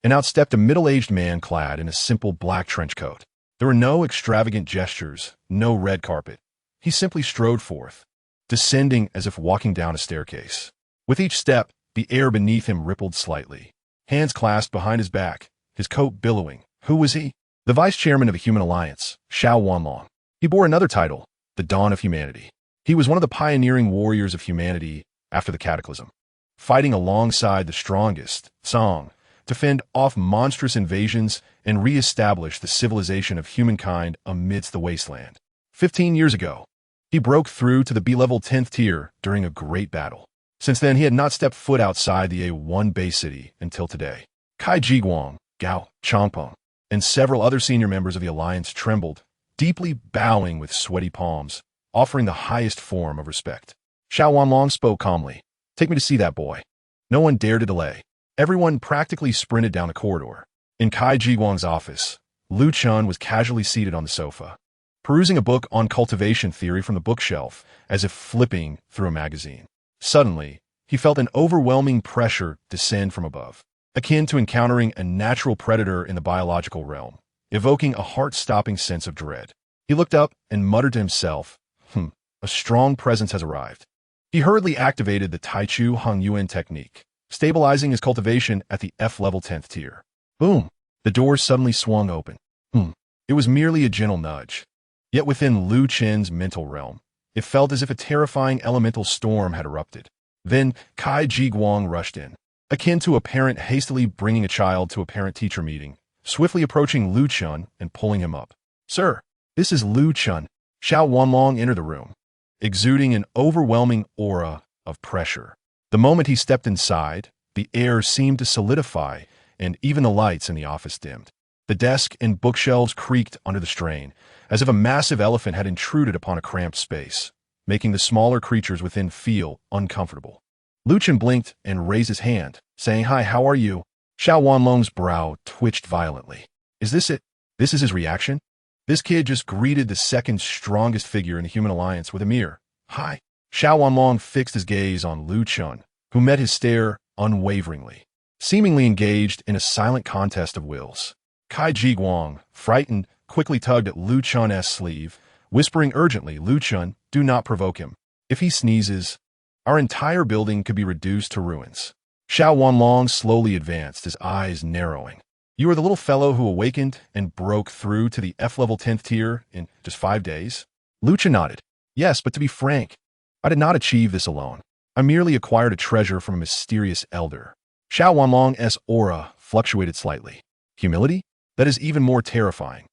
[SPEAKER 1] and out stepped a middle-aged man clad in a simple black trench coat. There were no extravagant gestures, no red carpet. He simply strode forth, descending as if walking down a staircase. With each step, the air beneath him rippled slightly, hands clasped behind his back, his coat billowing. Who was he? The vice chairman of the Human Alliance, Xiao Wanlong. He bore another title, the Dawn of Humanity. He was one of the pioneering warriors of humanity after the Cataclysm, fighting alongside the strongest, Song, to fend off monstrous invasions and re-establish the civilization of humankind amidst the wasteland. 15 years ago, he broke through to the B-level 10th tier during a great battle. Since then, he had not stepped foot outside the A1 base city until today. Kai Ji Guang, Gao Champong, and several other senior members of the Alliance trembled, deeply bowing with sweaty palms, offering the highest form of respect. Xiao Wanlong spoke calmly. "Take me to see that boy." No one dared to delay. Everyone practically sprinted down the corridor. In Kai Ji Guang's office, Lu Chen was casually seated on the sofa, perusing a book on cultivation theory from the bookshelf as if flipping through a magazine. Suddenly, he felt an overwhelming pressure descend from above, akin to encountering a natural predator in the biological realm, evoking a heart-stopping sense of dread. He looked up and muttered to himself, a strong presence has arrived. He hurriedly activated the Taichu Hung Yuan technique, stabilizing his cultivation at the F-level 10th tier. Boom! The door suddenly swung open. It was merely a gentle nudge. Yet within Lu Chen's mental realm, it felt as if a terrifying elemental storm had erupted. Then Kai Ji Guang rushed in, akin to a parent hastily bringing a child to a parent-teacher meeting, swiftly approaching Lu Chen and pulling him up. "Sir, this is Lu Chen." Xiao Wanlong entered the room, exuding an overwhelming aura of pressure. The moment he stepped inside, the air seemed to solidify, and even the lights in the office dimmed. The desk and bookshelves creaked under the strain, as if a massive elephant had intruded upon a cramped space, making the smaller creatures within feel uncomfortable. Lu Chen blinked and raised his hand, saying, "Hi, how are you?" Xiao Wanlong's brow twitched violently. Is this it? This is his reaction? This kid just greeted the second strongest figure in the Human Alliance with a mere, "Hi." Xiao Wanlong fixed his gaze on Lu Chen, who met his stare unwaveringly, seemingly engaged in a silent contest of wills. Kai Ji Guang, frightened, quickly tugged at Lu Chen's sleeve, whispering urgently, "Lu Chen, do not provoke him. If he sneezes, our entire building could be reduced to ruins." Xiao Wanlong slowly advanced, his eyes narrowing. "You are the little fellow who awakened and broke through to the F-level 10th tier in just 5 days? Lu Chen nodded. "Yes, but to be frank, I did not achieve this alone. I merely acquired a treasure from a mysterious elder." Xiao Wanlong's aura fluctuated slightly. Humility? that is even more terrifying.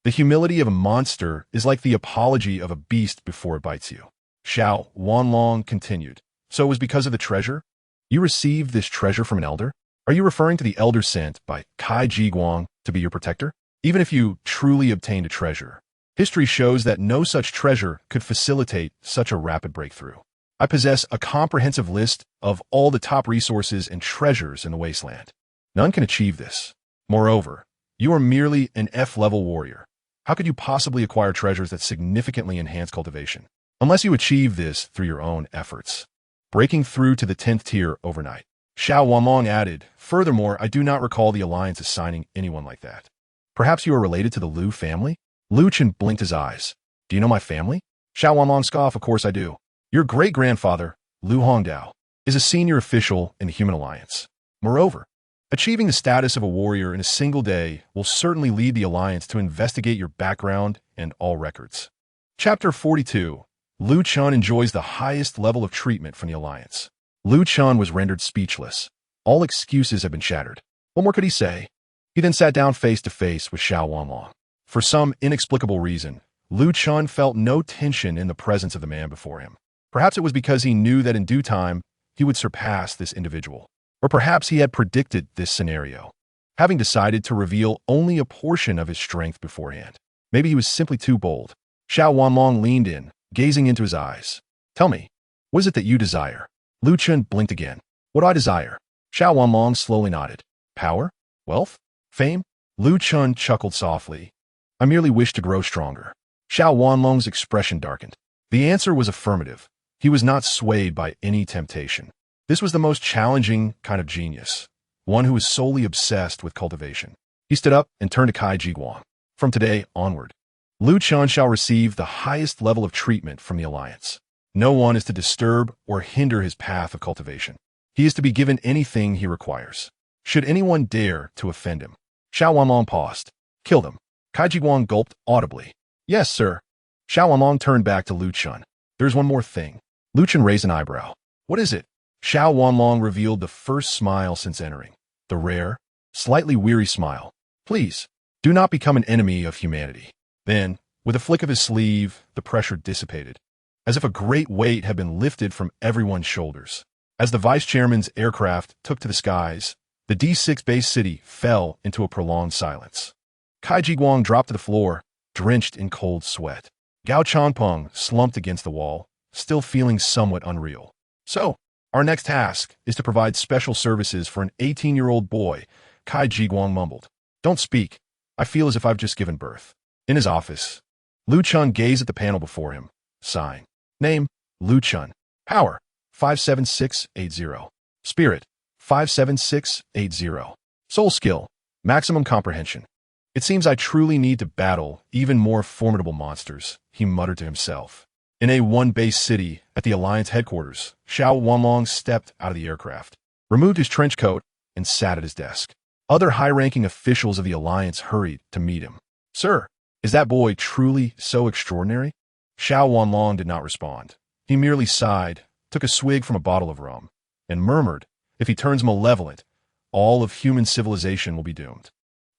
[SPEAKER 1] The humility of a monster is like the apology of a beast before it bites you. Xiao Wanlong continued. So it was because of the treasure? You received this treasure from an elder? Are you referring to the elder sent by Kai Jiguang to be your protector? Even if you truly obtained a treasure, history shows that no such treasure could facilitate such a rapid breakthrough. I possess a comprehensive list of all the top resources and treasures in the wasteland. None can achieve this. Moreover, you are merely an F-level warrior. How could you possibly acquire treasures that significantly enhance cultivation? Unless you achieve this through your own efforts. Breaking through to the 10th tier overnight. Xiao Wanlong added, furthermore, I do not recall the Alliance assigning anyone like that. Perhaps you are related to the Liu family? Liu Chen blinked his eyes. Do you know my family? Xiao Wanlong scoffed, of course I do. Your great-grandfather, Liu Hongdao, is a senior official in the Human Alliance. Moreover, achieving the status of a warrior in a single day will certainly lead the Alliance to investigate your background and all records. Chapter 42. Liu Chen enjoys the highest level of treatment from the Alliance. Liu Chen was rendered speechless. All excuses had been shattered. What more could he say? He then sat down face to face with Xiao Wanlong. For some inexplicable reason, Liu Chen felt no tension in the presence of the man before him. Perhaps it was because he knew that in due time, he would surpass this individual. Or perhaps he had predicted this scenario, having decided to reveal only a portion of his strength beforehand. Maybe he was simply too bold. Xiao Wanlong leaned in, gazing into his eyes. Tell me, what is it that you desire? Liu Chen blinked again. What do I desire? Xiao Wanlong slowly nodded. Power? Wealth? Fame? Liu Chen chuckled softly. I merely wish to grow stronger. Xiao Wanlong's expression darkened. The answer was affirmative. He was not swayed by any temptation. This was the most challenging kind of genius, one who was solely obsessed with cultivation. He stood up and turned to Kai Jiguang. From today onward, Liu Chen shall receive the highest level of treatment from the Alliance. No one is to disturb or hinder his path of cultivation. He is to be given anything he requires. Should anyone dare to offend him, Xiao Wanlong paused. Kill them. Kai Jiguang gulped audibly. Yes, sir. Xiao Wanlong turned back to Liu Chen. There's one more thing. Liu Chen raised an eyebrow. What is it? Xiao Wanlong revealed the first smile since entering. The rare, slightly weary smile. Please, do not become an enemy of humanity. Then, with a flick of his sleeve, the pressure dissipated, as if a great weight had been lifted from everyone's shoulders. As the vice-chairman's aircraft took to the skies, the D6 base city fell into a prolonged silence. Kai Jiguang dropped to the floor, drenched in cold sweat. Gao Changpeng slumped against the wall, still feeling somewhat unreal. So, our next task is to provide special services for an 18-year-old boy, Kai Jiguang mumbled. Don't speak. I feel as if I've just given birth. In his office, Liu Chen gazed at the panel before him, sighing. Name, Liu Chen. Power, 57680. Spirit, 57680. Soul skill, maximum comprehension. It seems I truly need to battle even more formidable monsters, he muttered to himself. In a one-base city at the Alliance headquarters, Xiao Wanlong stepped out of the aircraft, removed his trench coat, and sat at his desk. Other high-ranking officials of the Alliance hurried to meet him. Sir, is that boy truly so extraordinary? Xiao Wanlong did not respond. He merely sighed, took a swig from a bottle of rum, and murmured, if he turns malevolent, all of human civilization will be doomed.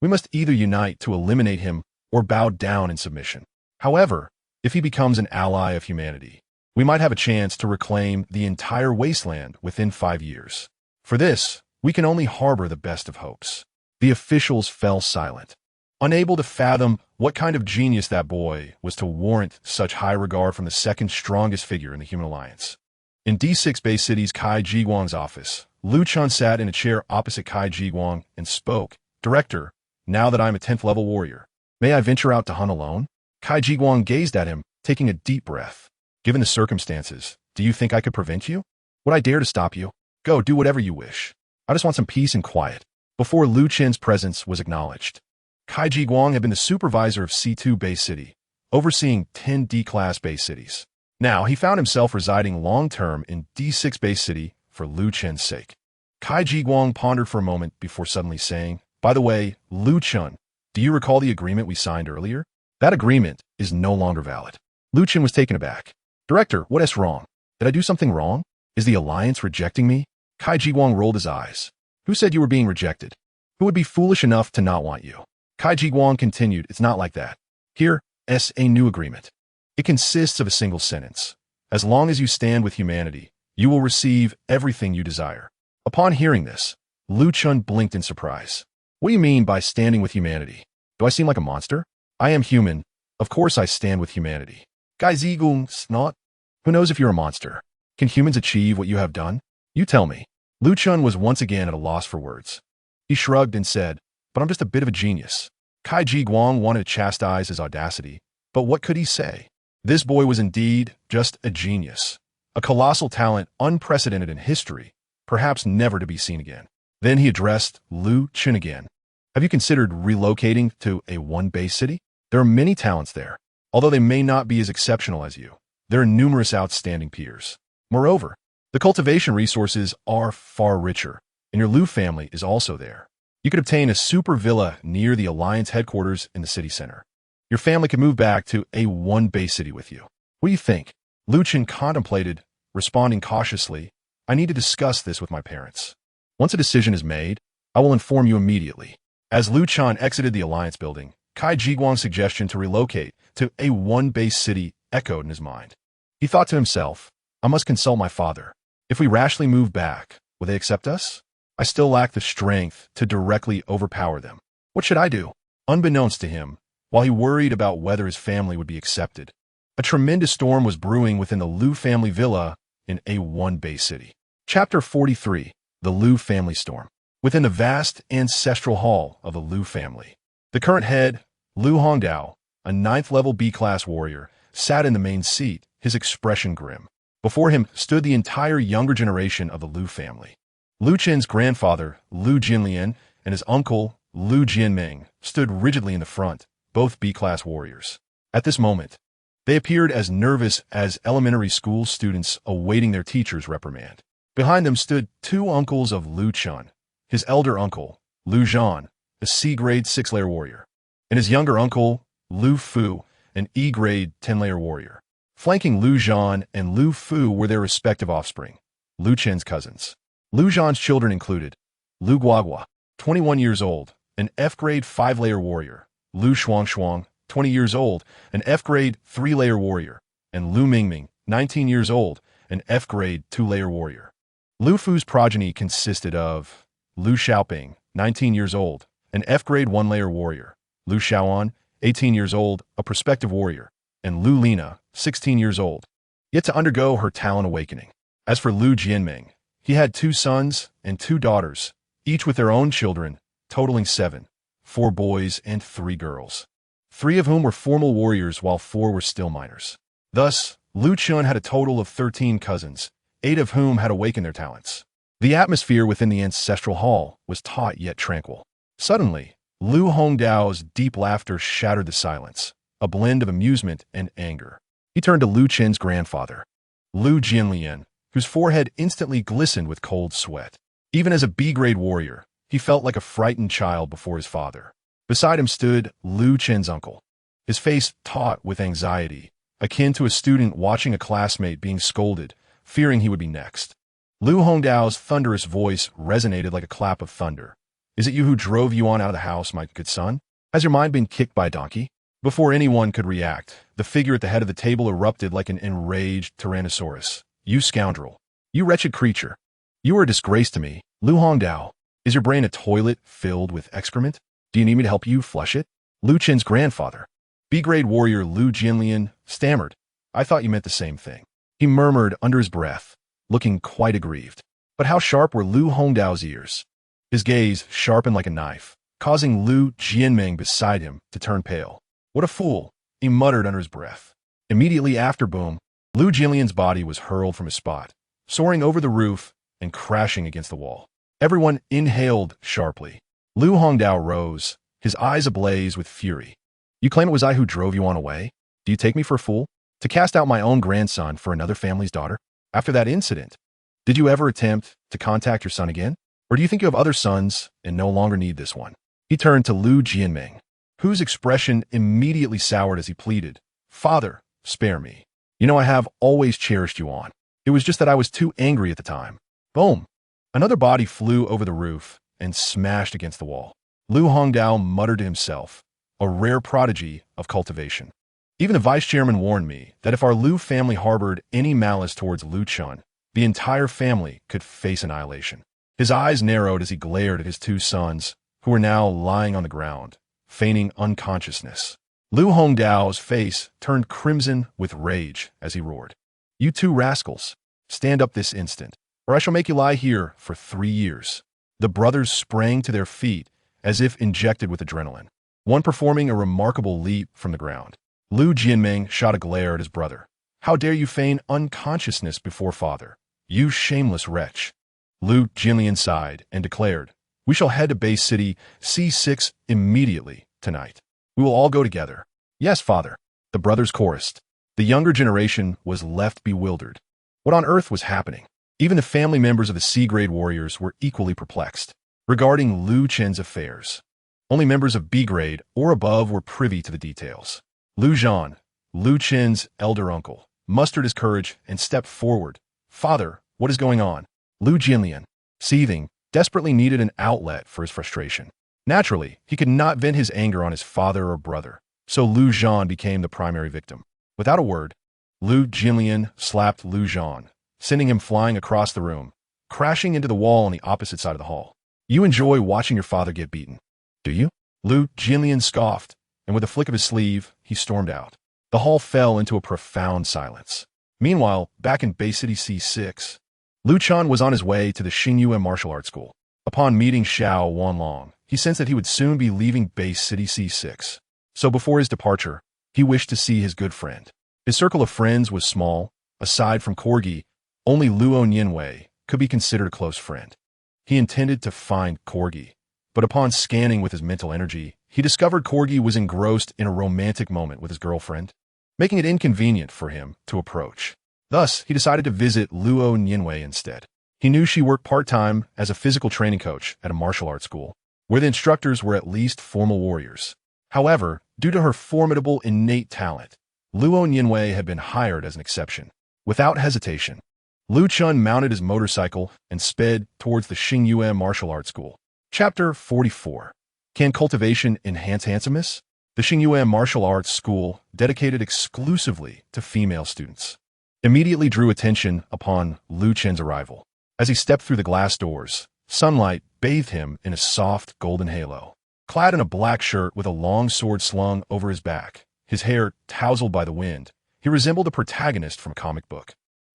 [SPEAKER 1] We must either unite to eliminate him or bow down in submission. However, if he becomes an ally of humanity, we might have a chance to reclaim the entire wasteland within 5 years. For this, we can only harbor the best of hopes. The officials fell silent, unable to fathom what kind of genius that boy was to warrant such high regard from the second strongest figure in the Human Alliance. In D6 Bay City's Kai Jiguang's office, Liu Chen sat in a chair opposite Kai Jiguang and spoke. Director, now that I'm a 10th level warrior, may I venture out to hunt alone? Kai Jiguang gazed at him, taking a deep breath. Given the circumstances, do you think I could prevent you? Would I dare to stop you? Go, do whatever you wish. I just want some peace and quiet. Before Liu Chen's presence was acknowledged, Kai Jiguang had been the supervisor of C2 Bay City, overseeing 10 D-class Bay cities. Now, he found himself residing long-term in D6 Bay City for Liu Chen's sake. Kai Jiguang pondered for a moment before suddenly saying, by the way, Liu Chen, do you recall the agreement we signed earlier? That agreement is no longer valid. Liu Chen was taken aback. Director, what is wrong? Did I do something wrong? Is the Alliance rejecting me? Kai Jiguang rolled his eyes. Who said you were being rejected? Who would be foolish enough to not want you? Kai Jiguang continued, it's not like that. Here is a new agreement. It consists of a single sentence. As long as you stand with humanity, you will receive everything you desire. Upon hearing this, Lu Chun blinked in surprise. What do you mean by standing with humanity? Do I seem like a monster? I am human. Of course I stand with humanity. Gai Zigung snot. Who knows if you're a monster? Can humans achieve what you have done? You tell me. Lu Chun was once again at a loss for words. He shrugged and said, but I'm just a bit of a genius. Kai Ji Guang wanted to chastise his audacity, but what could he say? This boy was indeed just a genius. A colossal talent unprecedented in history, perhaps never to be seen again. Then he addressed Lu Chun again. Have you considered relocating to a one-base city? There are many talents there. Although they may not be as exceptional as you, there are numerous outstanding peers. Moreover, the cultivation resources are far richer, and your Lu family is also there. You could obtain a super villa near the Alliance headquarters in the city center. Your family could move back to a one-base city with you. What do you think? Lu Chun contemplated, responding cautiously, I need to discuss this with my parents. Once a decision is made, I will inform you immediately. As Lu Chun exited the Alliance building, Kai Jiguang's suggestion to relocate to a one-base city echoed in his mind. He thought to himself, I must consult my father. If we rashly move back, will they accept us? I still lack the strength to directly overpower them. What should I do? Unbeknownst to him, while he worried about whether his family would be accepted, a tremendous storm was brewing within the Lu family villa in a one-base city. Chapter 43, The Lu Family Storm. Within the vast ancestral hall of the Lu family, the current head, Lu Hongdao, a 9th-level B-class warrior, sat in the main seat, his expression grim. Before him stood the entire younger generation of the Lu family. Lu Chen's grandfather, Lu Jinlian, and his uncle, Lu Jianming, stood rigidly in the front, both B-class warriors. At this moment, they appeared as nervous as elementary school students awaiting their teacher's reprimand. Behind them stood two uncles of Lu Chun, his elder uncle, Lu Zhan, a C-grade 6-layer warrior, and his younger uncle, Lu Fu, an E-grade 10-layer warrior. Flanking Lu Zhan and Lu Fu were their respective offspring, Lu Chen's cousins. Lu Zhan's children included Lu Guagua, 21 years old, an F-grade 5-layer warrior, Lu Shuang, 20 years old, an F-grade 3-layer warrior, and Lu Mingming, 19 years old, an F-grade 2-layer warrior. Lu Fu's progeny consisted of Lu Xiaoping, 19 years old, an F-grade 1-layer warrior, Lu Xiaoan, 18 years old, a prospective warrior, and Lu Lina, 16 years old, yet to undergo her talent awakening. As for Lu Jianming, he had 2 sons and 2 daughters, each with their own children, totaling 7, 4 boys and 3 girls, 3 of whom were formal warriors while 4 were still minors. Thus, Lu Chun had a total of 13 cousins, 8 of whom had awakened their talents. The atmosphere within the ancestral hall was taut yet tranquil. Suddenly, Lu Hongdao's deep laughter shattered the silence, a blend of amusement and anger. He turned to Lu Chen's grandfather, Lu Jianlian, whose forehead instantly glistened with cold sweat. Even as a B-grade warrior, he felt like a frightened child before his father. Beside him stood Lu Chen's uncle, his face taut with anxiety, akin to a student watching a classmate being scolded, fearing he would be next. Lu Hongdao's thunderous voice resonated like a clap of thunder. Is it you who drove Yuan out of the house, my good son? Has your mind been kicked by a donkey? Before anyone could react, the figure at the head of the table erupted like an enraged Tyrannosaurus. You scoundrel. You wretched creature. You are a disgrace to me. Lu Hongdao, is your brain a toilet filled with excrement? Do you need me to help you flush it? Lu Chen's grandfather, B-grade warrior Lu Jianlian, stammered. I thought you meant the same thing. He murmured under his breath, looking quite aggrieved. But how sharp were Lu Hongdao's ears? His gaze sharpened like a knife, causing Lu Jianming beside him to turn pale. What a fool, he muttered under his breath. Immediately after boom, Lu Jianlian's body was hurled from his spot, soaring over the roof and crashing against the wall. Everyone inhaled sharply. Lu Hongdao rose, his eyes ablaze with fury. You claim it was I who drove you on away? Do you take me for a fool? To cast out my own grandson for another family's daughter? After that incident, did you ever attempt to contact your son again? Or do you think you have other sons and no longer need this one? He turned to Lu Jianming, whose expression immediately soured as he pleaded, Father, spare me. You know I have always cherished you on. It was just that I was too angry at the time. Boom! Another body flew over the roof and smashed against the wall. Lu Hongdao muttered to himself, a rare prodigy of cultivation. Even the vice chairman warned me that if our Lu family harbored any malice towards Lu Chen, the entire family could face annihilation. His eyes narrowed as he glared at his two sons, who were now lying on the ground, feigning unconsciousness. Lu Hongdao's face turned crimson with rage as he roared. "You two rascals, stand up this instant, or I shall make you lie here for 3 years." The brothers sprang to their feet as if injected with adrenaline, one performing a remarkable leap from the ground. Lu Jianming shot a glare at his brother. "How dare you feign unconsciousness before father, you shameless wretch!" Lu Jinlian sighed and declared, "We shall head to base city C6 immediately tonight. We will all go together." "Yes, father," the brothers chorused. The younger generation was left bewildered. What on earth was happening? Even the family members of the C-grade warriors were equally perplexed regarding Lu Chen's affairs. Only members of B-grade or above were privy to the details. Lu Zhan, Lu Chen's elder uncle, mustered his courage and stepped forward. "Father, what is going on?" Lu Jinlian, seething, desperately needed an outlet for his frustration. Naturally, he could not vent his anger on his father or brother, so Lu Zhan became the primary victim. Without a word, Lu Jinlian slapped Lu Zhan, sending him flying across the room, crashing into the wall on the opposite side of the hall. "You enjoy watching your father get beaten, do you?" Lu Jinlian scoffed, and with a flick of his sleeve, he stormed out. The hall fell into a profound silence. Meanwhile, back in Bay City C6, Lu Chen was on his way to the Xingyue Martial Arts School. Upon meeting Xiao Wanlong, he sensed that he would soon be leaving Bay City C6. So before his departure, he wished to see his good friend. His circle of friends was small. Aside from Corgi, only Luo Nianwei could be considered a close friend. He intended to find Corgi, but upon scanning with his mental energy, he discovered Corgi was engrossed in a romantic moment with his girlfriend, making it inconvenient for him to approach. Thus, he decided to visit Luo Nianwei instead. He knew she worked part-time as a physical training coach at a martial arts school, where the instructors were at least formal warriors. However, due to her formidable innate talent, Luo Nianwei had been hired as an exception. Without hesitation, Lu Chen mounted his motorcycle and sped towards the Xingyue Martial Arts School. Chapter 44. Can cultivation enhance handsomeness? The Xingyue Martial Arts School, dedicated exclusively to female students, immediately drew attention upon Lu Chen's arrival. As he stepped through the glass doors, sunlight bathed him in a soft golden halo. Clad in a black shirt with a long sword slung over his back, his hair tousled by the wind, he resembled a protagonist from a comic book.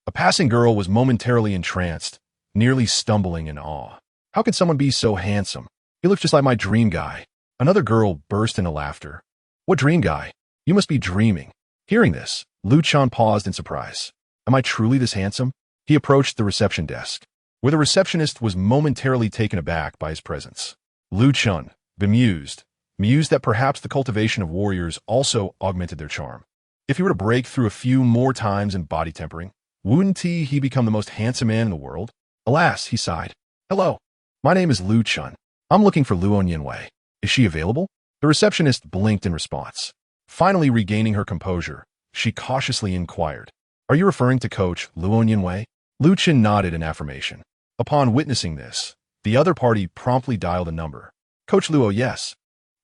[SPEAKER 1] A passing girl was momentarily entranced, nearly stumbling in awe. "How can someone be so handsome? He looks just like my dream guy." Another girl burst into laughter. "What dream guy? You must be dreaming." Hearing this, Lu Chen paused in surprise. "Am I truly this handsome?" He approached the reception desk, where the receptionist was momentarily taken aback by his presence. Lu Chen, bemused, mused that perhaps the cultivation of warriors also augmented their charm. If he were to break through a few more times in body tempering, wouldn't he become the most handsome man in the world? Alas, he sighed. "Hello, my name is Lu Chen. I'm looking for Luo Nianwei. Is she available?" The receptionist blinked in response. Finally regaining her composure, she cautiously inquired, "Are you referring to Coach Luo Nianwei?" Lu Chen nodded in affirmation. Upon witnessing this, the other party promptly dialed a number. "Coach Luo, yes.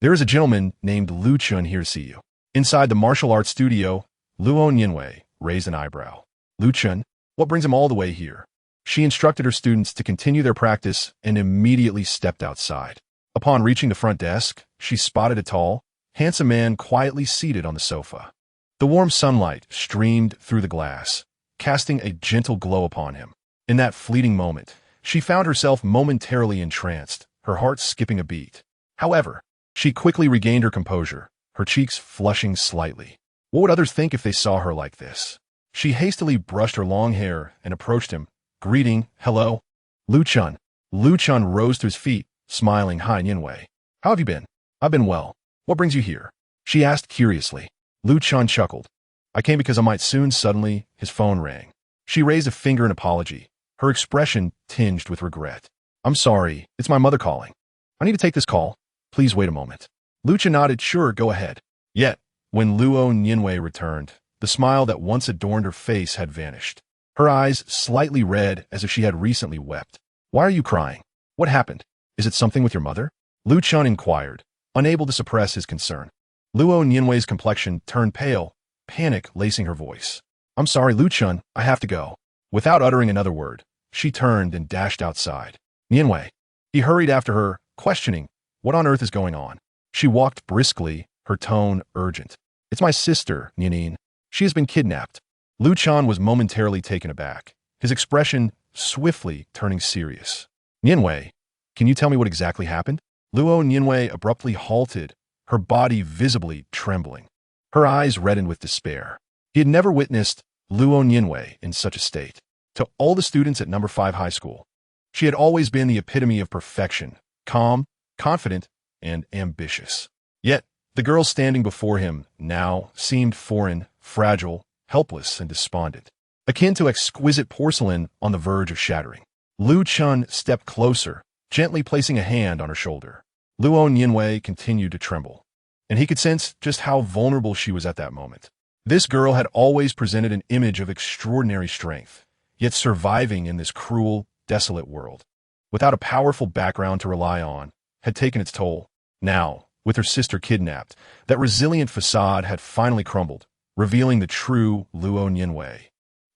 [SPEAKER 1] There is a gentleman named Lu Chen here to see you." Inside the martial arts studio, Luo Nianwei raised an eyebrow. "Lu Chen? What brings him all the way here?" She instructed her students to continue their practice and immediately stepped outside. Upon reaching the front desk, she spotted a tall, handsome man quietly seated on the sofa. The warm sunlight streamed through the glass, casting a gentle glow upon him. In that fleeting moment, she found herself momentarily entranced, her heart skipping a beat. However, she quickly regained her composure, her cheeks flushing slightly. What would others think if they saw her like this? She hastily brushed her long hair and approached him, greeting, "Hello, Lu Chen." Lu Chen rose to his feet, smiling. "Hi, Nianwei. How have you been?" "I've been well. What brings you here?" she asked curiously. Lu Chen chuckled. "I came because I might soon." Suddenly, his phone rang. She raised a finger in apology, her expression tinged with regret. "I'm sorry, it's my mother calling. I need to take this call. Please wait a moment." Lu Chen nodded. "Sure, go ahead." Yet, when Luo Nianwei returned, the smile that once adorned her face had vanished. Her eyes slightly red as if she had recently wept. "Why are you crying? What happened? Is it something with your mother?" Lu Chen inquired, unable to suppress his concern. Luo Nianwei's complexion turned pale, panic lacing her voice. I'm sorry, Lu Chen, I have to go. Without uttering another word, she turned and dashed outside. Nianwei. He hurried after her, questioning, what on earth is going on? She walked briskly, her tone urgent. It's my sister, Nianin. She has been kidnapped. Lu Chen was momentarily taken aback, his expression swiftly turning serious. Nianwei, can you tell me what exactly happened? Luo Nianwei abruptly halted, her body visibly trembling. Her eyes reddened with despair. He had never witnessed Luo Nianwei in such a state. To all the students at number 5 high school, she had always been the epitome of perfection, calm, confident, and ambitious. Yet, the girl standing before him now seemed foreign, fragile, helpless, and despondent, akin to exquisite porcelain on the verge of shattering. Lu Chen stepped closer, gently placing a hand on her shoulder. Luo Nianwei continued to tremble, and he could sense just how vulnerable she was at that moment. This girl had always presented an image of extraordinary strength, yet surviving in this cruel, desolate world, without a powerful background to rely on, had taken its toll. Now, with her sister kidnapped, that resilient facade had finally crumbled, revealing the true Luo Nianwei.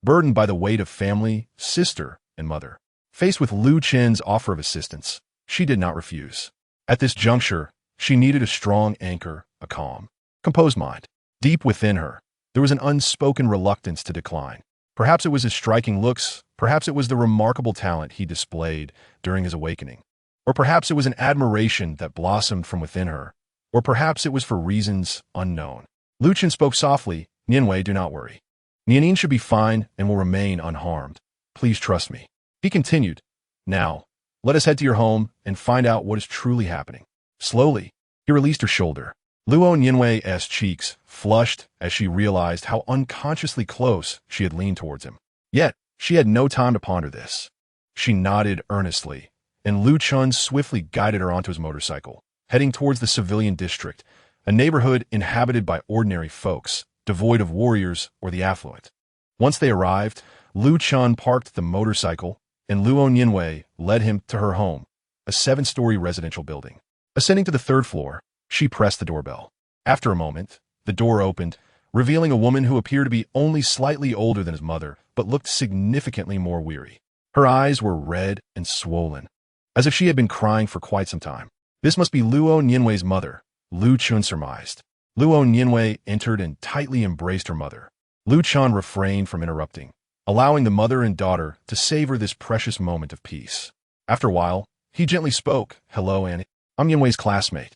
[SPEAKER 1] Burdened by the weight of family, sister, and mother, faced with Lu Chen's offer of assistance, she did not refuse. At this juncture, she needed a strong anchor, a calm, composed mind. Deep within her, there was an unspoken reluctance to decline. Perhaps it was his striking looks, perhaps it was the remarkable talent he displayed during his awakening, or perhaps it was an admiration that blossomed from within her, or perhaps it was for reasons unknown. Lu Chen spoke softly, Nianwei, do not worry. Nianin should be fine and will remain unharmed. Please trust me. He continued, now, let us head to your home and find out what is truly happening. Slowly, he released her shoulder. Luo Nianwei's cheeks flushed as she realized how unconsciously close she had leaned towards him. Yet, she had no time to ponder this. She nodded earnestly, and Lu Chen swiftly guided her onto his motorcycle, heading towards the civilian district, a neighborhood inhabited by ordinary folks, devoid of warriors or the affluent. Once they arrived, Lu Chen parked the motorcycle, and Luo Nianwei led him to her home, a 7-story residential building. Ascending to the 3rd floor, she pressed the doorbell. After a moment, the door opened, revealing a woman who appeared to be only slightly older than his mother, but looked significantly more weary. Her eyes were red and swollen, as if she had been crying for quite some time. This must be Luo Nianwei's mother, Lu Chen surmised. Luo Nianwei entered and tightly embraced her mother. Lu Chen refrained from interrupting, allowing the mother and daughter to savor this precious moment of peace. After a while, he gently spoke, hello, Annie. I'm Nianwei's classmate.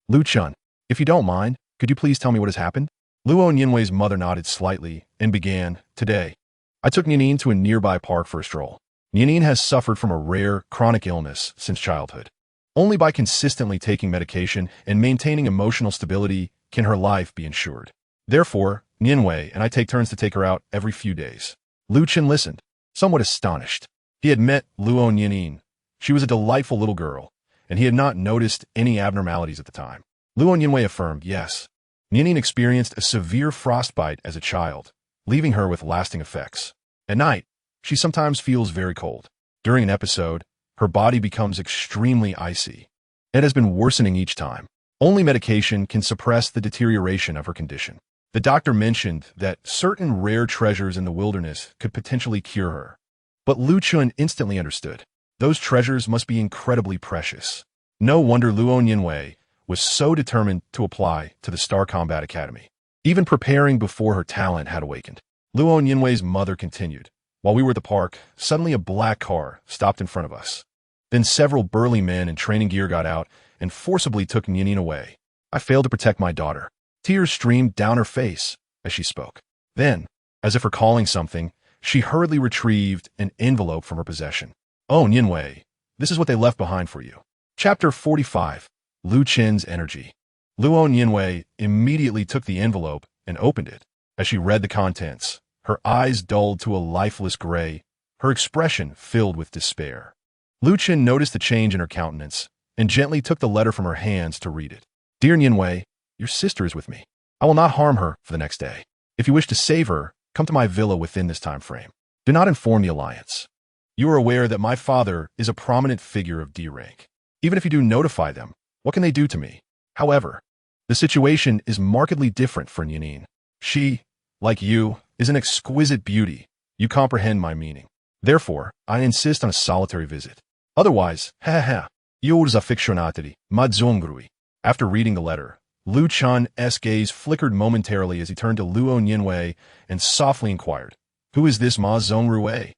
[SPEAKER 1] Lu Chen, if you don't mind, could you please tell me what has happened? Luo Nianwei's mother nodded slightly and began, today, I took Nianin to a nearby park for a stroll. Nianin has suffered from a rare, chronic illness since childhood. Only by consistently taking medication and maintaining emotional stability can her life be ensured. Therefore, Nianwei and I take turns to take her out every few days. Lu Chen listened, somewhat astonished. He had met Luo Nianin. She was a delightful little girl, and he had not noticed any abnormalities at the time. Luo Nianwei affirmed, yes. Nianin experienced a severe frostbite as a child, leaving her with lasting effects. At night, she sometimes feels very cold. During an episode, her body becomes extremely icy. It has been worsening each time. Only medication can suppress the deterioration of her condition. The doctor mentioned that certain rare treasures in the wilderness could potentially cure her. But Lu Chen instantly understood. Those treasures must be incredibly precious. No wonder Luo Nianwei was so determined to apply to the Star Combat Academy. Even preparing before her talent had awakened. Luo Nianwei's mother continued. While we were at the park, suddenly a black car stopped in front of us. Then several burly men in training gear got out and forcibly took Nianin away. I failed to protect my daughter. Tears streamed down her face as she spoke. Then, as if recalling something, she hurriedly retrieved an envelope from her possession. Oh, Nianwei, this is what they left behind for you. Chapter 45. Lu Chen's Energy. Luo Nianwei immediately took the envelope and opened it. As she read the contents, her eyes dulled to a lifeless gray, her expression filled with despair. Lu Chen noticed the change in her countenance and gently took the letter from her hands to read it. Dear Nianwei, your sister is with me. I will not harm her for the next day. If you wish to save her, come to my villa within this time frame. Do not inform the Alliance. You are aware that my father is a prominent figure of D rank. Even if you do notify them, What can they do to me? However, the situation is markedly different for Nyanin. She, like you, is an exquisite beauty. You comprehend my meaning. Therefore, I insist on a solitary visit. Otherwise, yours affectionately, madzongrui. After reading the letter, Lu Chan's gaze flickered momentarily as he turned to Luo Nianwei and softly inquired, "Who is this Ma Zhongrui?"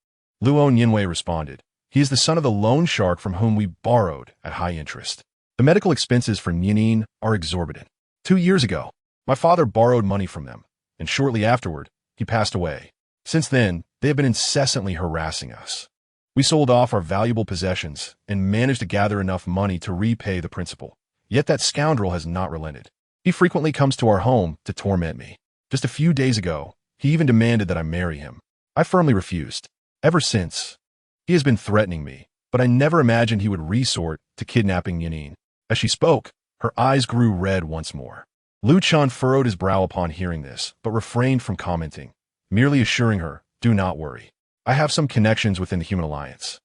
[SPEAKER 1] Luo Nianwei responded, "He is the son of the loan shark from whom we borrowed at high interest. The medical expenses for Nyanin are exorbitant. 2 years ago, my father borrowed money from them, and shortly afterward, he passed away. Since then, they have been incessantly harassing us. We sold off our valuable possessions and managed to gather enough money to repay the principal. Yet that scoundrel has not relented. He frequently comes to our home to torment me. Just a few days ago, he even demanded that I marry him. I firmly refused. Ever since, he has been threatening me, but I never imagined he would resort to kidnapping Nyanin." As she spoke, her eyes grew red once more. Lu Chan furrowed his brow upon hearing this, but refrained from commenting, merely assuring her, "Do not worry. I have some connections within the Human Alliance.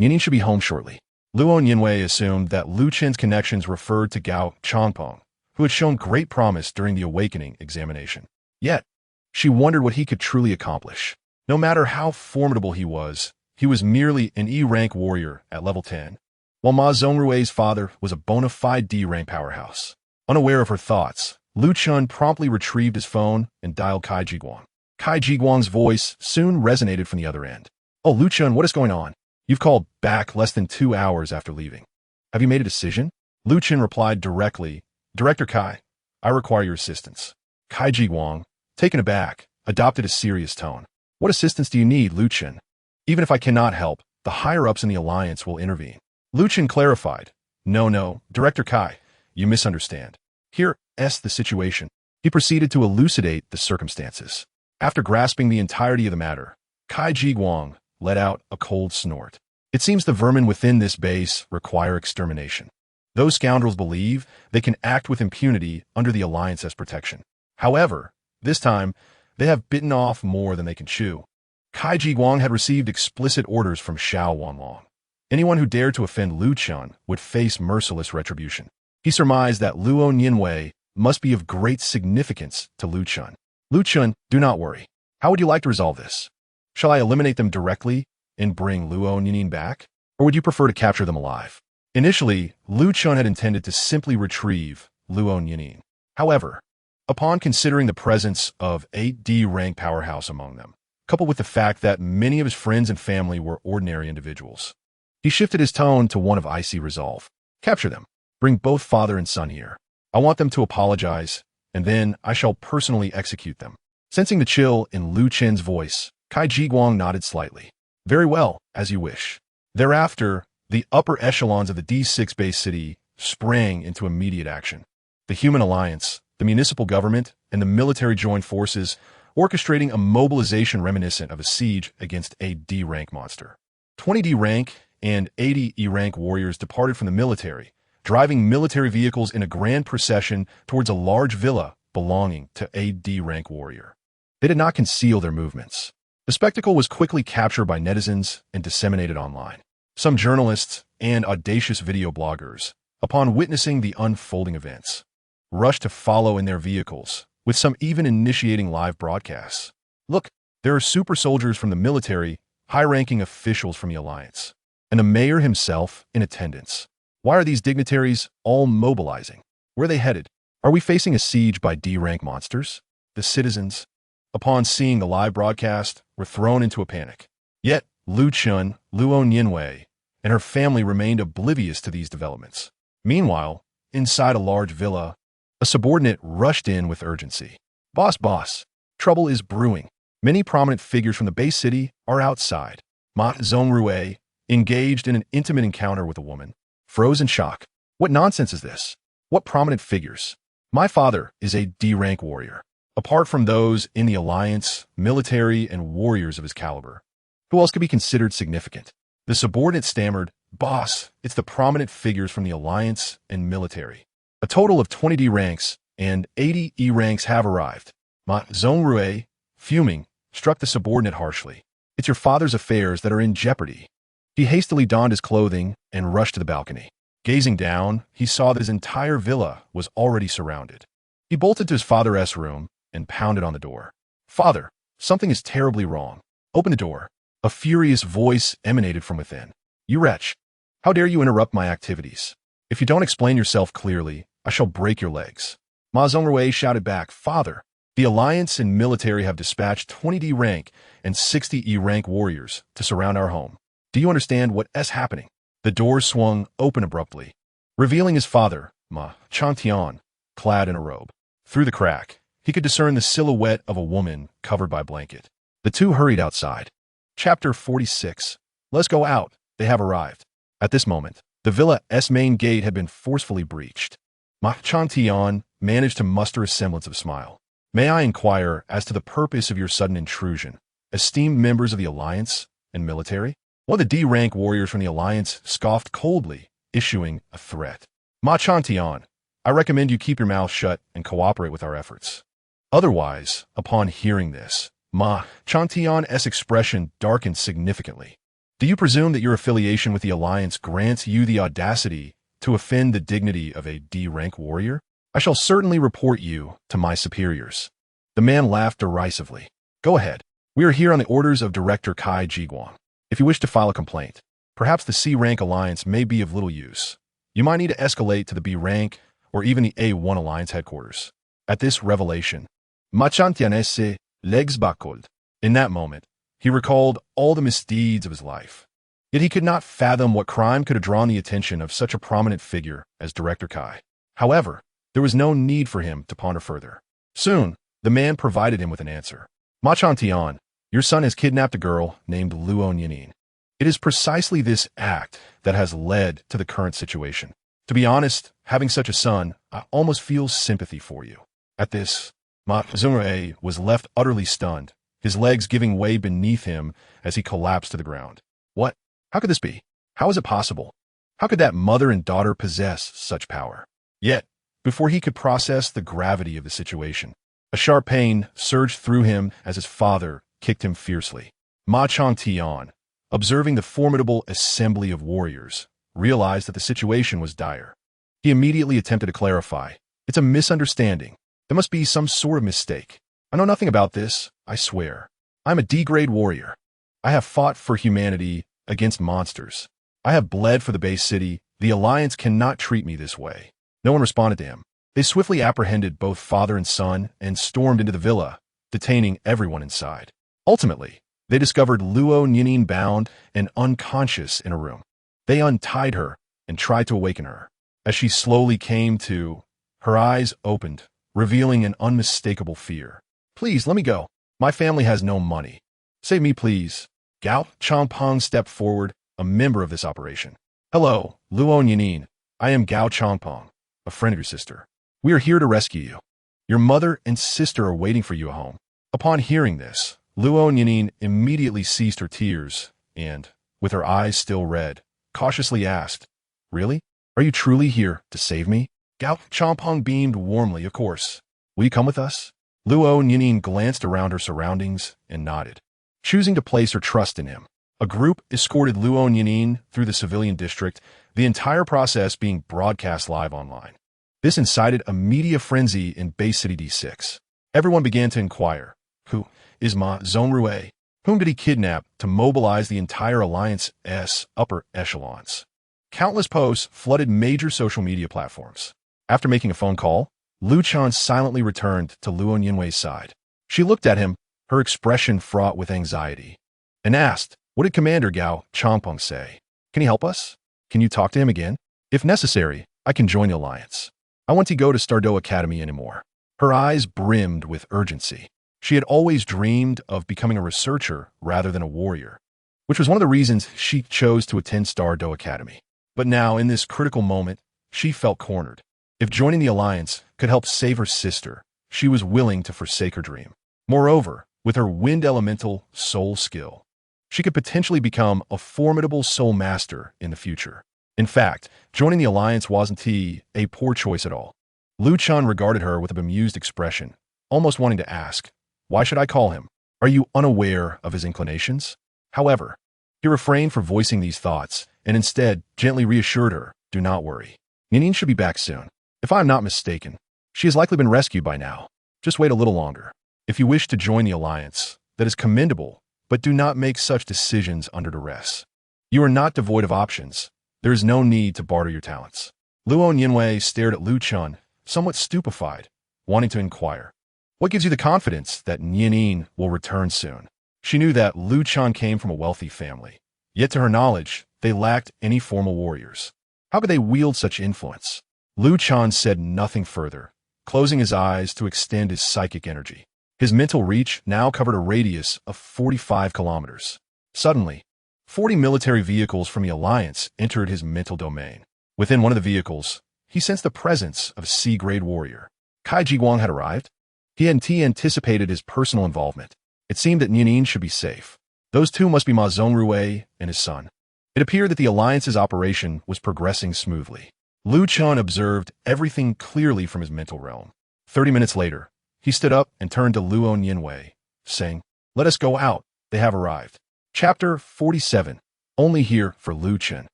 [SPEAKER 1] Nyanin should be home shortly." Luo Nianwei assumed that Lu Chen's connections referred to Gao Changpeng, who had shown great promise during the awakening examination. Yet, she wondered what he could truly accomplish. No matter how formidable he was merely an E-rank warrior at level 10, while Ma Zhongrui's father was a bona fide D-rank powerhouse. Unaware of her thoughts, Lu Chun promptly retrieved his phone and dialed Kai Jiguang. Kai Jiguang's voice soon resonated from the other end. "Oh, Lu Chun, what is going on? You've called back less than 2 hours after leaving. Have you made a decision?" Lu Chun replied directly, "Director Kai, I require your assistance." Kai Jiguang, taken aback, adopted a serious tone. "What assistance do you need, Lu Chun? Even if I cannot help, the higher-ups in the Alliance will intervene." Lu Chun clarified, No, Director Kai, you misunderstand. Here's the situation." He proceeded to elucidate the circumstances. After grasping the entirety of the matter, Kai Jiguang let out a cold snort. "It seems the vermin within this base require extermination. Those scoundrels believe they can act with impunity under the Alliance's protection. However, this time, they have bitten off more than they can chew." Kai Jiguang had received explicit orders from Xiao Wanlong. Anyone who dared to offend Lu Chun would face merciless retribution. He surmised that Luo Nianwei must be of great significance to Lu Chun. "Lu Chun, do not worry. How would you like to resolve this? Shall I eliminate them directly and bring Luo Nianyin back? Or would you prefer to capture them alive?" Initially, Lu Chun had intended to simply retrieve Luo Nianyin. However, upon considering the presence of a D-rank powerhouse among them, coupled with the fact that many of his friends and family were ordinary individuals, he shifted his tone to one of icy resolve. "Capture them. Bring both father and son here. I want them to apologize, and then I shall personally execute them." Sensing the chill in Lu Chen's voice, Kai Jiguang nodded slightly. "Very well, as you wish." Thereafter, the upper echelons of the D6 base city sprang into immediate action. The Human Alliance, the municipal government, and the military joined forces, orchestrating a mobilization reminiscent of a siege against a D-rank monster. 20 D-rank and 80 E-rank warriors departed from the military, driving military vehicles in a grand procession towards a large villa belonging to a D-rank warrior. They did not conceal their movements. The spectacle was quickly captured by netizens and disseminated online. Some journalists and audacious video bloggers, upon witnessing the unfolding events, rushed to follow in their vehicles, with some even initiating live broadcasts. "Look, there are super soldiers from the military, high-ranking officials from the Alliance, and the mayor himself in attendance. Why are these dignitaries all mobilizing? Where are they headed? Are we facing a siege by D-rank monsters?" The citizens, upon seeing the live broadcast, were thrown into a panic. Yet, Lu Chun, Luo Nianwei, and her family remained oblivious to these developments. Meanwhile, inside a large villa, a subordinate rushed in with urgency. Boss, trouble is brewing. Many prominent figures from the base city are outside." Ma Zhongrui, engaged in an intimate encounter with a woman, froze in shock. "What nonsense is this? What prominent figures? My father is a D-rank warrior. Apart from those in the Alliance, military, and warriors of his caliber, who else could be considered significant?" The subordinate stammered, "Boss, it's the prominent figures from the Alliance and military. A total of 20 D ranks and 80 E ranks have arrived." Ma Zhongrui, fuming, struck the subordinate harshly. "It's your father's affairs that are in jeopardy." He hastily donned his clothing and rushed to the balcony. Gazing down, he saw that his entire villa was already surrounded. He bolted to his father's room and pounded on the door. "Father, something is terribly wrong. Open the door." A furious voice emanated from within. "You wretch! How dare you interrupt my activities? If you don't explain yourself clearly, I shall break your legs." Ma Zhongrui shouted back, "Father, the Alliance and military have dispatched 20 D rank and 60 E rank warriors to surround our home. Do you understand what is happening?" The door swung open abruptly, revealing his father, Ma Chantian, clad in a robe. Through the crack, he could discern the silhouette of a woman covered by a blanket. The two hurried outside. Chapter 46. Let's go out. They have arrived. At this moment, the villa's main gate had been forcefully breached. Ma Chantian managed to muster a semblance of a smile. "May I inquire as to the purpose of your sudden intrusion, esteemed members of the Alliance and military?" One of the D-rank warriors from the Alliance scoffed coldly, issuing a threat. "Ma Chantian, I recommend you keep your mouth shut and cooperate with our efforts. Otherwise," upon hearing this, Ma Chantian's expression darkened significantly. "Do you presume that your affiliation with the Alliance grants you the audacity to offend the dignity of a D-rank warrior? I shall certainly report you to my superiors." The man laughed derisively. "Go ahead. We are here on the orders of Director Kai Jiguang. If you wish to file a complaint, perhaps the C-rank Alliance may be of little use. You might need to escalate to the B-rank or even the A1 Alliance headquarters." At this revelation, Ma Chantian's legs buckled. In that moment, he recalled all the misdeeds of his life. Yet he could not fathom what crime could have drawn the attention of such a prominent figure as Director Kai. However, there was no need for him to ponder further. Soon, the man provided him with an answer. "Ma Chantian, your son has kidnapped a girl named Luo Nyanin. It is precisely this act that has led to the current situation. To be honest, having such a son, I almost feel sympathy for you." At this, Ma Zhongrui was left utterly stunned, his legs giving way beneath him as he collapsed to the ground. What? How could this be? How is it possible? How could that mother and daughter possess such power? Yet, before he could process the gravity of the situation, a sharp pain surged through him as his father kicked him fiercely. Ma Chantian, observing the formidable assembly of warriors, realized that the situation was dire. He immediately attempted to clarify. "It's a misunderstanding. There must be some sort of mistake. I know nothing about this, I swear. I'm a D-grade warrior. I have fought for humanity against monsters. I have bled for the base city. The Alliance cannot treat me this way." No one responded to him. They swiftly apprehended both father and son and stormed into the villa, detaining everyone inside. Ultimately, they discovered Luo Nyanin bound and unconscious in a room. They untied her and tried to awaken her. As she slowly came to, her eyes opened, revealing an unmistakable fear. "Please, let me go. My family has no money. Save me, please." Gao Changpeng stepped forward, a member of this operation. "Hello, Luo Nyanin. I am Gao Changpeng, a friend of your sister. We are here to rescue you. Your mother and sister are waiting for you at home." Upon hearing this, Luo Nyanin immediately ceased her tears and, with her eyes still red, cautiously asked, "Really? Are you truly here to save me?" Gao Changpeng beamed warmly, "Of course. Will you come with us?" Luo Nyanin glanced around her surroundings and nodded, choosing to place her trust in him. A group escorted Luo Nyanin through the civilian district, the entire process being broadcast live online. This incited a media frenzy in Base City D6. Everyone began to inquire, who is Ma Zhongrui? Whom did he kidnap to mobilize the entire Alliance's upper echelons? Countless posts flooded major social media platforms. After making a phone call, Lu Chan silently returned to Luo Nyanwei's side. She looked at him, her expression fraught with anxiety, and asked, "What did Commander Gao Changpeng say? Can he help us? Can you talk to him again? If necessary, I can join the Alliance. I want to go to Stardo Academy anymore." Her eyes brimmed with urgency. She had always dreamed of becoming a researcher rather than a warrior, which was one of the reasons she chose to attend Stardo Academy. But now, in this critical moment, she felt cornered. If joining the Alliance could help save her sister, she was willing to forsake her dream. Moreover, with her wind elemental soul skill, she could potentially become a formidable soul master in the future. In fact, joining the Alliance wasn't a poor choice at all. Lu Chan regarded her with a bemused expression, almost wanting to ask, "Why should I call him? Are you unaware of his inclinations?" However, he refrained from voicing these thoughts and instead gently reassured her, do not worry. Nianin should be back soon. If I am not mistaken, she has likely been rescued by now. Just wait a little longer. If you wish to join the alliance, that is commendable, but do not make such decisions under duress. You are not devoid of options. There is no need to barter your talents. Luo Nianwei stared at Lu Chun, somewhat stupefied, wanting to inquire. What gives you the confidence that Nianin will return soon? She knew that Lu Chun came from a wealthy family, yet to her knowledge, they lacked any formal warriors. How could they wield such influence? Lu Chun said nothing further, closing his eyes to extend his psychic energy. His mental reach now covered a radius of 45 kilometers. Suddenly, 40 military vehicles from the Alliance entered his mental domain. Within one of the vehicles, he sensed the presence of a C-grade warrior. Kai Jiguang had arrived. He had anticipated his personal involvement. It seemed that Nianin should be safe. Those two must be Ma Zhongrui and his son. It appeared that the Alliance's operation was progressing smoothly. Lu Chun observed everything clearly from his mental realm. 30 minutes later, he stood up and turned to Luo Nianwei, saying, "Let us go out. They have arrived." Chapter 47. Only here for Lu Chen.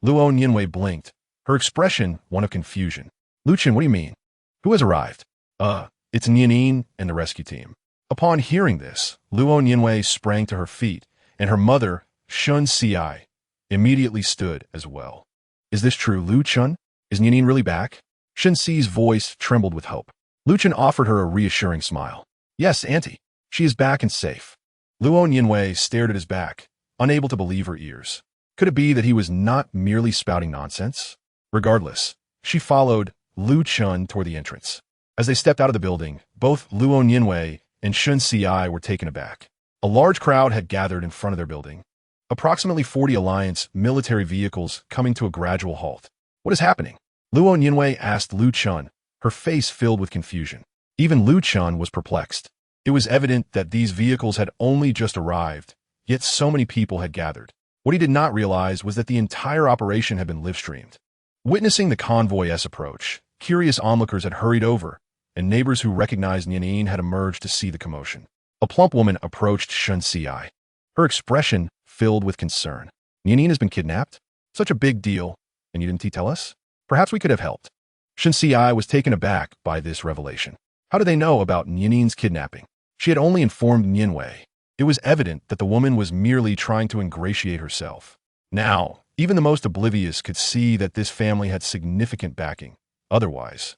[SPEAKER 1] Luo Nianwei blinked, her expression one of confusion. "Lu Chen, what do you mean? Who has arrived?" It's Nianin and the rescue team." Upon hearing this, Luo Nianwei sprang to her feet, and her mother, Shun Ci, immediately stood as well. "Is this true, Lu Chun? Is Nianin really back?" Shun Ci's voice trembled with hope. Lu Chen offered her a reassuring smile. "Yes, Auntie. She is back and safe." Luo Nianwei stared at his back, unable to believe her ears. Could it be that he was not merely spouting nonsense? Regardless, she followed Lu Chun toward the entrance. As they stepped out of the building, both Luo Nianwei and Shun Ci were taken aback. A large crowd had gathered in front of their building. Approximately 40 Alliance military vehicles coming to a gradual halt. "What is happening?" Luo Nianwei asked Lu Chun, her face filled with confusion. Even Lu Chun was perplexed. It was evident that these vehicles had only just arrived, yet so many people had gathered. What he did not realize was that the entire operation had been live-streamed. Witnessing the convoy's approach, curious onlookers had hurried over, and neighbors who recognized Nianin had emerged to see the commotion. A plump woman approached Shun Ci, her expression filled with concern. "Nianin has been kidnapped? Such a big deal, and you didn't tell us? Perhaps we could have helped." Shun Ci was taken aback by this revelation. How did they know about Nianin's kidnapping? She had only informed Nianwei. It was evident that the woman was merely trying to ingratiate herself. Now, even the most oblivious could see that this family had significant backing. Otherwise,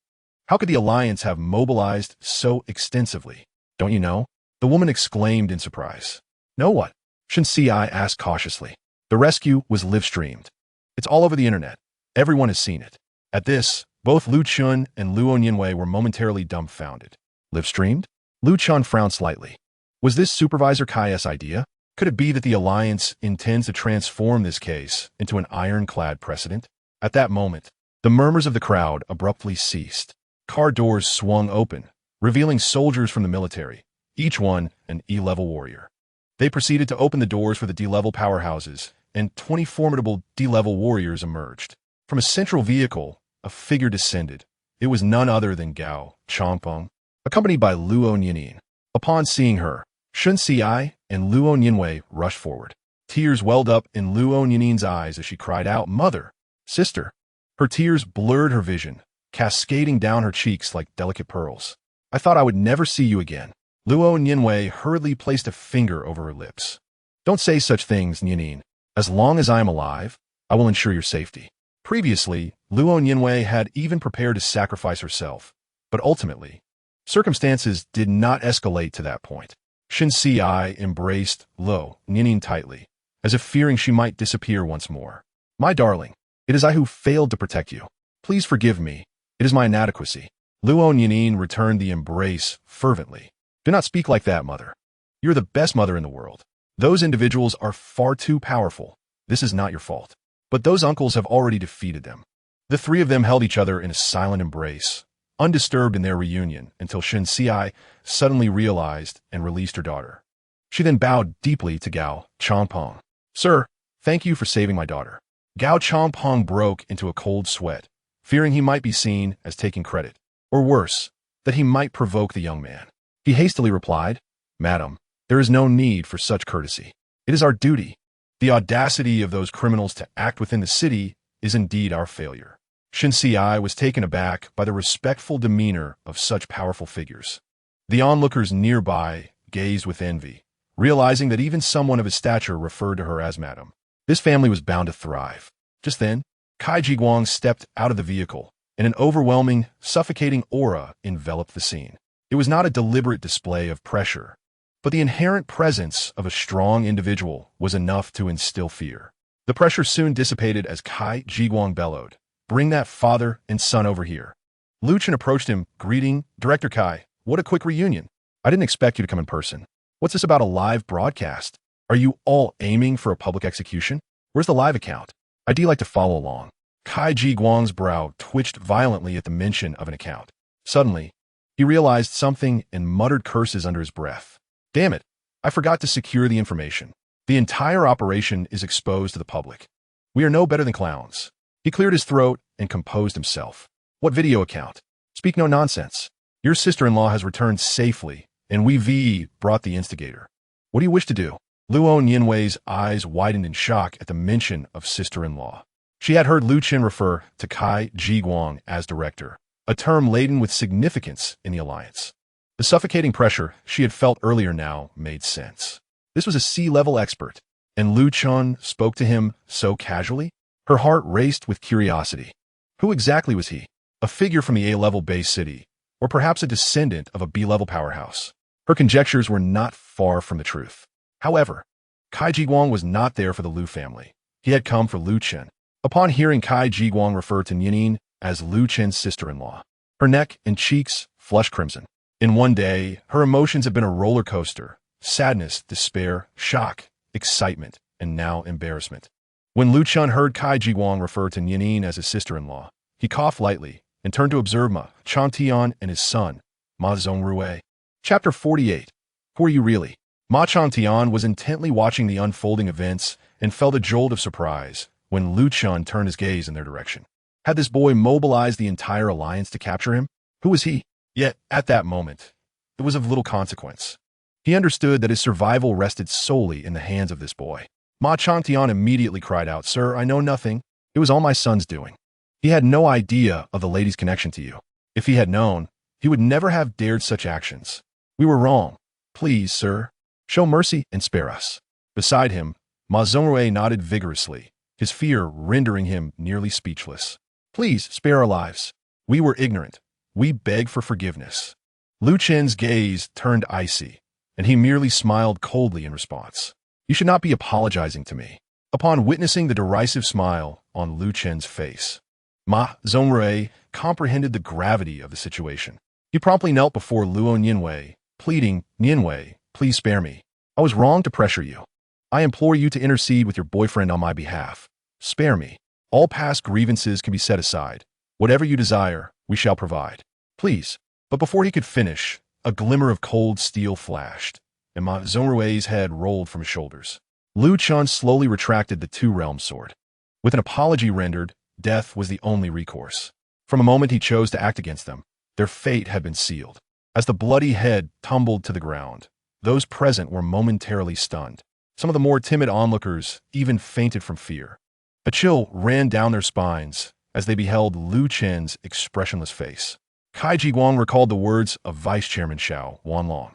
[SPEAKER 1] how could the Alliance have mobilized so extensively? "Don't you know?" the woman exclaimed in surprise. "Know what?" Shun Ci asked cautiously. "The rescue was live-streamed. It's all over the internet. Everyone has seen it." At this, both Lu Chun and Luo Nianwei were momentarily dumbfounded. Live-streamed? Lu Chun frowned slightly. Was this Supervisor Kai's idea? Could it be that the Alliance intends to transform this case into an ironclad precedent? At that moment, the murmurs of the crowd abruptly ceased. Car doors swung open, revealing soldiers from the military, each one an E-level warrior. They proceeded to open the doors for the D-level powerhouses, and 20 formidable D-level warriors emerged. From a central vehicle, a figure descended. It was none other than Gao Changpeng, accompanied by Luo Nianin. Upon seeing her, Shun Ci and Luo Nianwei rushed forward. Tears welled up in Luo Nianin's eyes as she cried out, "Mother! Sister!" Her tears blurred her vision, cascading down her cheeks like delicate pearls. "I thought I would never see you again." Luo Nianwei hurriedly placed a finger over her lips. "Don't say such things, Nianin. As long as I am alive, I will ensure your safety." Previously, Luo Nianwei had even prepared to sacrifice herself, but ultimately, circumstances did not escalate to that point. Shun Ci embraced Luo Nianin tightly, as if fearing she might disappear once more. "My darling, it is I who failed to protect you. Please forgive me. It is my inadequacy." Luo Nianin returned the embrace fervently. "Do not speak like that, mother. You're the best mother in the world. Those individuals are far too powerful. This is not your fault. But those uncles have already defeated them." The three of them held each other in a silent embrace, undisturbed in their reunion until Shun Ci suddenly realized and released her daughter. She then bowed deeply to Gao Changpeng. "Sir, thank you for saving my daughter." Gao Changpeng broke into a cold sweat, fearing he might be seen as taking credit, or worse, that he might provoke the young man. He hastily replied, "Madam, there is no need for such courtesy. It is our duty. The audacity of those criminals to act within the city is indeed our failure." Shinsi was taken aback by the respectful demeanor of such powerful figures. The onlookers nearby gazed with envy, realizing that even someone of his stature referred to her as madam. This family was bound to thrive. Just then, Kai Jiguang stepped out of the vehicle, and an overwhelming, suffocating aura enveloped the scene. It was not a deliberate display of pressure, but the inherent presence of a strong individual was enough to instill fear. The pressure soon dissipated as Kai Jiguang bellowed, "Bring that father and son over here." Lu Chen approached him, greeting, "Director Kai, what a quick reunion. I didn't expect you to come in person. What's this about a live broadcast? Are you all aiming for a public execution? Where's the live account? I'd like to follow along." Kai Jiguang's brow twitched violently at the mention of an account. Suddenly, he realized something and muttered curses under his breath. "Damn it, I forgot to secure the information. The entire operation is exposed to the public. We are no better than clowns." He cleared his throat and composed himself. "What video account? Speak no nonsense. Your sister-in-law has returned safely, and we brought the instigator. What do you wish to do?" Luo Nianwei's eyes widened in shock at the mention of sister-in-law. She had heard Lu Chen refer to Kai Jiguang as director, a term laden with significance in the alliance. The suffocating pressure she had felt earlier now made sense. This was a C-level expert, and Lu Chen spoke to him so casually. Her heart raced with curiosity. Who exactly was he? A figure from the A-level base city, or perhaps a descendant of a B-level powerhouse? Her conjectures were not far from the truth. However, Kai Jiguang was not there for the Lu family. He had come for Lu Chen. Upon hearing Kai Jiguang refer to Nianin as Lu Chen's sister-in-law, her neck and cheeks flushed crimson. In one day, her emotions had been a roller coaster: sadness, despair, shock, excitement, and now embarrassment. When Lu Chen heard Kai Jiguang refer to Nianin as his sister-in-law, he coughed lightly and turned to observe Ma Chantian and his son, Ma Zongrui. Chapter 48. Who are you really? Ma Chantian was intently watching the unfolding events and felt a jolt of surprise when Lu Chen turned his gaze in their direction. Had this boy mobilized the entire alliance to capture him? Who was he? Yet, at that moment, it was of little consequence. He understood that his survival rested solely in the hands of this boy. Ma Chantian immediately cried out, "Sir, I know nothing. It was all my son's doing. He had no idea of the lady's connection to you. If he had known, he would never have dared such actions. We were wrong. Please, sir, show mercy and spare us." Beside him, Ma Zongrui nodded vigorously, his fear rendering him nearly speechless. "Please spare our lives. We were ignorant. We beg for forgiveness." Lu Chen's gaze turned icy, and he merely smiled coldly in response. "You should not be apologizing to me." Upon witnessing the derisive smile on Lu Chen's face, Ma Zongrui comprehended the gravity of the situation. He promptly knelt before Luo Nianwei, pleading, "Nianwei, please spare me. I was wrong to pressure you. I implore you to intercede with your boyfriend on my behalf. Spare me. All past grievances can be set aside. Whatever you desire, we shall provide. Please." But before he could finish, a glimmer of cold steel flashed, and Ma Zongrui's head rolled from his shoulders. Lu Chen slowly retracted the two-realm sword. With an apology rendered, death was the only recourse. From a moment he chose to act against them, their fate had been sealed. As the bloody head tumbled to the ground, those present were momentarily stunned. Some of the more timid onlookers even fainted from fear. A chill ran down their spines as they beheld Lu Chen's expressionless face. Kai Jiguang recalled the words of Vice Chairman Xiao Wanlong,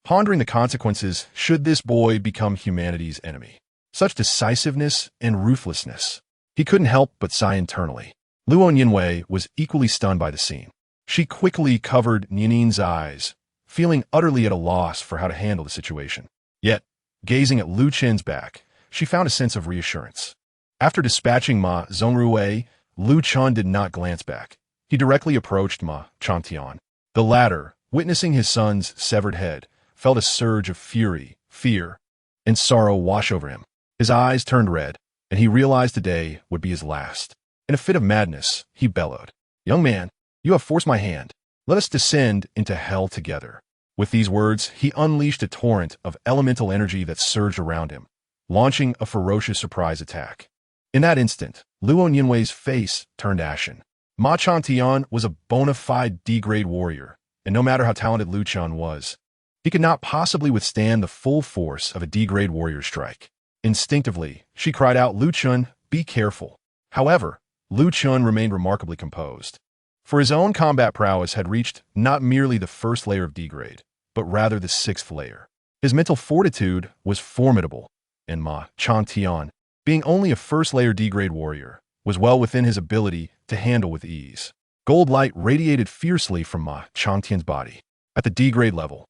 [SPEAKER 1] pondering the consequences should this boy become humanity's enemy. Such decisiveness and ruthlessness. He couldn't help but sigh internally. Luo Nianwei was equally stunned by the scene. She quickly covered Nianin's eyes, feeling utterly at a loss for how to handle the situation. Yet, gazing at Lu Chen's back, she found a sense of reassurance. After dispatching Ma Zongrui, Lu Chen did not glance back. He directly approached Ma Chantian. The latter, witnessing his son's severed head, felt a surge of fury, fear, and sorrow wash over him. His eyes turned red, and he realized today would be his last. In a fit of madness, he bellowed, "Young man, you have forced my hand. Let us descend into hell together." With these words, he unleashed a torrent of elemental energy that surged around him, launching a ferocious surprise attack. In that instant, Luo Nianwei's face turned ashen. Ma Chantian was a bona fide D-grade warrior, and no matter how talented Lu Chen was, he could not possibly withstand the full force of a D-grade warrior strike. Instinctively, she cried out, "Lu Chen, be careful." However, Lu Chun remained remarkably composed. For his own combat prowess had reached not merely the first layer of degrade, but rather the sixth layer. His mental fortitude was formidable, and Ma Chantian, being only a first-layer degrade warrior, was well within his ability to handle with ease. Gold light radiated fiercely from Ma Chantian's body. At the degrade level,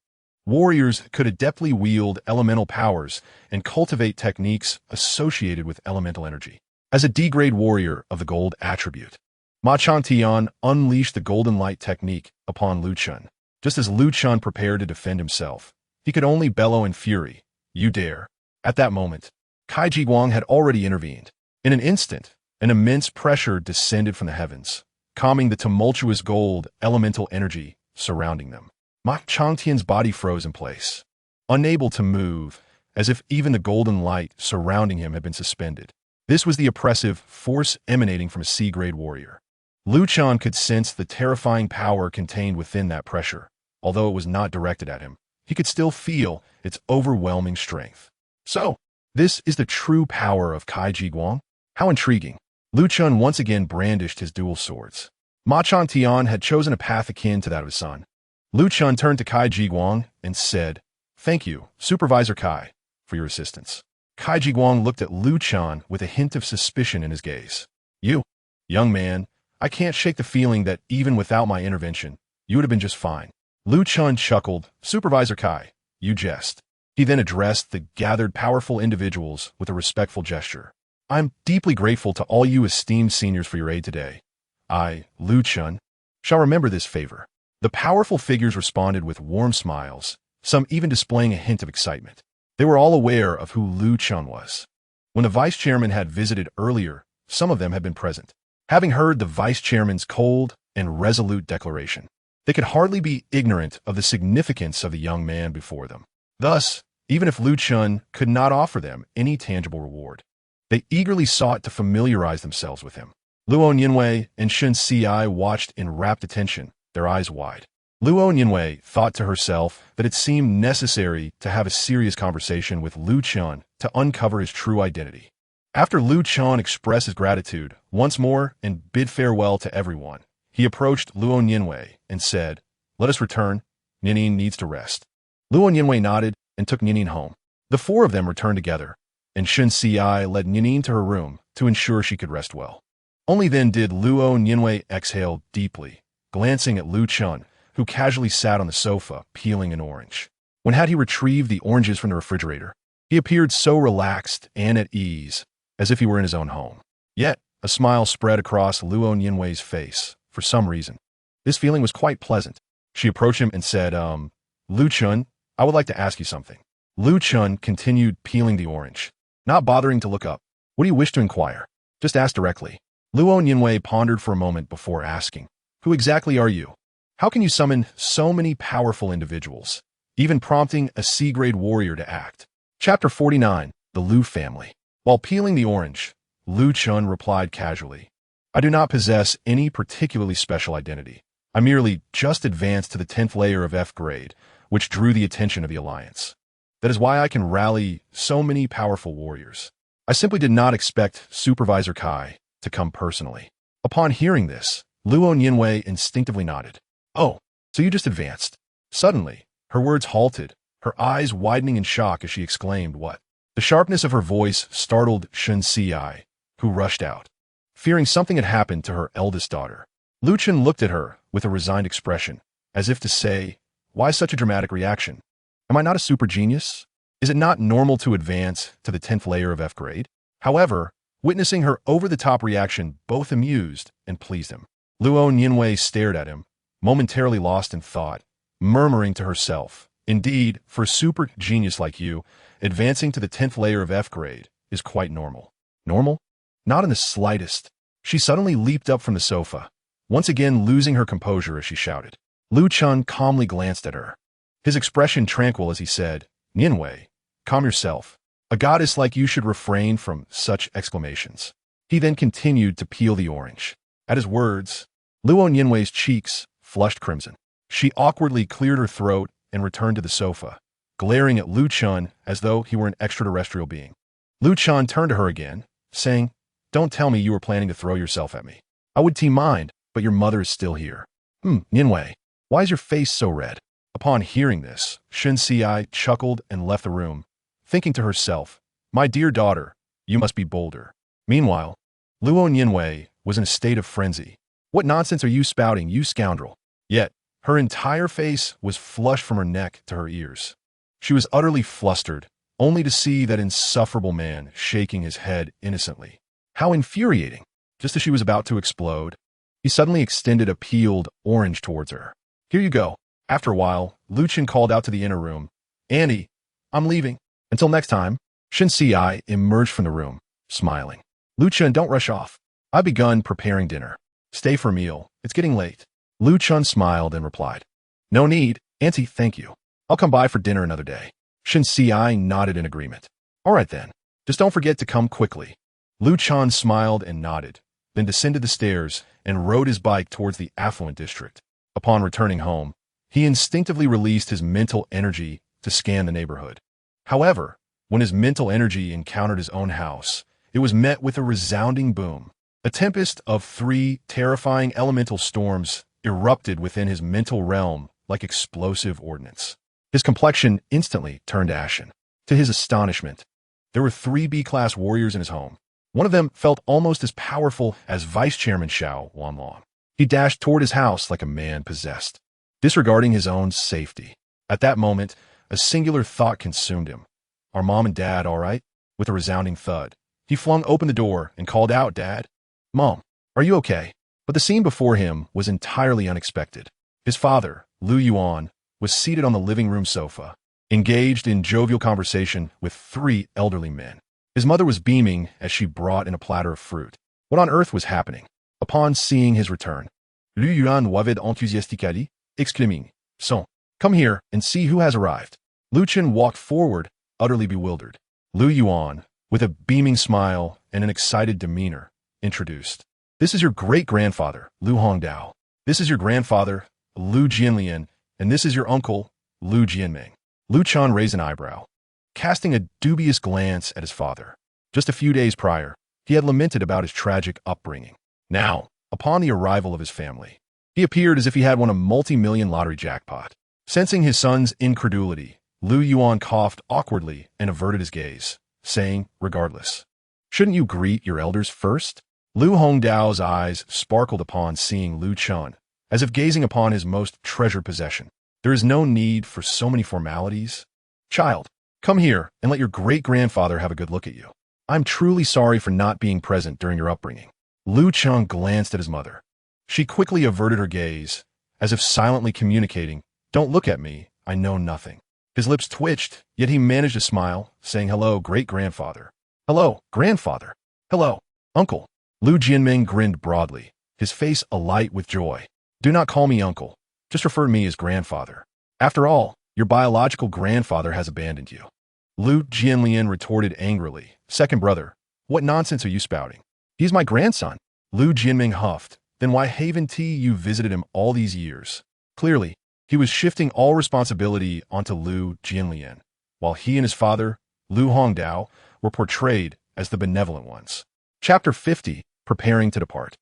[SPEAKER 1] warriors could adeptly wield elemental powers and cultivate techniques associated with elemental energy. As a degrade warrior of the gold attribute, Ma Chantian unleashed the golden light technique upon Lu Chun. Just as Lu Chun prepared to defend himself, he could only bellow in fury, "You dare!" At that moment, Kai Jiguang had already intervened. In an instant, an immense pressure descended from the heavens, calming the tumultuous gold elemental energy surrounding them. Ma Chantian's body froze in place, unable to move, as if even the golden light surrounding him had been suspended. This was the oppressive force emanating from a C-grade warrior. Lu Chun could sense the terrifying power contained within that pressure. Although it was not directed at him, he could still feel its overwhelming strength. So, this is the true power of Kai Jiguang? How intriguing. Lu Chun once again brandished his dual swords. Ma Chantian had chosen a path akin to that of his son. Lu Chun turned to Kai Jiguang and said, "Thank you, Supervisor Kai, for your assistance." Kai Jiguang looked at Lu Chun with a hint of suspicion in his gaze. "You, young man, I can't shake the feeling that even without my intervention, you would have been just fine." Lu Chun chuckled, "Supervisor Kai, you jest." He then addressed the gathered powerful individuals with a respectful gesture. "I'm deeply grateful to all you esteemed seniors for your aid today. I, Lu Chun, shall remember this favor." The powerful figures responded with warm smiles, some even displaying a hint of excitement. They were all aware of who Lu Chun was. When the vice chairman had visited earlier, some of them had been present. Having heard the vice chairman's cold and resolute declaration, they could hardly be ignorant of the significance of the young man before them. Thus, even if Lu Chun could not offer them any tangible reward, they eagerly sought to familiarize themselves with him. Luo Nianwei and Shen Ci watched in rapt attention, their eyes wide. Luo Nianwei thought to herself that it seemed necessary to have a serious conversation with Lu Chun to uncover his true identity. After Lu Chun expressed his gratitude once more and bid farewell to everyone, he approached Luo Nianwei and said, "Let us return. Nianin needs to rest." Luo Nianwei nodded and took Nianin home. The four of them returned together, and Shen Ci led Nianin to her room to ensure she could rest well. Only then did Luo Nianwei exhale deeply, glancing at Lu Chun, who casually sat on the sofa, peeling an orange. When had he retrieved the oranges from the refrigerator? He appeared so relaxed and at ease, as if he were in his own home. Yet, a smile spread across Luo Nianwei's face, for some reason. This feeling was quite pleasant. She approached him and said, "Lu Chun, I would like to ask you something." Lu Chun continued peeling the orange, not bothering to look up. "What do you wish to inquire? Just ask directly." Luo Nianwei pondered for a moment before asking, "Who exactly are you? How can you summon so many powerful individuals, even prompting a C-grade warrior to act?" Chapter 49, The Lu Family. While peeling the orange, Lu Chun replied casually, "I do not possess any particularly special identity. I merely just advanced to the 10th layer of F grade, which drew the attention of the Alliance. That is why I can rally so many powerful warriors. I simply did not expect Supervisor Kai to come personally." Upon hearing this, Luo Nianwei instinctively nodded. "Oh, so you just advanced." Suddenly, her words halted, her eyes widening in shock as she exclaimed, "What?" The sharpness of her voice startled Shen Ci, who rushed out, fearing something had happened to her eldest daughter. Lu Chun looked at her with a resigned expression, as if to say, "Why such a dramatic reaction? Am I not a super genius? Is it not normal to advance to the 10th layer of F grade?" However, witnessing her over-the-top reaction both amused and pleased him. Luo Nianwei stared at him, momentarily lost in thought, murmuring to herself, "Indeed, for a super genius like you, advancing to the 10th layer of F grade is quite normal." Normal? Not in the slightest. She suddenly leaped up from the sofa, once again losing her composure as she shouted. Lu Chun calmly glanced at her, his expression tranquil as he said, "Nianwei, calm yourself. A goddess like you should refrain from such exclamations." He then continued to peel the orange. At his words, Luo Nianwei's cheeks flushed crimson. She awkwardly cleared her throat and returned to the sofa, glaring at Lu Chun as though he were an extraterrestrial being. Lu Chun turned to her again, saying, Don't tell me you were planning to throw yourself at me. I would mind, but your mother is still here. Nianwei, why is your face so red? Upon hearing this, Shen Si chuckled and left the room, thinking to herself, my dear daughter, you must be bolder. Meanwhile, Luo Nianwei was in a state of frenzy. What nonsense are you spouting, you scoundrel? Yet, her entire face was flushed from her neck to her ears. She was utterly flustered, only to see that insufferable man shaking his head innocently. How infuriating! Just as she was about to explode, he suddenly extended a peeled orange towards her. Here you go. After a while, Lu Chen called out to the inner room, Annie, I'm leaving. Until next time, Shen Si emerged from the room, smiling. Lu Chen, don't rush off. I've begun preparing dinner. Stay for a meal. It's getting late. Lu Chen smiled and replied, no need, Auntie, thank you. I'll come by for dinner another day. Shen Si nodded in agreement. All right then. Just don't forget to come quickly. Lu Chen smiled and nodded, then descended the stairs and rode his bike towards the affluent district. Upon returning home, he instinctively released his mental energy to scan the neighborhood. However, when his mental energy encountered his own house, it was met with a resounding boom. A tempest of 3 terrifying elemental storms erupted within his mental realm like explosive ordnance. His complexion instantly turned ashen. To his astonishment, there were 3 B-class warriors in his home. One of them felt almost as powerful as Vice Chairman Xiao Wanlong. He dashed toward his house like a man possessed, disregarding his own safety. At that moment, a singular thought consumed him. Are Mom and Dad all right? With a resounding thud, he flung open the door and called out, Dad, Mom, are you okay? But the scene before him was entirely unexpected. His father, Lu Yuan, was seated on the living room sofa, engaged in jovial conversation with 3 elderly men. His mother was beaming as she brought in a platter of fruit. What on earth was happening? Upon seeing his return, Lu Yuan waved enthusiastically, exclaiming, Son, come here and see who has arrived. Lu Chen walked forward, utterly bewildered. Lu Yuan, with a beaming smile and an excited demeanor, introduced. This is your great-grandfather, Lu Hongdao. This is your grandfather, Lu Jianlian, and this is your uncle, Lu Jianming. Lu Chen raised an eyebrow, casting a dubious glance at his father. Just a few days prior, he had lamented about his tragic upbringing. Now, upon the arrival of his family, he appeared as if he had won a multi-million lottery jackpot. Sensing his son's incredulity, Lu Yuan coughed awkwardly and averted his gaze, saying, regardless, shouldn't you greet your elders first? Lu Hongdao's eyes sparkled upon seeing Lu Chen, as if gazing upon his most treasured possession. There is no need for so many formalities. Child, come here and let your great-grandfather have a good look at you. I'm truly sorry for not being present during your upbringing. Lu Chen glanced at his mother. She quickly averted her gaze, as if silently communicating, don't look at me, I know nothing. His lips twitched, yet he managed to smile, saying, hello, great-grandfather. Hello, grandfather. Hello, uncle. Lu Jianming grinned broadly, his face alight with joy. Do not call me uncle. Just refer to me as grandfather. After all, your biological grandfather has abandoned you. Lu Jianlian retorted angrily, second brother, what nonsense are you spouting? He's my grandson. Lu Jianming huffed, then why haven't you visited him all these years? Clearly, he was shifting all responsibility onto Lu Jianlian, while he and his father, Lu Hongdao, were portrayed as the benevolent ones. Chapter 50, Preparing to Depart.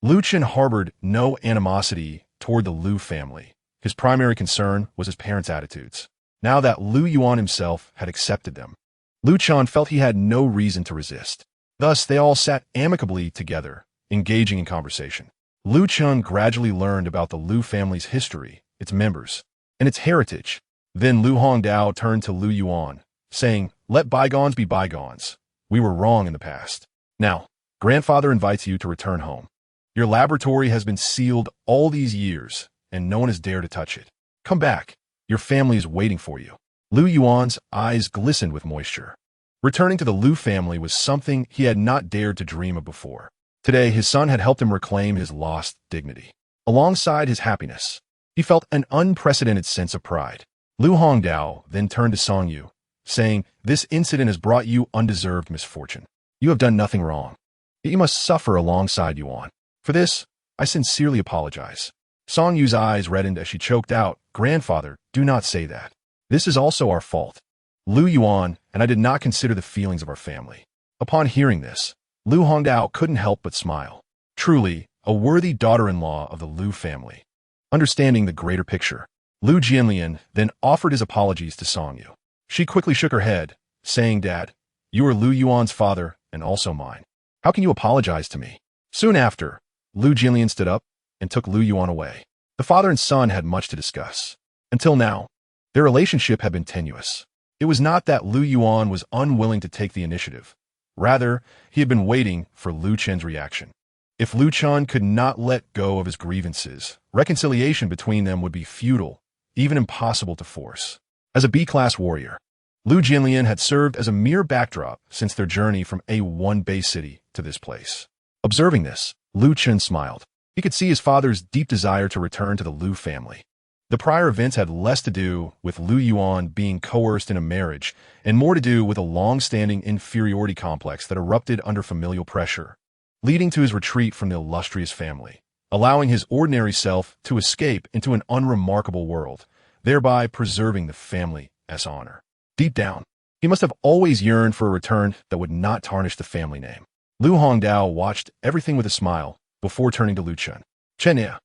[SPEAKER 1] Lu Chen harbored no animosity toward the Lu family. His primary concern was his parents' attitudes. Now that Lu Yuan himself had accepted them, Lu Chen felt he had no reason to resist. Thus, they all sat amicably together, engaging in conversation. Lu Chen gradually learned about the Lu family's history, its members, and its heritage. Then Lu Hongdao turned to Lu Yuan, saying, let bygones be bygones. We were wrong in the past. Now, grandfather invites you to return home. Your laboratory has been sealed all these years, and no one has dared to touch it. Come back. Your family is waiting for you. Lu Yuan's eyes glistened with moisture. Returning to the Lu family was something he had not dared to dream of before. Today, his son had helped him reclaim his lost dignity. Alongside his happiness, he felt an unprecedented sense of pride. Lu Hongdao then turned to Song Yu, saying, this incident has brought you undeserved misfortune. You have done nothing wrong, yet you must suffer alongside Yuan. For this, I sincerely apologize. Song Yu's eyes reddened as she choked out, grandfather, do not say that. This is also our fault. Lu Yuan and I did not consider the feelings of our family. Upon hearing this, Lu Hongdao couldn't help but smile. Truly, a worthy daughter-in-law of the Lu family. Understanding the greater picture, Lu Jianlian then offered his apologies to Song Yu. She quickly shook her head, saying, "Dad, you are Lu Yuan's father and also mine. How can you apologize to me?" Soon after, Lu Jianlian stood up and took Lu Yuan away. The father and son had much to discuss. Until now, their relationship had been tenuous. It was not that Lu Yuan was unwilling to take the initiative. Rather, he had been waiting for Lu Chen's reaction. If Lu Chen could not let go of his grievances, reconciliation between them would be futile, even impossible to force. As a B-class warrior, Lu Jianlian had served as a mere backdrop since their journey from A1 Bay City to this place. Observing this, Lu Chen smiled. He could see his father's deep desire to return to the Lu family. The prior events had less to do with Lu Yuan being coerced in a marriage and more to do with a long-standing inferiority complex that erupted under familial pressure, leading to his retreat from the illustrious family, allowing his ordinary self to escape into an unremarkable world, thereby preserving the family's honor. Deep down, he must have always yearned for a return that would not tarnish the family name. Lu Hongdao watched everything with a smile before turning to Lu Chen. "Chen,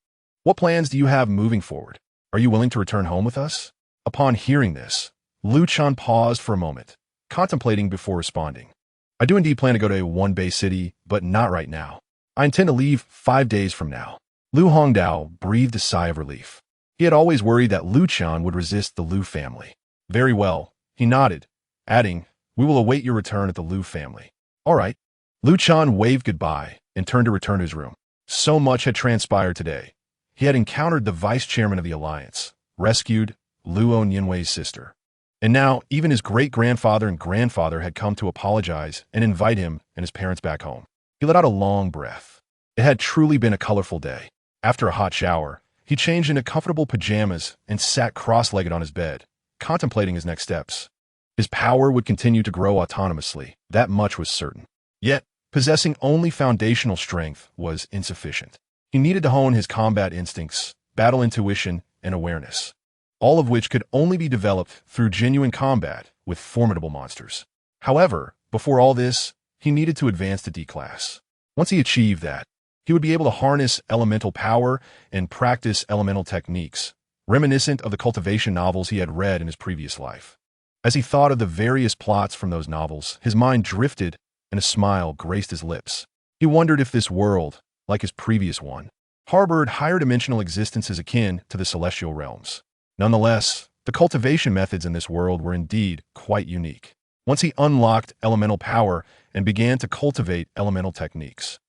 [SPEAKER 1] what plans do you have moving forward? Are you willing to return home with us?" Upon hearing this, Lu Chen paused for a moment, contemplating before responding. "I do indeed plan to go to A1 Bay City, but not right now. I intend to leave 5 days from now." Lu Hongdao breathed a sigh of relief. He had always worried that Lu Chen would resist the Lu family. "Very well," he nodded, adding, "We will await your return at the Lu family." "All right." Lu Chen waved goodbye and turned to return to his room. So much had transpired today. He had encountered the vice-chairman of the alliance, rescued Luo Nianwei's sister. And now, even his great-grandfather and grandfather had come to apologize and invite him and his parents back home. He let out a long breath. It had truly been a colorful day. After a hot shower, he changed into comfortable pajamas and sat cross-legged on his bed, contemplating his next steps. His power would continue to grow autonomously, that much was certain. Yet, possessing only foundational strength was insufficient. He needed to hone his combat instincts, battle intuition, and awareness, all of which could only be developed through genuine combat with formidable monsters. However, before all this, he needed to advance to D-class. Once he achieved that, he would be able to harness elemental power and practice elemental techniques, reminiscent of the cultivation novels he had read in his previous life. As he thought of the various plots from those novels, his mind drifted and a smile graced his lips. He wondered if this world, like his previous one, harbored higher dimensional existences akin to the celestial realms. Nonetheless, the cultivation methods in this world were indeed quite unique. Once he unlocked elemental power and began to cultivate elemental techniques.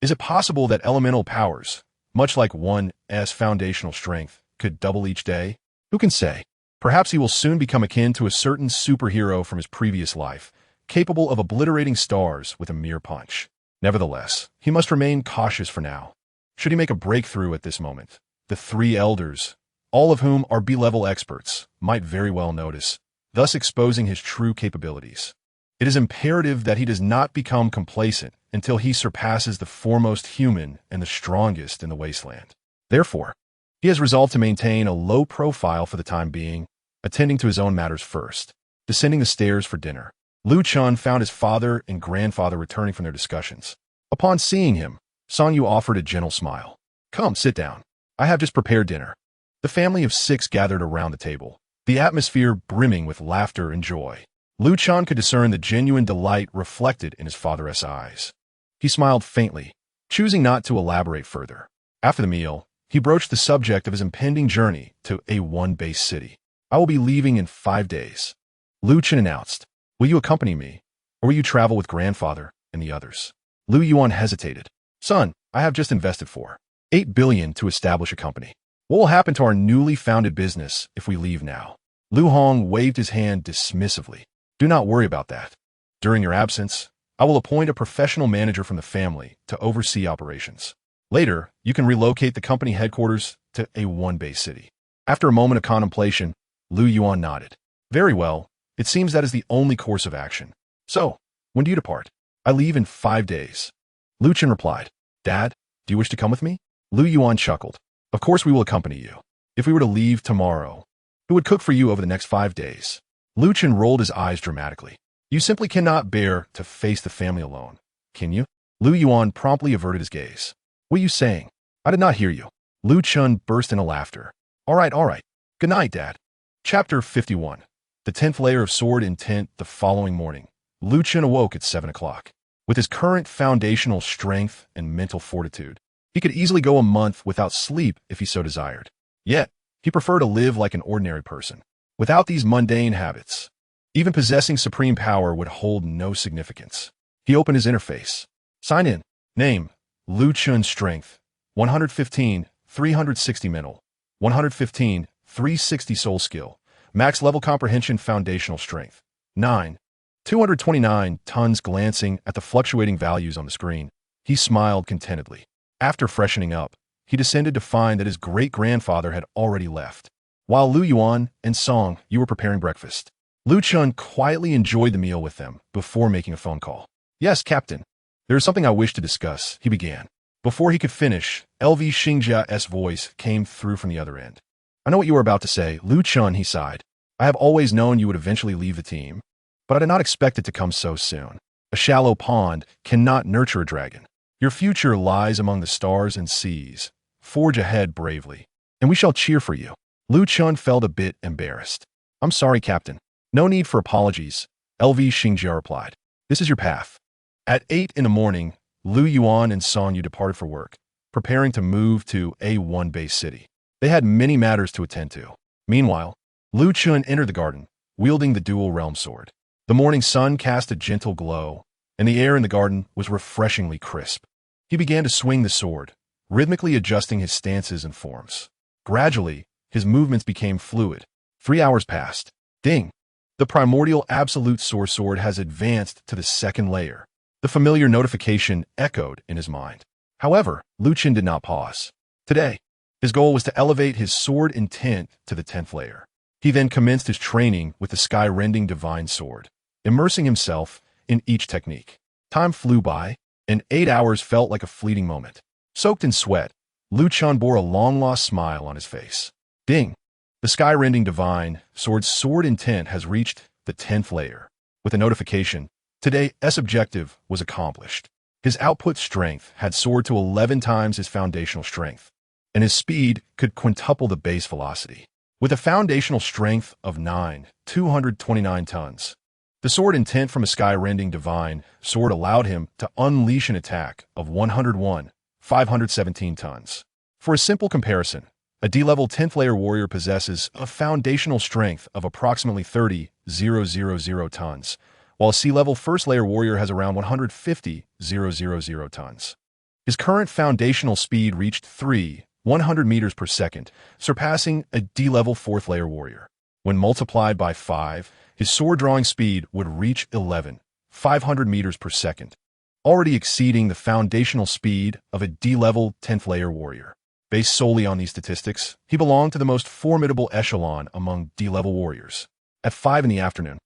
[SPEAKER 1] Is it possible that elemental powers, much like one's foundational strength, could double each day? Who can say? Perhaps he will soon become akin to a certain superhero from his previous life, capable of obliterating stars with a mere punch. Nevertheless, he must remain cautious for now. Should he make a breakthrough at this moment, the three elders, all of whom are B-level experts, might very well notice, thus exposing his true capabilities. It is imperative that he does not become complacent until he surpasses the foremost human and the strongest in the wasteland. Therefore, he has resolved to maintain a low profile for the time being, attending to his own matters first. Descending the stairs for dinner, Lu Chen found his father and grandfather returning from their discussions. Upon seeing him, Song Yu offered a gentle smile. "Come, sit down. I have just prepared dinner." The family of 6 gathered around the table, the atmosphere brimming with laughter and joy. Lu Chen could discern the genuine delight reflected in his father's eyes. He smiled faintly, choosing not to elaborate further. After the meal, he broached the subject of his impending journey to A1 Bay City. "I will be leaving in 5 days," Lu Chen announced. "Will you accompany me, or will you travel with grandfather and the others?" Lu Yuan hesitated. "Son, I have just invested 8 billion to establish a company. What will happen to our newly founded business if we leave now?" Lu Hong waved his hand dismissively. "Do not worry about that. During your absence, I will appoint a professional manager from the family to oversee operations. Later, you can relocate the company headquarters to A1 Bay City." After a moment of contemplation, Lu Yuan nodded. "Very well. It seems that is the only course of action. So, when do you depart?" "I leave in 5 days." Lu Chen replied. "Dad, do you wish to come with me?" Lu Yuan chuckled. "Of course we will accompany you. If we were to leave tomorrow, who would cook for you over the next 5 days?" Lu Chen rolled his eyes dramatically. "You simply cannot bear to face the family alone. can you? Lu Yuan promptly averted his gaze. What are you saying? I did not hear you. Lu Chun burst into laughter. All right. Good night, Dad. Chapter 51. The 10th layer of sword intent. The following morning, Lu Chun awoke at 7 o'clock. With his current foundational strength and mental fortitude, he could easily go a month without sleep if he so desired. Yet, he preferred to live like an ordinary person, without these mundane habits. Even possessing supreme power would hold no significance. He opened his interface. Sign in. Name, Lu Chun. Strength, 115, 360 mental, 115, 360 soul skill. Max level comprehension. Foundational strength, 9, 229 tons. Glancing at the fluctuating values on the screen, he smiled contentedly. After freshening up, he descended to find that his great-grandfather had already left. While Lu Yuan and Song Yu were preparing breakfast, Lu Chun quietly enjoyed the meal with them before making a phone call. Yes, Captain. There is something I wish to discuss, he began. Before he could finish, LV Xingjia's voice came through from the other end. I know what you were about to say, Lu Chun, he sighed. I have always known you would eventually leave the team, but I did not expect it to come so soon. A shallow pond cannot nurture a dragon. Your future lies among the stars and seas. Forge ahead bravely, and we shall cheer for you. Lu Chun felt a bit embarrassed. I'm sorry, Captain. No need for apologies, LV Xingjia replied. This is your path. At 8 in the morning, Lu Yuan and Song Yu departed for work, preparing to move to A1 base city. They had many matters to attend to. Meanwhile, Lu Chun entered the garden, wielding the dual realm sword. The morning sun cast a gentle glow, and the air in the garden was refreshingly crisp. He began to swing the sword, rhythmically adjusting his stances and forms. Gradually, his movements became fluid. 3 hours passed. Ding! The primordial absolute source sword has advanced to the 2nd layer. The familiar notification echoed in his mind. However, Lu Chun did not pause. Today, his goal was to elevate his sword intent to the 10th layer. He then commenced his training with the sky-rending divine sword, immersing himself in each technique. Time flew by, and 8 hours felt like a fleeting moment. Soaked in sweat, Lu Chun bore a long-lost smile on his face. Ding! The sky-rending divine sword intent has reached the 10th layer. With a notification, today's objective was accomplished. His output strength had soared to 11 times his foundational strength, and his speed could quintuple the base velocity. With a foundational strength of 229 tons, the sword intent from a sky-rending divine sword allowed him to unleash an attack of 517 tons. For a simple comparison, a D-level 10th layer warrior possesses a foundational strength of approximately 30,000 tons, while a C-level 1st layer warrior has around 150,000 tons. His current foundational speed reached 100 meters per second, surpassing a D-level 4th layer warrior. When multiplied by 5, his sword-drawing speed would reach 500 meters per second, already exceeding the foundational speed of a D-level 10th layer warrior. Based solely on these statistics, he belonged to the most formidable echelon among D-level warriors. At 5 in the afternoon,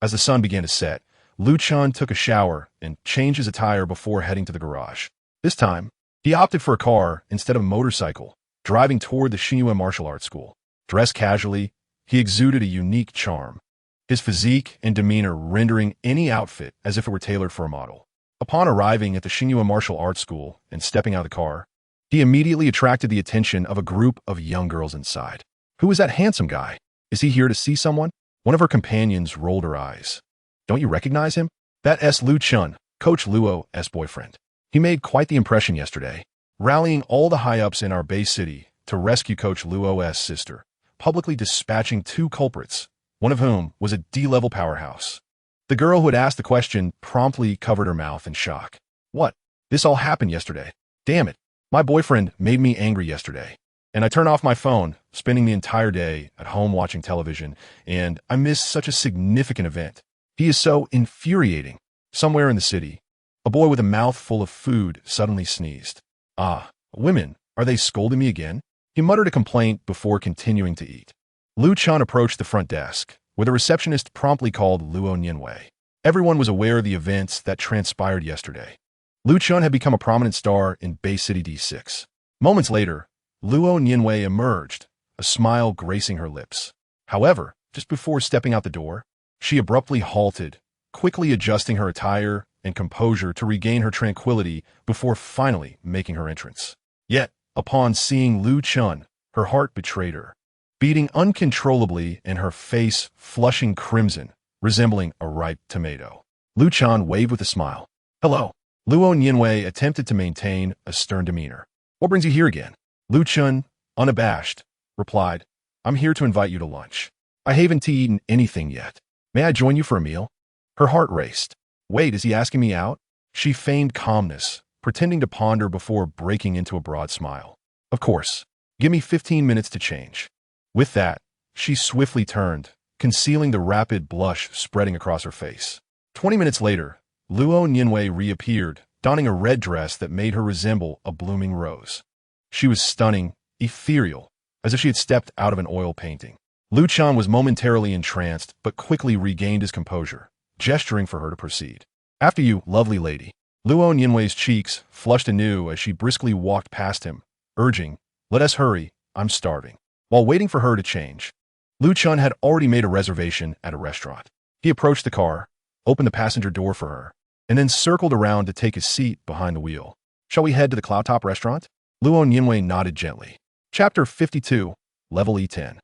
[SPEAKER 1] as the sun began to set, Lu Chun took a shower and changed his attire before heading to the garage. This time, he opted for a car instead of a motorcycle, driving toward the Xingyue martial arts school. Dressed casually, he exuded a unique charm, his physique and demeanor rendering any outfit as if it were tailored for a model. Upon arriving at the Xingyue martial arts school and stepping out of the car, he immediately attracted the attention of a group of young girls inside. Who is that handsome guy? Is he here to see someone? One of her companions rolled her eyes. Don't you recognize him? That's Lu Chun, Coach Luo's boyfriend. He made quite the impression yesterday, rallying all the high-ups in our base city to rescue Coach Luo's sister, publicly dispatching 2 culprits, one of whom was a D-level powerhouse. The girl who had asked the question promptly covered her mouth in shock. What? This all happened yesterday. Damn it. My boyfriend made me angry yesterday, and I turned off my phone, spending the entire day at home watching television, and I missed such a significant event. He is so infuriating. Somewhere in the city, a boy with a mouth full of food suddenly sneezed. Ah, women, are they scolding me again? He muttered a complaint before continuing to eat. Lu Chun approached the front desk, where the receptionist promptly called Luo Nianwei. Everyone was aware of the events that transpired yesterday. Lu Chun had become a prominent star in Bay City D6. Moments later, Luo Nianwei emerged, a smile gracing her lips. However, just before stepping out the door, she abruptly halted, quickly adjusting her attire and composure to regain her tranquility before finally making her entrance. Yet, upon seeing Lu Chen, her heart betrayed her, beating uncontrollably and her face flushing crimson, resembling a ripe tomato. Lu Chen waved with a smile. "Hello." Luo Nianwei attempted to maintain a stern demeanor. "What brings you here again?" Lu Chen, unabashed, replied, "I'm here to invite you to lunch. I haven't eaten anything yet. May I join you for a meal?" Her heart raced. Wait, is he asking me out? She feigned calmness, pretending to ponder before breaking into a broad smile. "Of course. Give me 15 minutes to change." With that, she swiftly turned, concealing the rapid blush spreading across her face. 20 minutes later, Luo Nianwei reappeared, donning a red dress that made her resemble a blooming rose. She was stunning, ethereal, as if she had stepped out of an oil painting. Lu Chen was momentarily entranced, but quickly regained his composure, gesturing for her to proceed. "After you, lovely lady." Luo Nianwei's cheeks flushed anew as she briskly walked past him, urging, "Let us hurry, I'm starving." While waiting for her to change, Lu Chen had already made a reservation at a restaurant. He approached the car, opened the passenger door for her, and then circled around to take his seat behind the wheel. "Shall we head to the Cloudtop restaurant?" Luo Nianwei nodded gently. Chapter 52, Level E10.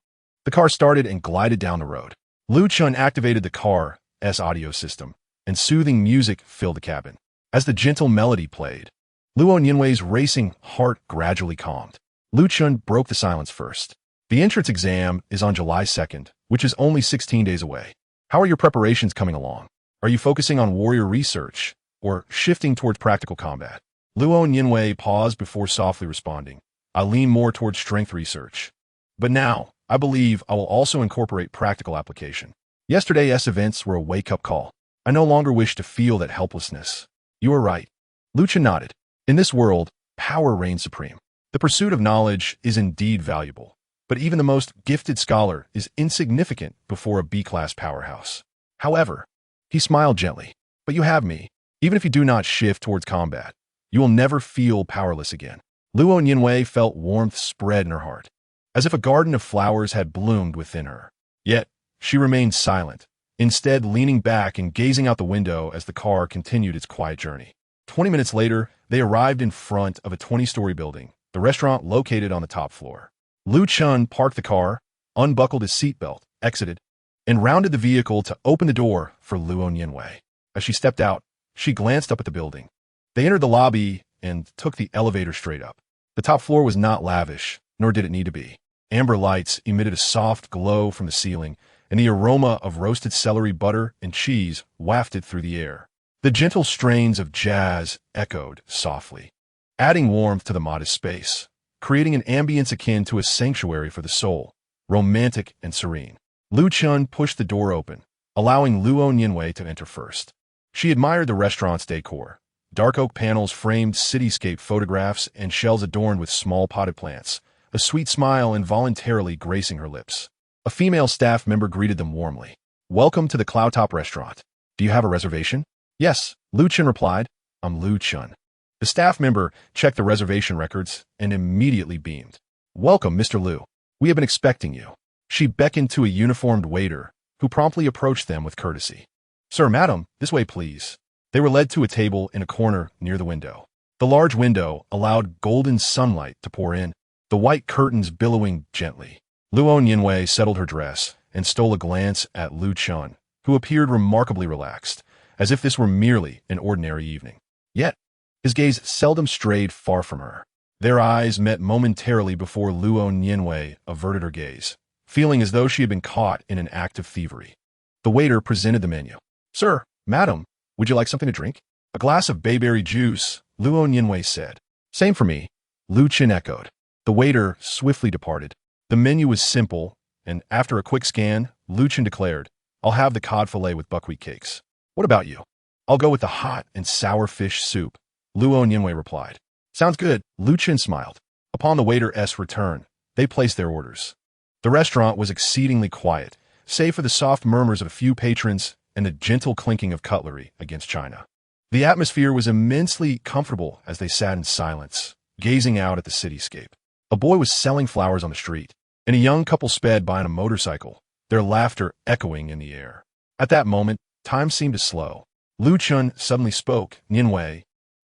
[SPEAKER 1] The car started and glided down the road. Lu Chen activated the car's audio system, and soothing music filled the cabin. As the gentle melody played, Luo Nianwei's racing heart gradually calmed. Lu Chen broke the silence first. "The entrance exam is on July 2nd, which is only 16 days away. How are your preparations coming along? Are you focusing on warrior research or shifting towards practical combat?" Luo Nianwei paused before softly responding. "I lean more towards strength research. But now, I believe I will also incorporate practical application. Yesterday's events were a wake-up call. I no longer wish to feel that helplessness." "You are right." Lu Chen nodded. "In this world, power reigns supreme. The pursuit of knowledge is indeed valuable, but even the most gifted scholar is insignificant before a B-class powerhouse. However," he smiled gently, "but you have me. Even if you do not shift towards combat, you will never feel powerless again." Luo Nianwei felt warmth spread in her heart, as if a garden of flowers had bloomed within her. Yet, she remained silent, instead leaning back and gazing out the window as the car continued its quiet journey. 20 minutes later, they arrived in front of a 20-story building, the restaurant located on the top floor. Lu Chen parked the car, unbuckled his seatbelt, exited, and rounded the vehicle to open the door for Luo Nianwei. As she stepped out, she glanced up at the building. They entered the lobby and took the elevator straight up. The top floor was not lavish, nor did it need to be. Amber lights emitted a soft glow from the ceiling, and the aroma of roasted celery butter and cheese wafted through the air. The gentle strains of jazz echoed softly, adding warmth to the modest space, creating an ambience akin to a sanctuary for the soul, romantic and serene. Lu Chen pushed the door open, allowing Luo Nianwei to enter first. She admired the restaurant's decor. Dark oak panels framed cityscape photographs and shelves adorned with small potted plants, a sweet smile involuntarily gracing her lips. A female staff member greeted them warmly. "Welcome to the Cloudtop restaurant. Do you have a reservation?" "Yes," Lu Chen replied. "I'm Lu Chen." The staff member checked the reservation records and immediately beamed. "Welcome, Mr. Lu. We have been expecting you." She beckoned to a uniformed waiter, who promptly approached them with courtesy. "Sir, madam, this way please." They were led to a table in a corner near the window. The large window allowed golden sunlight to pour in, the white curtains billowing gently. Luo Nianwei settled her dress and stole a glance at Lu Chen, who appeared remarkably relaxed, as if this were merely an ordinary evening. Yet, his gaze seldom strayed far from her. Their eyes met momentarily before Luo Nianwei averted her gaze, feeling as though she had been caught in an act of thievery. The waiter presented the menu. "Sir, madam, would you like something to drink?" "A glass of bayberry juice," Luo Nianwei said. "Same for me," Lu Chen echoed. The waiter swiftly departed. The menu was simple, and after a quick scan, Lu Chen declared, "I'll have the cod fillet with buckwheat cakes." "What about you?" "I'll go with the hot and sour fish soup," Luo Nianwei replied. "Sounds good," Lu Chen smiled. Upon the waiter's return, they placed their orders. The restaurant was exceedingly quiet, save for the soft murmurs of a few patrons and the gentle clinking of cutlery against china. The atmosphere was immensely comfortable as they sat in silence, gazing out at the cityscape. A boy was selling flowers on the street, and a young couple sped by on a motorcycle, their laughter echoing in the air. At that moment, time seemed to slow. Lu Chen suddenly spoke. Nianwei,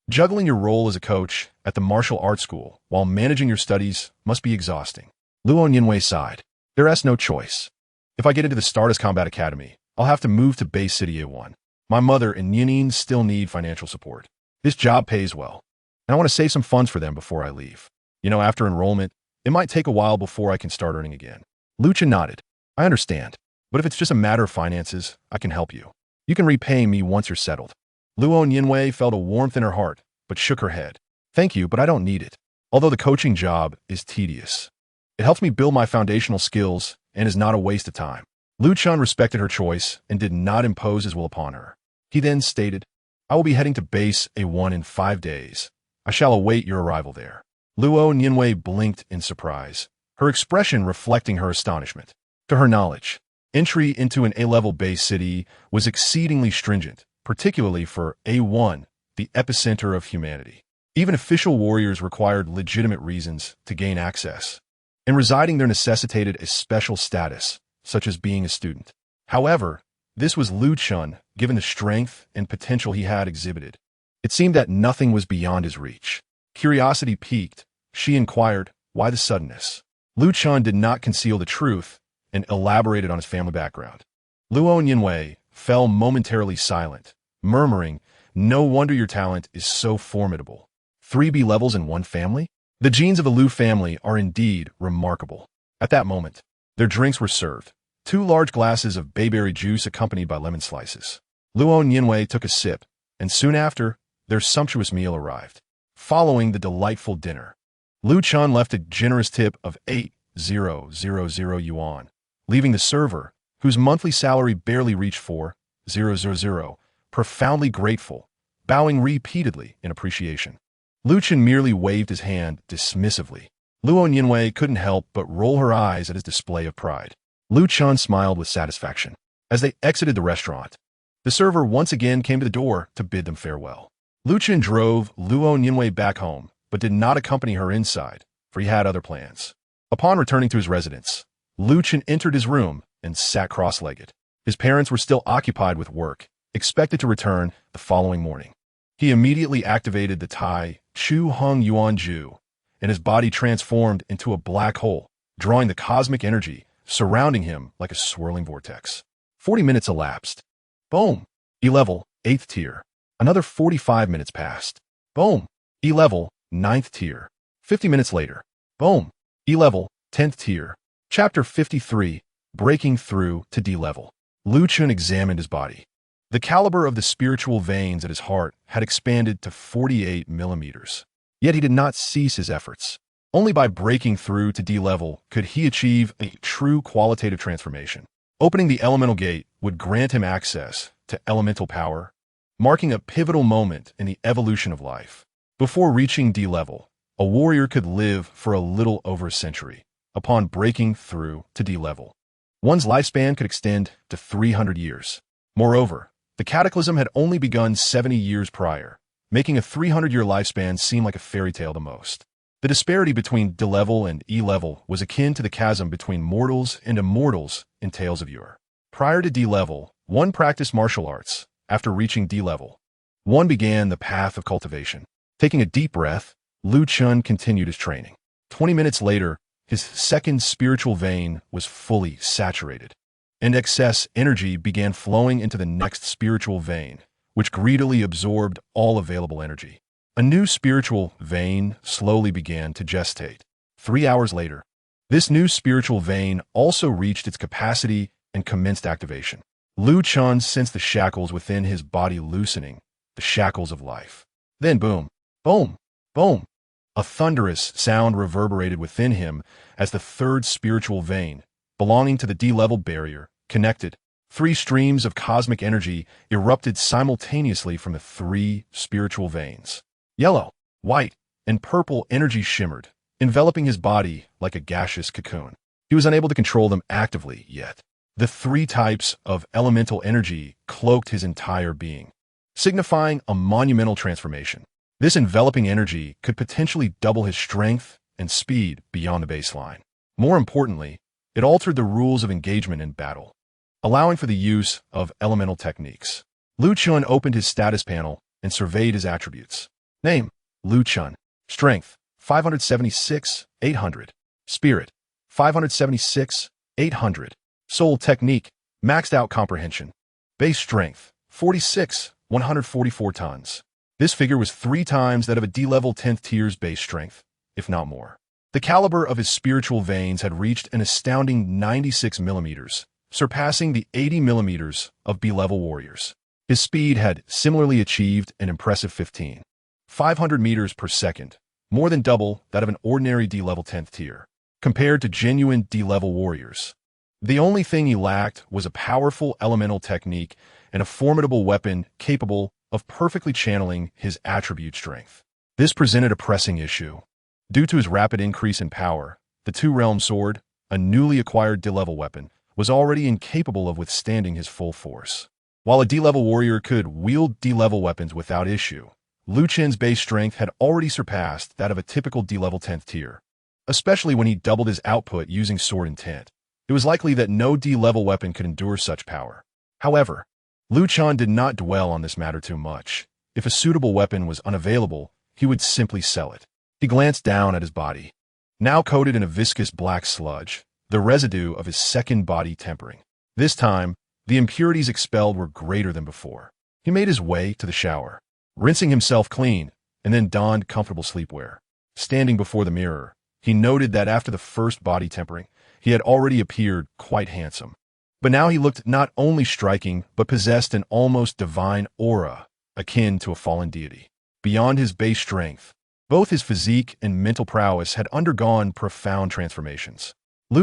[SPEAKER 1] juggling your role as a coach at the martial arts school while managing your studies must be exhausting. Luo Nianwei sighed. There's no choice. If I get into the Stardust Combat Academy, I'll have to move to Bay City A1. My mother and Nianin still need financial support. This job pays well, and I want to save some funds for them before I leave. After enrollment, it might take a while before I can start earning again. Lu Chen nodded. I understand, but if it's just a matter of finances, I can help you. You can repay me once you're settled. Luo Nianwei felt a warmth in her heart, but shook her head. Thank you, but I don't need it. Although the coaching job is tedious, it helps me build my foundational skills and is not a waste of time. Lu Chen respected her choice and did not impose his will upon her. He then stated, I will be heading to base A1 in 5 days. I shall await your arrival there. Luo Nianwei blinked in surprise, her expression reflecting her astonishment. To her knowledge, entry into an A-level base city was exceedingly stringent, particularly for A1, the epicenter of humanity. Even official warriors required legitimate reasons to gain access, and residing there necessitated a special status, such as being a student. However, this was Lu Chen, given the strength and potential he had exhibited. It seemed that nothing was beyond his reach. Curiosity piqued. She inquired, why the suddenness? Lu Chen did not conceal the truth and elaborated on his family background. Luo Nianwei fell momentarily silent, murmuring, no wonder your talent is so formidable. 3 B levels in one family? The genes of the Lu family are indeed remarkable. At that moment, their drinks were served. 2 large glasses of bayberry juice accompanied by lemon slices. Luo Nianwei took a sip, and soon after, their sumptuous meal arrived. Following the delightful dinner, Lu Chen left a generous tip of 8,000 yuan, leaving the server, whose monthly salary barely reached 4,000, profoundly grateful, bowing repeatedly in appreciation. Lu Chen merely waved his hand dismissively. Luo Nianwei couldn't help but roll her eyes at his display of pride. Lu Chen smiled with satisfaction. As they exited the restaurant, the server once again came to the door to bid them farewell. Lu Chen drove Luo Nianwei back home, but did not accompany her inside, for he had other plans. Upon returning to his residence, Lu Chen entered his room and sat cross-legged. His parents were still occupied with work, expected to return the following morning. He immediately activated the Tai Chu Hung Yuan Ju, and his body transformed into a black hole, drawing the cosmic energy surrounding him like a swirling vortex. 40 minutes elapsed. Boom! E-level, 8th tier. Another 45 minutes passed. Boom! E-level, 9th tier. 50 minutes later. Boom! E-level, 10th tier. Chapter 53, Breaking Through to D-level. Lu Chen examined his body. The caliber of the spiritual veins at his heart had expanded to 48 millimeters. Yet he did not cease his efforts. Only by breaking through to D-level could he achieve a true qualitative transformation. Opening the elemental gate would grant him access to elemental power, marking a pivotal moment in the evolution of life. Before reaching D-level, a warrior could live for a little over a century. Upon breaking through to D-level, one's lifespan could extend to 300 years. Moreover, the cataclysm had only begun 70 years prior, making a 300-year lifespan seem like a fairy tale the most. The disparity between D-level and E-level was akin to the chasm between mortals and immortals in Tales of Yore. Prior to D-level, one practiced martial arts. After reaching D-level, one began the path of cultivation. Taking a deep breath, Lu Chen continued his training. 20 minutes later, his second spiritual vein was fully saturated, and excess energy began flowing into the next spiritual vein, which greedily absorbed all available energy. A new spiritual vein slowly began to gestate. 3 hours later, this new spiritual vein also reached its capacity and commenced activation. Lu Chen sensed the shackles within his body loosening, the shackles of life. Then boom, boom, boom. A thunderous sound reverberated within him as the third spiritual vein, belonging to the D-level barrier, connected. 3 streams of cosmic energy erupted simultaneously from the 3 spiritual veins. Yellow, white, and purple energy shimmered, enveloping his body like a gaseous cocoon. He was unable to control them actively yet. The 3 types of elemental energy cloaked his entire being, signifying a monumental transformation. This enveloping energy could potentially double his strength and speed beyond the baseline. More importantly, it altered the rules of engagement in battle, allowing for the use of elemental techniques. Chen opened his status panel and surveyed his attributes. Name, Chen. Strength, 576, 800. Spirit, 576, 800. Soul technique, maxed out comprehension. Base strength, 46, 144 tons. This figure was 3 times that of a D-level 10th tier's base strength, if not more. The caliber of his spiritual veins had reached an astounding 96 millimeters, surpassing the 80 millimeters of B-level warriors. His speed had similarly achieved an impressive 500 meters per second, more than double that of an ordinary D-level 10th tier, compared to genuine D-level warriors. The only thing he lacked was a powerful elemental technique and a formidable weapon capable of perfectly channeling his attribute strength. This presented a pressing issue. Due to his rapid increase in power, the Two-Realm Sword, a newly acquired D-level weapon, was already incapable of withstanding his full force. While a D-level warrior could wield D-level weapons without issue, Chen's base strength had already surpassed that of a typical D-level 10th tier. Especially when he doubled his output using sword intent, it was likely that no D-level weapon could endure such power. However, Chen did not dwell on this matter too much. If a suitable weapon was unavailable, he would simply sell it. He glanced down at his body, now coated in a viscous black sludge, the residue of his second body tempering. This time, the impurities expelled were greater than before. He made his way to the shower, rinsing himself clean, and then donned comfortable sleepwear. Standing before the mirror, he noted that after the first body tempering, he had already appeared quite handsome. But now he looked not only striking, but possessed an almost divine aura, akin to a fallen deity. Beyond his base strength, both his physique and mental prowess had undergone profound transformations.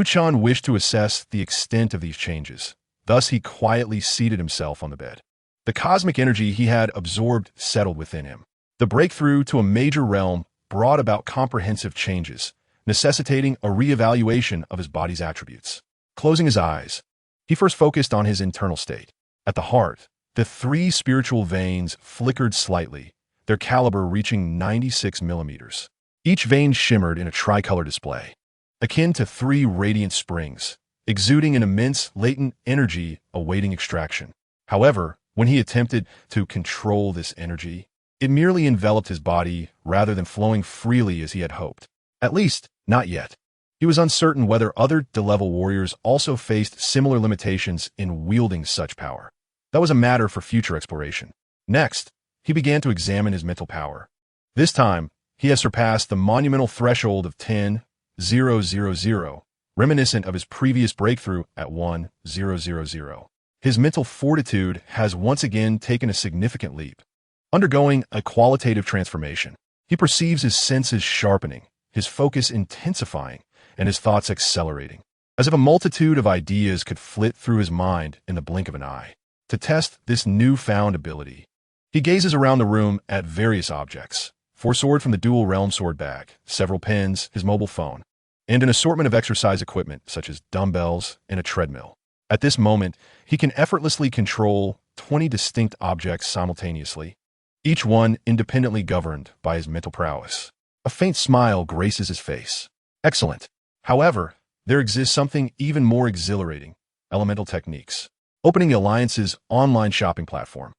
[SPEAKER 1] Chen wished to assess the extent of these changes. Thus he quietly seated himself on the bed. The cosmic energy he had absorbed settled within him. The breakthrough to a major realm brought about comprehensive changes, necessitating a reevaluation of his body's attributes. Closing his eyes, he first focused on his internal state. At the heart, the 3 spiritual veins flickered slightly, their caliber reaching 96 millimeters. Each vein shimmered in a tricolor display, akin to 3 radiant springs, exuding an immense latent energy awaiting extraction. However, when he attempted to control this energy, it merely enveloped his body rather than flowing freely as he had hoped. At least, not yet. He was uncertain whether other D-level warriors also faced similar limitations in wielding such power. That was a matter for future exploration. Next, he began to examine his mental power. This time, he has surpassed the monumental threshold of 10,000, reminiscent of his previous breakthrough at 1,000. His mental fortitude has once again taken a significant leap, undergoing a qualitative transformation. He perceives his senses sharpening, his focus intensifying, and his thoughts accelerating, as if a multitude of ideas could flit through his mind in the blink of an eye. To test this newfound ability, he gazes around the room at various objects: 4 sword from the dual-realm sword bag, several pens, his mobile phone, and an assortment of exercise equipment such as dumbbells and a treadmill. At this moment, he can effortlessly control 20 distinct objects simultaneously, each one independently governed by his mental prowess. A faint smile graces his face. Excellent. However, there exists something even more exhilarating: elemental techniques. Opening the Alliance's online shopping platform,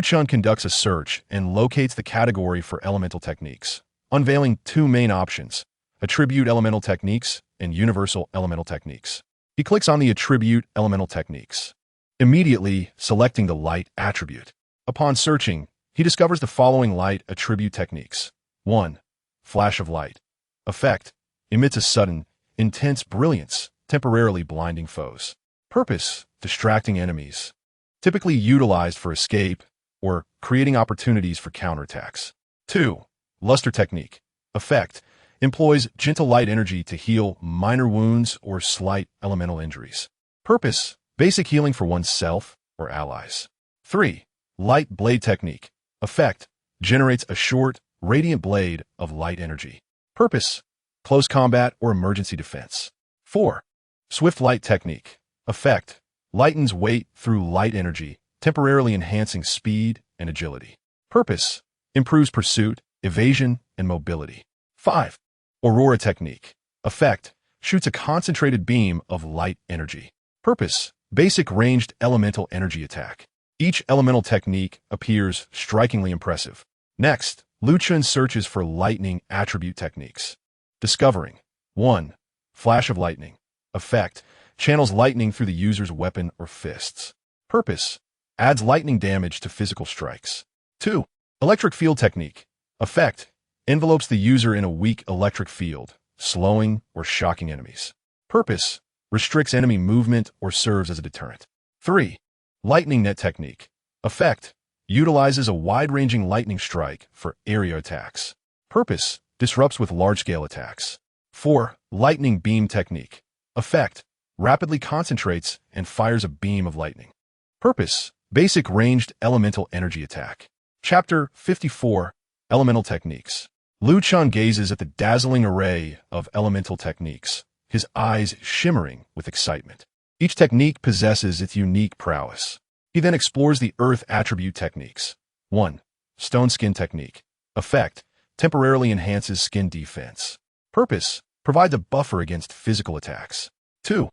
[SPEAKER 1] Chen conducts a search and locates the category for elemental techniques, unveiling 2 main options: attribute elemental techniques and universal elemental techniques. He clicks on the attribute elemental techniques, immediately selecting the light attribute. Upon searching, he discovers the following light attribute techniques. 1. Flash of light. Effect: emits a sudden, intense brilliance, temporarily blinding foes. Purpose: distracting enemies, typically utilized for escape or creating opportunities for counterattacks. 2. Luster technique. Effect: employs gentle light energy to heal minor wounds or slight elemental injuries. Purpose: basic healing for oneself or allies. 3. Light blade technique. Effect: generates a short, radiant blade of light energy. Purpose: close combat or emergency defense. 4. Swift light technique. Effect: lightens weight through light energy, temporarily enhancing speed and agility. Purpose: improves pursuit, evasion, and mobility. 5. Aurora technique. Effect: shoots a concentrated beam of light energy. Purpose: basic ranged elemental energy attack. Each elemental technique appears strikingly impressive. Next, Chen searches for lightning attribute techniques. Discovering 1. Flash of lightning. Effect: channels lightning through the user's weapon or fists. Purpose: adds lightning damage to physical strikes. 2. Electric field technique. Effect: envelopes the user in a weak electric field, slowing or shocking enemies. Purpose: restricts enemy movement or serves as a deterrent. 3. Lightning net technique. Effect: utilizes a wide-ranging lightning strike for area attacks. Purpose: disrupts with large-scale attacks. 4. Lightning beam technique. Effect: rapidly concentrates and fires a beam of lightning. Purpose: basic ranged elemental energy attack. Chapter 54. Elemental Techniques. Chen gazes at the dazzling array of elemental techniques, his eyes shimmering with excitement. Each technique possesses its unique prowess. He then explores the earth attribute techniques. 1. Stone skin technique. Effect: temporarily enhances skin defense. Purpose: provides a buffer against physical attacks. 2.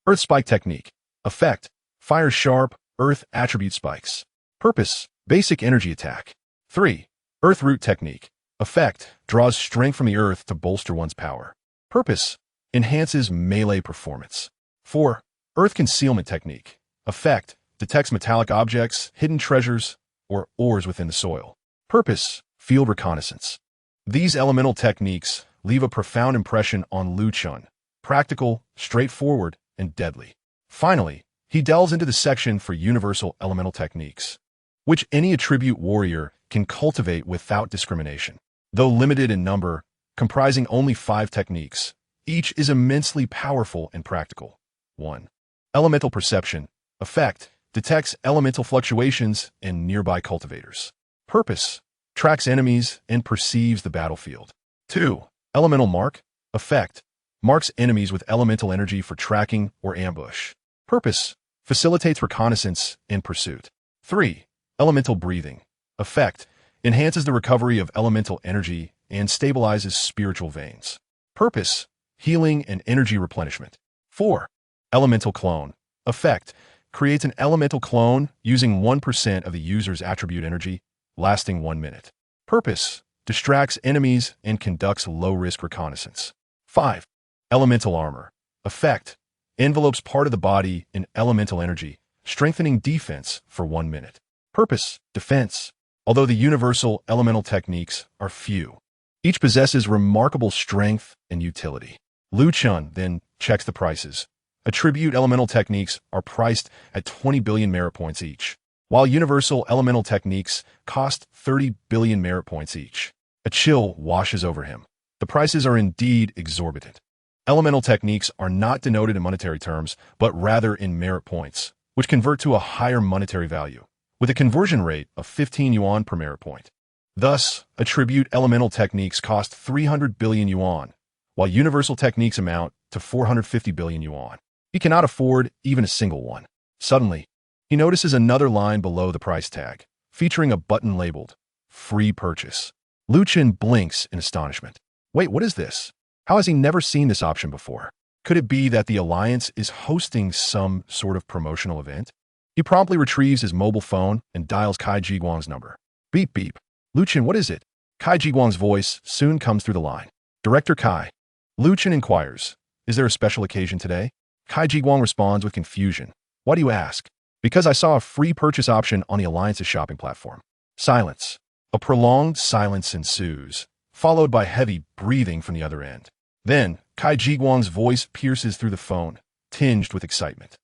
[SPEAKER 1] Earth spike technique. Effect: fires sharp earth attribute spikes. Purpose: basic energy attack. 3. Earth root technique. Effect: draws strength from the earth to bolster one's power. Purpose: enhances melee performance. 4. Earth concealment technique. Effect: detects metallic objects, hidden treasures, or ores within the soil. Purpose: field reconnaissance. These elemental techniques leave a profound impression on Chen. Practical, straightforward, and deadly. Finally, he delves into the section for universal elemental techniques, which any attribute warrior can cultivate without discrimination. Though limited in number, comprising only 5 techniques, each is immensely powerful and practical. 1. Elemental perception. Effect: detects elemental fluctuations in nearby cultivators. Purpose: tracks enemies and perceives the battlefield. 2. Elemental mark. Effect: marks enemies with elemental energy for tracking or ambush. Purpose: facilitates reconnaissance and pursuit. 3. Elemental breathing. Effect: enhances the recovery of elemental energy and stabilizes spiritual veins. Purpose: healing and energy replenishment. 4. Elemental clone. Effect: creates an elemental clone using 1% of the user's attribute energy, lasting 1 minute. Purpose: distracts enemies and conducts low-risk reconnaissance. 5. Elemental armor. Effect: envelopes part of the body in elemental energy, strengthening defense for 1 minute. Purpose: defense. Although the universal elemental techniques are few, each possesses remarkable strength and utility. Chen then checks the prices. Attribute elemental techniques are priced at 20 billion merit points each, while universal elemental techniques cost 30 billion merit points each. A chill washes over him. The prices are indeed exorbitant. Elemental techniques are not denoted in monetary terms, but rather in merit points, which convert to a higher monetary value, with a conversion rate of 15 yuan per merit point. Thus, attribute elemental techniques cost 300 billion yuan, while universal techniques amount to 450 billion yuan. He cannot afford even a single one. Suddenly, he notices another line below the price tag, featuring a button labeled Free Purchase. Chen blinks in astonishment. Wait, what is this? How has he never seen this option before? Could it be that the Alliance is hosting some sort of promotional event? He promptly retrieves his mobile phone and dials Kai Jiguang's number. Beep beep. Chen, what is it? Kai Jiguang's voice soon comes through the line. Director Kai. Chen inquires, is there a special occasion today? Kai Jiguang responds with confusion. Why do you ask? Because I saw a free purchase option on the Alliance's shopping platform. Silence. A prolonged silence ensues, followed by heavy breathing from the other end. Then, Kai Jiguang's voice pierces through the phone, tinged with excitement.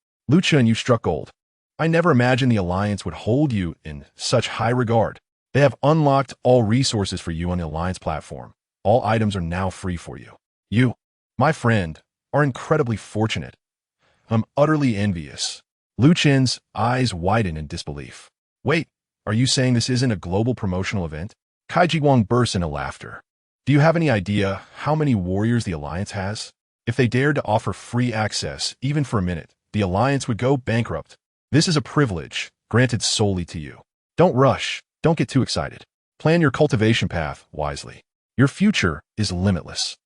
[SPEAKER 1] Chen, you struck gold. I never imagined the Alliance would hold you in such high regard. They have unlocked all resources for you on the Alliance platform. All items are now free for you. You, my friend, are incredibly fortunate. I'm utterly envious. Chen's eyes widen in disbelief. Wait, are you saying this isn't a global promotional event? Kai Jiguang bursts into laughter. Do you have any idea how many warriors the Alliance has? If they dared to offer free access, even for a minute, the Alliance would go bankrupt. This is a privilege, granted solely to you. Don't rush. Don't get too excited. Plan your cultivation path wisely. Your future is limitless.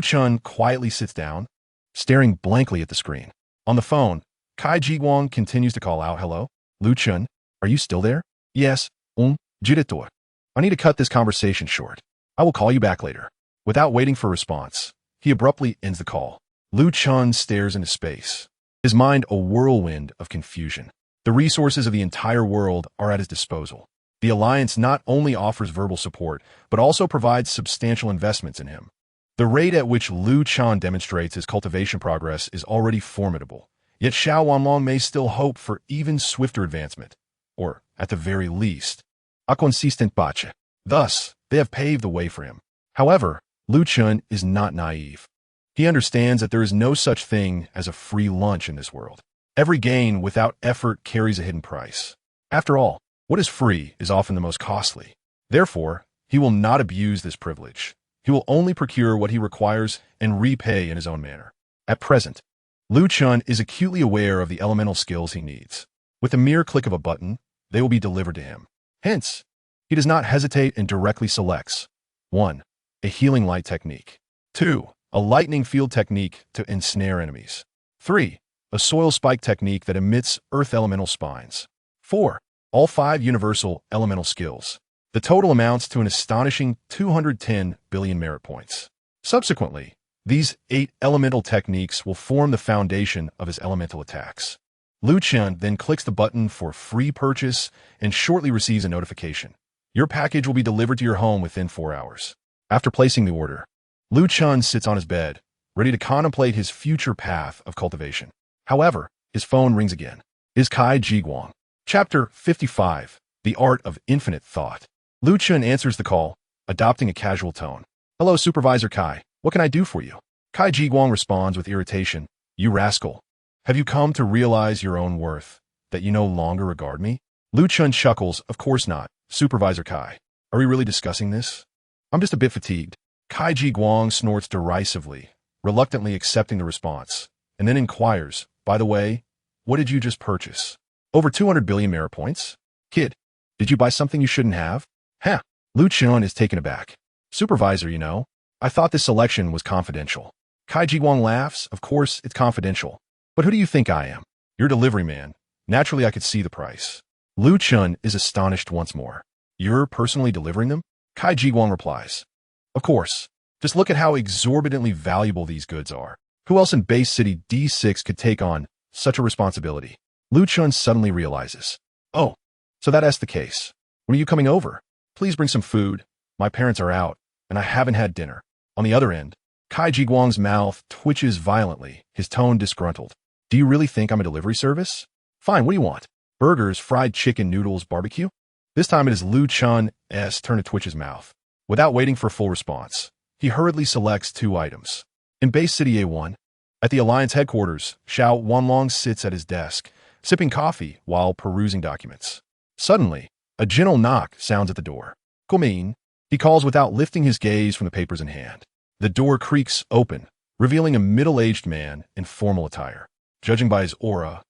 [SPEAKER 1] Chen quietly sits down, staring blankly at the screen. On the phone, Kai Jiguang continues to call out, hello? Chen? Are you still there? Yes, Jiditor. I need to cut this conversation short. I will call you back later. Without waiting for a response, he abruptly ends the call. Lu Chen stares into space, his mind a whirlwind of confusion. The resources of the entire world are at his disposal. The Alliance not only offers verbal support, but also provides substantial investments in him. The rate at which Lu Chen demonstrates his cultivation progress is already formidable, yet Xiao Wanlong may still hope for even swifter advancement, or, at the very least, a consistent pace. Thus, they have paved the way for him. However, Lu Chen is not naive. He understands that there is no such thing as a free lunch in this world. Every gain without effort carries a hidden price. After all, what is free is often the most costly. Therefore, he will not abuse this privilege. He will only procure what he requires and repay in his own manner. At present, Lu Chen is acutely aware of the elemental skills he needs. With a mere click of a button, they will be delivered to him. Hence, he does not hesitate and directly selects 1. A healing light technique. 2. A lightning field technique to ensnare enemies. 3. A soil spike technique that emits earth elemental spines. 4. All 5 universal elemental skills. The total amounts to an astonishing 210 billion merit points. Subsequently, these 8 elemental techniques will form the foundation of his elemental attacks. Lu Chen then clicks the button for free purchase and shortly receives a notification. Your package will be delivered to your home within 4 hours. After placing the order, Lu Chen sits on his bed, ready to contemplate his future path of cultivation. However, his phone rings again. Is Kai Jiguang. Chapter 55, The Art of Infinite Thought. Lu Chen answers the call, adopting a casual tone. Hello, Supervisor Kai. What can I do for you? Kai Jiguang responds with irritation. You rascal. Have you come to realize your own worth, that you no longer regard me? Lu Chen chuckles. Of course not, Supervisor Kai. Are we really discussing this? I'm just a bit fatigued. Kai Jiguang snorts derisively, reluctantly accepting the response, and then inquires, by the way, what did you just purchase? Over 200 billion merit points? Kid, did you buy something you shouldn't have? Huh. Lu Chen is taken aback. Supervisor, you know, I thought this selection was confidential. Kai Jiguang laughs. Of course, it's confidential. But who do you think I am? Your delivery man. Naturally, I could see the price. Lu Chen is astonished once more. You're personally delivering them? Kai Jiguang replies. Of course. Just look at how exorbitantly valuable these goods are. Who else in base city D6 could take on such a responsibility? Lu Chen suddenly realizes. Oh, so that's the case. When are you coming over? Please bring some food. My parents are out, and I haven't had dinner. On the other end, Kai Jiguang's mouth twitches violently, his tone disgruntled. Do you really think I'm a delivery service? Fine, what do you want? Burgers, fried chicken, noodles, barbecue? This time it is Lu Chen's turn to twitch his mouth. Without waiting for a full response, he hurriedly selects 2 items. In base city A1, at the Alliance headquarters, Xiao Wanlong sits at his desk, sipping coffee while perusing documents. Suddenly, a gentle knock sounds at the door. Come in, he calls without lifting his gaze from the papers in hand. The door creaks open, revealing a middle-aged man in formal attire. Judging by his aura,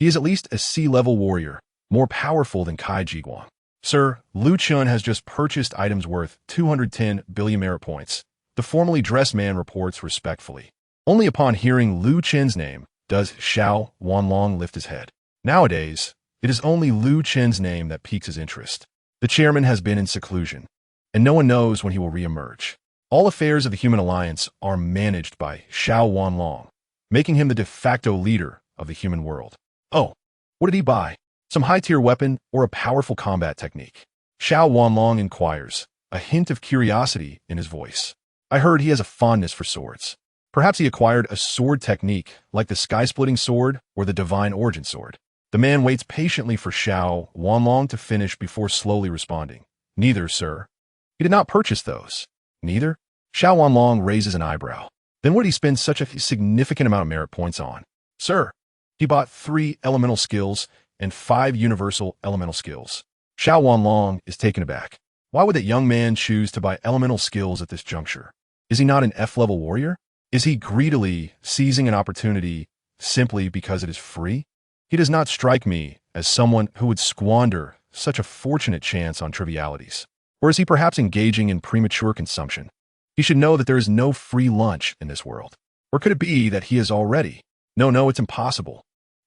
[SPEAKER 1] he is at least a sea-level warrior, more powerful than Kai Jiguang. Sir, Lu Chen has just purchased items worth 210 billion merit points. The formally dressed man reports respectfully. Only upon hearing Lu Chen's name does Xiao Wanlong lift his head. Nowadays, it is only Lu Chen's name that piques his interest. The chairman has been in seclusion, and no one knows when he will re-emerge. All affairs of the Human Alliance are managed by Xiao Wanlong, making him the de facto leader of the human world. Oh, what did he buy? Some high-tier weapon or a powerful combat technique? Xiao Wanlong inquires, a hint of curiosity in his voice. I heard he has a fondness for swords. Perhaps he acquired a sword technique like the sky-splitting sword or the divine origin sword. The man waits patiently for Xiao Wanlong to finish before slowly responding. Neither, sir. He did not purchase those. Neither? Xiao Wanlong raises an eyebrow. Then what did he spend such a significant amount of merit points on? Sir, he bought 3 elemental skills and 5 universal elemental skills. Xiao Wanlong is taken aback. Why would that young man choose to buy elemental skills at this juncture? Is he not an F-level warrior? Is he greedily seizing an opportunity simply because it is free? He does not strike me as someone who would squander such a fortunate chance on trivialities. Or is he perhaps engaging in premature consumption? He should know that there is no free lunch in this world. Or could it be that he is already? No, it's impossible.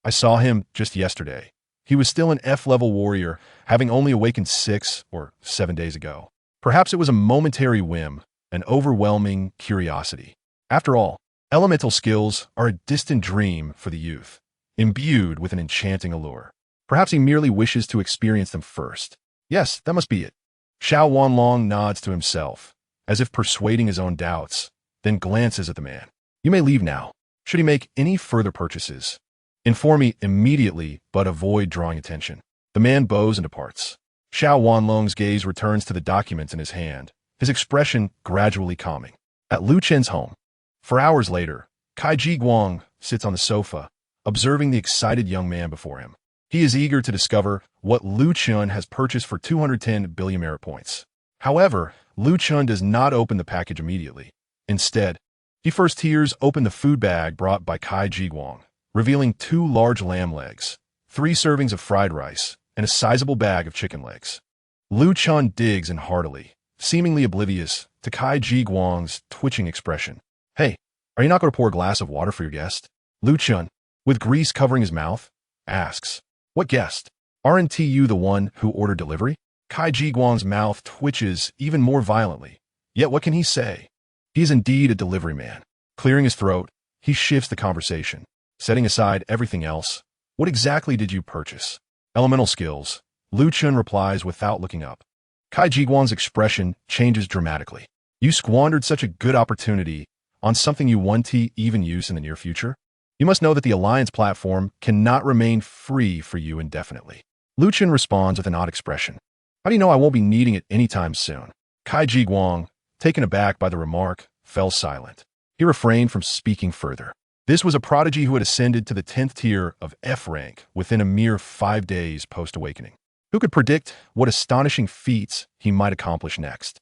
[SPEAKER 1] I saw him just yesterday. He was still an F-level warrior, having only awakened 6 or 7 days ago. Perhaps it was a momentary whim, an overwhelming curiosity. After all, elemental skills are a distant dream for the youth, imbued with an enchanting allure. Perhaps he merely wishes to experience them first. Yes, that must be it. Xiao Wanlong nods to himself, as if persuading his own doubts, then glances at the man. You may leave now. Should he make any further purchases, inform me immediately, but avoid drawing attention. The man bows and departs. Xiao Wanlong's gaze returns to the documents in his hand, his expression gradually calming. At Lu Chen's home. For hours later, Kai Jiguang sits on the sofa, observing the excited young man before him. He is eager to discover what Lu Chen has purchased for 210 billion merit points. However, Lu Chen does not open the package immediately. Instead, he first tears open the food bag brought by Kai Jiguang, revealing 2 large lamb legs, 3 servings of fried rice, and a sizable bag of chicken legs. Lu Chen digs in heartily, seemingly oblivious to Kai Jiguang's twitching expression. Hey, are you not going to pour a glass of water for your guest? Lu Chen, with grease covering his mouth, asks. What guest? Aren't you the one who ordered delivery? Kai Jiguang's mouth twitches even more violently. Yet what can he say? He is indeed a delivery man. Clearing his throat, he shifts the conversation. Setting aside everything else, what exactly did you purchase? Elemental skills. Lu Chen replies without looking up. Kai Jiguang's expression changes dramatically. You squandered such a good opportunity on something you want to even use in the near future? You must know that the Alliance platform cannot remain free for you indefinitely. Lu Chen responds with an odd expression. How do you know I won't be needing it anytime soon? Kai Jiguang, taken aback by the remark, fell silent. He refrained from speaking further. This was a prodigy who had ascended to the 10th tier of F rank within a mere 5 days post-awakening. Who could predict what astonishing feats he might accomplish next?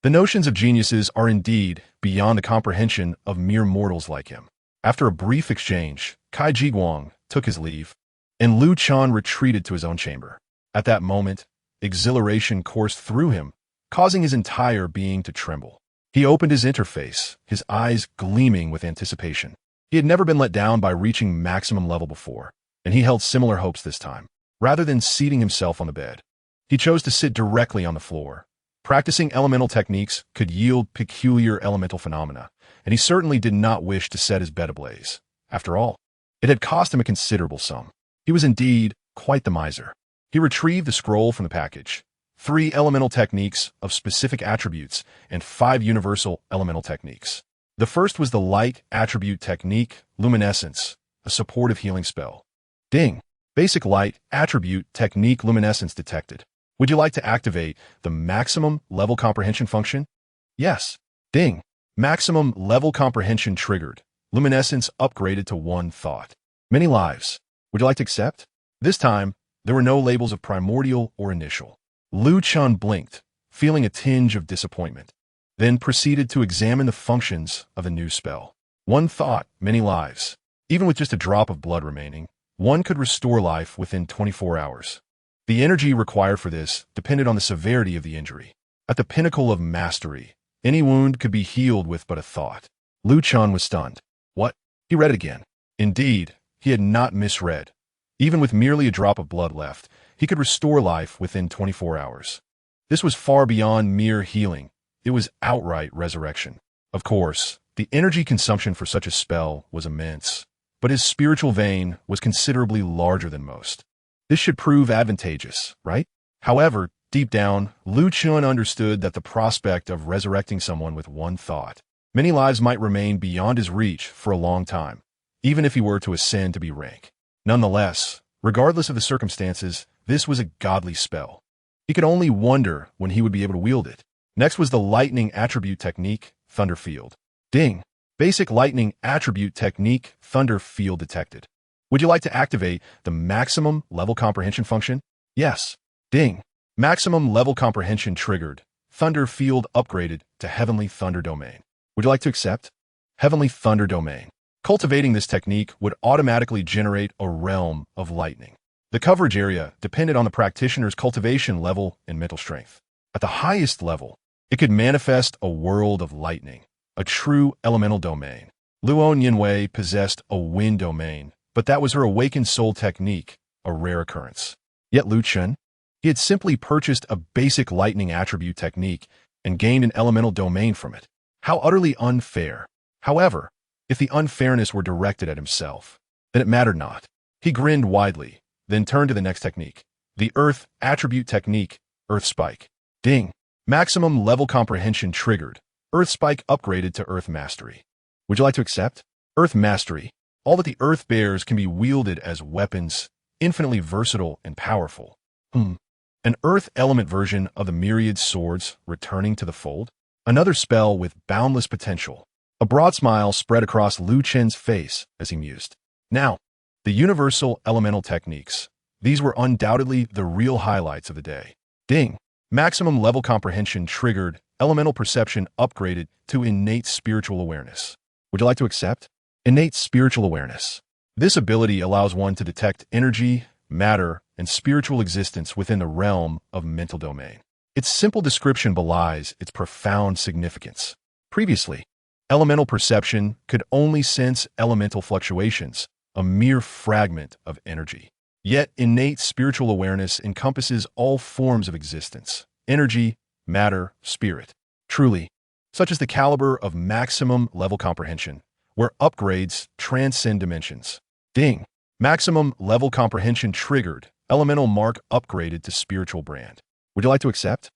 [SPEAKER 1] The notions of geniuses are indeed beyond the comprehension of mere mortals like him. After a brief exchange, Kai Jiguang took his leave, and Lu Chen retreated to his own chamber. At that moment, exhilaration coursed through him, causing his entire being to tremble. He opened his interface, his eyes gleaming with anticipation. He had never been let down by reaching maximum level before, and he held similar hopes this time. Rather than seating himself on the bed, he chose to sit directly on the floor. Practicing elemental techniques could yield peculiar elemental phenomena, and he certainly did not wish to set his bed ablaze. After all, it had cost him a considerable sum. He was indeed quite the miser. He retrieved the scroll from the package. 3 elemental techniques of specific attributes and 5 universal elemental techniques. The first was the light attribute technique, luminescence, a supportive healing spell. Ding! Basic light attribute technique luminescence detected. Would you like to activate the maximum level comprehension function? Yes. Ding! Maximum level comprehension triggered. Luminescence upgraded to 1 thought. Many lives. Would you like to accept? This time, there were no labels of primordial or initial. Lu Chen blinked, feeling a tinge of disappointment, then proceeded to examine the functions of the new spell. 1 thought, many lives. Even with just a drop of blood remaining, one could restore life within 24 hours. The energy required for this depended on the severity of the injury. At the pinnacle of mastery, any wound could be healed with but a thought. Lu Chen was stunned. What? He read it again. Indeed, he had not misread. Even with merely a drop of blood left, he could restore life within 24 hours. This was far beyond mere healing. It was outright resurrection. Of course, the energy consumption for such a spell was immense, but his spiritual vein was considerably larger than most. This should prove advantageous, right? However, deep down, Lu Chen understood that the prospect of resurrecting someone with 1 thought, many lives might remain beyond his reach for a long time, even if he were to ascend to be rank. Nonetheless, regardless of the circumstances, this was a godly spell. He could only wonder when he would be able to wield it. Next was the lightning attribute technique, Thunder Field. Ding! Basic lightning attribute technique, Thunder Field detected. Would you like to activate the maximum level comprehension function? Yes. Ding! Maximum level comprehension triggered. Thunder Field upgraded to Heavenly Thunder Domain. Would you like to accept? Heavenly Thunder Domain. Cultivating this technique would automatically generate a realm of lightning. The coverage area depended on the practitioner's cultivation level and mental strength. At the highest level, it could manifest a world of lightning, a true elemental domain. Luo Nianwei possessed a wind domain, but that was her awakened soul technique, a rare occurrence. Yet Lu Chen, he had simply purchased a basic lightning attribute technique and gained an elemental domain from it. How utterly unfair. However, if the unfairness were directed at himself, then it mattered not. He grinned widely, then turned to the next technique. The Earth Attribute Technique, Earth Spike. Ding. Maximum level comprehension triggered. Earth Spike upgraded to Earth Mastery. Would you like to accept? Earth Mastery. All that the Earth bears can be wielded as weapons, infinitely versatile and powerful. An Earth element version of the myriad swords returning to the fold? Another spell with boundless potential. A broad smile spread across Lu Chen's face as he mused. Now, the universal elemental techniques. These were undoubtedly the real highlights of the day. Ding. Maximum level comprehension triggered. Elemental perception upgraded to innate spiritual awareness. Would you like to accept? Innate spiritual awareness. This ability allows one to detect energy, matter, and spiritual existence within the realm of mental domain. Its simple description belies its profound significance. Previously, elemental perception could only sense elemental fluctuations, a mere fragment of energy. Yet innate spiritual awareness encompasses all forms of existence, energy, matter, spirit. Truly, such is the caliber of maximum level comprehension, where upgrades transcend dimensions. Ding. Maximum level comprehension triggered. Elemental mark upgraded to spiritual brand. Would you like to accept?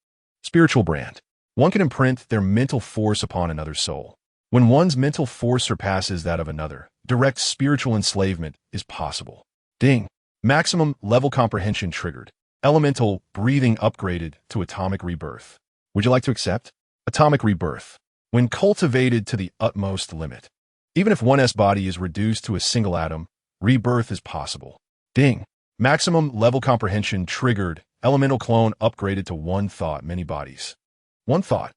[SPEAKER 1] Spiritual brand. One can imprint their mental force upon another's soul. When one's mental force surpasses that of another, direct spiritual enslavement is possible. Ding. Maximum level comprehension triggered. Elemental breathing upgraded to atomic rebirth. Would you like to accept? Atomic rebirth. When cultivated to the utmost limit. Even if one's body is reduced to a single atom, rebirth is possible. Ding. Maximum level comprehension triggered. Elemental clone upgraded to one thought, many bodies. One thought,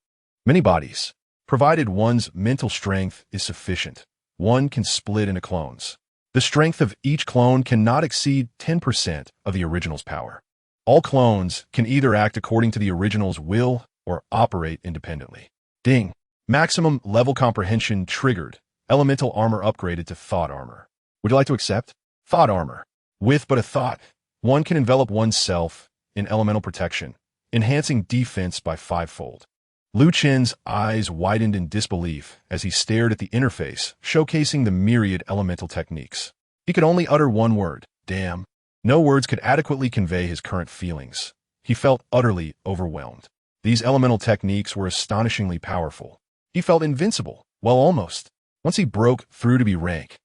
[SPEAKER 1] many bodies. Provided one's mental strength is sufficient, one can split into clones. The strength of each clone cannot exceed 10% of the original's power. All clones can either act according to the original's will or operate independently. Ding. Maximum level comprehension triggered. Elemental armor upgraded to thought armor. Would you like to accept? Thought armor. With but a thought, one can envelop oneself in elemental protection, enhancing defense by fivefold. Lu Chen's eyes widened in disbelief as he stared at the interface, showcasing the myriad elemental techniques. He could only utter one word, damn. No words could adequately convey his current feelings. He felt utterly overwhelmed. These elemental techniques were astonishingly powerful. He felt invincible, well almost. Once he broke through to be rank,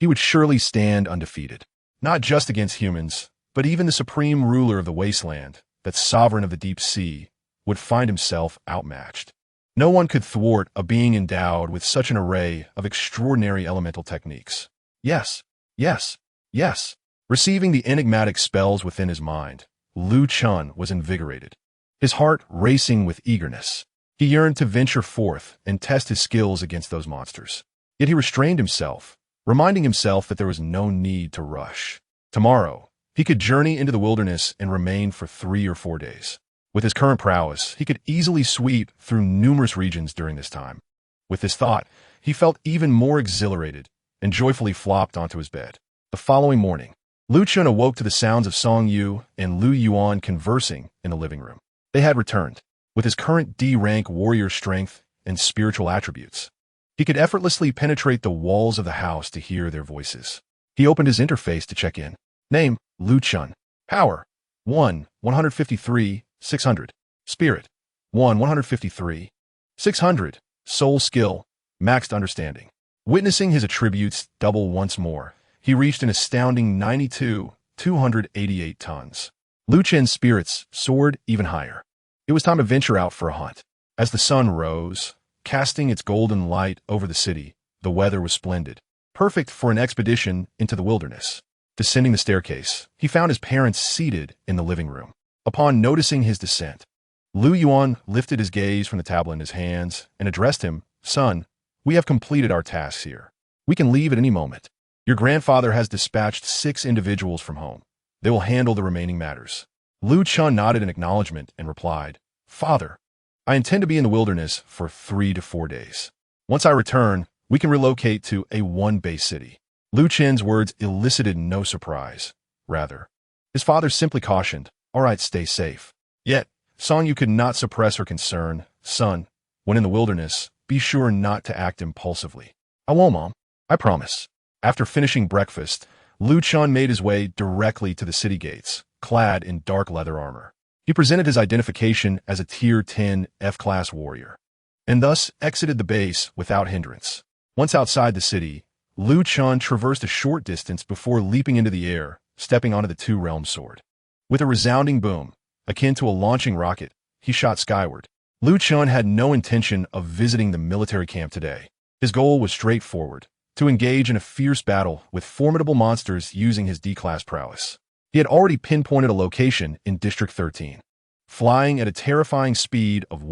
[SPEAKER 1] he would surely stand undefeated. Not just against humans, but even the supreme ruler of the wasteland, that sovereign of the deep sea, would find himself outmatched. No one could thwart a being endowed with such an array of extraordinary elemental techniques. Yes, yes, yes. Receiving the enigmatic spells within his mind, Lu Chen was invigorated, his heart racing with eagerness. He yearned to venture forth and test his skills against those monsters. Yet he restrained himself, reminding himself that there was no need to rush. Tomorrow, he could journey into the wilderness and remain for 3 or 4 days. With his current prowess, he could easily sweep through numerous regions during this time. With this thought, he felt even more exhilarated and joyfully flopped onto his bed. The following morning, Lu Chen awoke to the sounds of Song Yu and Lu Yuan conversing in the living room. They had returned. With his current D-rank warrior strength and spiritual attributes, he could effortlessly penetrate the walls of the house to hear their voices. He opened his interface to check in. Name, Lu Chen. Power, 1, 153, 600. Spirit, 1, 153, 600. Soul skill, maxed understanding. Witnessing his attributes double once more, he reached an astounding 92, 288 tons. Lu Chen's spirits soared even higher. It was time to venture out for a hunt. As the sun rose, casting its golden light over the city, the weather was splendid, perfect for an expedition into the wilderness. Descending the staircase, he found his parents seated in the living room. Upon noticing his descent, Lu Yuan lifted his gaze from the tablet in his hands and addressed him, Son, we have completed our tasks here. We can leave at any moment. Your grandfather has dispatched 6 individuals from home. They will handle the remaining matters. Lu Chen nodded in acknowledgement and replied, Father, I intend to be in the wilderness for 3 to 4 days. Once I return, we can relocate to a one-base city. Lu Chen's words elicited no surprise. Rather, His father simply cautioned, "All right, stay safe." Yet, Songyu could not suppress her concern. "Son, when in the wilderness, be sure not to act impulsively." "I won't, Mom. I promise." After finishing breakfast, Liu Chen made his way directly to the city gates, clad in dark leather armor. He presented his identification as a Tier 10 F-class warrior, and thus exited the base without hindrance. Once outside the city, Liu Chen traversed a short distance before leaping into the air, stepping onto the two-realm sword. With a resounding boom, akin to a launching rocket, he shot skyward. Liu Chen had no intention of visiting the military camp today. His goal was straightforward: to engage in a fierce battle with formidable monsters using his D-class prowess. He had already pinpointed a location in District 13. Flying at a terrifying speed of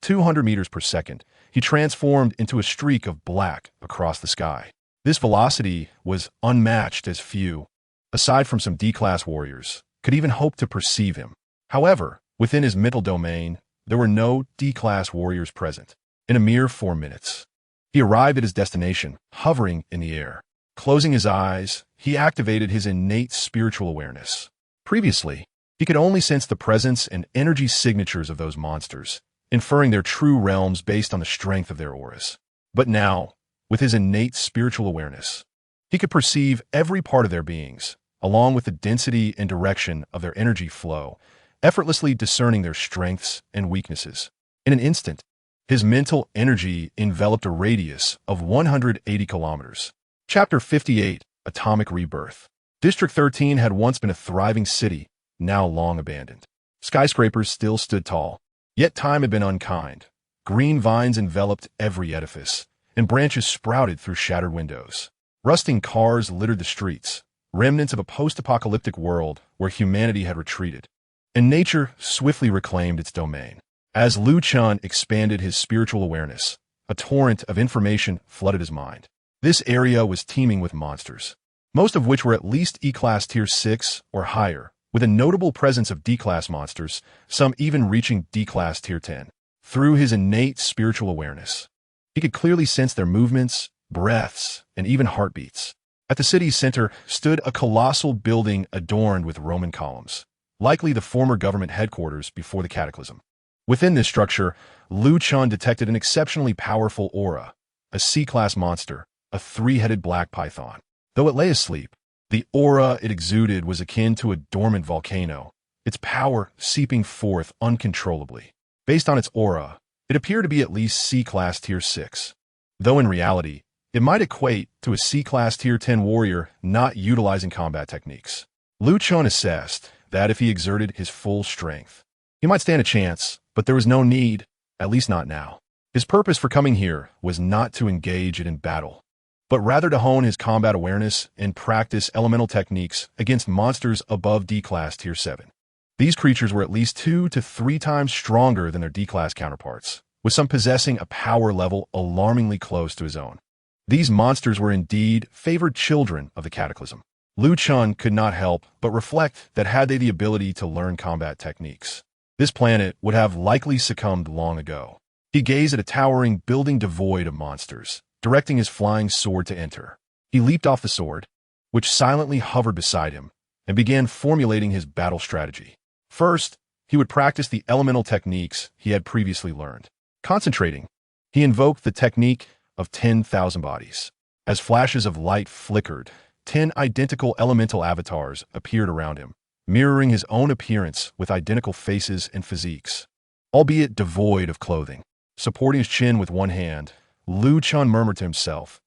[SPEAKER 1] 200 meters per second, he transformed into a streak of black across the sky. This velocity was unmatched, as few, aside from some D-class warriors, could even hope to perceive him. However, within his mental domain, there were no D-class warriors present. In a mere 4 minutes, he arrived at his destination, hovering in the air. Closing his eyes, he activated his innate spiritual awareness. Previously, he could only sense the presence and energy signatures of those monsters, inferring their true realms based on the strength of their auras. But now, with his innate spiritual awareness, he could perceive every part of their beings, along with the density and direction of their energy flow, effortlessly discerning their strengths and weaknesses. In an instant, his mental energy enveloped a radius of 180 kilometers. Chapter 58, Atomic Rebirth. District 13 had once been a thriving city, now long abandoned. Skyscrapers still stood tall, yet time had been unkind. Green vines enveloped every edifice, and branches sprouted through shattered windows. Rusting cars littered the streets, remnants of a post-apocalyptic world where humanity had retreated. And nature swiftly reclaimed its domain. As Liu Chen expanded his spiritual awareness, a torrent of information flooded his mind. This area was teeming with monsters, most of which were at least E-class Tier 6 or higher, with a notable presence of D-class monsters, some even reaching D-class Tier 10. Through his innate spiritual awareness, he could clearly sense their movements, breaths, and even heartbeats. At the city's center stood a colossal building adorned with Roman columns, likely the former government headquarters before the cataclysm. Within this structure, Liu Chen detected an exceptionally powerful aura, a C-class monster, a three-headed black python. Though it lay asleep, the aura it exuded was akin to a dormant volcano, its power seeping forth uncontrollably. Based on its aura, it appeared to be at least C-class Tier 6, though in reality, it might equate to a C-class Tier 10 warrior not utilizing combat techniques. Liu Chen assessed that if he exerted his full strength, he might stand a chance, but there was no need, at least not now. His purpose for coming here was not to engage it in battle, but rather to hone his combat awareness and practice elemental techniques against monsters above D-class Tier 7. These creatures were at least 2 to 3 times stronger than their D-class counterparts, with some possessing a power level alarmingly close to his own. These monsters were indeed favored children of the cataclysm. Liu Chen could not help but reflect that had they the ability to learn combat techniques, this planet would have likely succumbed long ago. He gazed at a towering building devoid of monsters, directing his flying sword to enter. He leaped off the sword, which silently hovered beside him, and began formulating his battle strategy. First, he would practice the elemental techniques he had previously learned. Concentrating, he invoked the technique of 10,000 bodies. As flashes of light flickered, 10 identical elemental avatars appeared around him, mirroring his own appearance with identical faces and physiques, albeit devoid of clothing. Supporting his chin with one hand, Liu Chen murmured to himself,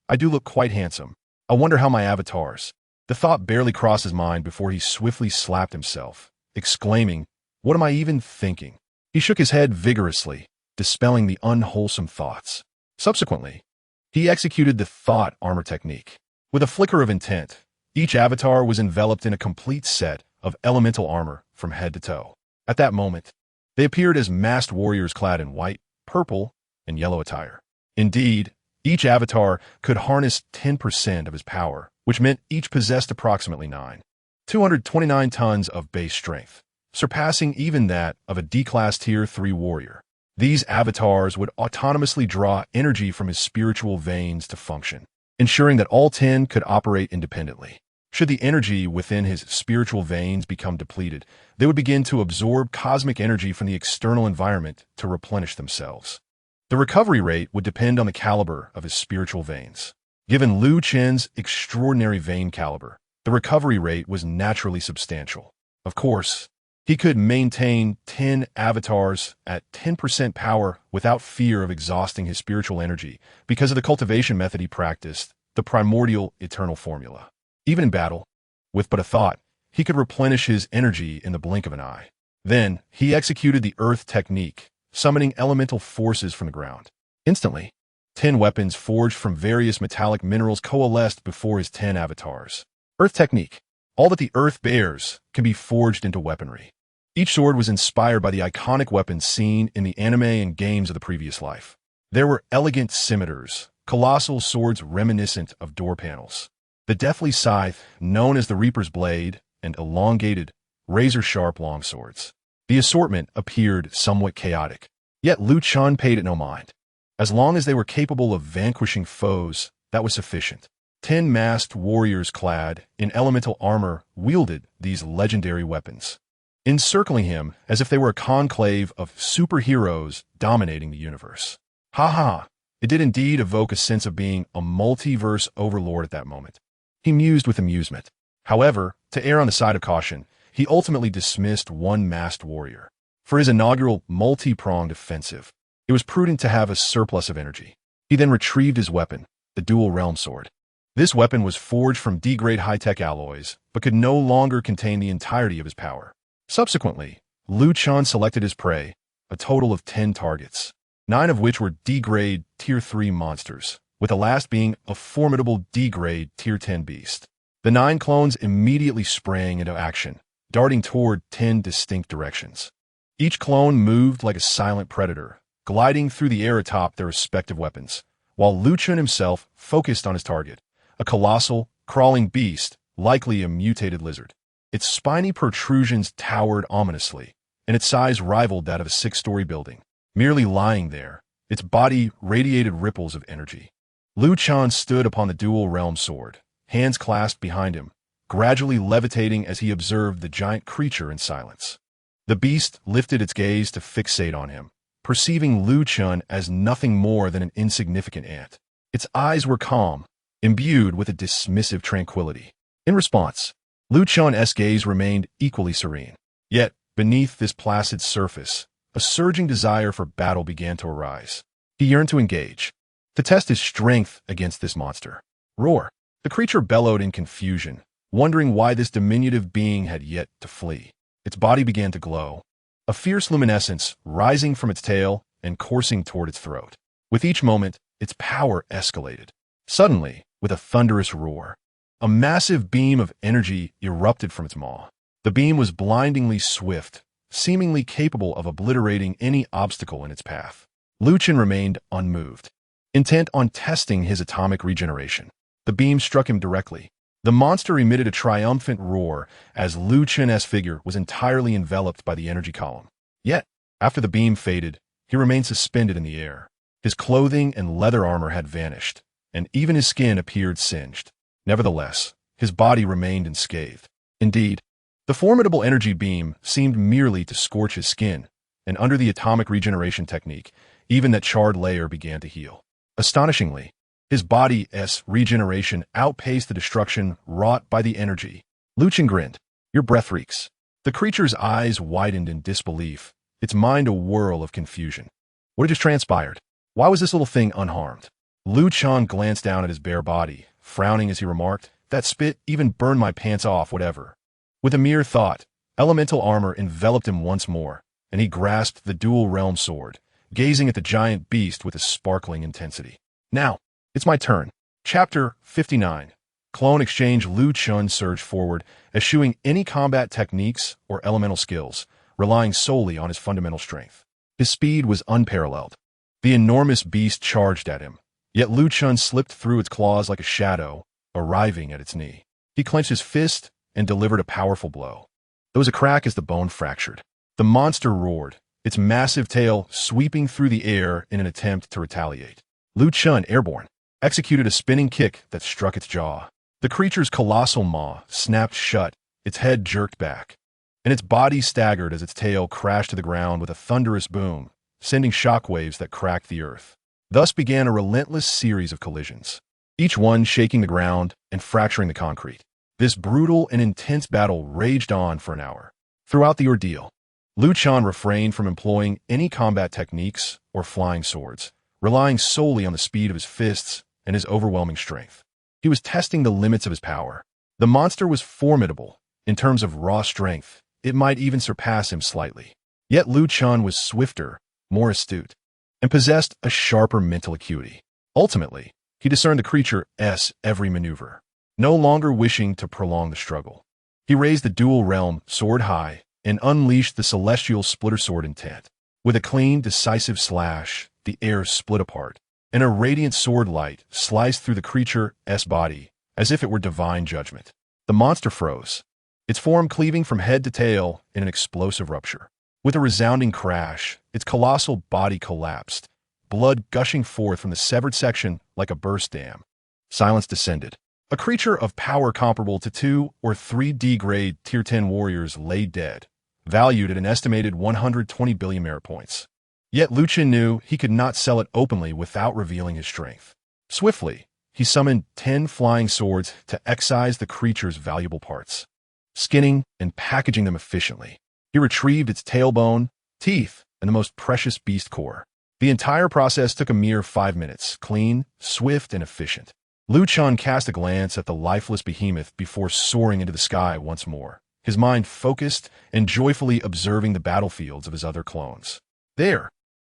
[SPEAKER 1] I do look quite handsome. I wonder how my avatars. The thought barely crossed his mind before he swiftly slapped himself, exclaiming, what am I even thinking? He shook his head vigorously, dispelling the unwholesome thoughts. Subsequently, he executed the thought armor technique. With a flicker of intent, each avatar was enveloped in a complete set of elemental armor from head to toe. At that moment, they appeared as masked warriors clad in white, purple, and yellow attire. Indeed, each avatar could harness 10% of his power, which meant each possessed approximately 229 tons of base strength, surpassing even that of a D-class Tier 3 warrior. These avatars would autonomously draw energy from his spiritual veins to function, ensuring that all 10 could operate independently. Should the energy within his spiritual veins become depleted, they would begin to absorb cosmic energy from the external environment to replenish themselves. The recovery rate would depend on the caliber of his spiritual veins. Given Lu Chen's extraordinary vein caliber, the recovery rate was naturally substantial. Of course, he could maintain 10 avatars at 10% power without fear of exhausting his spiritual energy because of the cultivation method he practiced, the primordial eternal formula. Even in battle, with but a thought, he could replenish his energy in the blink of an eye. Then, he executed the earth technique, summoning elemental forces from the ground. Instantly, 10 weapons forged from various metallic minerals coalesced before his 10 avatars. Earth technique. All that the earth bears can be forged into weaponry. Each sword was inspired by the iconic weapons seen in the anime and games of the previous life. There were elegant scimitars, colossal swords reminiscent of door panels, the deathly scythe, known as the Reaper's Blade, and elongated, razor-sharp longswords. The assortment appeared somewhat chaotic, yet Lu Chen paid it no mind. As long as they were capable of vanquishing foes, that was sufficient. 10 masked warriors clad in elemental armor wielded these legendary weapons, encircling him as if they were a conclave of superheroes dominating the universe. Ha! It did indeed evoke a sense of being a multiverse overlord at that moment. He mused with amusement. However, to err on the side of caution, he ultimately dismissed one masked warrior. For his inaugural multi-pronged offensive, it was prudent to have a surplus of energy. He then retrieved his weapon, the dual realm sword. This weapon was forged from D-grade high-tech alloys, but could no longer contain the entirety of his power. Subsequently, Lu Chen selected his prey, a total of 10 targets, 9 of which were D-grade Tier 3 monsters, with the last being a formidable D-grade Tier 10 beast. The 9 clones immediately sprang into action, darting toward 10 distinct directions. Each clone moved like a silent predator, gliding through the air atop their respective weapons, while Lu Chen himself focused on his target, a colossal, crawling beast, likely a mutated lizard. Its spiny protrusions towered ominously, and its size rivaled that of a 6-story building. Merely lying there, its body radiated ripples of energy. Lu Chen stood upon the dual realm sword, hands clasped behind him, gradually levitating as he observed the giant creature in silence. The beast lifted its gaze to fixate on him, perceiving Lu Chen as nothing more than an insignificant ant. Its eyes were calm, imbued with a dismissive tranquility. In response, Lu Chen's gaze remained equally serene. Yet, beneath this placid surface, a surging desire for battle began to arise. He yearned to engage, to test his strength against this monster. Roar! The creature bellowed in confusion, wondering why this diminutive being had yet to flee. Its body began to glow, a fierce luminescence rising from its tail and coursing toward its throat. With each moment, its power escalated. Suddenly, with a thunderous roar, a massive beam of energy erupted from its maw. The beam was blindingly swift, seemingly capable of obliterating any obstacle in its path. Lu Chen remained unmoved, intent on testing his atomic regeneration. The beam struck him directly. The monster emitted a triumphant roar as Lu Chen's figure was entirely enveloped by the energy column. Yet, after the beam faded, he remained suspended in the air. His clothing and leather armor had vanished, and even his skin appeared singed. Nevertheless, his body remained unscathed. Indeed, the formidable energy beam seemed merely to scorch his skin, and under the atomic regeneration technique, even that charred layer began to heal. Astonishingly, his body's regeneration outpaced the destruction wrought by the energy. Lu Chen grinned. "Your breath reeks." The creature's eyes widened in disbelief, its mind a whirl of confusion. What had just transpired? Why was this little thing unharmed? Lu Chen glanced down at his bare body, frowning as he remarked, "That spit even burned my pants off, whatever." With a mere thought, elemental armor enveloped him once more, and he grasped the dual realm sword, gazing at the giant beast with a sparkling intensity. "Now, it's my turn." Chapter 59. Clone Exchange. Lu Chen surged forward, eschewing any combat techniques or elemental skills, relying solely on his fundamental strength. His speed was unparalleled. The enormous beast charged at him, yet Lu Chen slipped through its claws like a shadow, arriving at its knee. He clenched his fist and delivered a powerful blow. There was a crack as the bone fractured. The monster roared, its massive tail sweeping through the air in an attempt to retaliate. Lu Chen, airborne, executed a spinning kick that struck its jaw. The The creature's colossal maw snapped shut, its head jerked back, and its body staggered as its tail crashed to the ground with a thunderous boom, sending shockwaves that cracked the earth. Thus began a relentless series of collisions, each one shaking the ground and fracturing the concrete. This brutal and intense battle raged on for an hour. Throughout the ordeal, Liu Chen refrained from employing any combat techniques or flying swords, relying solely on the speed of his fists and his overwhelming strength. He was testing the limits of his power. The monster was formidable. In terms of raw strength, it might even surpass him slightly. Yet Liu Chen was swifter, more astute, and possessed a sharper mental acuity. Ultimately, he discerned the creature's every maneuver, no longer wishing to prolong the struggle. He raised the dual realm sword high and unleashed the celestial splitter sword intent. With a clean, decisive slash, the air split apart, and a radiant sword light sliced through the creature's body as if it were divine judgment. The monster froze, its form cleaving from head to tail in an explosive rupture. With a resounding crash, its colossal body collapsed, blood gushing forth from the severed section like a burst dam. Silence descended. A creature of power comparable to 2 or 3D grade Tier 10 warriors lay dead, valued at an estimated 120 billion merit points. Yet Liu Chen knew he could not sell it openly without revealing his strength. Swiftly, he summoned 10 flying swords to excise the creature's valuable parts, skinning and packaging them efficiently. He retrieved its tailbone, teeth, and the most precious beast core. The entire process took a mere 5 minutes, clean, swift, and efficient. Liu Chen cast a glance at the lifeless behemoth before soaring into the sky once more, his mind focused and joyfully observing the battlefields of his other clones.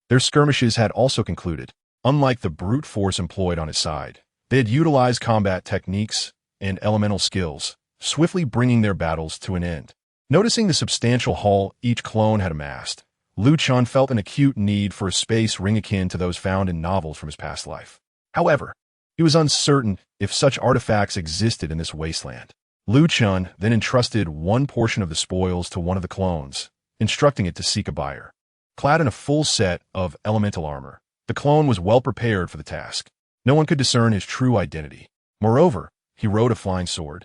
[SPEAKER 1] Their skirmishes had also concluded. Unlike the brute force employed on his side, they had utilized combat techniques and elemental skills, swiftly bringing their battles to an end. Noticing the substantial haul each clone had amassed, Liu Chen felt an acute need for a space ring akin to those found in novels from his past life. However, he was uncertain if such artifacts existed in this wasteland. Liu Chen then entrusted one portion of the spoils to one of the clones, instructing it to seek a buyer. Clad in a full set of elemental armor, the clone was well prepared for the task. No one could discern his true identity. Moreover, he rode a flying sword,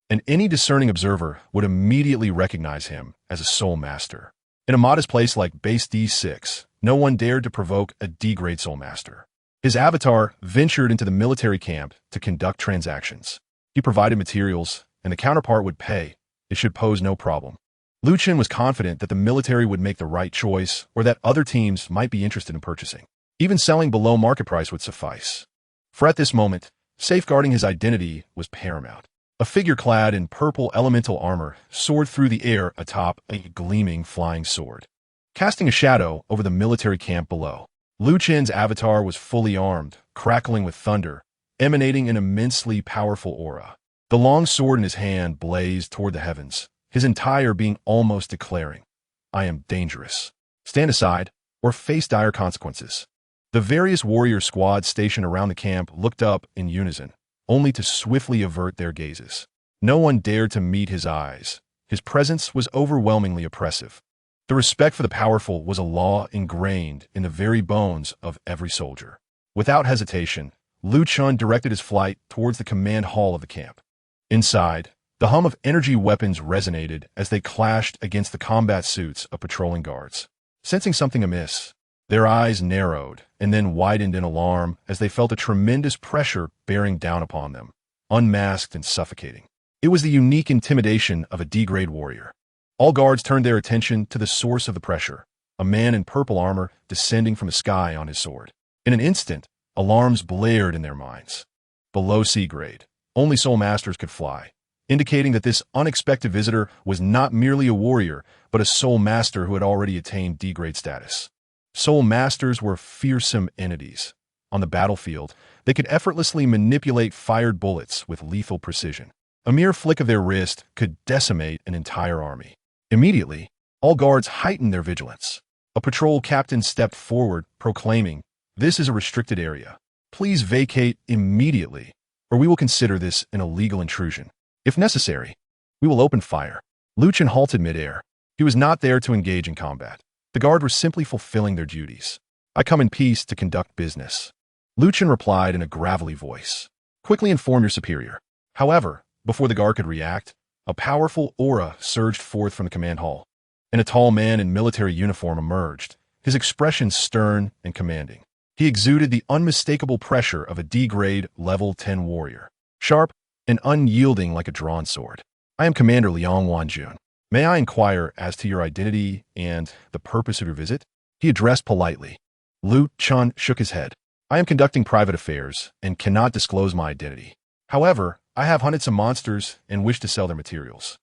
[SPEAKER 1] and any discerning observer would immediately recognize him as a soul master. In a modest place like Base D6, no one dared to provoke a D-grade soul master. His avatar ventured into the military camp to conduct transactions. He provided materials, and the counterpart would pay. It should pose no problem. Liu Chen was confident that the military would make the right choice or that other teams might be interested in purchasing. Even selling below market price would suffice. For at this moment, safeguarding his identity was paramount. A figure clad in purple elemental armor soared through the air atop a gleaming flying sword, casting a shadow over the military camp below. Liu Chen's avatar was fully armed, crackling with thunder, emanating an immensely powerful aura. The long sword in his hand blazed toward the heavens, his entire being almost declaring, "I am dangerous. Stand aside, or face dire consequences." The various warrior squads stationed around the camp looked up in unison, only to swiftly avert their gazes. No one dared to meet his eyes. His presence was overwhelmingly oppressive. The respect for the powerful was a law ingrained in the very bones of every soldier. Without hesitation, Liu Chen directed his flight towards the command hall of the camp. Inside, the hum of energy weapons resonated as they clashed against the combat suits of patrolling guards. Sensing something amiss, their eyes narrowed and then widened in alarm as they felt a tremendous pressure bearing down upon them, unmasked and suffocating. It was the unique intimidation of a D-grade warrior. All guards turned their attention to the source of the pressure, a man in purple armor descending from the sky on his sword. In an instant, alarms blared in their minds. Below C-grade, only soul masters could fly, indicating that this unexpected visitor was not merely a warrior, but a soul master who had already attained D-grade status. Soul masters were fearsome entities. On the battlefield, they could effortlessly manipulate fired bullets with lethal precision. A mere flick of their wrist could decimate an entire army. Immediately, all guards heightened their vigilance. A patrol captain stepped forward, proclaiming, "This is a restricted area. Please vacate immediately, or we will consider this an illegal intrusion. If necessary, we will open fire." Liu Chen halted midair. He was not there to engage in combat. The guard were simply fulfilling their duties. "I come in peace to conduct business," Liu Chen replied in a gravelly voice. "Quickly inform your superior." However, before the guard could react, a powerful aura surged forth from the command hall, and a tall man in military uniform emerged, his expression stern and commanding. He exuded the unmistakable pressure of a D-grade level 10 warrior, sharp and unyielding like a drawn sword. I am Commander Liang Wanjun. May I inquire as to your identity and the purpose of your visit? He addressed politely. Lu Chen shook his head. I am conducting private affairs and cannot disclose my identity. However, I have hunted some monsters and wish to sell their materials.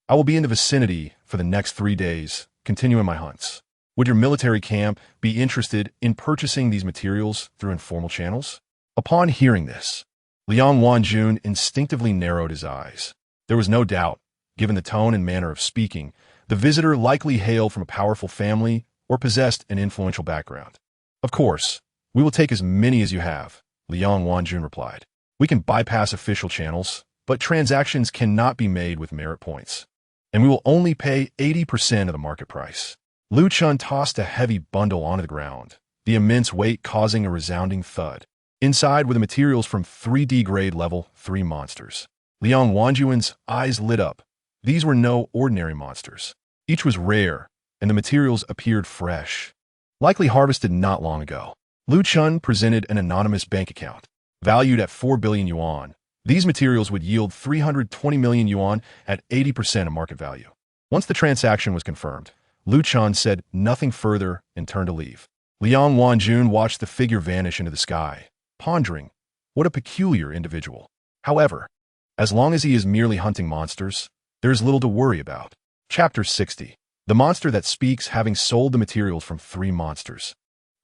[SPEAKER 1] I will be in the vicinity for the next 3 days, continuing my hunts. Would your military camp be interested in purchasing these materials through informal channels? Upon hearing this, Liang Wanjun instinctively narrowed his eyes. There was no doubt, given the tone and manner of speaking, the visitor likely hailed from a powerful family or possessed an influential background. Of course, we will take as many as you have, Liang Wanjun replied. We can bypass official channels, but transactions cannot be made with merit points, and we will only pay 80% of the market price. Lu Chen tossed a heavy bundle onto the ground, the immense weight causing a resounding thud. Inside were the materials from 3D grade level 3 monsters. Liang Wanjun's eyes lit up. These were no ordinary monsters. Each was rare, and the materials appeared fresh, likely harvested not long ago. Lu Chen presented an anonymous bank account, valued at 4 billion yuan. These materials would yield 320 million yuan at 80% of market value. Once the transaction was confirmed, Lu Chen said nothing further and turned to leave. Liang Wanjun watched the figure vanish into the sky, pondering, what a peculiar individual. However, as long as he is merely hunting monsters, there is little to worry about. Chapter 60. The monster that speaks, having sold the materials from 3 monsters.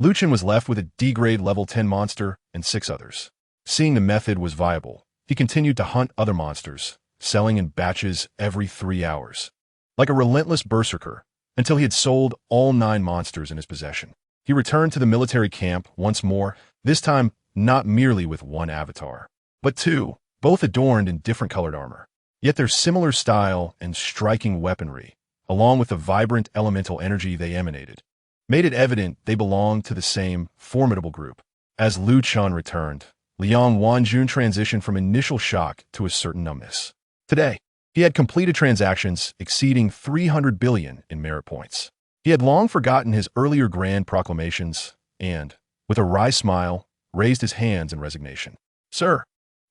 [SPEAKER 1] Lu Chen was left with a D-grade level 10 monster and 6 others. Seeing the method was viable, he continued to hunt other monsters, selling in batches every 3 hours. Like a relentless berserker, until he had sold all 9 monsters in his possession. He returned to the military camp once more, this time not merely with 1 avatar, but 2, both adorned in different colored armor. Yet their similar style and striking weaponry, along with the vibrant elemental energy they emanated, made it evident they belonged to the same formidable group. As Lu Chen returned, Liang Wanjun transitioned from initial shock to a certain numbness. Today, he had completed transactions exceeding 300 billion in merit points. He had long forgotten his earlier grand proclamations and, with a wry smile, raised his hands in resignation. Sir,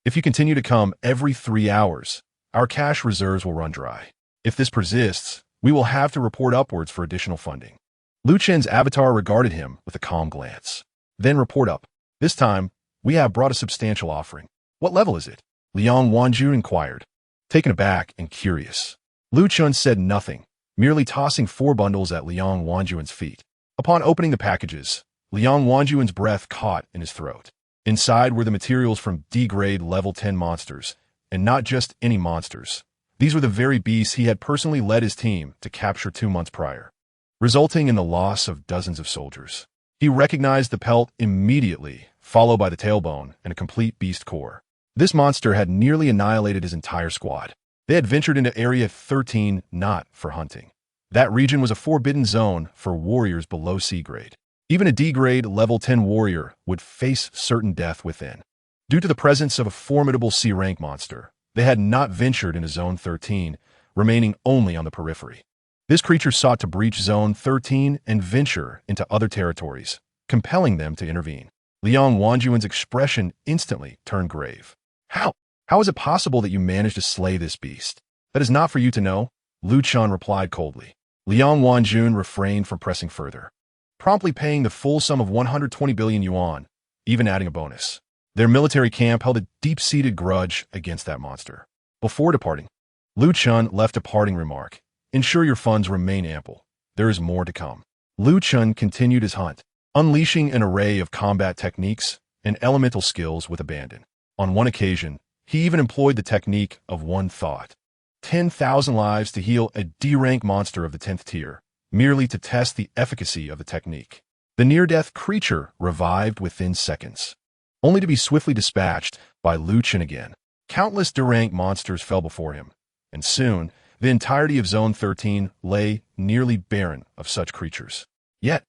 [SPEAKER 1] if you continue to come every 3 hours, our cash reserves will run dry. If this persists, we will have to report upwards for additional funding. Lu Chen's avatar regarded him with a calm glance. Then report up. This time, we have brought a substantial offering. What level is it? Liang Wanjun inquired. Taken aback and curious, Lu Chen said nothing, merely tossing 4 bundles at Liang Wanjun's feet. Upon opening the packages, Liang Wanjun's breath caught in his throat. Inside were the materials from D-grade level 10 monsters, and not just any monsters. These were the very beasts he had personally led his team to capture 2 months prior, resulting in the loss of dozens of soldiers. He recognized the pelt immediately, followed by the tailbone and a complete beast core. This monster had nearly annihilated his entire squad. They had ventured into Area 13 not for hunting. That region was a forbidden zone for warriors below C grade. Even a D-grade level 10 warrior would face certain death within. Due to the presence of a formidable C-rank monster, they had not ventured into Zone 13, remaining only on the periphery. This creature sought to breach Zone 13 and venture into other territories, compelling them to intervene. Liang Wanjun's expression instantly turned grave. How is it possible that you managed to slay this beast? That is not for you to know, Lu Chen replied coldly. Liang Wanjun refrained from pressing further, promptly paying the full sum of 120 billion yuan, even adding a bonus. Their military camp held a deep-seated grudge against that monster. Before departing, Lu Chen left a parting remark. Ensure your funds remain ample. There is more to come. Lu Chen continued his hunt, unleashing an array of combat techniques and elemental skills with abandon. On one occasion, he even employed the technique of one thought. 10,000 lives to heal a D-rank monster of the 10th tier, merely to test the efficacy of the technique. The near-death creature revived within seconds, only to be swiftly dispatched by Lu Chen again. Countless D-rank monsters fell before him, and soon, the entirety of Zone 13 lay nearly barren of such creatures. Yet,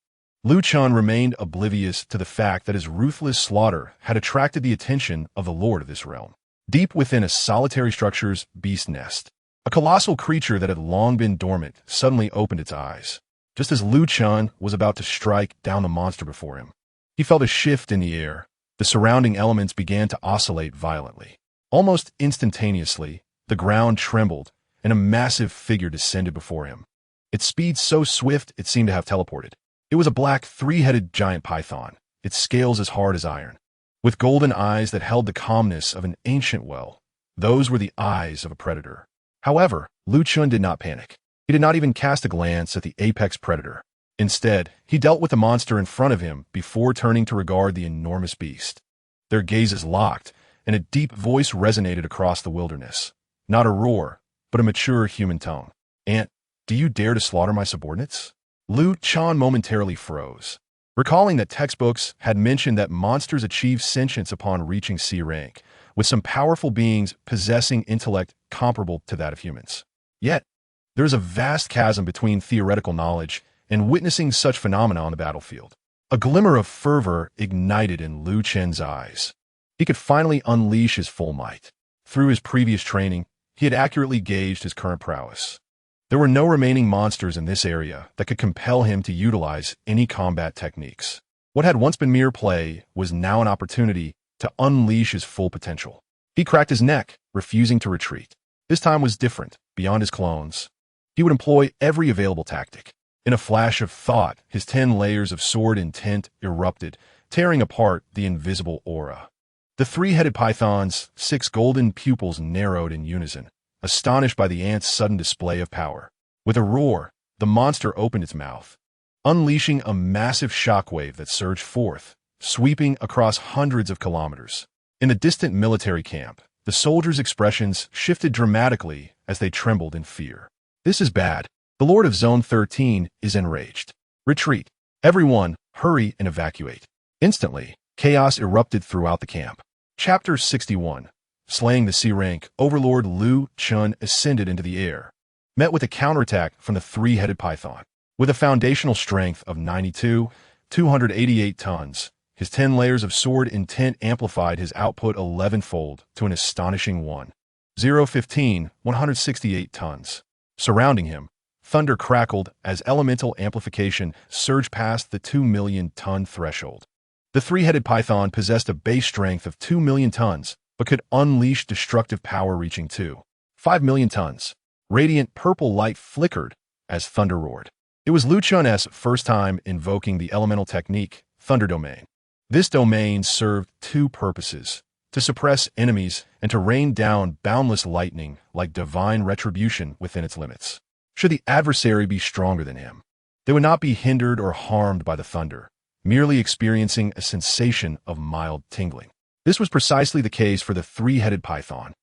[SPEAKER 1] Lu Chen remained oblivious to the fact that his ruthless slaughter had attracted the attention of the lord of this realm. deep within a solitary structure's beast nest. A colossal creature that had long been dormant suddenly opened its eyes. Just as Lu Chen was about to strike down the monster before him, he felt a shift in the air. The surrounding elements began to oscillate violently. Almost instantaneously, the ground trembled, and a massive figure descended before him. Its speed so swift it seemed to have teleported. It was a black, three-headed giant python, its scales as hard as iron. With golden eyes that held the calmness of an ancient well, those were the eyes of a predator. However, Lu Chen did not panic. He did not even cast a glance at the apex predator. Instead, he dealt with the monster in front of him before turning to regard the enormous beast. Their gazes locked, and a deep voice resonated across the wilderness. Not a roar, but a mature human tone. "Ant, do you dare to slaughter my subordinates?" Lu Chen momentarily froze, recalling that textbooks had mentioned that monsters achieve sentience upon reaching C rank, with some powerful beings possessing intellect comparable to that of humans. Yet, there is a vast chasm between theoretical knowledge and witnessing such phenomena on the battlefield. A glimmer of fervor ignited in Lu Chen's eyes. He could finally unleash his full might. Through his previous training, he had accurately gauged his current prowess. There were no remaining monsters in this area that could compel him to utilize any combat techniques. What had once been mere play was now an opportunity to unleash his full potential. He cracked his neck, refusing to retreat. This time was different, beyond his clones. He would employ every available tactic. In a flash of thought, his 10 layers of sword intent erupted, tearing apart the invisible aura. The three-headed python's 6 golden pupils narrowed in unison, astonished by the ant's sudden display of power. With a roar, the monster opened its mouth, unleashing a massive shockwave that surged forth, sweeping across hundreds of kilometers. In the distant military camp, the soldiers' expressions shifted dramatically as they trembled in fear. "This is bad. The Lord of Zone 13 is enraged. Retreat. Everyone, hurry and evacuate." Instantly, chaos erupted throughout the camp. Chapter 61. Slaying the C-rank, Overlord Lu Chen ascended into the air, met with a counterattack from the three-headed python. With a foundational strength of 288 tons, his 10 layers of sword intent amplified his output 11-fold to an astonishing 168 tons. Surrounding him, thunder crackled as elemental amplification surged past the 2 million ton threshold. The three-headed python possessed a base strength of 2 million tons, but could unleash destructive power reaching 5 million tons. Radiant purple light flickered as thunder roared. It was Lu Chen's first time invoking the elemental technique, Thunder Domain. This domain served two purposes: to suppress enemies and to rain down boundless lightning like divine retribution within its limits. Should the adversary be stronger than him, they would not be hindered or harmed by the thunder, merely experiencing a sensation of mild tingling. This was precisely the case for the three-headed python,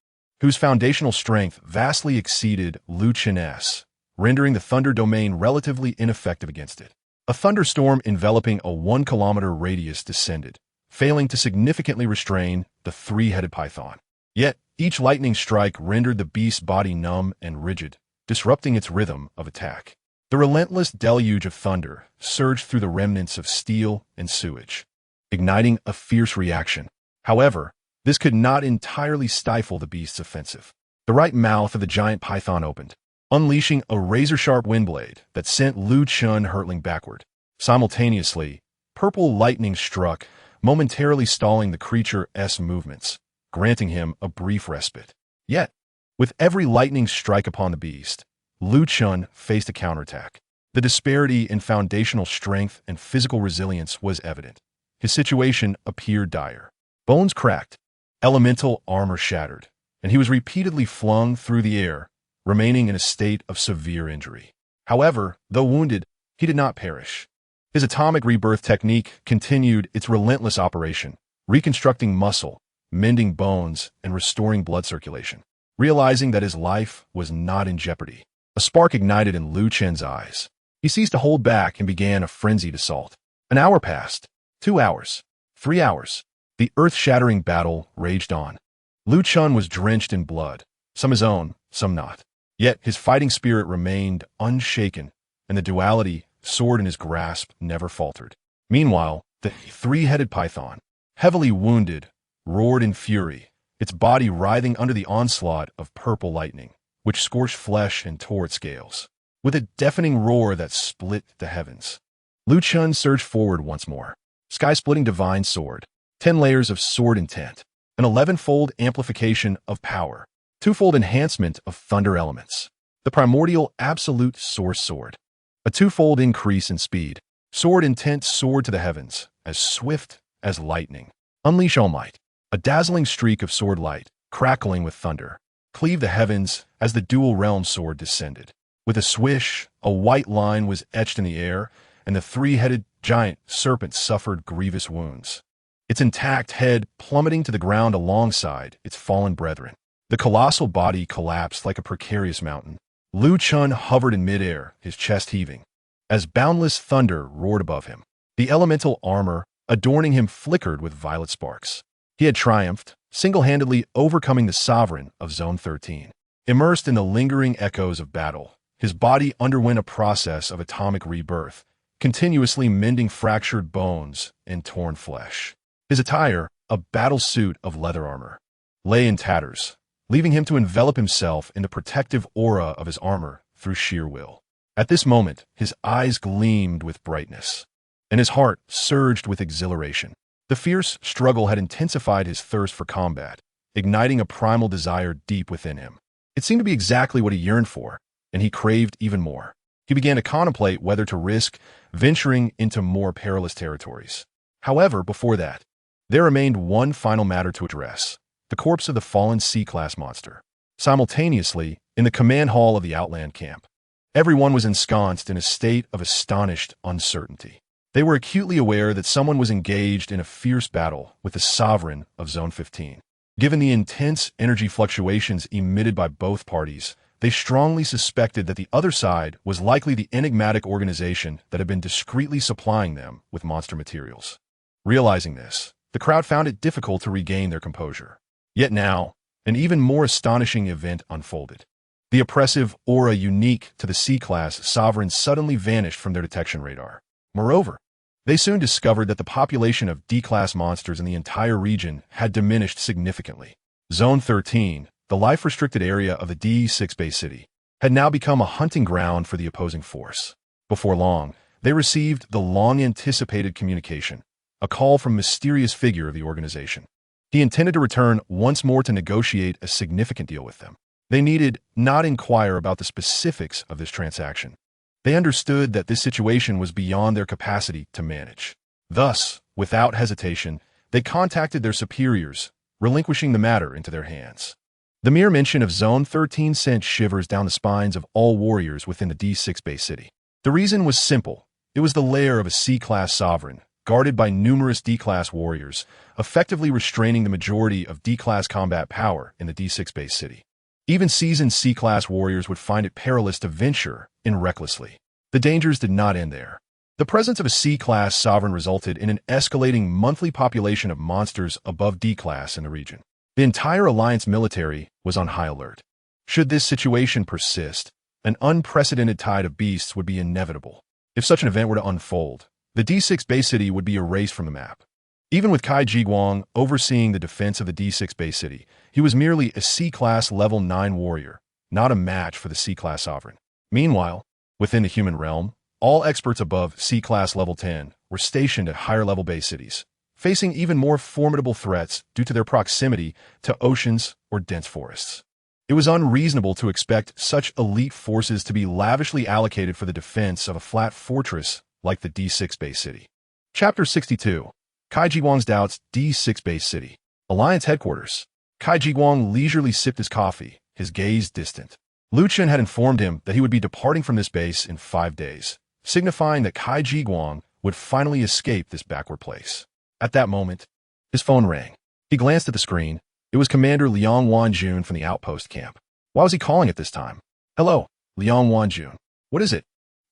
[SPEAKER 1] whose foundational strength vastly exceeded Lu Chen's, rendering the thunder domain relatively ineffective against it. A thunderstorm enveloping a 1-kilometer radius descended, failing to significantly restrain the three-headed python. Yet, each lightning strike rendered the beast's body numb and rigid, disrupting its rhythm of attack. The relentless deluge of thunder surged through the remnants of steel and sewage, igniting a fierce reaction. However, this could not entirely stifle the beast's offensive. The right mouth of the giant python opened, unleashing a razor-sharp windblade that sent Lu Chen hurtling backward. Simultaneously, purple lightning struck, momentarily stalling the creature's movements, granting him a brief respite. Yet, with every lightning strike upon the beast, Lu Chen faced a counterattack. The disparity in foundational strength and physical resilience was evident. His situation appeared dire. Bones cracked, elemental armor shattered, and he was repeatedly flung through the air, remaining in a state of severe injury. However, though wounded, he did not perish. His atomic rebirth technique continued its relentless operation, reconstructing muscle, mending bones, and restoring blood circulation. Realizing that his life was not in jeopardy, a spark ignited in Lu Chen's eyes. He ceased to hold back and began a frenzied assault. An hour passed, 2 hours, 3 hours. The earth-shattering battle raged on. Lu Chen was drenched in blood, some his own, some not. Yet his fighting spirit remained unshaken, and the duality, sword in his grasp, never faltered. Meanwhile, the three-headed python, heavily wounded, roared in fury its body writhing under the onslaught of purple lightning, which scorched flesh and tore its scales. With a deafening roar that split the heavens, Lu Chen surged forward once more. Sky-splitting divine sword, 10 layers of sword intent, an 11-fold amplification of power, 2-fold enhancement of thunder elements, the primordial absolute source sword, a 2-fold increase in speed, sword intent soared to the heavens, as swift as lightning. Unleash all might, a dazzling streak of sword light, crackling with thunder, cleaved the heavens as the dual-realm sword descended. With a swish, a white line was etched in the air, and the 3-headed giant serpent suffered grievous wounds, its intact head plummeting to the ground alongside its fallen brethren. The colossal body collapsed like a precarious mountain. Lu Chen hovered in midair, his chest heaving, as boundless thunder roared above him. The elemental armor adorning him flickered with violet sparks. He had triumphed, single-handedly overcoming the sovereign of Zone 13. Immersed in the lingering echoes of battle, his body underwent a process of atomic rebirth, continuously mending fractured bones and torn flesh. His attire, a battle suit of leather armor, lay in tatters, leaving him to envelop himself in the protective aura of his armor through sheer will. At this moment, his eyes gleamed with brightness, and his heart surged with exhilaration. The fierce struggle had intensified his thirst for combat, igniting a primal desire deep within him. It seemed to be exactly what he yearned for, and he craved even more. He began to contemplate whether to risk venturing into more perilous territories. However, before that, there remained one final matter to address: the corpse of the fallen C-class monster. Simultaneously, in the command hall of the Outland camp, everyone was ensconced in a state of astonished uncertainty. They were acutely aware that someone was engaged in a fierce battle with the sovereign of Zone 15. Given the intense energy fluctuations emitted by both parties, they strongly suspected that the other side was likely the enigmatic organization that had been discreetly supplying them with monster materials. Realizing this, the crowd found it difficult to regain their composure. Yet now, an even more astonishing event unfolded. The oppressive aura unique to the C-class sovereign suddenly vanished from their detection radar. Moreover, they soon discovered that the population of D-class monsters in the entire region had diminished significantly. Zone 13, the life-restricted area of the D6 Bay City, had now become a hunting ground for the opposing force. Before long, they received the long-anticipated communication, a call from a mysterious figure of the organization. He intended to return once more to negotiate a significant deal with them. They needed not inquire about the specifics of this transaction. They understood that this situation was beyond their capacity to manage. Thus, without hesitation, they contacted their superiors, relinquishing the matter into their hands. The mere mention of Zone 13 sent shivers down the spines of all warriors within the D6 Bay City. The reason was simple. It was the lair of a C-class sovereign, guarded by numerous D-class warriors, effectively restraining the majority of D-class combat power in the D6 Bay City. Even seasoned C-class warriors would find it perilous to venture in recklessly. The dangers did not end there. The presence of a C-class sovereign resulted in an escalating monthly population of monsters above D-class in the region. The entire Alliance military was on high alert. Should this situation persist, an unprecedented tide of beasts would be inevitable. If such an event were to unfold, the D6 Bay City would be erased from the map. Even with Kai Jiguang overseeing the defense of the D6 Bay City, he was merely a C-class level 9 warrior, not a match for the C-class sovereign. Meanwhile, within the human realm, all experts above C-class level 10 were stationed at higher-level Bay Cities, facing even more formidable threats due to their proximity to oceans or dense forests. It was unreasonable to expect such elite forces to be lavishly allocated for the defense of a flat fortress like the D6 Bay City. Chapter 62. Kai Jiguang's Doubts, D6 Bay City. Alliance Headquarters. Kai Jiguang leisurely sipped his coffee, his gaze distant. Lu Chen had informed him that he would be departing from this base in 5 days, signifying that Kai Jiguang would finally escape this backward place. At that moment, his phone rang. He glanced at the screen. It was Commander Liang Wanjun from the outpost camp. Why was he calling at this time? Hello, Liang Wanjun. What is it?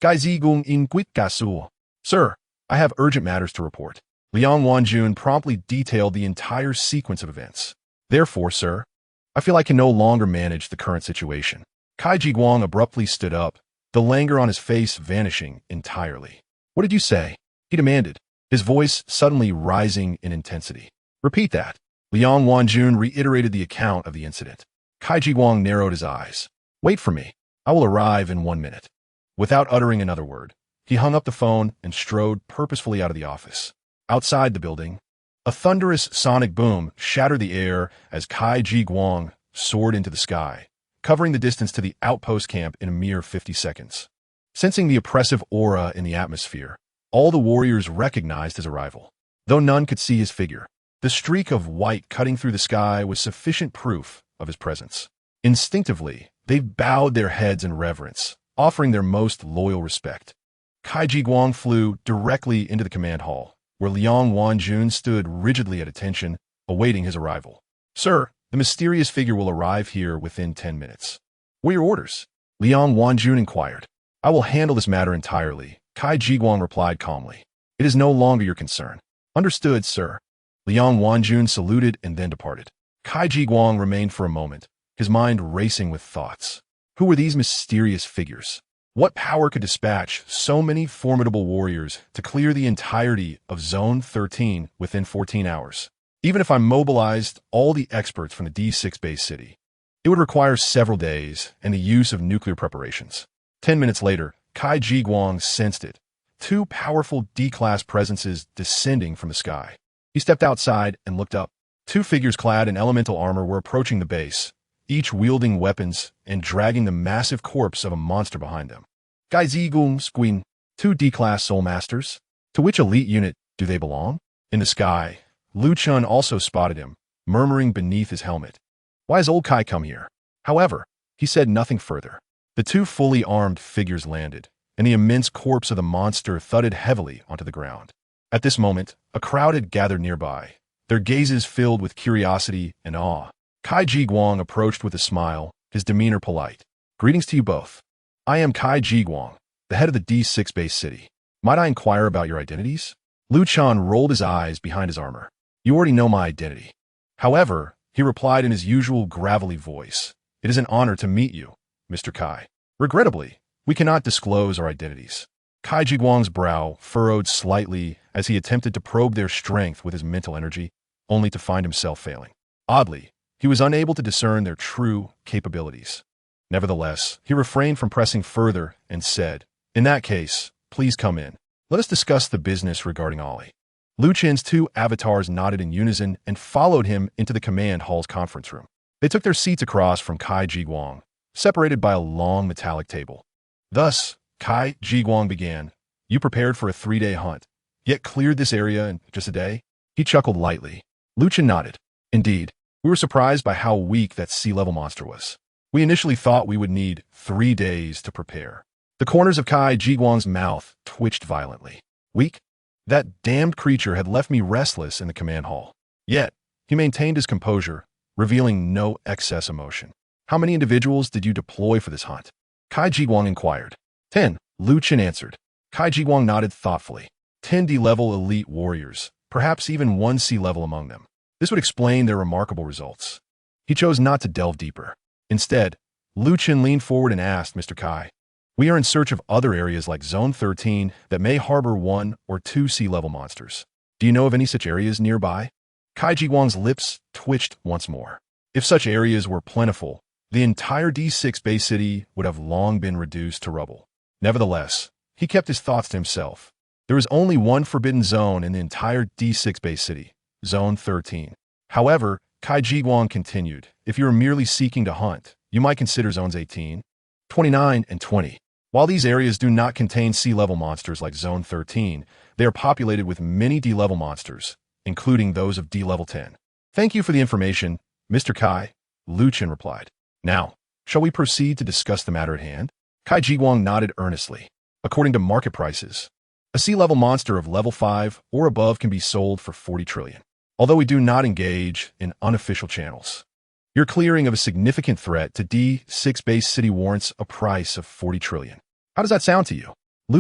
[SPEAKER 1] Gai Zigung in Quit Gasu. Sir, I have urgent matters to report. Liang Wanjun promptly detailed the entire sequence of events. Therefore, sir, I feel I can no longer manage the current situation. Kai Jiguang abruptly stood up, the languor on his face vanishing entirely. What did you say? He demanded, his voice suddenly rising in intensity. Repeat that. Liang Wanjun reiterated the account of the incident. Kai Jiguang narrowed his eyes. Wait for me. I will arrive in 1 minute. Without uttering another word, he hung up the phone and strode purposefully out of the office. Outside the building, a thunderous sonic boom shattered the air as Kai Jiguang soared into the sky, covering the distance to the outpost camp in a mere 50 seconds. Sensing the oppressive aura in the atmosphere, all the warriors recognized his arrival. Though none could see his figure, the streak of white cutting through the sky was sufficient proof of his presence. Instinctively, they bowed their heads in reverence, offering their most loyal respect. Kai Jiguang flew directly into the command hall, where Liang Wanjun stood rigidly at attention, awaiting his arrival. Sir, the mysterious figure will arrive here within 10 minutes. What are your orders? Liang Wanjun inquired. I will handle this matter entirely, Kai Jiguang replied calmly. It is no longer your concern. Understood, sir. Liang Wanjun saluted and then departed. Kai Jiguang remained for a moment, his mind racing with thoughts. Who were these mysterious figures? What power could dispatch so many formidable warriors to clear the entirety of Zone 13 within 14 hours? Even if I mobilized all the experts from the D6 base city, it would require several days and the use of nuclear preparations. 10 minutes later, Kai Jiguang sensed it. Two powerful D-class presences descending from the sky. He stepped outside and looked up. Two figures clad in elemental armor were approaching the base, each wielding weapons and dragging the massive corpse of a monster behind them. Gai Zigung Squin, two D-class soul masters. To which elite unit do they belong? In the sky, Chen also spotted him, murmuring beneath his helmet. Why has old Kai come here? However, he said nothing further. The two fully armed figures landed, and the immense corpse of the monster thudded heavily onto the ground. At this moment, a crowd had gathered nearby, their gazes filled with curiosity and awe. Kai Jiguang approached with a smile, his demeanor polite. Greetings to you both. I am Kai Jiguang, the head of the D6 base city. Might I inquire about your identities? Chen rolled his eyes behind his armor. You already know my identity. However, he replied in his usual gravelly voice, it is an honor to meet you, Mr. Kai. Regrettably, we cannot disclose our identities. Kai Jiguang's brow furrowed slightly as he attempted to probe their strength with his mental energy, only to find himself failing. Oddly, he was unable to discern their true capabilities. Nevertheless, he refrained from pressing further and said, in that case, please come in. Let us discuss the business regarding Ollie. Chen's two avatars nodded in unison and followed him into the command hall's conference room. They took their seats across from Kai Jiguang, separated by a long metallic table. Thus, Kai Jiguang began. You prepared for a 3-day hunt, yet cleared this area in just a day? He chuckled lightly. Chen nodded. Indeed, we were surprised by how weak that sea-level monster was. We initially thought we would need 3 days to prepare. The corners of Kai Jiguang's mouth twitched violently. Weak? That damned creature had left me restless in the command hall. Yet, he maintained his composure, revealing no excess emotion. How many individuals did you deploy for this hunt? Kai Jiguang inquired. 10, Chen answered. Kai Jiguang nodded thoughtfully. 10 D-level elite warriors, perhaps even 1 C-level among them. This would explain their remarkable results. He chose not to delve deeper. Instead, Chen leaned forward and asked Mr. Kai, we are in search of other areas like Zone 13 that may harbor 1 or 2 sea-level monsters. Do you know of any such areas nearby? Kai Jiguang's lips twitched once more. If such areas were plentiful, the entire D6 base city would have long been reduced to rubble. Nevertheless, he kept his thoughts to himself. There is only one forbidden zone in the entire D6 base city, Zone 13. However, Kai Jiguang continued, if you are merely seeking to hunt, you might consider Zones 18, 29, and 20. While these areas do not contain sea-level monsters like Zone 13, they are populated with many D-level monsters, including those of D-level 10. Thank you for the information, Mr. Kai, Chen replied. Now, shall we proceed to discuss the matter at hand? Kai Jiguang nodded earnestly. According to market prices, a sea-level monster of level 5 or above can be sold for 40 trillion. Although we do not engage in unofficial channels, your clearing of a significant threat to D6 base city warrants a price of 40 trillion. How does that sound to you?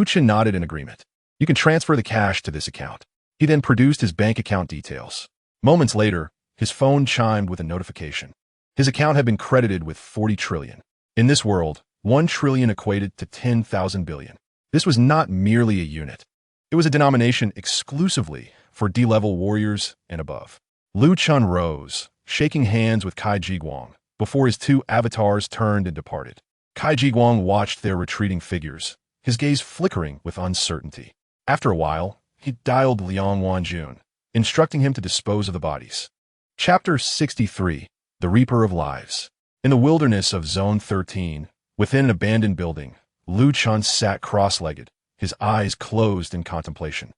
[SPEAKER 1] Chen nodded in agreement. You can transfer the cash to this account. He then produced his bank account details. Moments later, his phone chimed with a notification. His account had been credited with 40 trillion. In this world, 1 trillion equated to 10,000 billion. This was not merely a unit. It was a denomination exclusively for D-level warriors and above. Lu Chun rose, shaking hands with Kai Jiguang, before his two avatars turned and departed. Kai Jiguang watched their retreating figures, his gaze flickering with uncertainty. After a while, he dialed Liang Wanjun, instructing him to dispose of the bodies. Chapter 63, The Reaper of Lives. In the wilderness of Zone 13, within an abandoned building, Lu Chun sat cross-legged, his eyes closed in contemplation.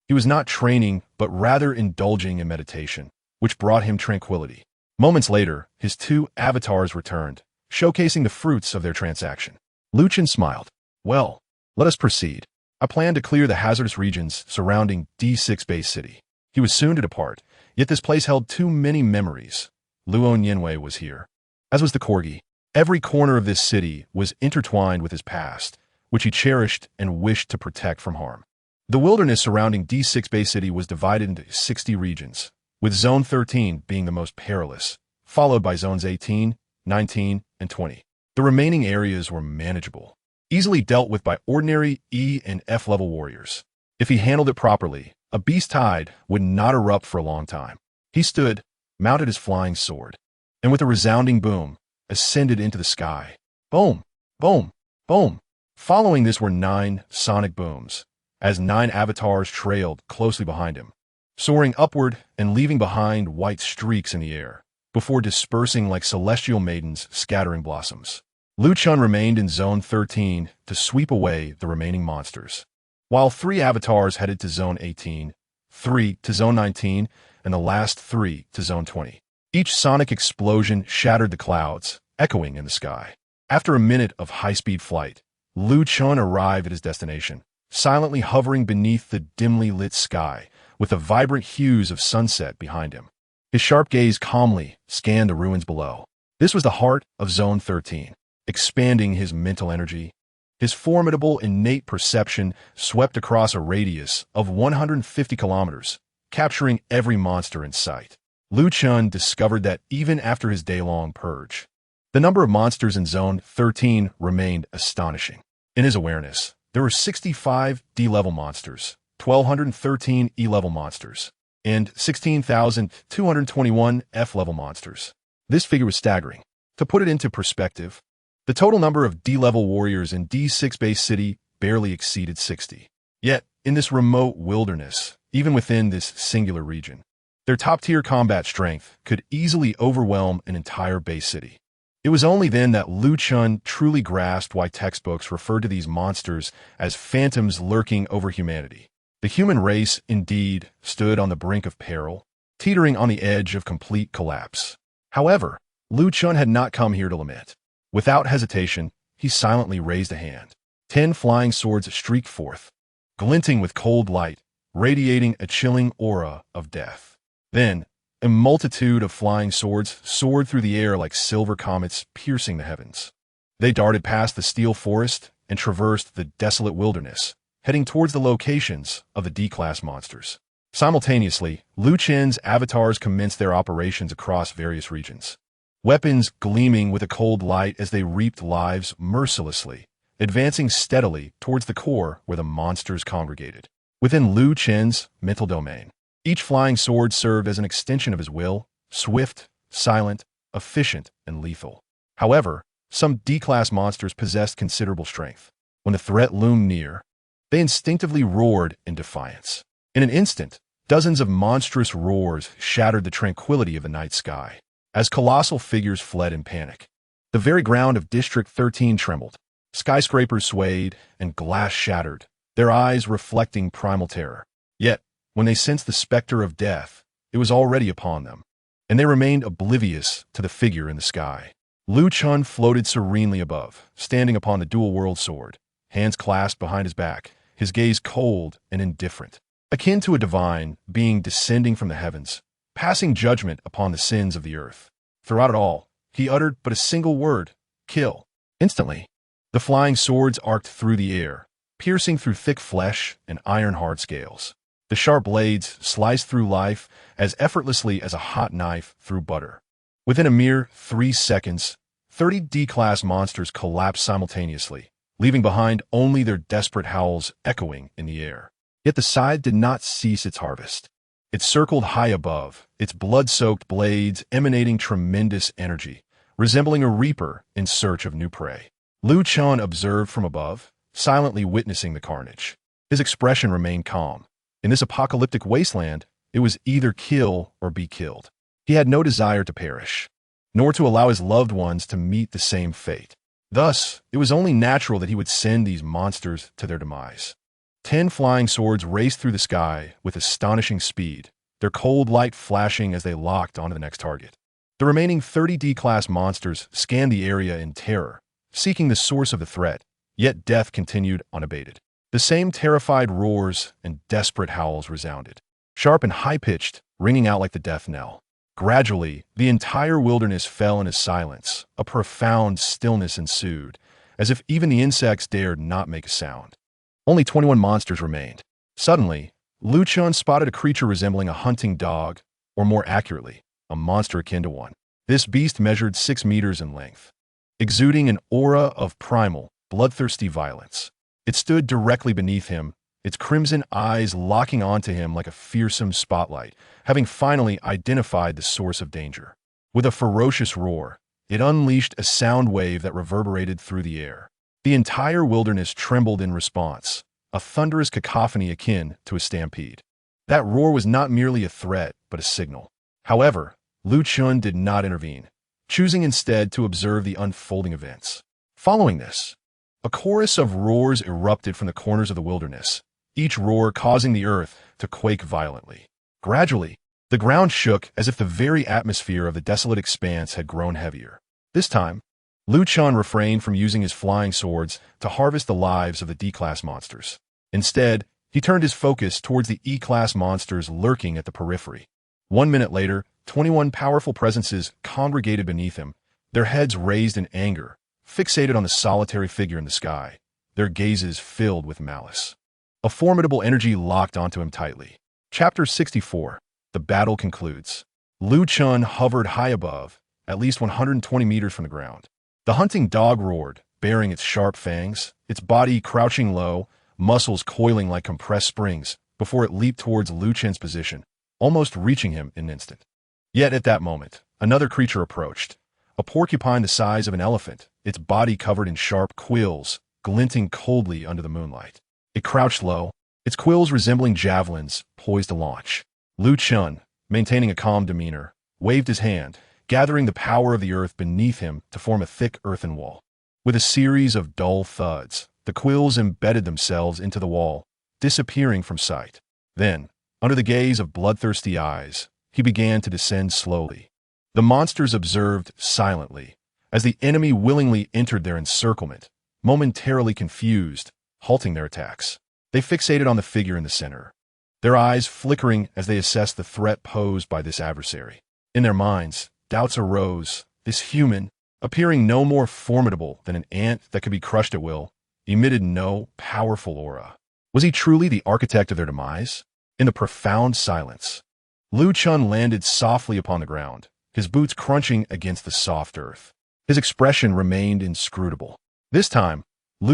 [SPEAKER 1] He was not training, but rather indulging in meditation, which brought him tranquility. Moments later, his two avatars returned, showcasing the fruits of their transaction. Lu Chun smiled. Well, let us proceed. I plan to clear the hazardous regions surrounding D6 Bay City. He was soon to depart, yet this place held too many memories. Luo Nianwei was here. As was the Corgi, every corner of this city was intertwined with his past, which he cherished and wished to protect from harm. The wilderness surrounding D6 Bay City was divided into 60 regions, with Zone 13 being the most perilous, followed by Zones 18, 19, and 20. The remaining areas were manageable, easily dealt with by ordinary E and F level warriors. If he handled it properly, a beast tide would not erupt for a long time. He stood, mounted his flying sword, and with a resounding boom, ascended into the sky. Boom, boom, boom. Following this were 9 sonic booms, as 9 avatars trailed closely behind him, soaring upward and leaving behind white streaks in the air, before dispersing like celestial maidens scattering blossoms. Lu Chun remained in Zone 13 to sweep away the remaining monsters, while 3 avatars headed to Zone 18, 3 to Zone 19, and the last 3 to Zone 20. Each sonic explosion shattered the clouds, echoing in the sky. After a minute of high-speed flight, Lu Chun arrived at his destination, silently hovering beneath the dimly lit sky, with the vibrant hues of sunset behind him. His sharp gaze calmly scanned the ruins below. This was the heart of Zone 13, expanding his mental energy. His formidable innate perception swept across a radius of 150 kilometers, capturing every monster in sight. Lu Chun discovered that even after his day-long purge, the number of monsters in Zone 13 remained astonishing. In his awareness, there were 65 D-level monsters, 1,213 E-level monsters, and 16,221 F-level monsters. This figure was staggering. To put it into perspective, the total number of D-level warriors in D6 Bay City barely exceeded 60. Yet, in this remote wilderness, even within this singular region, their top-tier combat strength could easily overwhelm an entire Bay City. It was only then that Lu Chun truly grasped why textbooks referred to these monsters as phantoms lurking over humanity. The human race, indeed, stood on the brink of peril, teetering on the edge of complete collapse. However, Lu Chun had not come here to lament. Without hesitation, he silently raised a hand. 10 flying swords streaked forth, glinting with cold light, radiating a chilling aura of death. Then, a multitude of flying swords soared through the air like silver comets piercing the heavens. They darted past the steel forest and traversed the desolate wilderness, heading towards the locations of the D-class monsters. Simultaneously, Lu Chun's avatars commenced their operations across various regions, weapons gleaming with a cold light as they reaped lives mercilessly, advancing steadily towards the core where the monsters congregated. Within Lu Chun's mental domain, each flying sword served as an extension of his will, swift, silent, efficient, and lethal. However, some D-class monsters possessed considerable strength. When the threat loomed near, they instinctively roared in defiance. In an instant, dozens of monstrous roars shattered the tranquility of the night sky, as colossal figures fled in panic. The very ground of District 13 trembled. Skyscrapers swayed, and glass shattered, their eyes reflecting primal terror. Yet, when they sensed the specter of death, it was already upon them, and they remained oblivious to the figure in the sky. Lu Chun floated serenely above, standing upon the dual-world sword, hands clasped behind his back, his gaze cold and indifferent, akin to a divine being descending from the heavens, passing judgment upon the sins of the earth. Throughout it all, he uttered but a single word: kill. Instantly, the flying swords arced through the air, piercing through thick flesh and iron-hard scales. The sharp blades sliced through life as effortlessly as a hot knife through butter. Within a mere 3 seconds, 30 D-class monsters collapsed simultaneously, leaving behind only their desperate howls echoing in the air. Yet the scythe did not cease its harvest. It circled high above, its blood-soaked blades emanating tremendous energy, resembling a reaper in search of new prey. Chen observed from above, silently witnessing the carnage. His expression remained calm. In this apocalyptic wasteland, it was either kill or be killed. He had no desire to perish, nor to allow his loved ones to meet the same fate. Thus, it was only natural that he would send these monsters to their demise. 10 flying swords raced through the sky with astonishing speed, their cold light flashing as they locked onto the next target. The remaining 30 D-class monsters scanned the area in terror, seeking the source of the threat, yet death continued unabated. The same terrified roars and desperate howls resounded, sharp and high-pitched, ringing out like the death knell. Gradually, the entire wilderness fell into silence. A profound stillness ensued, as if even the insects dared not make a sound. Only 21 monsters remained. Suddenly, Chen spotted a creature resembling a hunting dog, or more accurately, a monster akin to one. This beast measured 6 meters in length, exuding an aura of primal, bloodthirsty violence. It stood directly beneath him, its crimson eyes locking onto him like a fearsome spotlight, having finally identified the source of danger. With a ferocious roar, it unleashed a sound wave that reverberated through the air. The entire wilderness trembled in response, a thunderous cacophony akin to a stampede. That roar was not merely a threat, but a signal. However, Chen did not intervene, choosing instead to observe the unfolding events. Following this, a chorus of roars erupted from the corners of the wilderness, each roar causing the earth to quake violently. Gradually, the ground shook as if the very atmosphere of the desolate expanse had grown heavier. This time, Chen refrained from using his flying swords to harvest the lives of the D-class monsters. Instead, he turned his focus towards the E-class monsters lurking at the periphery. 1 minute later, 21 powerful presences congregated beneath him, their heads raised in anger, fixated on the solitary figure in the sky, their gazes filled with malice. A formidable energy locked onto him tightly. Chapter 64. The battle concludes. Chen hovered high above, at least 120 meters from the ground. The hunting dog roared, baring its sharp fangs, its body crouching low, muscles coiling like compressed springs, before it leaped towards Chen's position, almost reaching him in an instant. Yet at that moment, another creature approached, a porcupine the size of an elephant, its body covered in sharp quills, glinting coldly under the moonlight. It crouched low, its quills resembling javelins, poised to launch. Chen, maintaining a calm demeanor, waved his hand, gathering the power of the earth beneath him to form a thick earthen wall. With a series of dull thuds, the quills embedded themselves into the wall, disappearing from sight. Then, under the gaze of bloodthirsty eyes, he began to descend slowly. The monsters observed silently, as the enemy willingly entered their encirclement, momentarily confused, halting their attacks. They fixated on the figure in the center, their eyes flickering as they assessed the threat posed by this adversary. In their minds, doubts arose. This human, appearing no more formidable than an ant that could be crushed at will, emitted no powerful aura. Was he truly the architect of their demise? In the profound silence, Chen landed softly upon the ground, his boots crunching against the soft earth. His expression remained inscrutable. This time,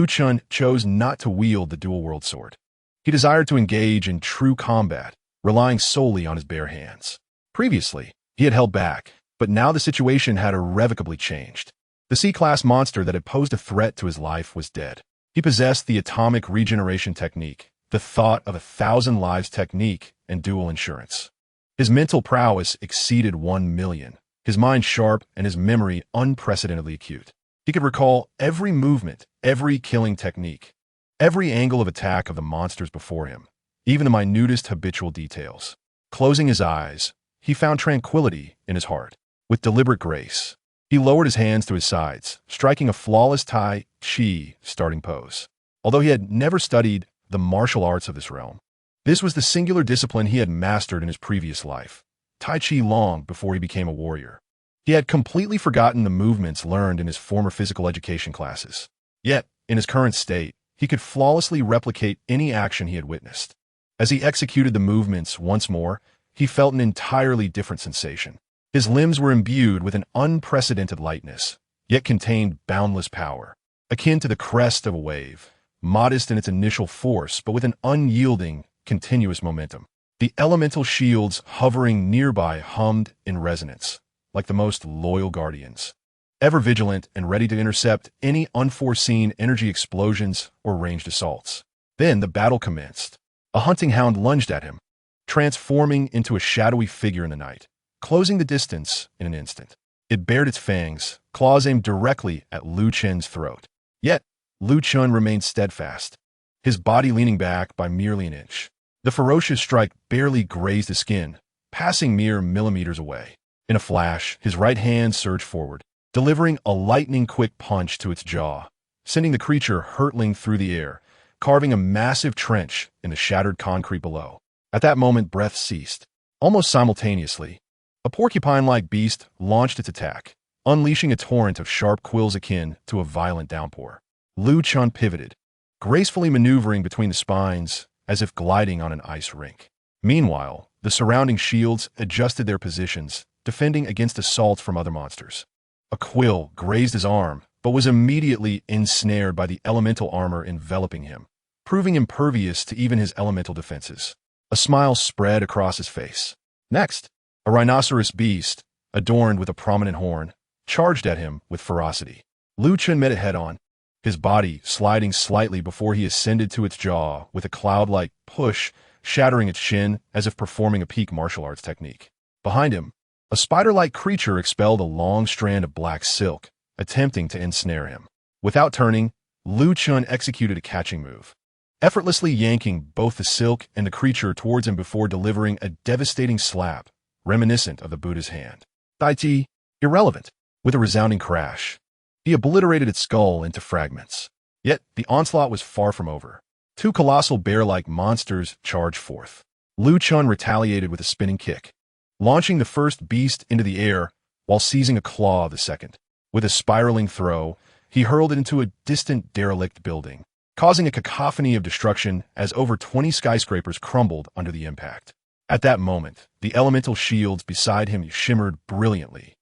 [SPEAKER 1] Chen chose not to wield the dual-world sword. He desired to engage in true combat, relying solely on his bare hands. Previously, he had held back, but now the situation had irrevocably changed. The C-class monster that had posed a threat to his life was dead. He possessed the atomic regeneration technique, the thought of 1,000 lives technique, and dual insurance. His mental prowess exceeded 1 million, his mind sharp and his memory unprecedentedly acute. He could recall every movement, every killing technique, every angle of attack of the monsters before him, even the minutest habitual details. Closing his eyes, he found tranquility in his heart. With deliberate grace, he lowered his hands to his sides, striking a flawless Tai Chi starting pose. Although he had never studied the martial arts of this realm, this was the singular discipline he had mastered in his previous life, Tai Chi, long before he became a warrior. He had completely forgotten the movements learned in his former physical education classes. Yet, in his current state, he could flawlessly replicate any action he had witnessed. As he executed the movements once more, he felt an entirely different sensation. His limbs were imbued with an unprecedented lightness, yet contained boundless power, akin to the crest of a wave, modest in its initial force but with an unyielding, continuous momentum. The elemental shields hovering nearby hummed in resonance, like the most loyal guardians, ever vigilant and ready to intercept any unforeseen energy explosions or ranged assaults. Then the battle commenced. A hunting hound lunged at him, transforming into a shadowy figure in the night, closing the distance in an instant. It bared its fangs, claws aimed directly at Lu Chen's throat. Yet, Lu Chen remained steadfast, his body leaning back by merely an inch. The ferocious strike barely grazed his skin, passing mere millimeters away. In a flash, his right hand surged forward, delivering a lightning-quick punch to its jaw, sending the creature hurtling through the air, carving a massive trench in the shattered concrete below. At that moment, breath ceased. Almost simultaneously, a porcupine-like beast launched its attack, unleashing a torrent of sharp quills akin to a violent downpour. Lu Chen pivoted, gracefully maneuvering between the spines as if gliding on an ice rink. Meanwhile, the surrounding shields adjusted their positions, defending against assaults from other monsters. A quill grazed his arm, but was immediately ensnared by the elemental armor enveloping him, proving impervious to even his elemental defenses. A smile spread across his face. Next, a rhinoceros beast, adorned with a prominent horn, charged at him with ferocity. Lu Chen met it head-on, his body sliding slightly before he ascended to its jaw with a cloud-like push, shattering its chin as if performing a peak martial arts technique. Behind him, a spider-like creature expelled a long strand of black silk, attempting to ensnare him. Without turning, Lu Chen executed a catching move, effortlessly yanking both the silk and the creature towards him before delivering a devastating slap, reminiscent of the Buddha's hand. Tai Chi, irrelevant. With a resounding crash, he obliterated its skull into fragments. Yet the onslaught was far from over. Two colossal bear-like monsters charged forth. Lu Chen retaliated with a spinning kick, launching the first beast into the air while seizing a claw of the second. With a spiraling throw, he hurled it into a distant derelict building, causing a cacophony of destruction as over 20 skyscrapers crumbled under the impact. At that moment, the elemental shields beside him shimmered brilliantly,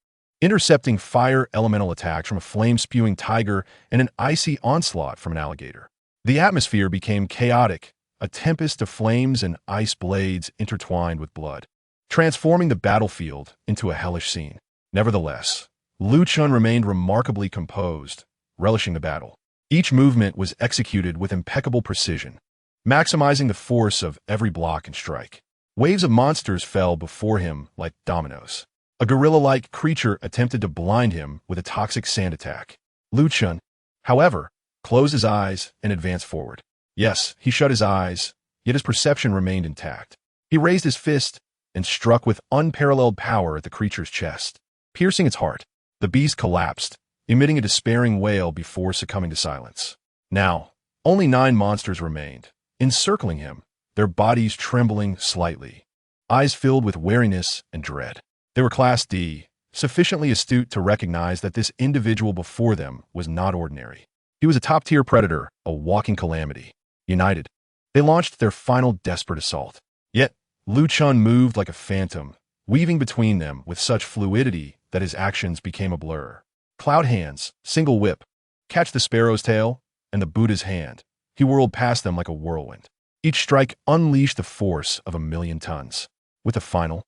[SPEAKER 1] intercepting fire elemental attacks from a flame-spewing tiger and an icy onslaught from an alligator. The atmosphere became chaotic, a tempest of flames and ice blades intertwined with blood, transforming the battlefield into a hellish scene. Nevertheless, Lu Chen remained remarkably composed, relishing the battle. Each movement was executed with impeccable precision, maximizing the force of every block and strike. Waves of monsters fell before him like dominoes. A gorilla-like creature attempted to blind him with a toxic sand attack. Lu Chen, however, closed his eyes and advanced forward. Yes, he shut his eyes, yet his perception remained intact. He raised his fist and struck with unparalleled power at the creature's chest, piercing its heart. The beast collapsed, emitting a despairing wail before succumbing to silence. Now, only 9 monsters remained, encircling him, their bodies trembling slightly, eyes filled with wariness and dread. They were Class D, sufficiently astute to recognize that this individual before them was not ordinary. He was a top-tier predator, a walking calamity. United, they launched their final desperate assault. Yet, Lu Chen moved like a phantom, weaving between them with such fluidity that his actions became a blur. Cloud hands, single whip, catch the sparrow's tail, and the Buddha's hand. He whirled past them like a whirlwind. Each strike unleashed the force of 1,000,000 tons. With a final,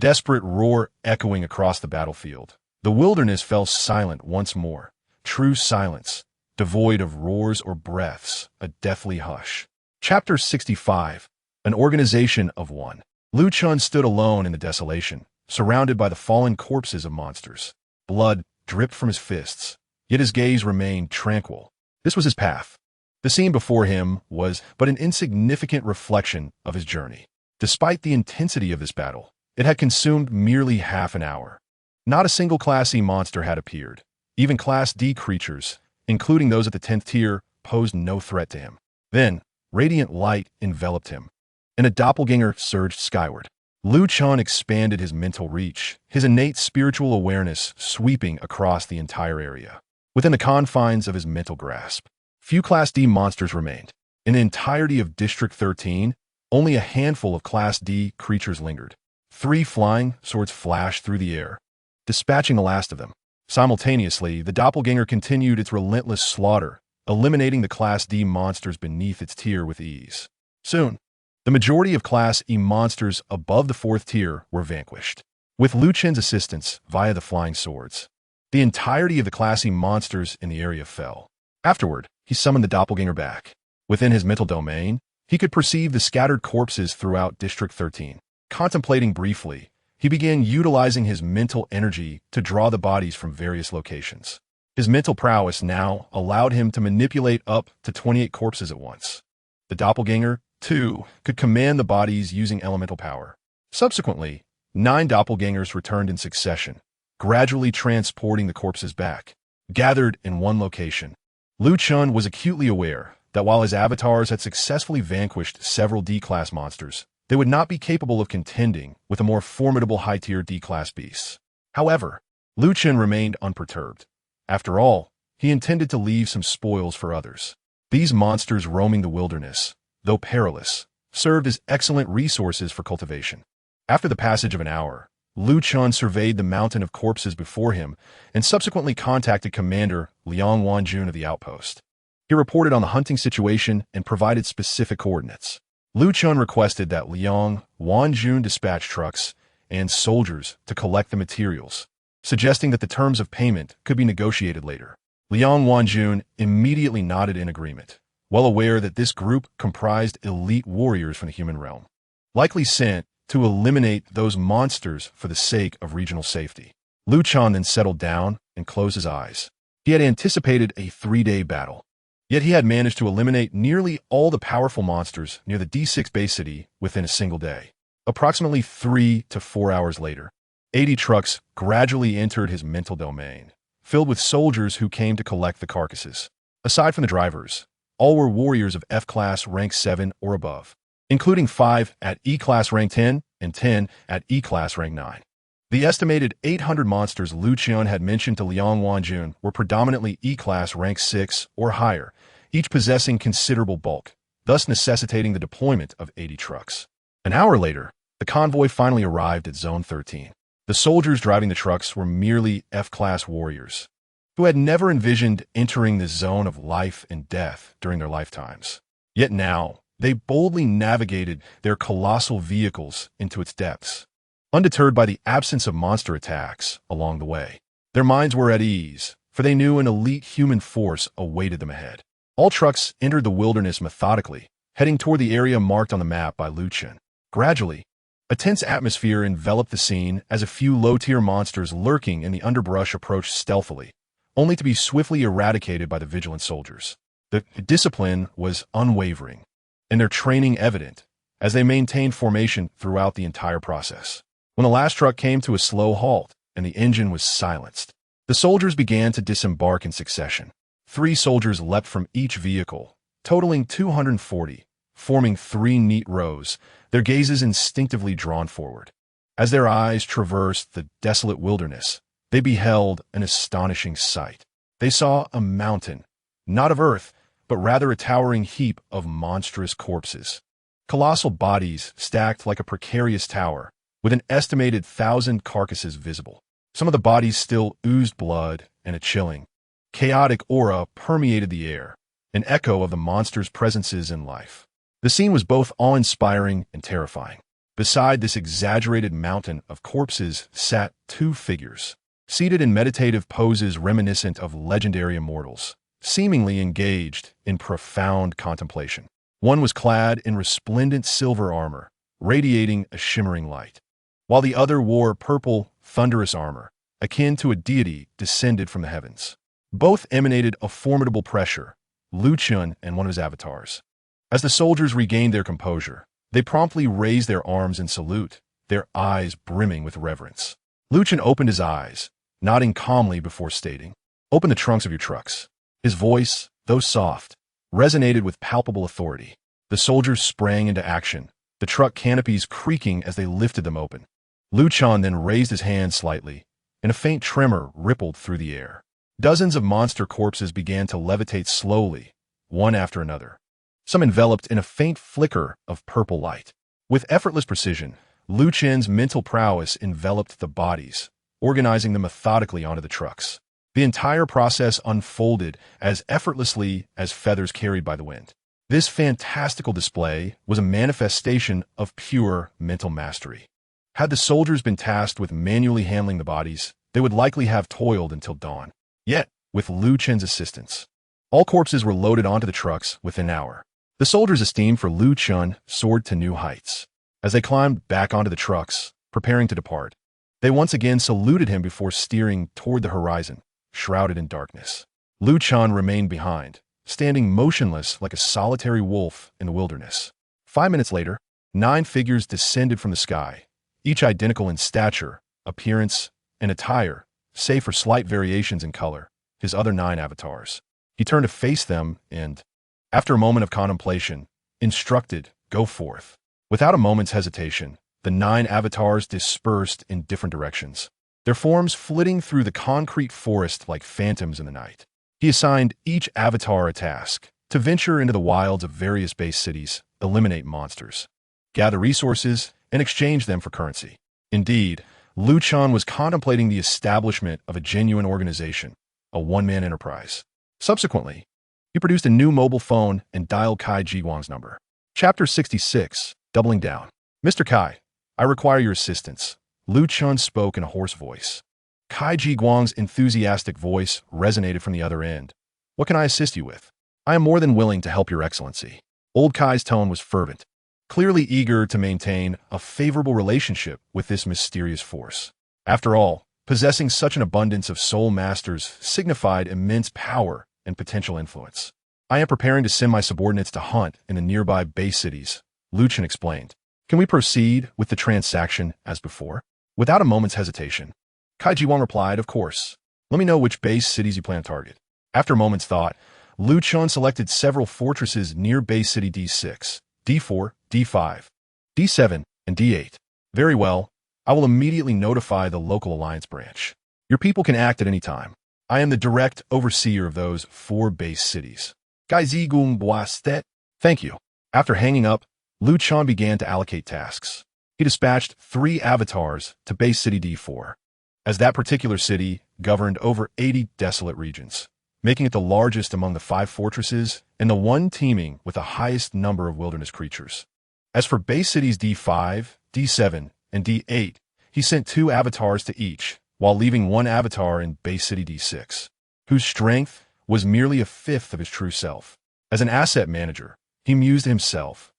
[SPEAKER 1] desperate roar echoing across the battlefield, the wilderness fell silent once more. True silence, devoid of roars or breaths, a deathly hush. Chapter 65. An Organization of One. Lu Chen stood alone in the desolation, surrounded by the fallen corpses of monsters. Blood dripped from his fists, yet his gaze remained tranquil. This was his path. The scene before him was but an insignificant reflection of his journey. Despite the intensity of this battle, it had consumed merely half an hour. Not a single Class E monster had appeared. Even Class D creatures, including those at the 10th tier, posed no threat to him. Then, radiant light enveloped him, and a doppelganger surged skyward. Lu Chen expanded his mental reach, his innate spiritual awareness sweeping across the entire area. Within the confines of his mental grasp, few Class D monsters remained. In the entirety of District 13, only a handful of Class D creatures lingered. 3 flying swords flashed through the air, dispatching the last of them. Simultaneously, the doppelganger continued its relentless slaughter, eliminating the Class D monsters beneath its tier with ease. Soon, The majority of Class E monsters above the 4th tier were vanquished, with Liu Chen's assistance via the flying swords. The entirety of the Class E monsters in the area fell. Afterward, he summoned the doppelganger back. Within his mental domain, he could perceive the scattered corpses throughout District 13. Contemplating briefly, he began utilizing his mental energy to draw the bodies from various locations. His mental prowess now allowed him to manipulate up to 28 corpses at once. The doppelganger, too, could command the bodies using elemental power. Subsequently, 9 doppelgangers returned in succession, gradually transporting the corpses back, gathered in one location. Liu Chen was acutely aware that while his avatars had successfully vanquished several D-class monsters, they would not be capable of contending with the more formidable high-tier D-class beasts. However, Liu Chen remained unperturbed. After all, he intended to leave some spoils for others. These monsters roaming the wilderness, though perilous, served as excellent resources for cultivation. After the passage of an hour, Liu Chen surveyed the mountain of corpses before him and subsequently contacted Commander Liang Wanjun of the outpost. He reported on the hunting situation and provided specific coordinates. Liu Chen requested that Liang Wanjun dispatch trucks and soldiers to collect the materials, suggesting that the terms of payment could be negotiated later. Liang Wanjun immediately nodded in agreement, well aware that this group comprised elite warriors from the human realm, likely sent to eliminate those monsters for the sake of regional safety. Liu Chen then settled down and closed his eyes. He had anticipated a 3-day battle, yet he had managed to eliminate nearly all the powerful monsters near the D6 base city within a single day. Approximately 3 to 4 hours later, 80 trucks gradually entered his mental domain, filled with soldiers who came to collect the carcasses. Aside from the drivers, all were warriors of F-class rank 7 or above, including 5 at E-class rank 10 and 10 at E-class rank 9. The estimated 800 monsters Liu Chen had mentioned to Liang Wanjun were predominantly E-class rank 6 or higher, each possessing considerable bulk, thus necessitating the deployment of 80 trucks. An hour later, the convoy finally arrived at Zone 13. The soldiers driving the trucks were merely F-class warriors, who had never envisioned entering this zone of life and death during their lifetimes. Yet now, they boldly navigated their colossal vehicles into its depths, undeterred by the absence of monster attacks along the way. Their minds were at ease, for they knew an elite human force awaited them ahead. All trucks entered the wilderness methodically, heading toward the area marked on the map by Liu Chen. Gradually, a tense atmosphere enveloped the scene as a few low-tier monsters lurking in the underbrush approached stealthily, only to be swiftly eradicated by the vigilant soldiers. The discipline was unwavering, and their training evident, as they maintained formation throughout the entire process. When the last truck came to a slow halt and the engine was silenced, the soldiers began to disembark in succession. 3 soldiers leapt from each vehicle, totaling 240, forming 3 neat rows, their gazes instinctively drawn forward. As their eyes traversed the desolate wilderness, they beheld an astonishing sight. They saw a mountain, not of earth, but rather a towering heap of monstrous corpses. Colossal bodies stacked like a precarious tower, with an estimated 1,000 carcasses visible. Some of the bodies still oozed blood, and a chilling, chaotic aura permeated the air, an echo of the monster's presences in life. The scene was both awe-inspiring and terrifying. Beside this exaggerated mountain of corpses sat 2 figures, seated in meditative poses reminiscent of legendary immortals, seemingly engaged in profound contemplation. One was clad in resplendent silver armor, radiating a shimmering light, while the other wore purple, thunderous armor, akin to a deity descended from the heavens. Both emanated a formidable pressure, Liu Chen and one of his avatars. As the soldiers regained their composure, they promptly raised their arms in salute, their eyes brimming with reverence. Liu Chen opened his eyes, nodding calmly before stating, "Open the trunks of your trucks." His voice, though soft, resonated with palpable authority. The soldiers sprang into action, the truck canopies creaking as they lifted them open. Liu Chen then raised his hand slightly, and a faint tremor rippled through the air. Dozens of monster corpses began to levitate slowly, one after another, some enveloped in a faint flicker of purple light. With effortless precision, Liu Chen's mental prowess enveloped the bodies, organizing them methodically onto the trucks. The entire process unfolded as effortlessly as feathers carried by the wind. This fantastical display was a manifestation of pure mental mastery. Had the soldiers been tasked with manually handling the bodies, they would likely have toiled until dawn. Yet, with Lu Chen's assistance, all corpses were loaded onto the trucks within an hour. The soldiers' esteem for Lu Chen soared to new heights. As they climbed back onto the trucks, preparing to depart, they once again saluted him before steering toward the horizon, shrouded in darkness. Lu Chen remained behind, standing motionless like a solitary wolf in the wilderness. 5 minutes later, 9 figures descended from the sky, each identical in stature, appearance, and attire, save for slight variations in color, his other 9 avatars. He turned to face them and, after a moment of contemplation, instructed, "Go forth." Without a moment's hesitation, the 9 avatars dispersed in different directions, their forms flitting through the concrete forest like phantoms in the night. He assigned each avatar a task: to venture into the wilds of various base cities, eliminate monsters, gather resources, and exchange them for currency. Indeed, Lu Chen was contemplating the establishment of a genuine organization, a one-man enterprise. Subsequently, he produced a new mobile phone and dialed Kai Jiguang's number. Chapter 66, Doubling Down. "Mr. Kai, I require your assistance," Lu Chen spoke in a hoarse voice. Kai Jiguang's enthusiastic voice resonated from the other end. "What can I assist you with?" "I am more than willing to help your excellency." Old Kai's tone was fervent, clearly eager to maintain a favorable relationship with this mysterious force. After all, possessing such an abundance of soul masters signified immense power and potential influence. "I am preparing to send my subordinates to hunt in the nearby base cities," Lu Chen explained. "Can we proceed with the transaction as before?" Without a moment's hesitation, Kai Jiwang replied, "Of course. Let me know which base cities you plan to target." After a moment's thought, Lu Chen selected several fortresses near base city D6, D4, D5, D7, and D8. "Very well. I will immediately notify the local alliance branch. Your people can act at any time. I am the direct overseer of those 4 base cities." Thank you. After hanging up, Lu Chen began to allocate tasks. He dispatched 3 avatars to base city D4, as that particular city governed over 80 desolate regions, making it the largest among the 5 fortresses and the one teeming with the highest number of wilderness creatures. As for base cities D5, D7, and D8, he sent 2 avatars to each, while leaving 1 avatar in base city D6, whose strength was merely a fifth of his true self. As an asset manager, he mused to himself,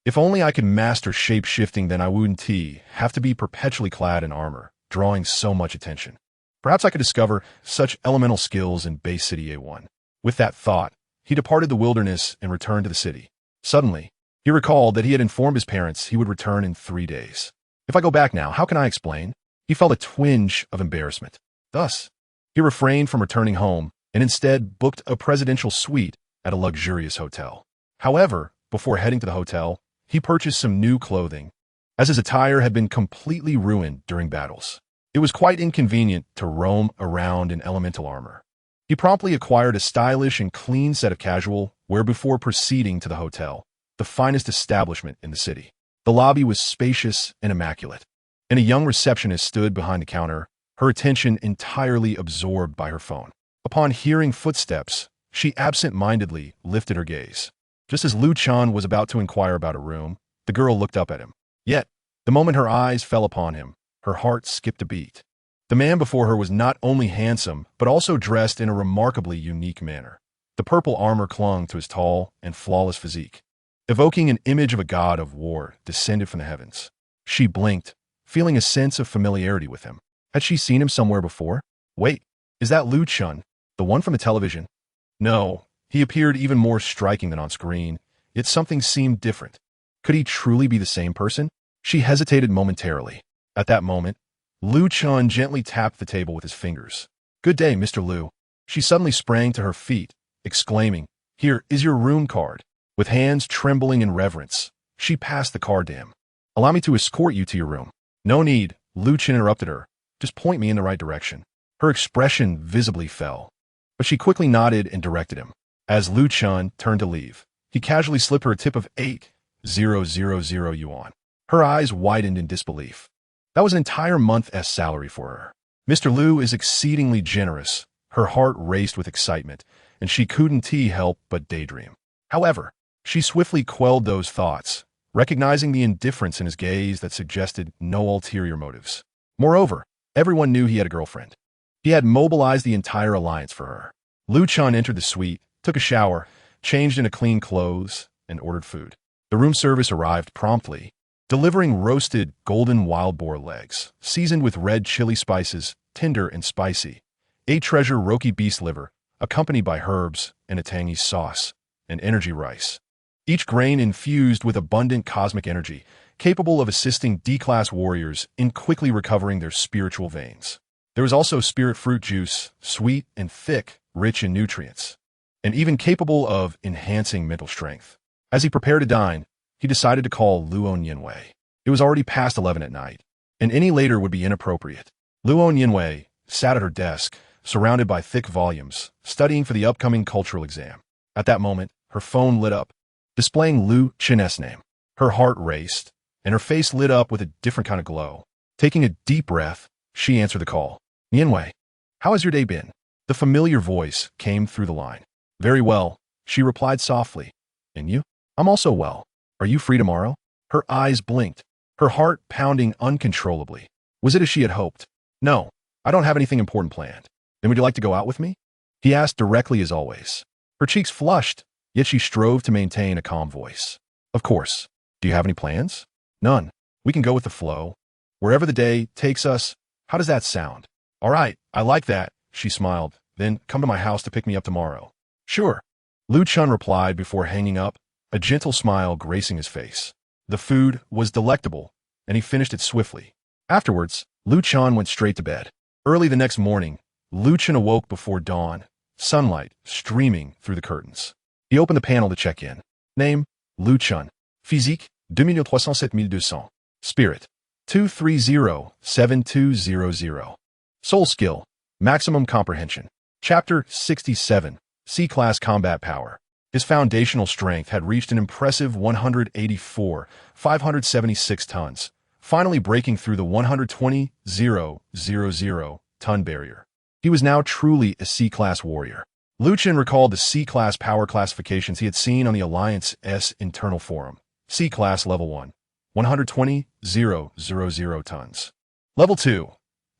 [SPEAKER 1] "If only I could master shape-shifting, then I wouldn't have to be perpetually clad in armor, drawing so much attention. Perhaps I could discover such elemental skills in base city A1. With that thought, he departed the wilderness and returned to the city. Suddenly, he recalled that he had informed his parents he would return in 3 days. If I go back now, how can I explain? He felt a twinge of embarrassment. Thus, he refrained from returning home and instead booked a presidential suite at a luxurious hotel. However, before heading to the hotel, he purchased some new clothing, as his attire had been completely ruined during battles. It was quite inconvenient to roam around in elemental armor. He promptly acquired a stylish and clean set of casual wear before proceeding to the hotel, the finest establishment in the city. The lobby was spacious and immaculate, and a young receptionist stood behind the counter, her attention entirely absorbed by her phone. Upon hearing footsteps, she absent-mindedly lifted her gaze. Just as Lu Chen was about to inquire about a room, the girl looked up at him. Yet, the moment her eyes fell upon him, her heart skipped a beat. The man before her was not only handsome, but also dressed in a remarkably unique manner. The purple armor clung to his tall and flawless physique, evoking an image of a god of war descended from the heavens. She blinked, feeling a sense of familiarity with him. Had she seen him somewhere before? Wait, is that Lu Chen, the one from the television? No, he appeared even more striking than on screen, yet something seemed different. Could he truly be the same person? She hesitated momentarily. At that moment, Lu Chen gently tapped the table with his fingers. "Good day, Mr. Lu." She suddenly sprang to her feet, exclaiming, "Here is your room card." With hands trembling in reverence, she passed the card to him. "Allow me to escort you to your room." "No need," Lu Chen interrupted her. "Just point me in the right direction." Her expression visibly fell, but she quickly nodded and directed him. As Lu Chen turned to leave, he casually slipped her a tip of 8,000 yuan. Her eyes widened in disbelief. That was an entire month's salary for her. Mr. Lu is exceedingly generous. Her heart raced with excitement, and she couldn't help but daydream. However, She swiftly quelled those thoughts, recognizing the indifference in his gaze that suggested no ulterior motives. Moreover, everyone knew he had a girlfriend. He had mobilized the entire alliance for her. Lu Chun entered the suite, took a shower, changed into clean clothes, and ordered food. The room service arrived promptly, delivering roasted golden wild boar legs, seasoned with red chili spices, tender and spicy, a treasure roki beast liver, accompanied by herbs and a tangy sauce, and energy rice. Each grain infused with abundant cosmic energy, capable of assisting D-class warriors in quickly recovering their spiritual veins. There was also spirit fruit juice, sweet and thick, rich in nutrients, and even capable of enhancing mental strength. As he prepared to dine, he decided to call Luo Nianwei. It was already past 11 at night, and any later would be inappropriate. Luo Nianwei sat at her desk, surrounded by thick volumes, studying for the upcoming cultural exam. At that moment, her phone lit up, displaying Lu Chen's name. Her heart raced, and her face lit up with a different kind of glow. Taking a deep breath, she answered the call. Nianwei, how has your day been? The familiar voice came through the line. Very well, she replied softly. And you? I'm also well. Are you free tomorrow? Her eyes blinked, her heart pounding uncontrollably. Was it as she had hoped? No, I don't have anything important planned. Then would you like to go out with me? He asked directly as always. Her cheeks flushed, yet she strove to maintain a calm voice. Of course. Do you have any plans? None. We can go with the flow. Wherever the day takes us, how does that sound? All right, I like that, she smiled. Then come to my house to pick me up tomorrow. Sure. Lu Chun replied before hanging up, a gentle smile gracing his face. The food was delectable, and he finished it swiftly. Afterwards, Lu Chun went straight to bed. Early the next morning, Lu Chun awoke before dawn, sunlight streaming through the curtains. He opened the panel to check in. Name, Lu Chun. Physique, 2307200. Spirit, 2307200. Soul skill, maximum comprehension. Chapter 67, C-Class Combat Power. His foundational strength had reached an impressive 184,576 tons, finally breaking through the 120,000-ton barrier. He was now truly a C-Class warrior. Lu Chen recalled the C-Class power classifications he had seen on the Alliance's internal forum. C-Class Level 1, 120,000 tons. Level 2,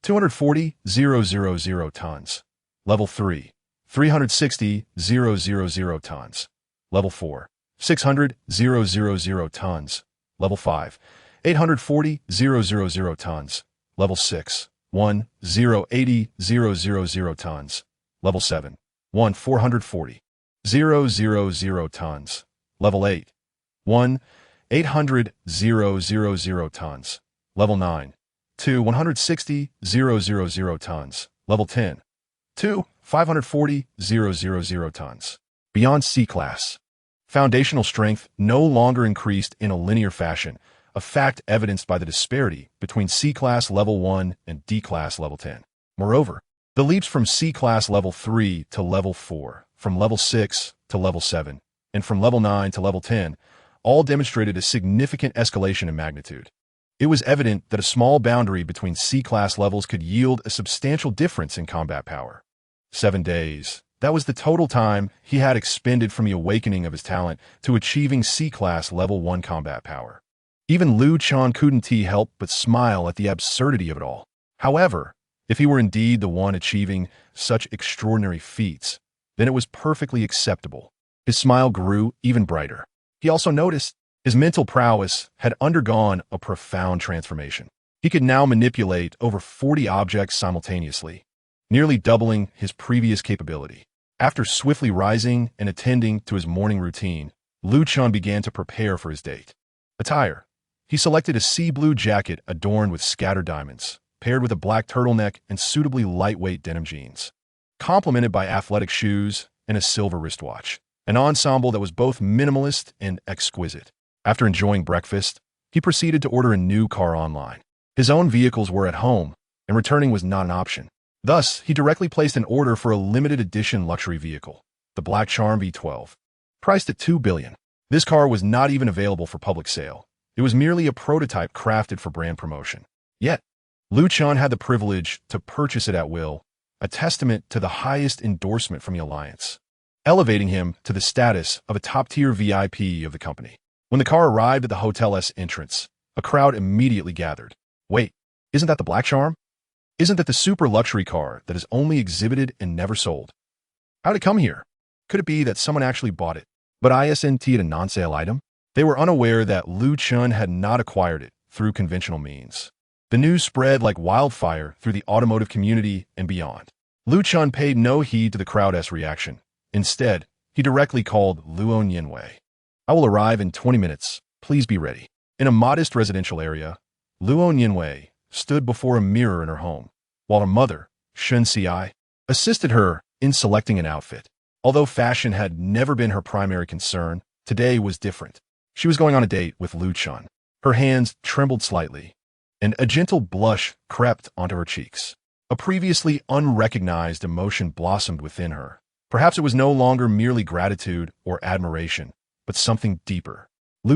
[SPEAKER 1] 240,000 tons. Level 3, 360,000 tons. Level 4, 600,000 tons. Level 5, 840,000 tons. Level 6, 1,080,000 tons. Level 7, 1,440,000 tons. Level 8, 1,800,000 tons. Level 9, 160,000 tons. Level 10, 540,000 tons. Beyond C-Class. Foundational strength no longer increased in a linear fashion, a fact evidenced by the disparity between C-Class Level 1 and D-Class Level 10. Moreover, the leaps from C-Class Level 3 to Level 4, from Level 6 to Level 7, and from Level 9 to Level 10 all demonstrated a significant escalation in magnitude. It was evident that a small boundary between C-Class levels could yield a substantial difference in combat power. 7 days. That was the total time he had expended from the awakening of his talent to achieving C-Class Level 1 combat power. Even Lu Chun couldn't help but smile at the absurdity of it all. However, if he were indeed the one achieving such extraordinary feats, then it was perfectly acceptable. His smile grew even brighter. He also noticed his mental prowess had undergone a profound transformation. He could now manipulate over 40 objects simultaneously, nearly doubling his previous capability. After swiftly rising and attending to his morning routine, Lu Chun began to prepare for his date. Attire. He selected a sea blue jacket adorned with scattered diamonds, paired with a black turtleneck and suitably lightweight denim jeans, complemented by athletic shoes and a silver wristwatch, an ensemble that was both minimalist and exquisite. After enjoying breakfast, he proceeded to order a new car online. His own vehicles were at home, and returning was not an option. Thus, he directly placed an order for a limited edition luxury vehicle, the Black Charm V12, priced at $2 billion. This car was not even available for public sale. It was merely a prototype crafted for brand promotion. Yet, Lu Chun had the privilege to purchase it at will, a testament to the highest endorsement from the Alliance. elevating him to the status of a top-tier VIP of the company. When the car arrived at the hotel's entrance, a crowd immediately gathered. Wait, isn't that the Black Charm? Isn't that the super luxury car that is only exhibited and never sold? How'd it come here? Could it be that someone actually bought it, but isn't it a non-sale item? They were unaware that Chen had not acquired it through conventional means. The news spread like wildfire through the automotive community and beyond. Chen paid no heed to the crowd's reaction. Instead, he directly called Luo Nianwei. I will arrive in 20 minutes. Please be ready. In a modest residential area, Luo Nianwei stood before a mirror in her home, while her mother, Chen Ci, assisted her in selecting an outfit. Although fashion had never been her primary concern, today was different. She was going on a date with Chen. Her hands trembled slightly, and a gentle blush crept onto her cheeks. A previously unrecognized emotion blossomed within her. Perhaps it was no longer merely gratitude or admiration, but something deeper.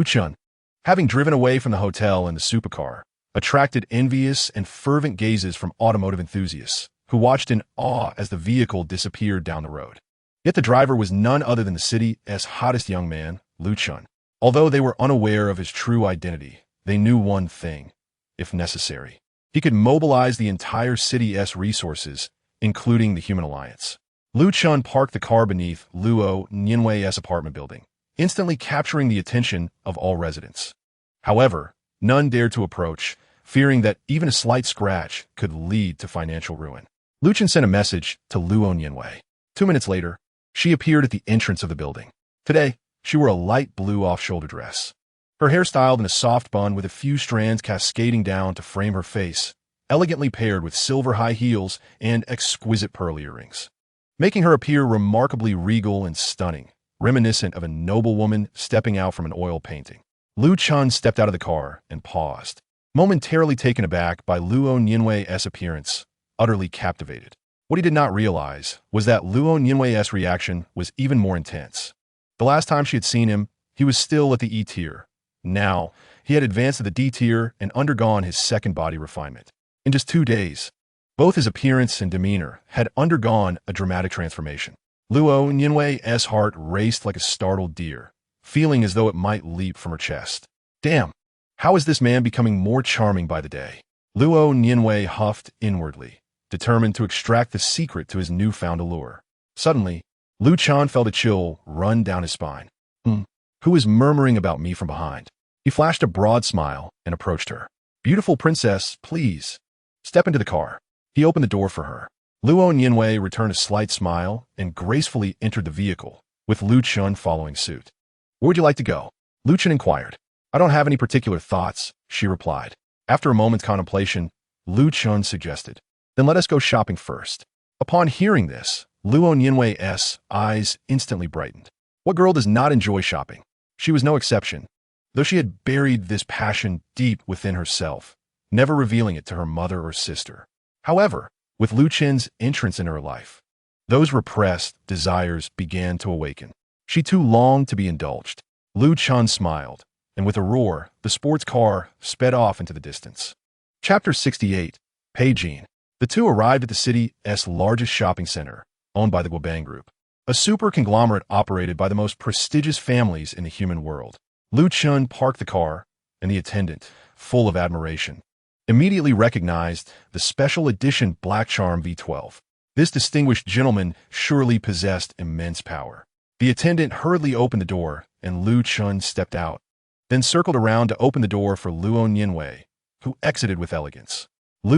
[SPEAKER 1] Chen, having driven away from the hotel in the supercar, attracted envious and fervent gazes from automotive enthusiasts, who watched in awe as the vehicle disappeared down the road. Yet the driver was none other than the city's hottest young man, Chen. Although they were unaware of his true identity, they knew one thing: if necessary, he could mobilize the entire city's resources, including the Human Alliance. Chen parked the car beneath Luo Nianwei's apartment building, instantly capturing the attention of all residents. However, none dared to approach, fearing that even a slight scratch could lead to financial ruin. Chen sent a message to Luo Nianwei. 2 minutes later, she appeared at the entrance of the building. Today, she wore a light blue off-shoulder dress. Her hair styled in a soft bun with a few strands cascading down to frame her face, elegantly paired with silver high heels and exquisite pearl earrings, making her appear remarkably regal and stunning, reminiscent of a noblewoman stepping out from an oil painting. Chen stepped out of the car and paused, momentarily taken aback by Luo Nianwei's appearance, utterly captivated. What he did not realize was that Luo Nianwei's reaction was even more intense. The last time she had seen him, he was still at the E tier. Now, he had advanced to the D tier and undergone his second body refinement. In just 2 days, both his appearance and demeanor had undergone a dramatic transformation. Luo Nianwei's heart raced like a startled deer, feeling as though it might leap from her chest. Damn, how is this man becoming more charming by the day? Luo Nianwei huffed inwardly, determined to extract the secret to his newfound allure. Suddenly, Chen felt a chill run down his spine. Who is murmuring about me from behind? He flashed a broad smile and approached her. Beautiful princess, please. Step into the car. He opened the door for her. Luo Nianwei returned a slight smile and gracefully entered the vehicle, with Chen following suit. Where would you like to go? Chen inquired. I don't have any particular thoughts, she replied. After a moment's contemplation, Chen suggested, then let us go shopping first. Upon hearing this, Luo Nianwei's eyes instantly brightened. What girl does not enjoy shopping? She was no exception, though she had buried this passion deep within herself, never revealing it to her mother or sister. However, with Chen's entrance in her life, those repressed desires began to awaken. She too longed to be indulged. Chen smiled, and with a roar, the sports car sped off into the distance. Chapter 68, Peijin. The two arrived at the city's largest shopping center, owned by the Guobang Group, a super conglomerate operated by the most prestigious families in the human world. Chen parked the car, and the attendant, full of admiration, immediately recognized the special edition Black Charm V12. This distinguished gentleman surely possessed immense power. The attendant hurriedly opened the door, and Chen stepped out, then circled around to open the door for Luo Nianwei, who exited with elegance.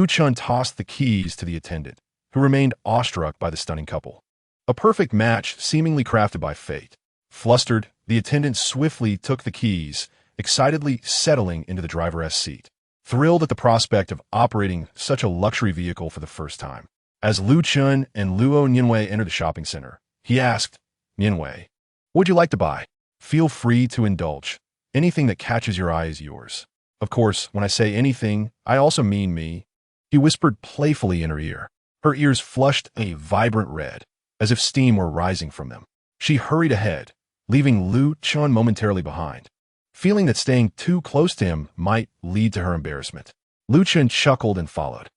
[SPEAKER 1] Chen tossed the keys to the attendant, who remained awestruck by the stunning couple. A perfect match seemingly crafted by fate. Flustered, the attendant swiftly took the keys, excitedly settling into the driver's seat, thrilled at the prospect of operating such a luxury vehicle for the first time. As Chen and Luo Nianwei entered the shopping center, he asked, Nianwei, what would you like to buy? Feel free to indulge. Anything that catches your eye is yours. Of course, when I say anything, I also mean me. He whispered playfully in her ear. Her ears flushed a vibrant red, as if steam were rising from them. She hurried ahead, leaving Chen momentarily behind, feeling that staying too close to him might lead to her embarrassment. Chen chuckled and followed.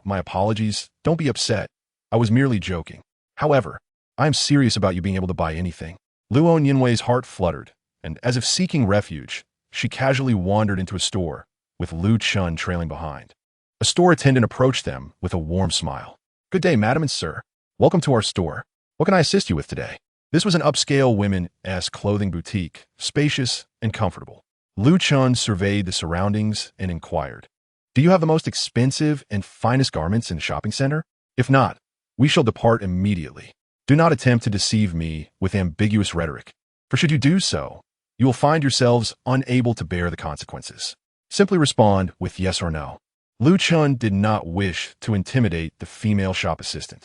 [SPEAKER 1] My apologies. Don't be upset. I was merely joking. However, I am serious about you being able to buy anything. Luo Yinwei's heart fluttered, and as if seeking refuge, she casually wandered into a store, with Lu Chen trailing behind. A store attendant approached them with a warm smile. Good day, madam and sir. Welcome to our store. What can I assist you with today? This was an upscale women-esque clothing boutique, spacious and comfortable. Lu Chen surveyed the surroundings and inquired, do you have the most expensive and finest garments in the shopping center? If not, we shall depart immediately. Do not attempt to deceive me with ambiguous rhetoric, for should you do so, you will find yourselves unable to bear the consequences. Simply respond with yes or no. Lu Chen did not wish to intimidate the female shop assistant.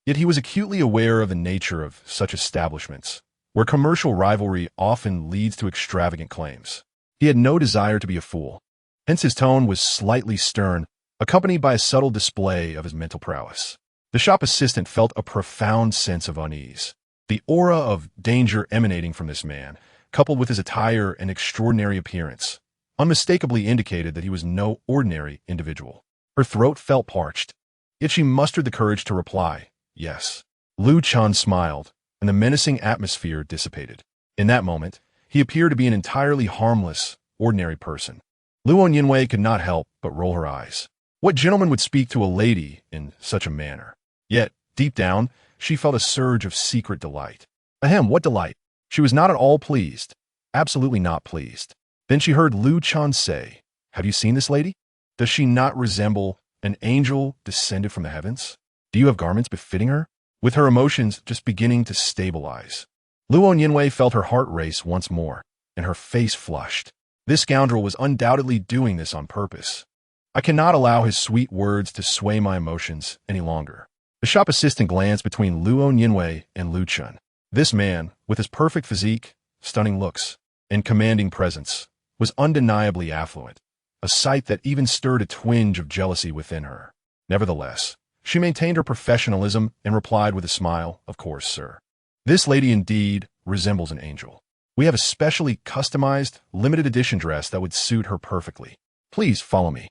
[SPEAKER 1] Yet he was acutely aware of the nature of such establishments, where commercial rivalry often leads to extravagant claims. He had no desire to be a fool. Hence his tone was slightly stern, accompanied by a subtle display of his mental prowess. The shop assistant felt a profound sense of unease. The aura of danger emanating from this man, coupled with his attire and extraordinary appearance, unmistakably indicated that he was no ordinary individual. Her throat felt parched, yet she mustered the courage to reply, yes. Lu Chen smiled, and the menacing atmosphere dissipated. In that moment, he appeared to be an entirely harmless, ordinary person. Luo Yinwei could not help but roll her eyes. What gentleman would speak to a lady in such a manner? Yet, deep down, she felt a surge of secret delight. Ahem, what delight! She was not at all pleased. Absolutely not pleased. Then she heard Lu Chen say, have you seen this lady? Does she not resemble an angel descended from the heavens? Do you have garments befitting her? With her emotions just beginning to stabilize, Luo Yinwei felt her heart race once more, and her face flushed. This scoundrel was undoubtedly doing this on purpose. I cannot allow his sweet words to sway my emotions any longer. The shop assistant glanced between Luo Yinwei and Lu Chen. This man, with his perfect physique, stunning looks, and commanding presence, was undeniably affluent, a sight that even stirred a twinge of jealousy within her. Nevertheless, she maintained her professionalism and replied with a smile, of course, sir. This lady indeed resembles an angel. We have a specially customized, limited edition dress that would suit her perfectly. Please follow me.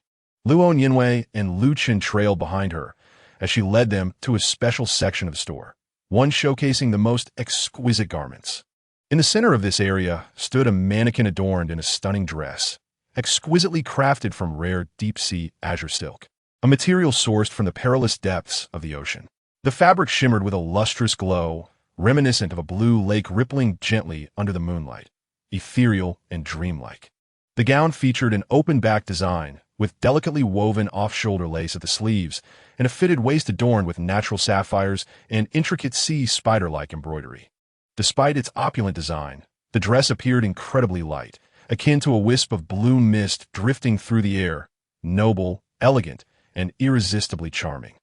[SPEAKER 1] Luo Yinwei and Lu Chen trailed behind her as she led them to a special section of the store, one showcasing the most exquisite garments. In the center of this area stood a mannequin adorned in a stunning dress, exquisitely crafted from rare deep-sea azure silk, a material sourced from the perilous depths of the ocean. The fabric shimmered with a lustrous glow, reminiscent of a blue lake rippling gently under the moonlight, ethereal and dreamlike. The gown featured an open-back design, with delicately woven off-shoulder lace at the sleeves and a fitted waist adorned with natural sapphires and intricate sea spider-like embroidery. Despite its opulent design, the dress appeared incredibly light, akin to a wisp of blue mist drifting through the air, noble, elegant, and irresistibly charming.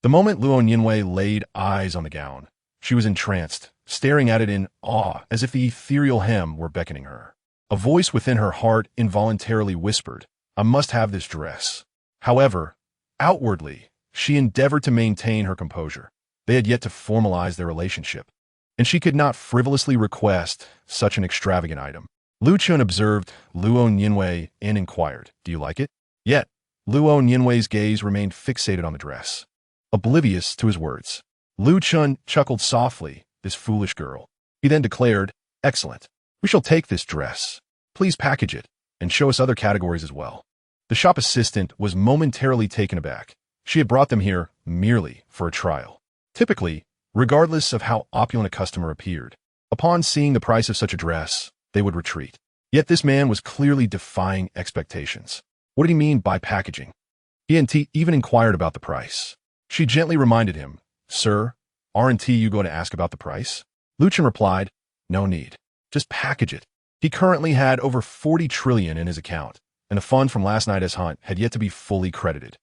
[SPEAKER 1] The moment Luo Yinwei laid eyes on the gown, she was entranced, staring at it in awe as if the ethereal hem were beckoning her. A voice within her heart involuntarily whispered, I must have this dress. However, outwardly, she endeavored to maintain her composure. They had yet to formalize their relationship, and she could not frivolously request such an extravagant item. Lu Chen observed Luo Yinwei and inquired, do you like it? Yet, Luo Yinwei's gaze remained fixated on the dress, oblivious to his words. Lu Chen chuckled softly, this foolish girl. He then declared, excellent. We shall take this dress. Please package it, and show us other categories as well. The shop assistant was momentarily taken aback. She had brought them here merely for a trial. Typically, regardless of how opulent a customer appeared, upon seeing the price of such a dress, they would retreat. Yet this man was clearly defying expectations. What did he mean by packaging? E&T even inquired about the price. She gently reminded him, Sir, aren't you going to ask about the price? Lu Chen replied, no need. Just package it. He currently had over 40 trillion in his account, and the fund from last night's hunt had yet to be fully credited.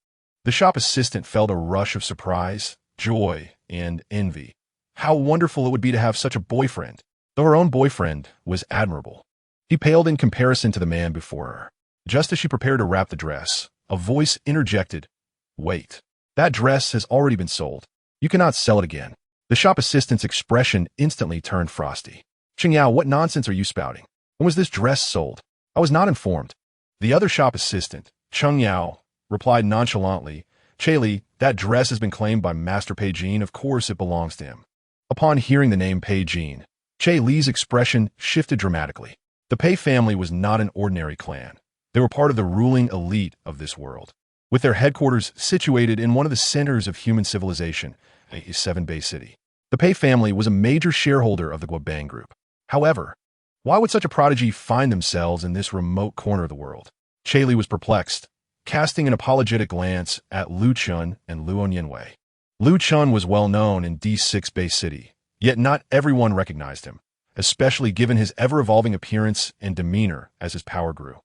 [SPEAKER 1] The shop assistant felt a rush of surprise, joy, and envy. How wonderful it would be to have such a boyfriend, though her own boyfriend was admirable. He paled in comparison to the man before her. Just as she prepared to wrap the dress, a voice interjected, wait, that dress has already been sold. You cannot sell it again. The shop assistant's expression instantly turned frosty. Qingyao, what nonsense are you spouting? When was this dress sold? I was not informed. The other shop assistant, Cheng Yao, replied nonchalantly, Li, that dress has been claimed by Master Peijin. Of course it belongs to him. Upon hearing the name Pei Jin, Che Li's expression shifted dramatically. The Pei family was not an ordinary clan. They were part of the ruling elite of this world, with their headquarters situated in one of the centers of human civilization, a seven-bay city. The Pei family was a major shareholder of the Guobang Group. However, why would such a prodigy find themselves in this remote corner of the world? Che Li was perplexed, casting an apologetic glance at Lu Chun and Luo Nianwei. Lu Chun was well known in D6 Bay City, yet not everyone recognized him, especially given his ever-evolving appearance and demeanor as his power grew.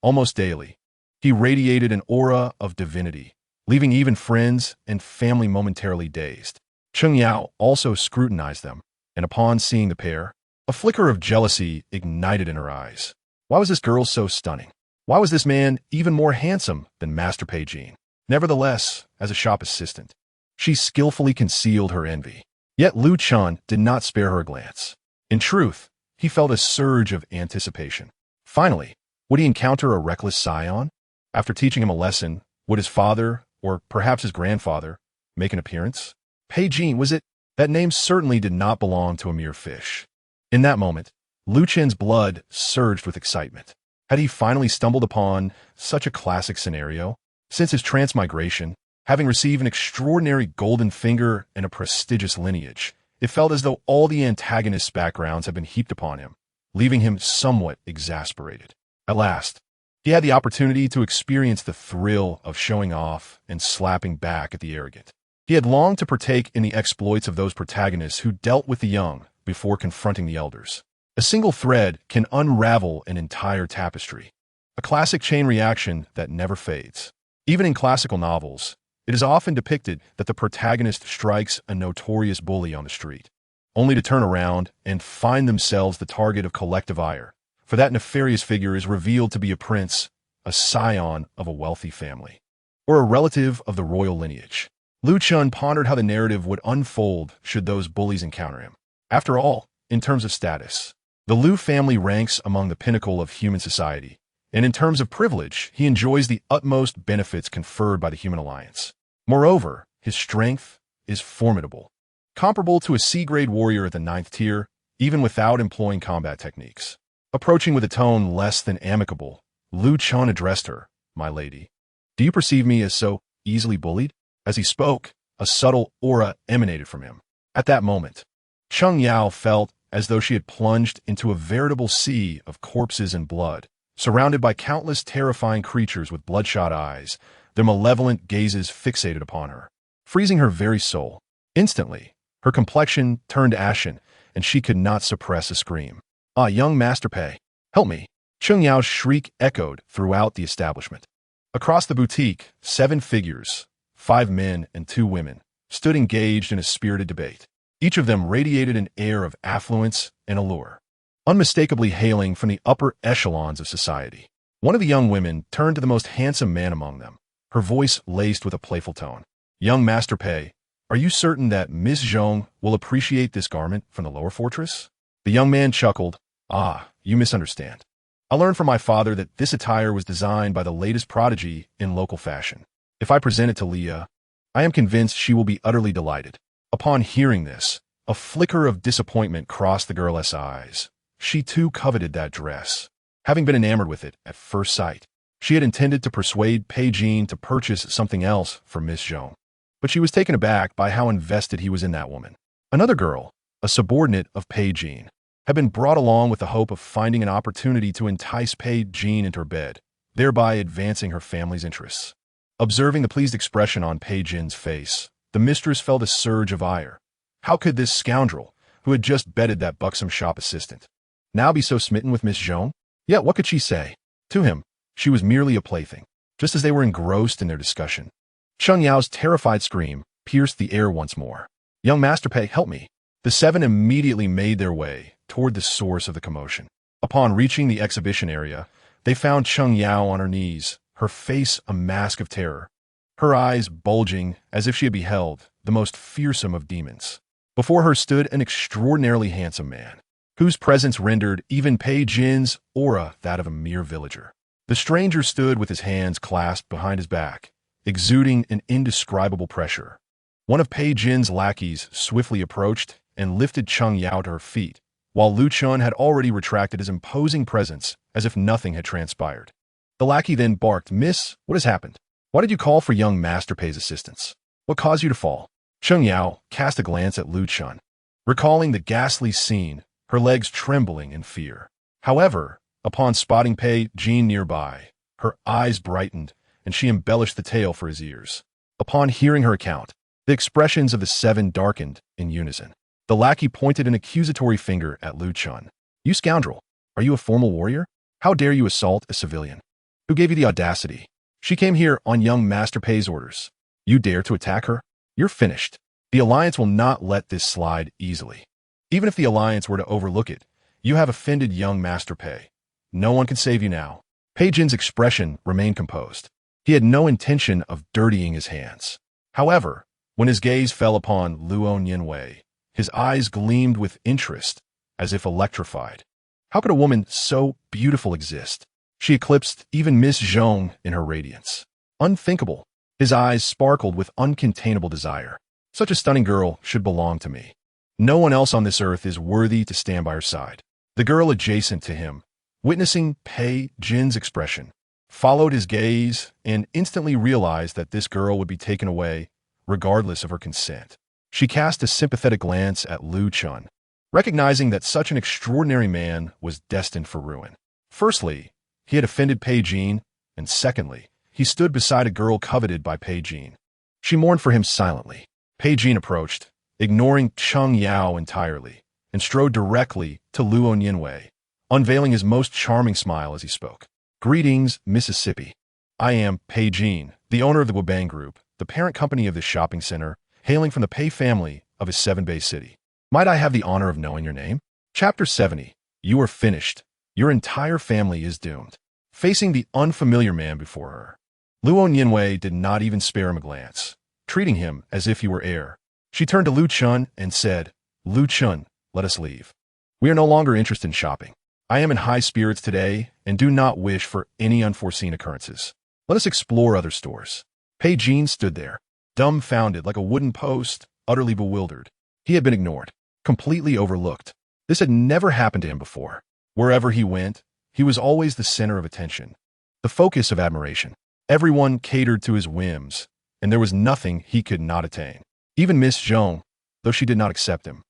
[SPEAKER 1] Almost daily, he radiated an aura of divinity, leaving even friends and family momentarily dazed. Cheng Yao also scrutinized them, and upon seeing the pair, a flicker of jealousy ignited in her eyes. Why was this girl so stunning? Why was this man even more handsome than Master Pei Jin? Nevertheless, as a shop assistant, she skillfully concealed her envy. Yet Lu Chun did not spare her a glance. In truth, he felt a surge of anticipation. Finally, would he encounter a reckless scion? After teaching him a lesson, would his father, or perhaps his grandfather, make an appearance? Pei Jin, was it? That name certainly did not belong to a mere fish. In that moment, Lu Chen's blood surged with excitement. Had he finally stumbled upon such a classic scenario? Since his transmigration, having received an extraordinary golden finger and a prestigious lineage, it felt as though all the antagonist's backgrounds had been heaped upon him, leaving him somewhat exasperated. At last, he had the opportunity to experience the thrill of showing off and slapping back at the arrogant. He had longed to partake in the exploits of those protagonists who dealt with the young before confronting the elders. A single thread can unravel an entire tapestry, a classic chain reaction that never fades. Even in classical novels, it is often depicted that the protagonist strikes a notorious bully on the street, only to turn around and find themselves the target of collective ire, for that nefarious figure is revealed to be a prince, a scion of a wealthy family, or a relative of the royal lineage. Lu Chun pondered how the narrative would unfold should those bullies encounter him. After all, in terms of status, the Lu family ranks among the pinnacle of human society, and in terms of privilege, he enjoys the utmost benefits conferred by the human alliance. Moreover, his strength is formidable, comparable to a C-grade warrior at the 9th tier, even without employing combat techniques. Approaching with a tone less than amicable, Lu Chun addressed her, "My lady, do you perceive me as so easily bullied?" As he spoke, a subtle aura emanated from him. At that moment, Cheng Yao felt as though she had plunged into a veritable sea of corpses and blood, surrounded by countless terrifying creatures with bloodshot eyes, their malevolent gazes fixated upon her, freezing her very soul. Instantly, her complexion turned ashen, and she could not suppress a scream. "Ah, young Master Pei, help me!" Cheng Yao's shriek echoed throughout the establishment. Across the boutique, 7 figures, 5 men and 2 women, stood engaged in a spirited debate. Each of them radiated an air of affluence and allure, unmistakably hailing from the upper echelons of society. One of the young women turned to the most handsome man among them, her voice laced with a playful tone. "Young Master Pei, are you certain that Miss Zhong will appreciate this garment from the lower fortress?" The young man chuckled. "Ah, you misunderstand. I learned from my father that this attire was designed by the latest prodigy in local fashion. If I present it to Leah, I am convinced she will be utterly delighted." Upon hearing this, a flicker of disappointment crossed the girl's eyes. She too coveted that dress. Having been enamored with it at first sight, she had intended to persuade Pei Jin to purchase something else for Miss Zhong, but she was taken aback by how invested he was in that woman. Another girl, a subordinate of Pei Jin, had been brought along with the hope of finding an opportunity to entice Pei Jin into her bed, thereby advancing her family's interests. Observing the pleased expression on Pei Jin's face, the mistress felt a surge of ire. How could this scoundrel, who had just bedded that buxom shop assistant, now be so smitten with Miss Zhong? Yet what could she say? To him, she was merely a plaything, just as they were engrossed in their discussion. Cheng Yao's terrified scream pierced the air once more. "Young Master Pei, help me!" The 7 immediately made their way toward the source of the commotion. Upon reaching the exhibition area, they found Cheng Yao on her knees, her face a mask of terror, her eyes bulging as if she had beheld the most fearsome of demons. Before her stood an extraordinarily handsome man, whose presence rendered even Pei Jin's aura that of a mere villager. The stranger stood with his hands clasped behind his back, exuding an indescribable pressure. One of Pei Jin's lackeys swiftly approached and lifted Cheng Yao to her feet, while Lu Chun had already retracted his imposing presence as if nothing had transpired. The lackey then barked, "Miss, what has happened? Why did you call for young Master Pei's assistance? What caused you to fall?" Cheng Yao cast a glance at Lu Chun, recalling the ghastly scene, her legs trembling in fear. However, upon spotting Pei Jin nearby, her eyes brightened, and she embellished the tale for his ears. Upon hearing her account, the expressions of the seven darkened in unison. The lackey pointed an accusatory finger at Lu Chun. "You scoundrel! Are you a formal warrior? How dare you assault a civilian? Who gave you the audacity? She came here on young Master Pei's orders. You dare to attack her? You're finished. The Alliance will not let this slide easily. Even if the Alliance were to overlook it, you have offended young Master Pei. No one can save you now." Pei Jin's expression remained composed. He had no intention of dirtying his hands. However, when his gaze fell upon Luo Nianwei, his eyes gleamed with interest, as if electrified. How could a woman so beautiful exist? She eclipsed even Miss Zhong in her radiance. Unthinkable. His eyes sparkled with uncontainable desire. Such a stunning girl should belong to me. No one else on this earth is worthy to stand by her side. The girl adjacent to him, witnessing Pei Jin's expression, followed his gaze and instantly realized that this girl would be taken away regardless of her consent. She cast a sympathetic glance at Lu Chun, recognizing that such an extraordinary man was destined for ruin. Firstly, he had offended Pei Jin, and secondly, he stood beside a girl coveted by Pei Jin. She mourned for him silently. Pei Jin approached, ignoring Cheng Yao entirely, and strode directly to Luo Nianwei, unveiling his most charming smile as he spoke. "Greetings, Mississippi. I am Pei Jin, the owner of the Guobang Group, the parent company of this shopping center, hailing from the Pei family of his 7-Bay city. Might I have the honor of knowing your name?" Chapter 70. You are finished. Your entire family is doomed. Facing the unfamiliar man before her, Luo Nianwei did not even spare him a glance, treating him as if he were air. She turned to Lu Chun and said, "Lu Chun, let us leave. We are no longer interested in shopping. I am in high spirits today and do not wish for any unforeseen occurrences. Let us explore other stores." Pei Jin stood there, dumbfounded like a wooden post, utterly bewildered. He had been ignored, completely overlooked. This had never happened to him before. Wherever he went, he was always the center of attention, the focus of admiration. Everyone catered to his whims, and there was nothing he could not attain. Even Miss Zhong, though she did not accept him,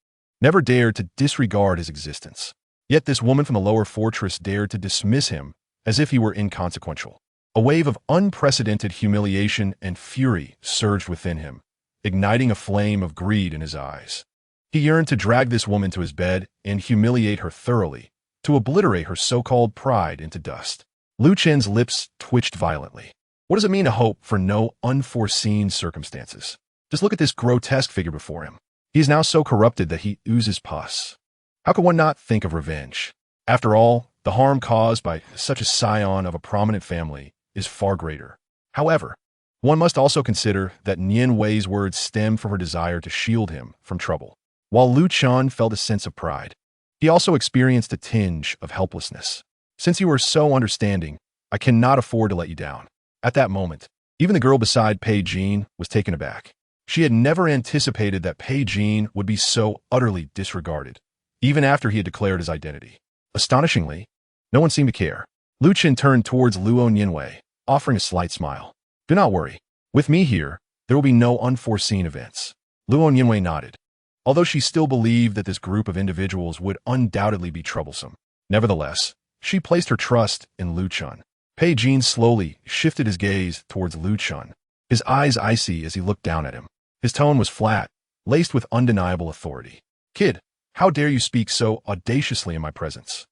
[SPEAKER 1] never dared to disregard his existence. Yet this woman from the lower fortress dared to dismiss him as if he were inconsequential. A wave of unprecedented humiliation and fury surged within him, igniting a flame of greed in his eyes. He yearned to drag this woman to his bed and humiliate her thoroughly, to obliterate her so-called pride into dust. Lu Chen's lips twitched violently. What does it mean to hope for no unforeseen circumstances? Just look at this grotesque figure before him. He is now so corrupted that he oozes pus. How could one not think of revenge? After all, the harm caused by such a scion of a prominent family is far greater. However, one must also consider that Nian Wei's words stemmed from her desire to shield him from trouble. While Lu Chun felt a sense of pride, he also experienced a tinge of helplessness. "Since you are so understanding, I cannot afford to let you down." At that moment, even the girl beside Pei Jin was taken aback. She had never anticipated that Pei Jin would be so utterly disregarded, even after he had declared his identity. Astonishingly, no one seemed to care. Lu Chen turned towards Luo Nianwei, offering a slight smile. "Do not worry. With me here, there will be no unforeseen events." Luo Nianwei nodded, although she still believed that this group of individuals would undoubtedly be troublesome. Nevertheless, she placed her trust in Lu Chun. Pei Jin slowly shifted his gaze towards Lu Chun, his eyes icy as he looked down at him. His tone was flat, laced with undeniable authority. "Kid, how dare you speak so audaciously in my presence?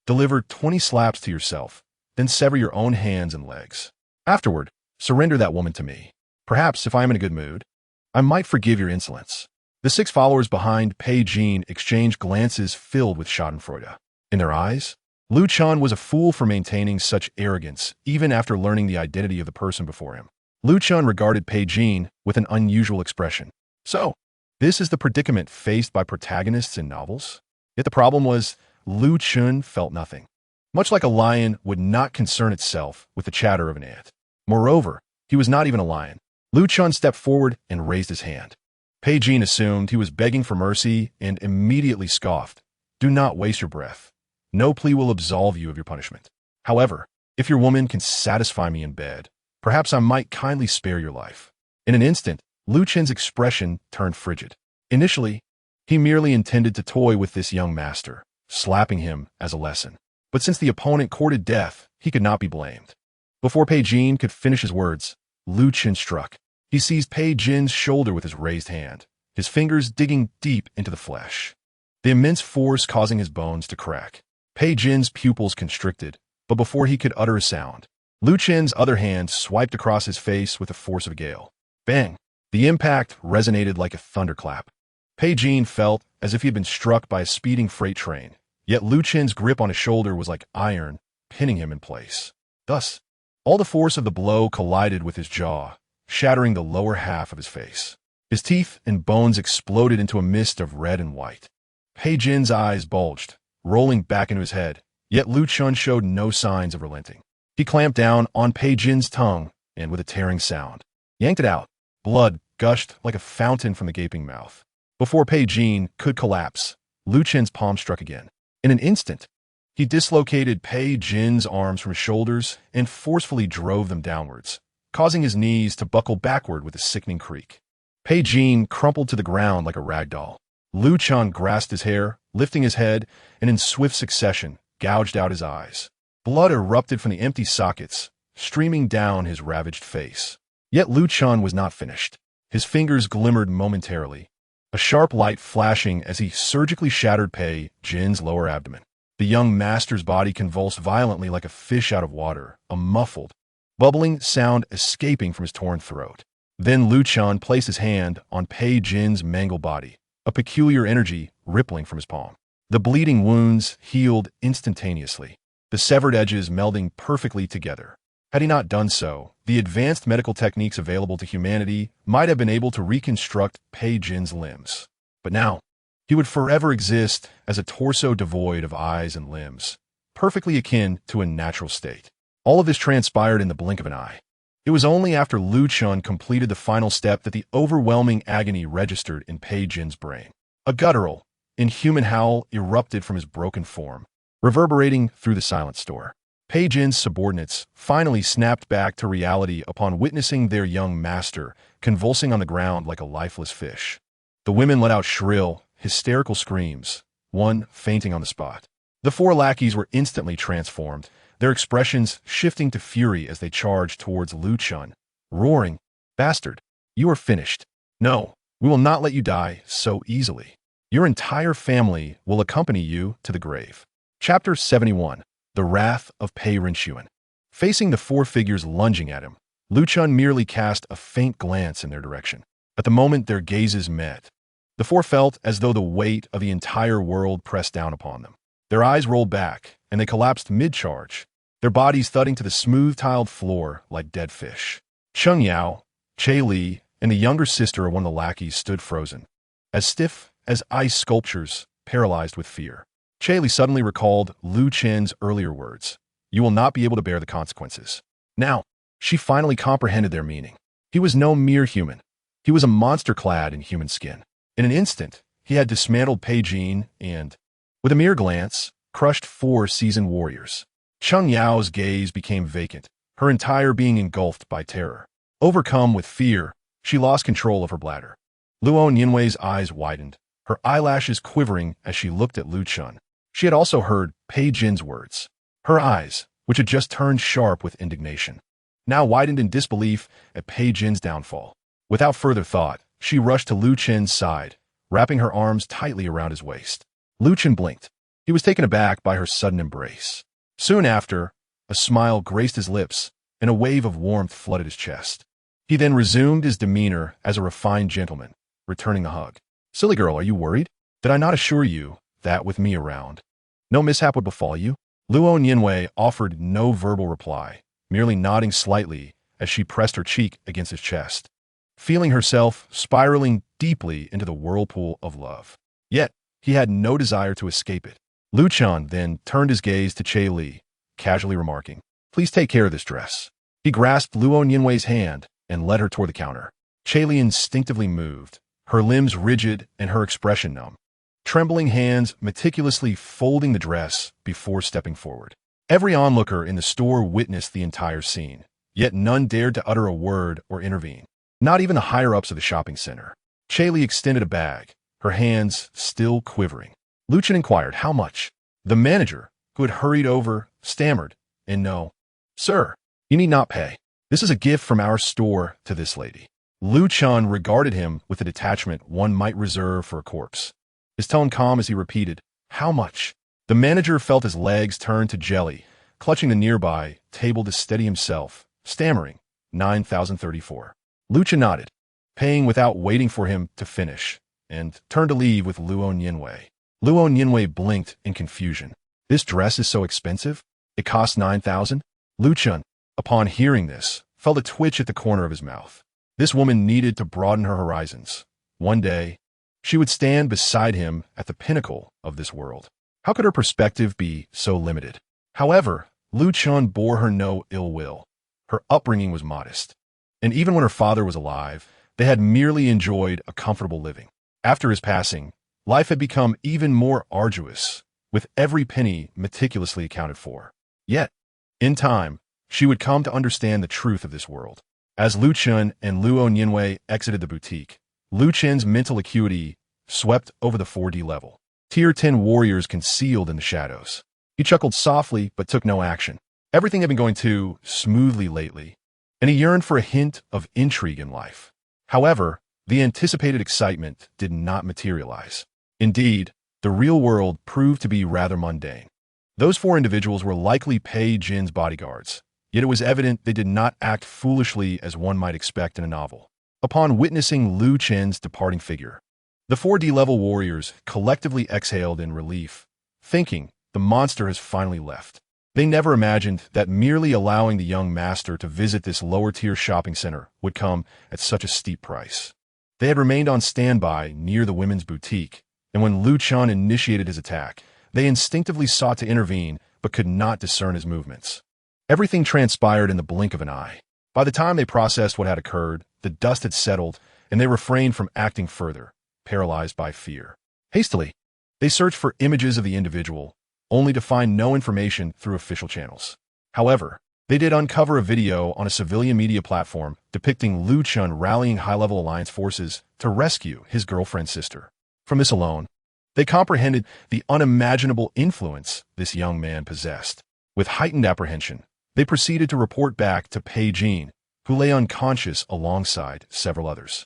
[SPEAKER 1] Deliver 20 slaps to yourself, then sever your own hands and legs. Afterward, surrender that woman to me. Perhaps, if I am in a good mood, I might forgive your insolence." The 6 followers behind Pei Jin exchanged glances filled with schadenfreude. In their eyes, Lu Chun was a fool for maintaining such arrogance, even after learning the identity of the person before him. Lu Chun regarded Pei Jin with an unusual expression. So, this is the predicament faced by protagonists in novels? Yet the problem was, Lu Chun felt nothing. Much like a lion would not concern itself with the chatter of an ant. Moreover, he was not even a lion. Lu Chun stepped forward and raised his hand. Pei Jin assumed he was begging for mercy and immediately scoffed. Do not waste your breath. No plea will absolve you of your punishment. However, if your woman can satisfy me in bed, perhaps I might kindly spare your life. In an instant, Lu Chen's expression turned frigid. Initially, he merely intended to toy with this young master, slapping him as a lesson. But since the opponent courted death, he could not be blamed. Before Pei Jin could finish his words, Lu Chen struck. He seized Pei Jin's shoulder with his raised hand, his fingers digging deep into the flesh, the immense force causing his bones to crack. Pei Jin's pupils constricted, but before he could utter a sound, Lu Chen's other hand swiped across his face with the force of a gale. Bang! The impact resonated like a thunderclap. Pei Jin felt as if he had been struck by a speeding freight train, yet Lu Chen's grip on his shoulder was like iron, pinning him in place. Thus, all the force of the blow collided with his jaw, shattering the lower half of his face. His teeth and bones exploded into a mist of red and white. Pei Jin's eyes bulged, rolling back into his head, yet Lu Chen showed no signs of relenting. He clamped down on Pei Jin's tongue and, with a tearing sound, yanked it out. Blood gushed like a fountain from the gaping mouth. Before Pei Jin could collapse, Lu Chen's palm struck again. In an instant, he dislocated Pei Jin's arms from his shoulders and forcefully drove them downwards, causing his knees to buckle backward with a sickening creak. Pei Jin crumpled to the ground like a rag doll. Lu Chen grasped his hair, lifting his head, and in swift succession, gouged out his eyes. Blood erupted from the empty sockets, streaming down his ravaged face. Yet Lu Chen was not finished. His fingers glimmered momentarily, a sharp light flashing as he surgically shattered Pei Jin's lower abdomen. The young master's body convulsed violently like a fish out of water, a muffled, bubbling sound escaping from his torn throat. Then Lu Chen placed his hand on Pei Jin's mangled body, a peculiar energy rippling from his palm. The bleeding wounds healed instantaneously, the severed edges melding perfectly together. Had he not done so, the advanced medical techniques available to humanity might have been able to reconstruct Pei Jin's limbs. But now, he would forever exist as a torso devoid of eyes and limbs, perfectly akin to a natural state. All of this transpired in the blink of an eye. It was only after Lu Chen completed the final step that the overwhelming agony registered in Pei Jin's brain. A guttural, inhuman howl erupted from his broken form, reverberating through the silent store. Pei Jin's subordinates finally snapped back to reality upon witnessing their young master convulsing on the ground like a lifeless fish. The women let out shrill, hysterical screams, one fainting on the spot. The four lackeys were instantly transformed, their expressions shifting to fury as they charged towards Lu Chen, roaring, "Bastard, you are finished. No, we will not let you die so easily. Your entire family will accompany you to the grave." Chapter 71. The Wrath of Pei Rinxuan. Facing the four figures lunging at him, Lu Chen merely cast a faint glance in their direction. At the moment their gazes met, the four felt as though the weight of the entire world pressed down upon them. Their eyes rolled back, and they collapsed mid-charge, their bodies thudding to the smooth-tiled floor like dead fish. Cheng Yao, Che Li, and the younger sister of one of the lackeys stood frozen, as stiff as ice sculptures, paralyzed with fear. Che Li suddenly recalled Lu Chen's earlier words, "You will not be able to bear the consequences." Now, she finally comprehended their meaning. He was no mere human. He was a monster clad in human skin. In an instant, he had dismantled Pei Jin and, with a mere glance, crushed four seasoned warriors. Cheng Yao's gaze became vacant, her entire being engulfed by terror. Overcome with fear, she lost control of her bladder. Luo Nianwei's eyes widened, her eyelashes quivering as she looked at Lu Chen. She had also heard Pei Jin's words. Her eyes, which had just turned sharp with indignation, now widened in disbelief at Pei Jin's downfall. Without further thought, she rushed to Lu Chen's side, wrapping her arms tightly around his waist. Lu Chen blinked. He was taken aback by her sudden embrace. Soon after, a smile graced his lips, and a wave of warmth flooded his chest. He then resumed his demeanor as a refined gentleman, returning the hug. "Silly girl, are you worried? Did I not assure you that with me around, no mishap would befall you?" Luo Nianwei offered no verbal reply, merely nodding slightly as she pressed her cheek against his chest, feeling herself spiraling deeply into the whirlpool of love. Yet, he had no desire to escape it. Lu Chen then turned his gaze to Che Li, casually remarking, "Please take care of this dress." He grasped Luo Nianwei's hand and led her toward the counter. Che Li instinctively moved, her limbs rigid and her expression numb. Trembling hands meticulously folding the dress before stepping forward. Every onlooker in the store witnessed the entire scene, yet none dared to utter a word or intervene. Not even the higher-ups of the shopping center. Chaley extended a bag, her hands still quivering. Luchan inquired, "How much?" The manager, who had hurried over, stammered, "And no, sir, you need not pay. This is a gift from our store to this lady." Luchan regarded him with the detachment one might reserve for a corpse. His tone calm as he repeated, "How much?" The manager felt his legs turn to jelly, clutching the nearby table to steady himself, stammering, 9,034. Lucha nodded, paying without waiting for him to finish, and turned to leave with Luo Nianwei. Luo Nianwei blinked in confusion. "This dress is so expensive? It costs 9,000? Luchan, upon hearing this, felt a twitch at the corner of his mouth. This woman needed to broaden her horizons. One day, she would stand beside him at the pinnacle of this world. How could her perspective be so limited? However, Luchan bore her no ill will. Her upbringing was modest, and even when her father was alive, they had merely enjoyed a comfortable living. After his passing, life had become even more arduous, with every penny meticulously accounted for. Yet, in time, she would come to understand the truth of this world. As Lu Chen and Luo Nianwei exited the boutique, Lu Chen's mental acuity swept over the 4D level. Tier 10 warriors concealed in the shadows. He chuckled softly but took no action. Everything had been going too smoothly lately, and he yearned for a hint of intrigue in life. However, the anticipated excitement did not materialize. Indeed, the real world proved to be rather mundane. Those four individuals were likely Pei Jin's bodyguards, yet it was evident they did not act foolishly as one might expect in a novel. Upon witnessing Lu Chen's departing figure, the 4D-level warriors collectively exhaled in relief, thinking the monster has finally left. They never imagined that merely allowing the young master to visit this lower-tier shopping center would come at such a steep price. They had remained on standby near the women's boutique, and when Lu Chen initiated his attack, they instinctively sought to intervene but could not discern his movements. Everything transpired in the blink of an eye. By the time they processed what had occurred, the dust had settled, and they refrained from acting further, paralyzed by fear. Hastily, they searched for images of the individual, only to find no information through official channels. However, they did uncover a video on a civilian media platform depicting Lu Chen rallying high-level alliance forces to rescue his girlfriend's sister. From this alone, they comprehended the unimaginable influence this young man possessed. With heightened apprehension, they proceeded to report back to Pei Jin, who lay unconscious alongside several others.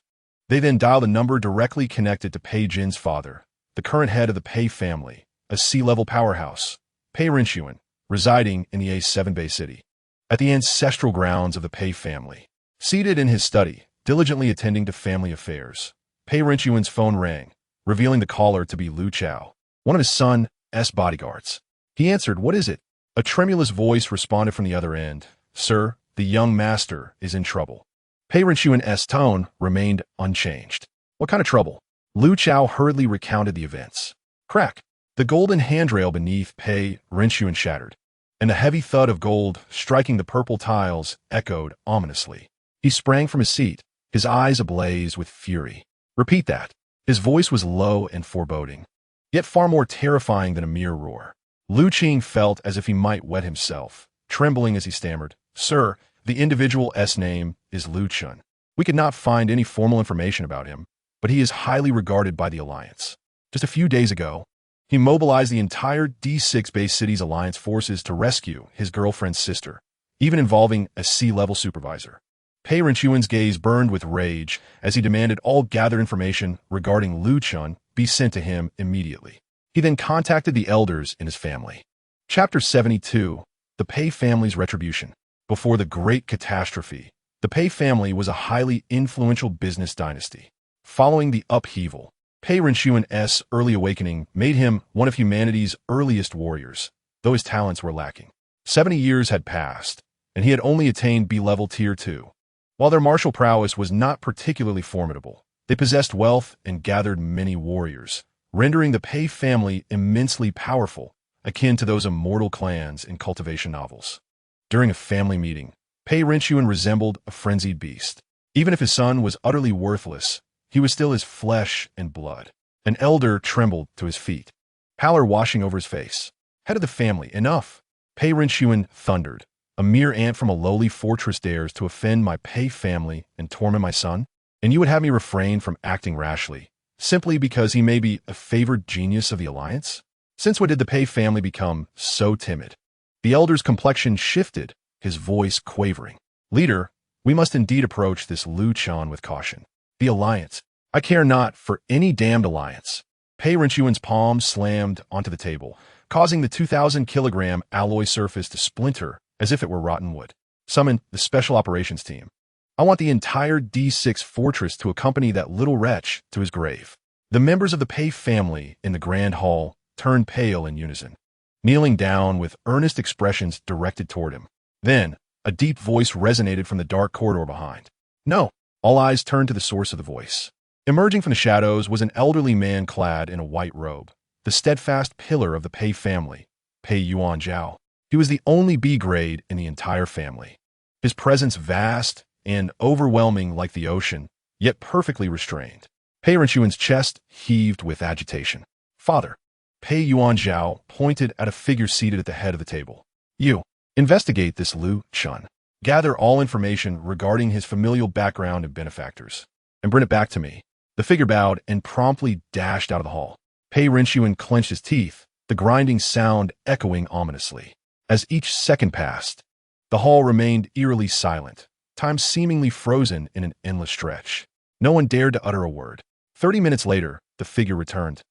[SPEAKER 1] They then dialed a number directly connected to Pei Jin's father, the current head of the Pei family, a sea-level powerhouse, Pei Rinxuan, residing in the A7 Bay City. At the ancestral grounds of the Pei family, seated in his study, diligently attending to family affairs, Pei Rinxuan's phone rang, revealing the caller to be Lu Chao, one of his son's bodyguards. He answered, "What is it?" A tremulous voice responded from the other end, "Sir, the young master is in trouble." Pei Rinxuan's tone remained unchanged. "What kind of trouble?" Lu Chao hurriedly recounted the events. Crack! The golden handrail beneath Pei Rinxuan shattered, and the heavy thud of gold striking the purple tiles echoed ominously. He sprang from his seat, his eyes ablaze with fury. "Repeat that." His voice was low and foreboding, yet far more terrifying than a mere roar. Lu Qing felt as if he might wet himself, trembling as he stammered, "Sir, the individual's name is Lu Chen. We could not find any formal information about him, but he is highly regarded by the Alliance. Just a few days ago, he mobilized the entire D6 Bay City's Alliance forces to rescue his girlfriend's sister, even involving a sea-level supervisor." Pei Rinxuan's gaze burned with rage as he demanded all gathered information regarding Lu Chen be sent to him immediately. He then contacted the elders in his family. Chapter 72, The Pei Family's Retribution. Before the Great Catastrophe, the Pei family was a highly influential business dynasty. Following the upheaval, Pei Rinxuan's early awakening made him one of humanity's earliest warriors, though his talents were lacking. 70 years had passed, and he had only attained B-level Tier 2. While their martial prowess was not particularly formidable, they possessed wealth and gathered many warriors, rendering the Pei family immensely powerful, akin to those immortal clans in cultivation novels. During a family meeting, Pei Rinxuan resembled a frenzied beast. Even if his son was utterly worthless, he was still as flesh and blood. An elder trembled to his feet, pallor washing over his face. Head of the family, enough! Pei Rinchuan thundered. A mere ant from a lowly fortress dares to offend my Pei family and torment my son? And you would have me refrain from acting rashly, simply because he may be a favored genius of the alliance? Since when did the Pei family become so timid? The elder's complexion shifted, his voice quavering. Leader, we must indeed approach this Lu Chan with caution. The alliance. I care not for any damned alliance. Pei Rinchuan's palm slammed onto the table, causing the 2,000-kilogram alloy surface to splinter as if it were rotten wood. Summon the Special Operations Team. I want the entire D6 fortress to accompany that little wretch to his grave. The members of the Pei family in the grand hall turned pale in unison, kneeling down with earnest expressions directed toward him. Then, a deep voice resonated from the dark corridor behind. No! All eyes turned to the source of the voice. Emerging from the shadows was an elderly man clad in a white robe, the steadfast pillar of the Pei family, Pei Yuan Zhao. He was the only B grade in the entire family. His presence vast and overwhelming like the ocean, yet perfectly restrained. Pei Rinchuan's chest heaved with agitation. Father, Pei Yuan Zhao pointed at a figure seated at the head of the table. You, investigate this Lu Chun. Gather all information regarding his familial background and benefactors, and bring it back to me. The figure bowed and promptly dashed out of the hall. Pei Rinchuan clenched his teeth, the grinding sound echoing ominously. As each second passed, the hall remained eerily silent, time seemingly frozen in an endless stretch. No one dared to utter a word. 30 minutes later, the figure returned,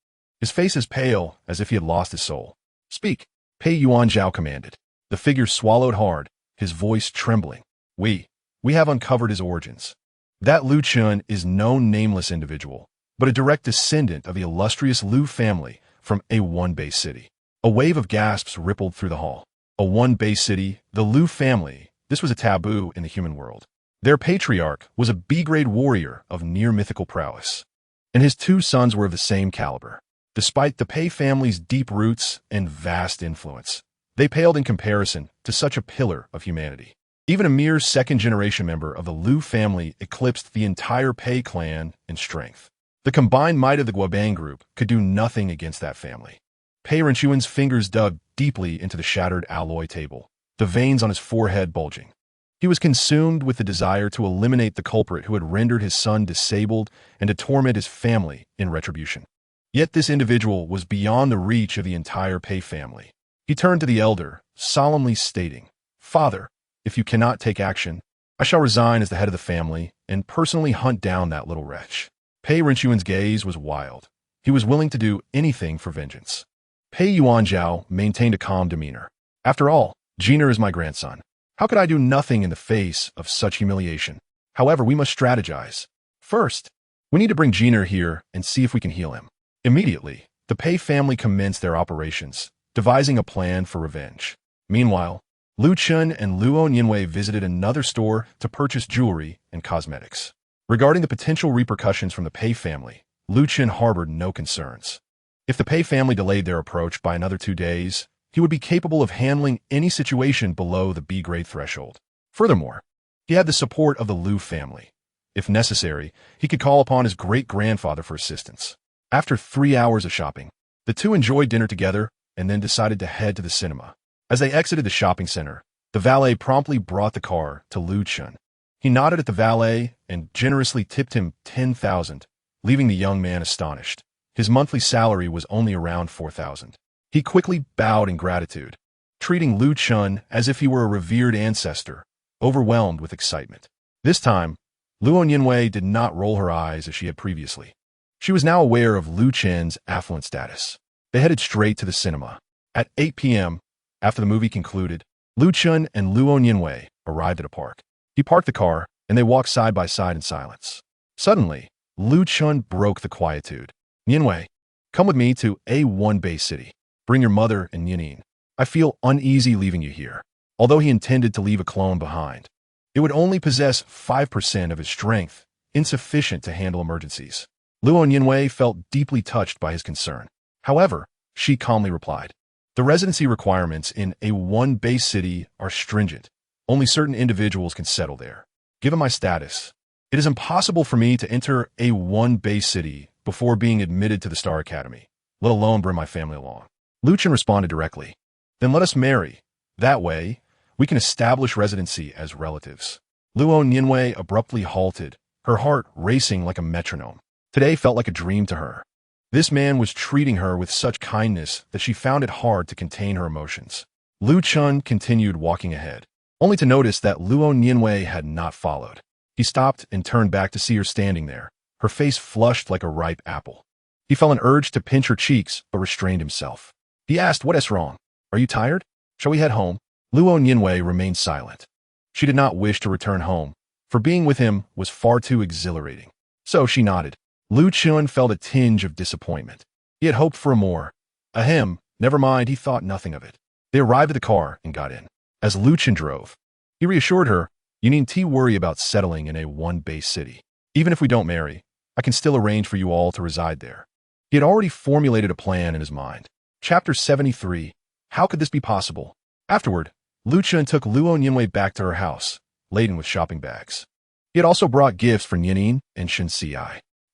[SPEAKER 1] his face as pale as if he had lost his soul. Speak, Pei Yuan Zhao commanded. The figure swallowed hard, his voice trembling. We have uncovered his origins. That Lu Chun is no nameless individual, but a direct descendant of the illustrious Lu family from A1 Bay City. A wave of gasps rippled through the hall. A1 Bay City, the Lu family, this was a taboo in the human world. Their patriarch was a B-grade warrior of near-mythical prowess, and his two sons were of the same caliber. Despite the Pei family's deep roots and vast influence, they paled in comparison to such a pillar of humanity. Even a mere second-generation member of the Lu family eclipsed the entire Pei clan in strength. The combined might of the Guobang group could do nothing against that family. Pei Rinchuan's fingers dug deeply into the shattered alloy table, the veins on his forehead bulging. He was consumed with the desire to eliminate the culprit who had rendered his son disabled and to torment his family in retribution. Yet this individual was beyond the reach of the entire Pei family. He turned to the elder, solemnly stating, Father, if you cannot take action, I shall resign as the head of the family and personally hunt down that little wretch. Pei Rinchuan's gaze was wild. He was willing to do anything for vengeance. Pei Yuan Zhao maintained a calm demeanor. After all, Jiner is my grandson. How could I do nothing in the face of such humiliation? However, we must strategize. First, we need to bring Jiner here and see if we can heal him. Immediately, the Pei family commenced their operations, devising a plan for revenge. Meanwhile, Lu Chen and Luo Nianwei visited another store to purchase jewelry and cosmetics. Regarding the potential repercussions from the Pei family, Lu Chen harbored no concerns. If the Pei family delayed their approach by another 2 days, he would be capable of handling any situation below the B-grade threshold. Furthermore, he had the support of the Lu family. If necessary, he could call upon his great-grandfather for assistance. After 3 hours of shopping, the two enjoyed dinner together and then decided to head to the cinema. As they exited the shopping center, the valet promptly brought the car to Lu Chen. He nodded at the valet and generously tipped him 10,000, leaving the young man astonished. His monthly salary was only around 4,000. He quickly bowed in gratitude, treating Lu Chen as if he were a revered ancestor, overwhelmed with excitement. This time, Luo Nianwei did not roll her eyes as she had previously. She was now aware of Lu Chen's affluent status. They headed straight to the cinema. At 8 p.m., after the movie concluded, Lu Chen and Luo Nianwei arrived at a park. He parked the car, and they walked side by side in silence. Suddenly, Lu Chen broke the quietude. Nianwei, come with me to A1 Bay City. Bring your mother and Nianin. I feel uneasy leaving you here. Although he intended to leave a clone behind, it would only possess 5% of his strength, insufficient to handle emergencies. Luo Nianwei felt deeply touched by his concern. However, she calmly replied, the residency requirements in A1 Bay City are stringent. Only certain individuals can settle there. Given my status, It is impossible for me to enter a one-base city before being admitted to the Star Academy, let alone bring my family along. Lu Chen responded directly. Then let us marry. That way, we can establish residency as relatives. Luo Nianwei abruptly halted, her heart racing like a metronome. Today felt like a dream to her. This man was treating her with such kindness that she found it hard to contain her emotions. Lu Chen continued walking ahead, only to notice that Luo Nianwei had not followed. He stopped and turned back to see her standing there, her face flushed like a ripe apple. He felt an urge to pinch her cheeks, but restrained himself. He asked, "What is wrong? Are you tired? Shall we head home?" Luo Nianwei remained silent. She did not wish to return home, for being with him was far too exhilarating. So she nodded. Lu Chen felt a tinge of disappointment. He had hoped for more. Ahem, never mind, he thought nothing of it. They arrived at the car and got in. As Lu Chen drove, he reassured her, "You needn't worry about settling in a one-base city. Even if we don't marry, I can still arrange for you all to reside there." He had already formulated a plan in his mind. Chapter 73. How could this be possible? Afterward, Lu Chen took Luo Nianwei back to her house, laden with shopping bags. He had also brought gifts for Nianin and Shen Xi.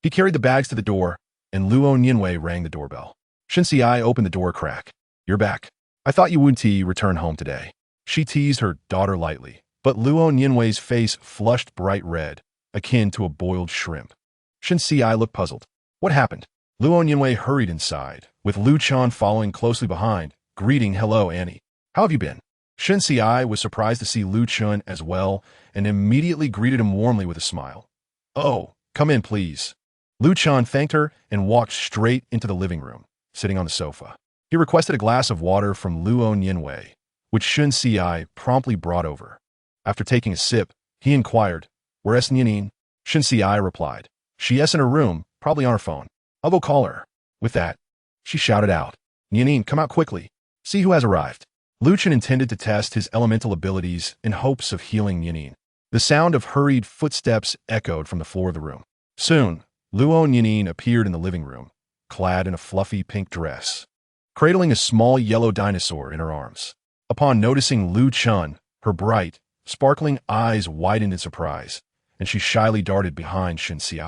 [SPEAKER 1] He carried the bags to the door, and Luo Nianwei rang the doorbell. Shen Xi opened the door a crack. "You're back. I thought you wouldn't return home today." She teased her daughter lightly, but Luo Nianwei's face flushed bright red, akin to a boiled shrimp. Shen Xi looked puzzled. What happened? Luo Nianwei hurried inside, with Lu Chen following closely behind, greeting, "Hello, Annie. How have you been?" Shen Xi was surprised to see Lu Chen as well, and immediately greeted him warmly with a smile. "Oh, come in, please." Lu Chen thanked her and walked straight into the living room, sitting on the sofa. He requested a glass of water from Luo Nianwei, which Shen Xi promptly brought over. After taking a sip, he inquired, "Where's Nianin?" Shen Xi replied, "She's in her room, probably on her phone. I'll go call her." With that, she shouted out, "Nianin, come out quickly. See who has arrived." Lu Chen intended to test his elemental abilities in hopes of healing Nianin. The sound of hurried footsteps echoed from the floor of the room. Soon, Luo Nianin appeared in the living room, clad in a fluffy pink dress, cradling a small yellow dinosaur in her arms. Upon noticing Lu Chen, her bright, sparkling eyes widened in surprise, and she shyly darted behind Shen Xi.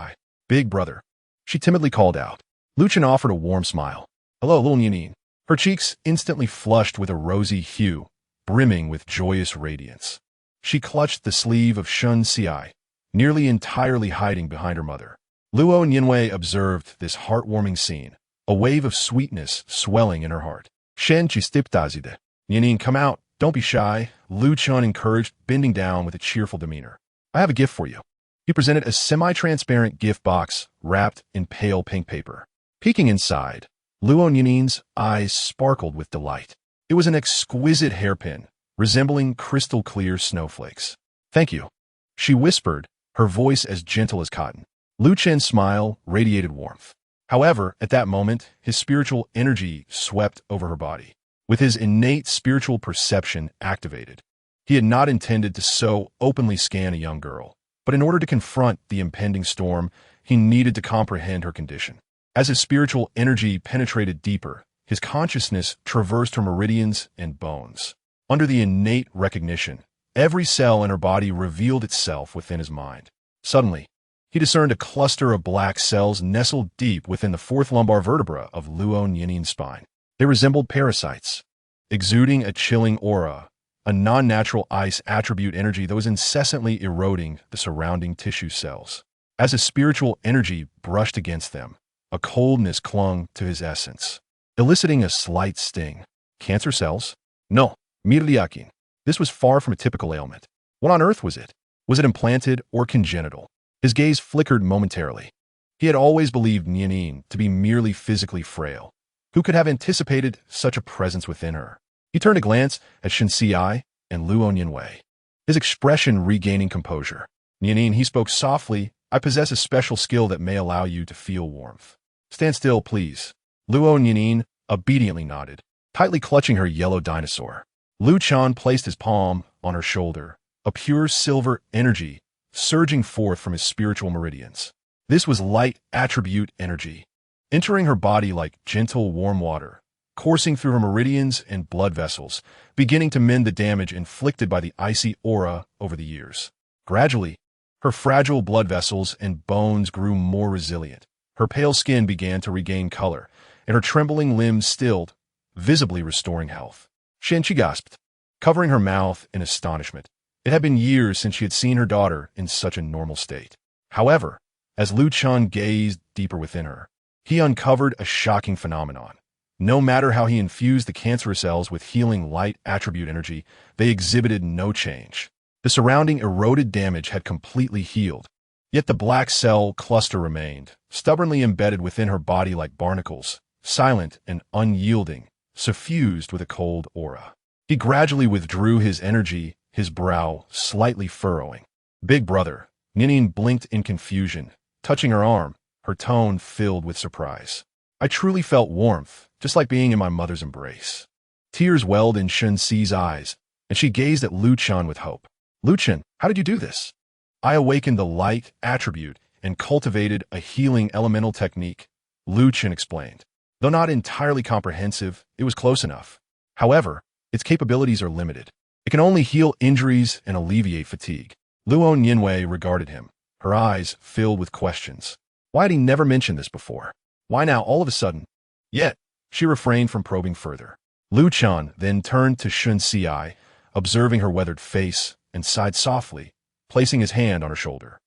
[SPEAKER 1] "Big brother," she timidly called out. Lu Chen offered a warm smile. "Hello, little Nianin." Her cheeks instantly flushed with a rosy hue, brimming with joyous radiance. She clutched the sleeve of Shen Xi, nearly entirely hiding behind her mother. Luo Nianwei observed this heartwarming scene, a wave of sweetness swelling in her heart. "Shen chistiptazide. Nianin, come out. Don't be shy," Lu Chen encouraged, bending down with a cheerful demeanor. "I have a gift for you." He presented a semi-transparent gift box wrapped in pale pink paper. Peeking inside, Luo Nianin's eyes sparkled with delight. It was an exquisite hairpin, resembling crystal-clear snowflakes. "Thank you," she whispered, her voice as gentle as cotton. Lu Chen's smile radiated warmth. However, at that moment, his spiritual energy swept over her body. With his innate spiritual perception activated, he had not intended to so openly scan a young girl, but in order to confront the impending storm, he needed to comprehend her condition. As his spiritual energy penetrated deeper, his consciousness traversed her meridians and bones. Under the innate recognition, every cell in her body revealed itself within his mind. Suddenly, he discerned a cluster of black cells nestled deep within the fourth lumbar vertebra of Luo Nianin's spine. They resembled parasites, exuding a chilling aura, a non-natural ice attribute energy that was incessantly eroding the surrounding tissue cells. As his spiritual energy brushed against them, a coldness clung to his essence, eliciting a slight sting. Cancer cells? No, Mirliakin. This was far from a typical ailment. What on earth was it? Was it implanted or congenital? His gaze flickered momentarily. He had always believed Nianin to be merely physically frail. Who could have anticipated such a presence within her? He turned a glance at Shen Xi and Luo Nianwei, his expression regaining composure. "Nianin," he spoke softly, "I possess a special skill that may allow you to feel warmth." "Stand still, please." Luo Nianin obediently nodded, tightly clutching her yellow dinosaur. Lu Chen placed his palm on her shoulder, a pure silver energy surging forth from his spiritual meridians. This was light attribute energy, entering her body like gentle warm water, coursing through her meridians and blood vessels, beginning to mend the damage inflicted by the icy aura over the years. Gradually, Her fragile blood vessels and bones grew more resilient. Her pale skin began to regain color, and her trembling limbs stilled, visibly restoring health. Chen, she gasped, covering her mouth in astonishment. It had been years since she had seen her daughter in such a normal state. However, as Lu Chen gazed deeper within her, he uncovered a shocking phenomenon. No matter how he infused the cancerous cells with healing light attribute energy, they exhibited no change. The surrounding eroded damage had completely healed, yet the black cell cluster remained, stubbornly embedded within her body like barnacles, silent and unyielding, suffused with a cold aura. He gradually withdrew his energy, his brow slightly furrowing. Big brother, Ninin blinked in confusion, touching her arm, her tone filled with surprise. I truly felt warmth, just like being in my mother's embrace. Tears welled in Shen Si's eyes, and she gazed at Lu Chen with hope. Lu Chen, how did you do this? I awakened the light attribute and cultivated a healing elemental technique, Lu Chen explained. Though not entirely comprehensive, it was close enough. However, its capabilities are limited. It can only heal injuries and alleviate fatigue. Luo Nianwei regarded him, her eyes filled with questions. Why had he never mentioned this before? Why now all of a sudden? Yet, she refrained from probing further. Lu Chen then turned to Shen Si, observing her weathered face, and sighed softly, placing his hand on her shoulder.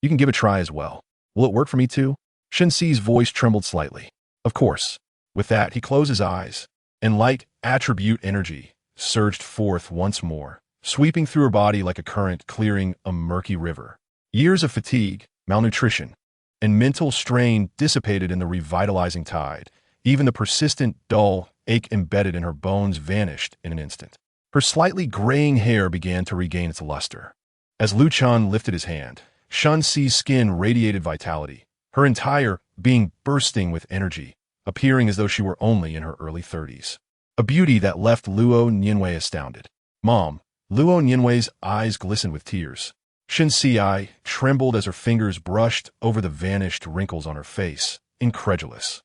[SPEAKER 1] You can give a try as well. Will it work for me too? Shen Si's voice trembled slightly. Of course. With that, he closed his eyes, and light attribute energy surged forth once more, sweeping through her body like a current clearing a murky river. Years of fatigue, malnutrition, and mental strain dissipated in the revitalizing tide. Even the persistent, dull ache embedded in her bones vanished in an instant. Her slightly graying hair began to regain its luster. As Lu Chen lifted his hand, Shen Si's skin radiated vitality, her entire being bursting with energy, appearing as though she were only in her early 30s. A beauty that left Luo Nianwei astounded. Mom, Luo Nianwei's eyes glistened with tears. Shen Si trembled as her fingers brushed over the vanished wrinkles on her face, incredulous.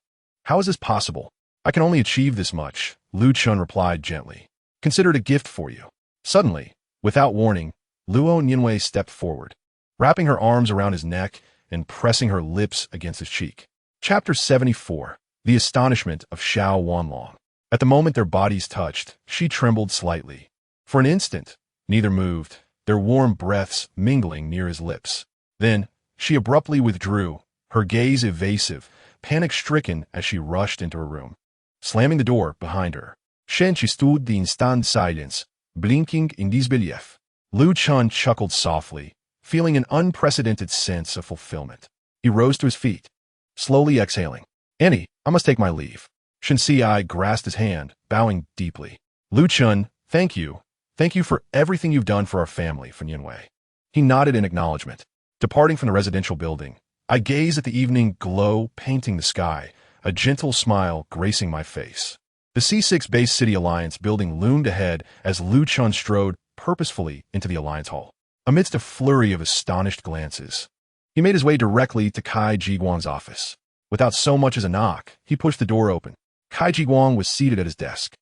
[SPEAKER 1] How is this possible? I can only achieve this much, Lu Chen replied gently. Consider it a gift for you. Suddenly, without warning, Luo Nianwei stepped forward, wrapping her arms around his neck and pressing her lips against his cheek. Chapter 74. The Astonishment of Xiao Wanlong. At the moment their bodies touched, she trembled slightly. For an instant, neither moved, their warm breaths mingling near his lips. Then, she abruptly withdrew, her gaze evasive, panic-stricken as she rushed into her room. Slamming the door behind her, Shen she stood in stunned silence, blinking in disbelief. Lu Chen chuckled softly, feeling an unprecedented sense of fulfillment. He rose to his feet, slowly exhaling. Annie, I must take my leave. Shen Si grasped his hand, bowing deeply. Lu Chen, thank you. Thank you for everything you've done for our family, Fan Yinwei. He nodded in acknowledgement. Departing from the residential building, I gazed at the evening glow painting the sky, a gentle smile gracing my face. The C6 Base City Alliance building loomed ahead as Lu Chen strode purposefully into the Alliance Hall. Amidst a flurry of astonished glances, he made his way directly to Kai Jiguang's office. Without so much as a knock, he pushed the door open. Kai Jiguang was seated at his desk,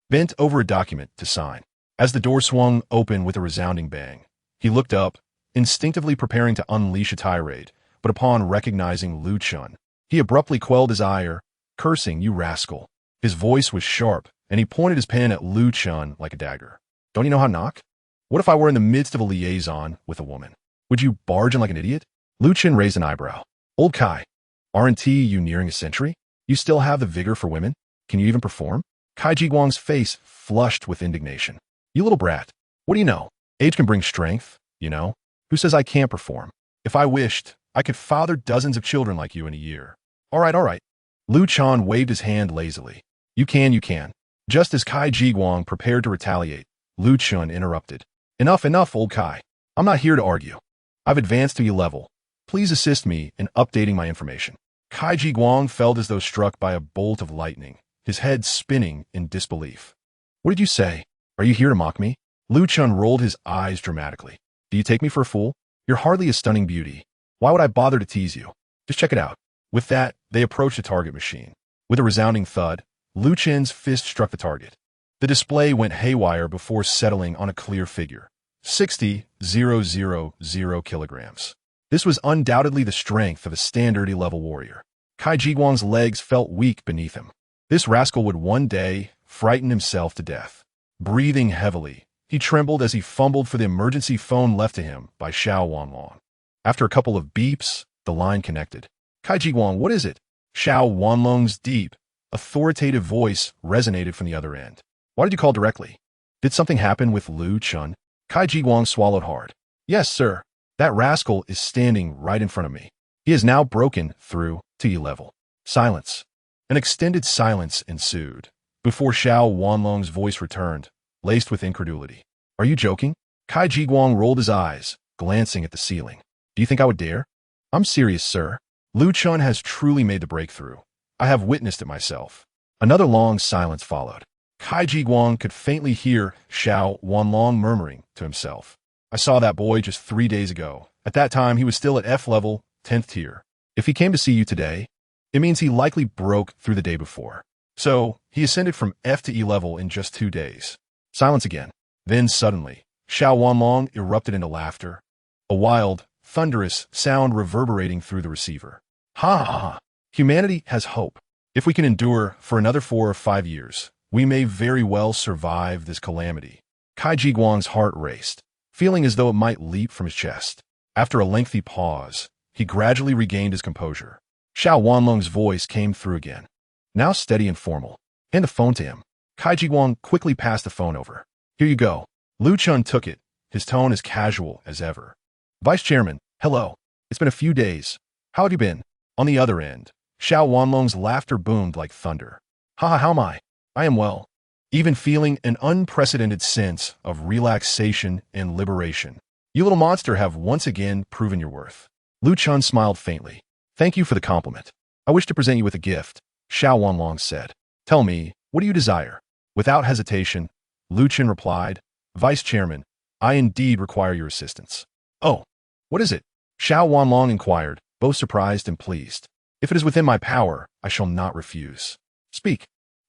[SPEAKER 1] bent over a document to sign. As the door swung open with a resounding bang, he looked up, instinctively preparing to unleash a tirade, but upon recognizing Lu Chen, he abruptly quelled his ire, cursing, "You rascal." His voice was sharp, and he pointed his pen at Lu Chen like a dagger. Don't you know how to knock? What if I were in the midst of a liaison with a woman? Would you barge in like an idiot? Lu Chen raised an eyebrow. Old Kai, aren't you nearing a century? You still have the vigor for women? Can you even perform? Kai Jiguang's face flushed with indignation. You little brat. What do you know? Age can bring strength, you know. Who says I can't perform? If I wished, I could father dozens of children like you in a year. All right. Lu Chen waved his hand lazily. You can. Just as Kai Jiguang prepared to retaliate, Lu Chen interrupted. Enough, old Kai. I'm not here to argue. I've advanced to your level. Please assist me in updating my information. Kai Jiguang felt as though struck by a bolt of lightning, his head spinning in disbelief. What did you say? Are you here to mock me? Lu Chen rolled his eyes dramatically. Do you take me for a fool? You're hardly a stunning beauty. Why would I bother to tease you? Just check it out. With that, they approached the target machine. With a resounding thud, Lu Chen's fist struck the target. The display went haywire before settling on a clear figure. 60,000 kilograms. This was undoubtedly the strength of a standard E-level warrior. Kai Jiguang's legs felt weak beneath him. This rascal would one day frighten himself to death. Breathing heavily, he trembled as he fumbled for the emergency phone left to him by Xiao Wanlong. After a couple of beeps, the line connected. Kai Jiguang, what is it? Xiao Wanlong's deep, authoritative voice resonated from the other end. Why did you call directly? Did something happen with Lu Chen? Kai Jiguang swallowed hard. Yes, sir. That rascal is standing right in front of me. He has now broken through to E-level. Silence. An extended silence ensued, before Xiao Wanlong's voice returned, laced with incredulity. Are you joking? Kai Jiguang rolled his eyes, glancing at the ceiling. Do you think I would dare? I'm serious, sir. Lu Chen has truly made the breakthrough. I have witnessed it myself. Another long silence followed. Kai Jiguang could faintly hear Xiao Wanlong murmuring to himself. I saw that boy just 3 days ago. At that time, he was still at F level, 10th tier. If he came to see you today, it means he likely broke through the day before. So, he ascended from F to E level in just 2 days. Silence again. Then suddenly, Xiao Wanlong erupted into laughter. A wild, thunderous sound reverberating through the receiver. Ha ha ha. Humanity has hope. If we can endure for another 4 or 5 years, we may very well survive this calamity. Kai Jiguang's heart raced, feeling as though it might leap from his chest. After a lengthy pause, he gradually regained his composure. Xiao Wanlong's voice came through again, now steady and formal. Hand the phone to him. Kai Jiguang quickly passed the phone over. Here you go. Lu Chen took it, his tone as casual as ever. Vice Chairman, hello. It's been a few days. How have you been? On the other end, Xiao Wanlong's laughter boomed like thunder. Haha, how am I? I am well. Even feeling an unprecedented sense of relaxation and liberation. You little monster have once again proven your worth. Lu Chen smiled faintly. Thank you for the compliment. I wish to present you with a gift, Xiao Wanlong said. Tell me, what do you desire? Without hesitation, Lu Chen replied, Vice Chairman, I indeed require your assistance. Oh, what is it? Xiao Wanlong inquired, both surprised and pleased. If it is within my power, I shall not refuse. Speak.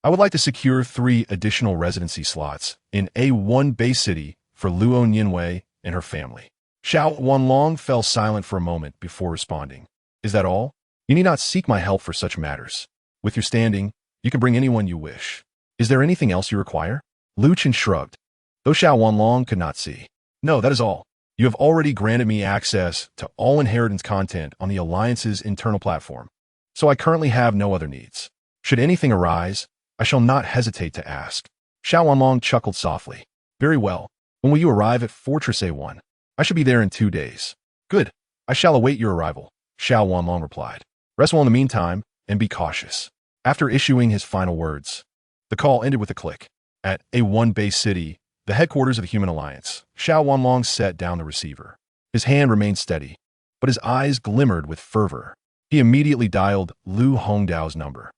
[SPEAKER 1] I would like to secure 3 additional residency slots in A1 Bay City for Luo Nianwei and her family. Xiao Wanlong fell silent for a moment before responding. Is that all? You need not seek my help for such matters. With your standing, you can bring anyone you wish. Is there anything else you require? Lu Chen shrugged, though Xiao Wanlong could not see. No, that is all. You have already granted me access to all inheritance content on the Alliance's internal platform, so I currently have no other needs. Should anything arise, I shall not hesitate to ask. Xiao Wanlong chuckled softly. Very well. When will you arrive at Fortress A1? I should be there in 2 days. Good. I shall await your arrival, Xiao Wanlong replied. Rest well in the meantime, and be cautious. After issuing his final words, the call ended with a click. At A1 Bay City, the headquarters of the Human Alliance, Xiao Wanlong set down the receiver. His hand remained steady, but his eyes glimmered with fervor. He immediately dialed Lu Hongdao's number.